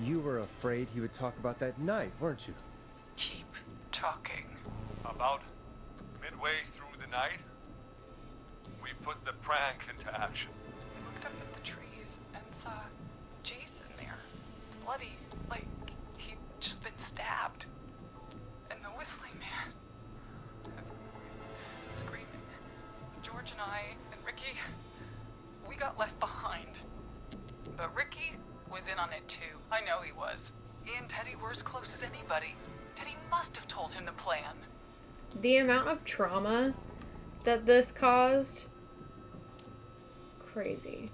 You were afraid he would talk about that night, weren't you? Keep talking. About midway through the night, we put the prank into action. I looked up at the trees and saw Jason there, bloody, like he'd just been stabbed. And the whistling man, screaming. George and I and Ricky, we got left behind. But Ricky was in on it too. I know he was. He and Teddy were as close as anybody. Teddy must have told him the plan. The amount of trauma that this caused, crazy.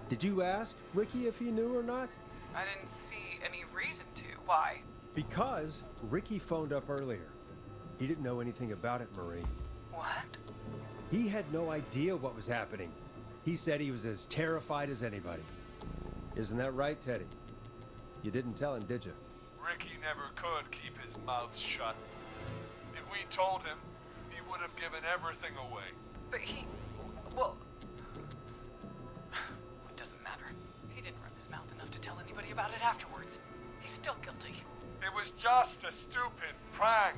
Did you ask Ricky if he knew or not? I didn't see any reason to. Why? Because Ricky phoned up earlier. He didn't know anything about it, Marie. What? He had no idea what was happening. He said he was as terrified as anybody. Isn't that right, Teddy? You didn't tell him, did you? Ricky never could keep his mouth shut. If we told him, he would have given everything away. But he... well... it doesn't matter. He didn't run his mouth enough to tell anybody about it afterwards. He's still guilty. It was just a stupid prank.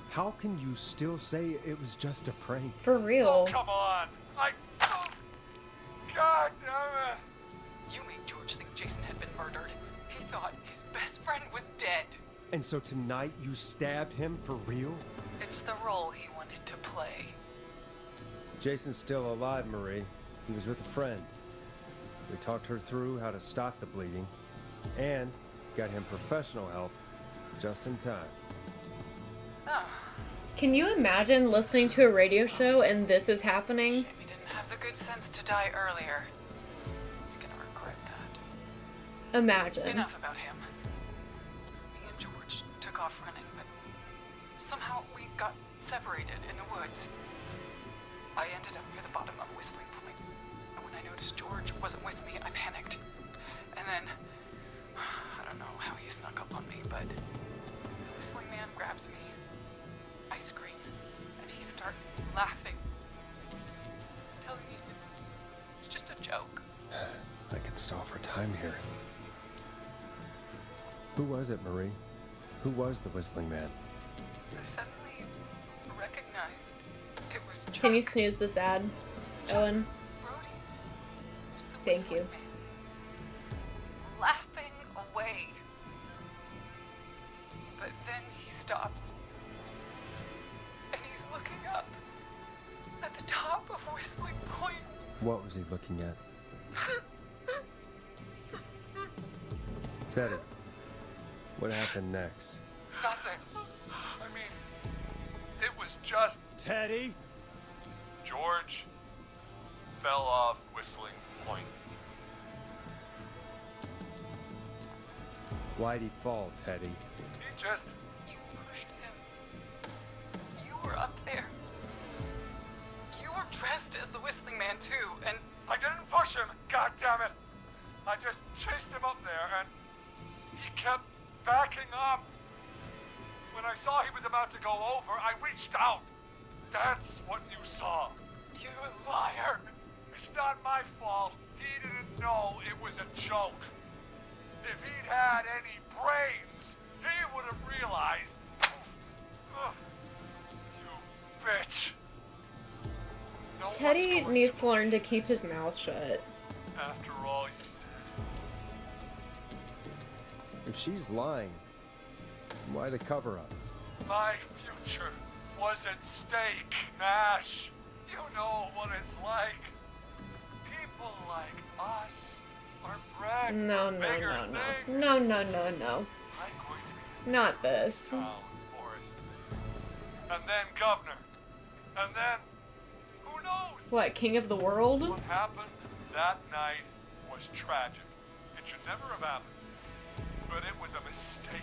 How can you still say it was just a prank? For real. Oh, come on. God damn it. You made George think Jason had been murdered. He thought his best friend was dead. And so tonight you stabbed him for real? It's the role he wanted to play. Jason's still alive, Marie. He was with a friend. We talked her through how to stop the bleeding and got him professional help just in time. Oh. Can you imagine listening to a radio show and this is happening? Shame he didn't have the good sense to die earlier. He's gonna regret that. Imagine. Enough about him. Me and George took off running, but somehow we got separated in the woods. I ended up near the bottom of Whistling Point, and when I noticed George wasn't with me, I panicked. And then, I don't know how he snuck up on me, but the Whistling Man grabs me. I scream, and he starts laughing, telling me it's just a joke. I can stall for time here. Who was it, Marie? Who was the Whistling Man? I suddenly recognized it was Chuck. Can you snooze this ad, Owen? Brody was the Thank Whistling you. Man, laughing away. But then he stops. And he's looking up at the top of Whistling Point. What was he looking at? Teddy, what happened next? Nothing. I mean, it was just... Teddy? George fell off Whistling Point. Why'd he fall, Teddy? He just... You pushed him. You were up there. You were dressed as the Whistling Man too, and I didn't push him, God damn it! I just chased him up there, and he kept backing up. When I saw he was about to go over, I reached out. That's what you saw. you liar. It's not my fault. He didn't know it was a joke. If he'd had any brains, he would have realized. You bitch. No Teddy one's going needs to learn to keep his mouth shut. After all you did. If she's lying, why the cover-up? My future was at stake, Nash. You know what it's like. People like us are bred No, for no, bigger no, no. things. No, no, no, no. I'm going to be Not this. Town Forest. And then governor. And then, who knows? What, king of the world? What happened that night was tragic. It should never have happened. But it was a mistake.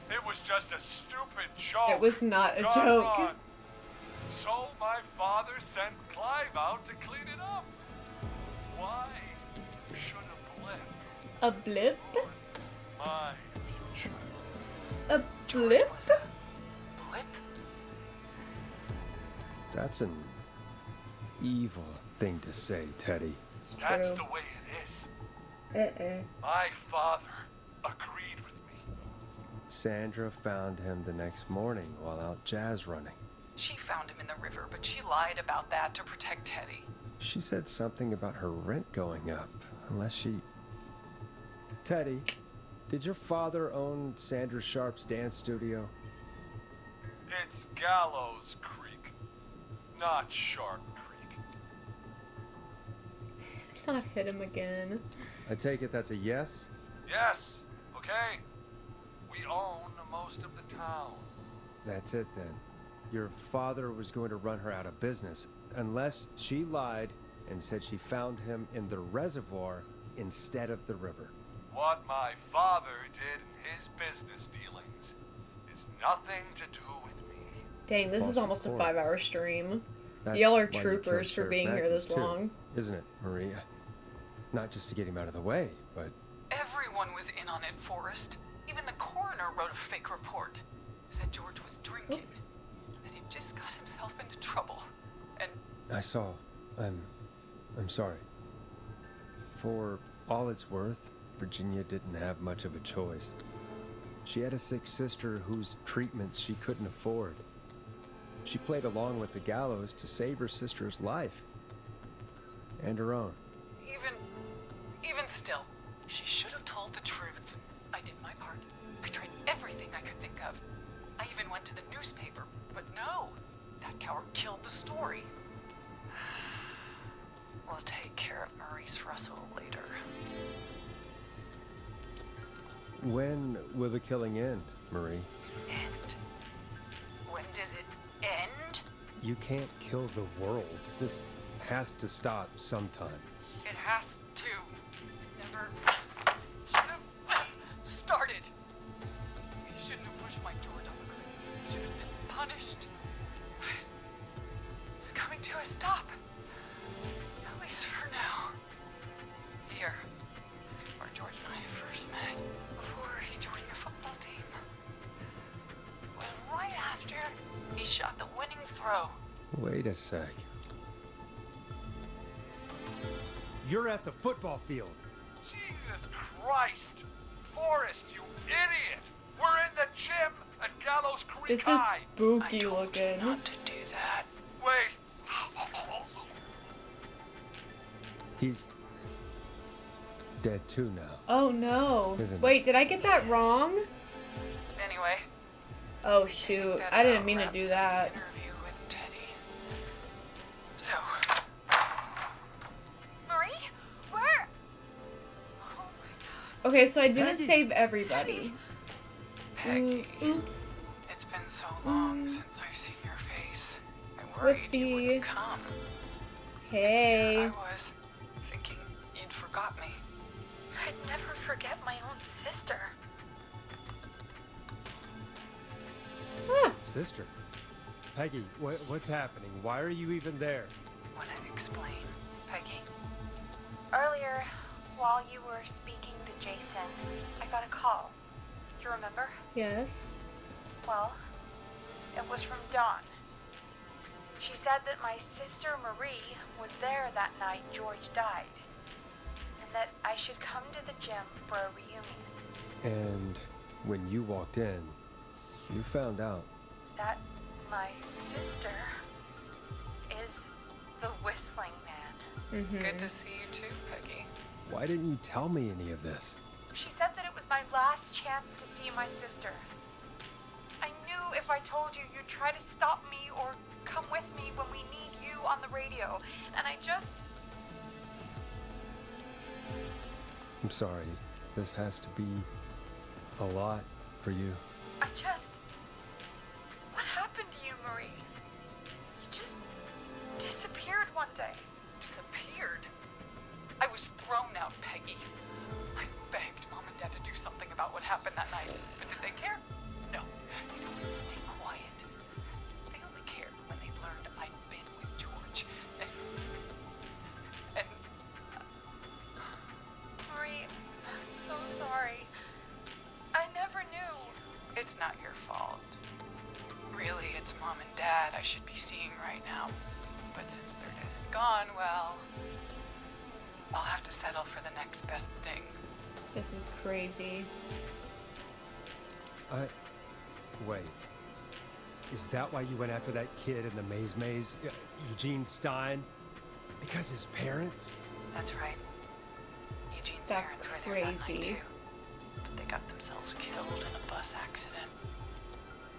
It was just a stupid joke. It was not a gone joke. wrong. So my father sent Clive out to clean it up. Why should a blip A blip? ruin my future? A blip? Blip? That's an evil thing to say, Teddy. It's That's true. the way it is. My father agreed with me. Sandra found him the next morning while out jazz running. She found him in the river, but she lied about that to protect Teddy. She said something about her rent going up, unless she... Teddy, did your father own Sandra Sharp's dance studio? It's Gallows Creek, not Sharp Creek. Not hit him again. I take it that's a yes? Yes, okay. We own most of the town. That's it then. Your father was going to run her out of business, unless she lied and said she found him in the reservoir instead of the river. What my father did in his business dealings is nothing to do with me. Dang, this is almost a reports. 5-hour stream. That's Y'all are why you killed troopers for Sheriff being here Matthews, this too, long. isn't it, Maria? Not just to get him out of the way, but... Everyone was in on it, Forrest. Even the coroner wrote a fake report. Said George was drinking. Oops. That he just got himself into trouble. And I saw. I'm sorry. For all it's worth, Virginia didn't have much of a choice. She had a sick sister whose treatments she couldn't afford. She played along with the gallows to save her sister's life. And her own. even still, she should have told the truth. I did my part. I tried everything I could think of. I even went to the newspaper, but no. That coward killed the story. We'll take care of Maurice Russell later. When will the killing end, Marie? End? When does it end? You can't kill the world. This has to stop sometime. It has to. Never should have started. He shouldn't have pushed my George off a cliff. He should have been punished. It's coming to a stop. At least for now. Here, where George and I first met, before he joined the football team, was right after he shot the winning throw. Wait a sec. You're at the football field. Jesus Christ! Forrest, you idiot! We're in the gym at Gallows Creek This is High! spooky looking. Not to do that. Wait! He's dead too now. Oh no. Isn't Wait, did I get that wrong? Anyway, Oh shoot. I didn't mean to do that. interview with Teddy. So, Marie? Where? Okay, so I didn't Peggy. save everybody. Peggy, Oops. it's been so long since I've seen your face. I worried you Whoopsie. wouldn't come. Hey. I was thinking you'd forgot me. I'd never forget my own sister. Sister. Peggy, what's happening? Why are you even there? Want to explain, Peggy? Earlier, while you were speaking to Jason, I got a call. You remember? Yes. Well, it was from Dawn. She said that my sister Marie was there that night George died, and that I should come to the gym for a reunion. And when you walked in, you found out. That my sister is the Whistling Man. Mm-hmm. Good to see you too, Peggy. Why didn't you tell me any of this? She said that it was my last chance to see my sister. I knew if I told you, you'd try to stop me or come with me when we need you on the radio. And I just... I'm sorry. This has to be a lot for you. I just... What happened to you, Marie? You just disappeared one day. Disappeared. I was thrown out, Peggy. I begged Mom and Dad to do something about what happened that night. But did they care? No. They told me to stay quiet. They only cared when they learned I'd been with George. And Marie, I'm so sorry. I never knew. it's not your fault. Really, it's Mom and Dad I should be seeing right now. But since they're dead and gone, well, I'll have to settle for the next best thing. This is crazy. Wait. Is that why you went after that kid in the maze? Eugene Stein? Because his parents? That's right. Eugene's That's parents were there that night crazy. too. But they got themselves killed in a bus accident.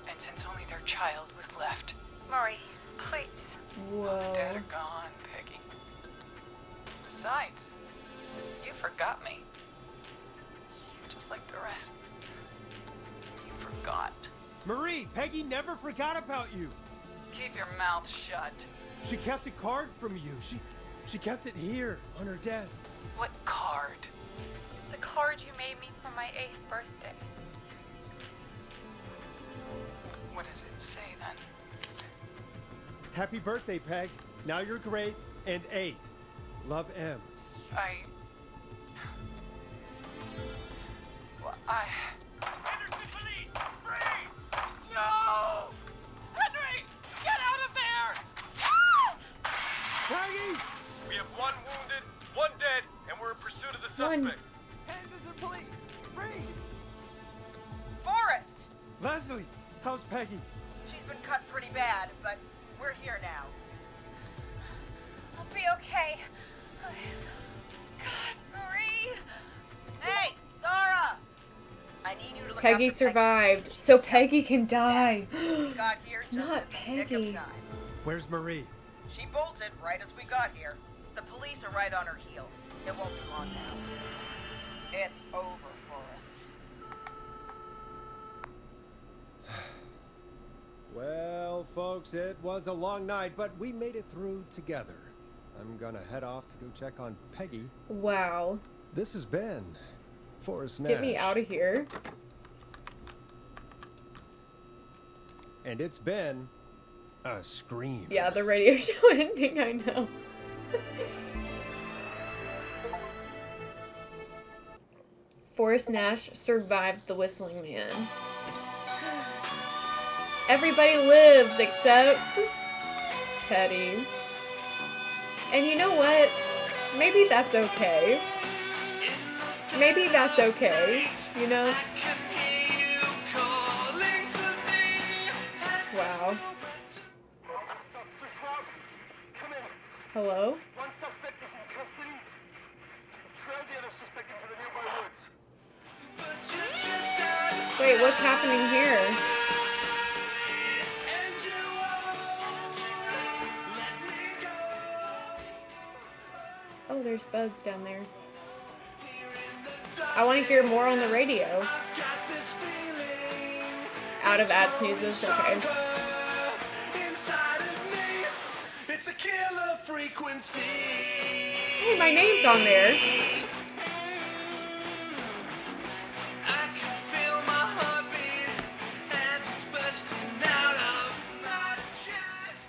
And since only their child was left... Maury, please. Whoa. Mom and Dad are gone, Peggy. Besides, you forgot me. Just like the rest. You forgot. Marie, Peggy never forgot about you. Keep your mouth shut. She kept a card from you. She kept it here on her desk. What card? The card you made me for my 8th birthday. What does it say then? Happy birthday, Peg. Now you're great and 8. Love, M. Henderson police! Freeze! No! Henry! Get out of there! Peggy! We have 1 wounded, 1 dead, and we're in pursuit of the suspect. Henderson police! Freeze! Forrest! Leslie, how's Peggy? She's been cut pretty bad, but we're here now. I'll be okay. God, Marie! Hey, Zara! I need you to look Peggy after survived, so Peggy can die. We got here just Not in the nick of Peggy. time. Where's Marie? She bolted right as we got here. The police are right on her heels. It won't be long now. It's over, Forrest. Well, folks, it was a long night, but we made it through together. I'm gonna head off to go check on Peggy. Wow. This has been Forrest Nash. Get me out of here. And it's been a scream. Yeah, the radio show ending, I know. Forrest Nash survived the Whistling Man. Everybody lives except Teddy. And you know what? Maybe that's okay. Maybe that's okay, you know? Wow. Hello? One suspect is in custody. Trail the other suspect into the nearby woods. Wait, what's happening here? Oh, there's bugs down there. I want to hear more on the radio. Out of ad snoozes, okay. It's a killer frequency. Hey, my name's on there. I can feel my heartbeat and it's bursting out of my chest.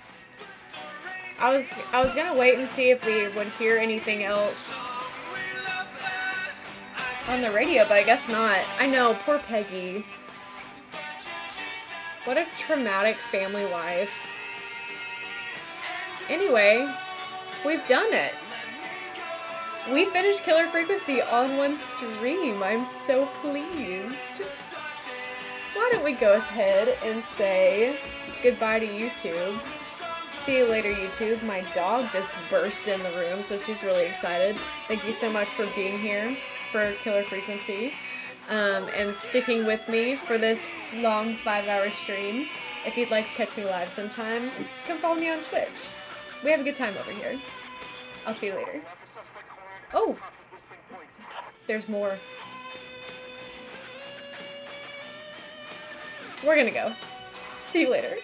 I was gonna wait and see if we would hear anything else on the radio, but I guess not. I know, poor Peggy. What a traumatic family life. Anyway, we've done it. We finished Killer Frequency on one stream. I'm so pleased. Why don't we go ahead and say goodbye to YouTube. See you later, YouTube. My dog just burst in the room, so she's really excited. Thank you so much for being here for Killer Frequency and sticking with me for this long 5-hour stream. If you'd like to catch me live sometime, come follow me on Twitch. We have a good time over here. I'll see you later. Oh! There's more. We're gonna go. See you later.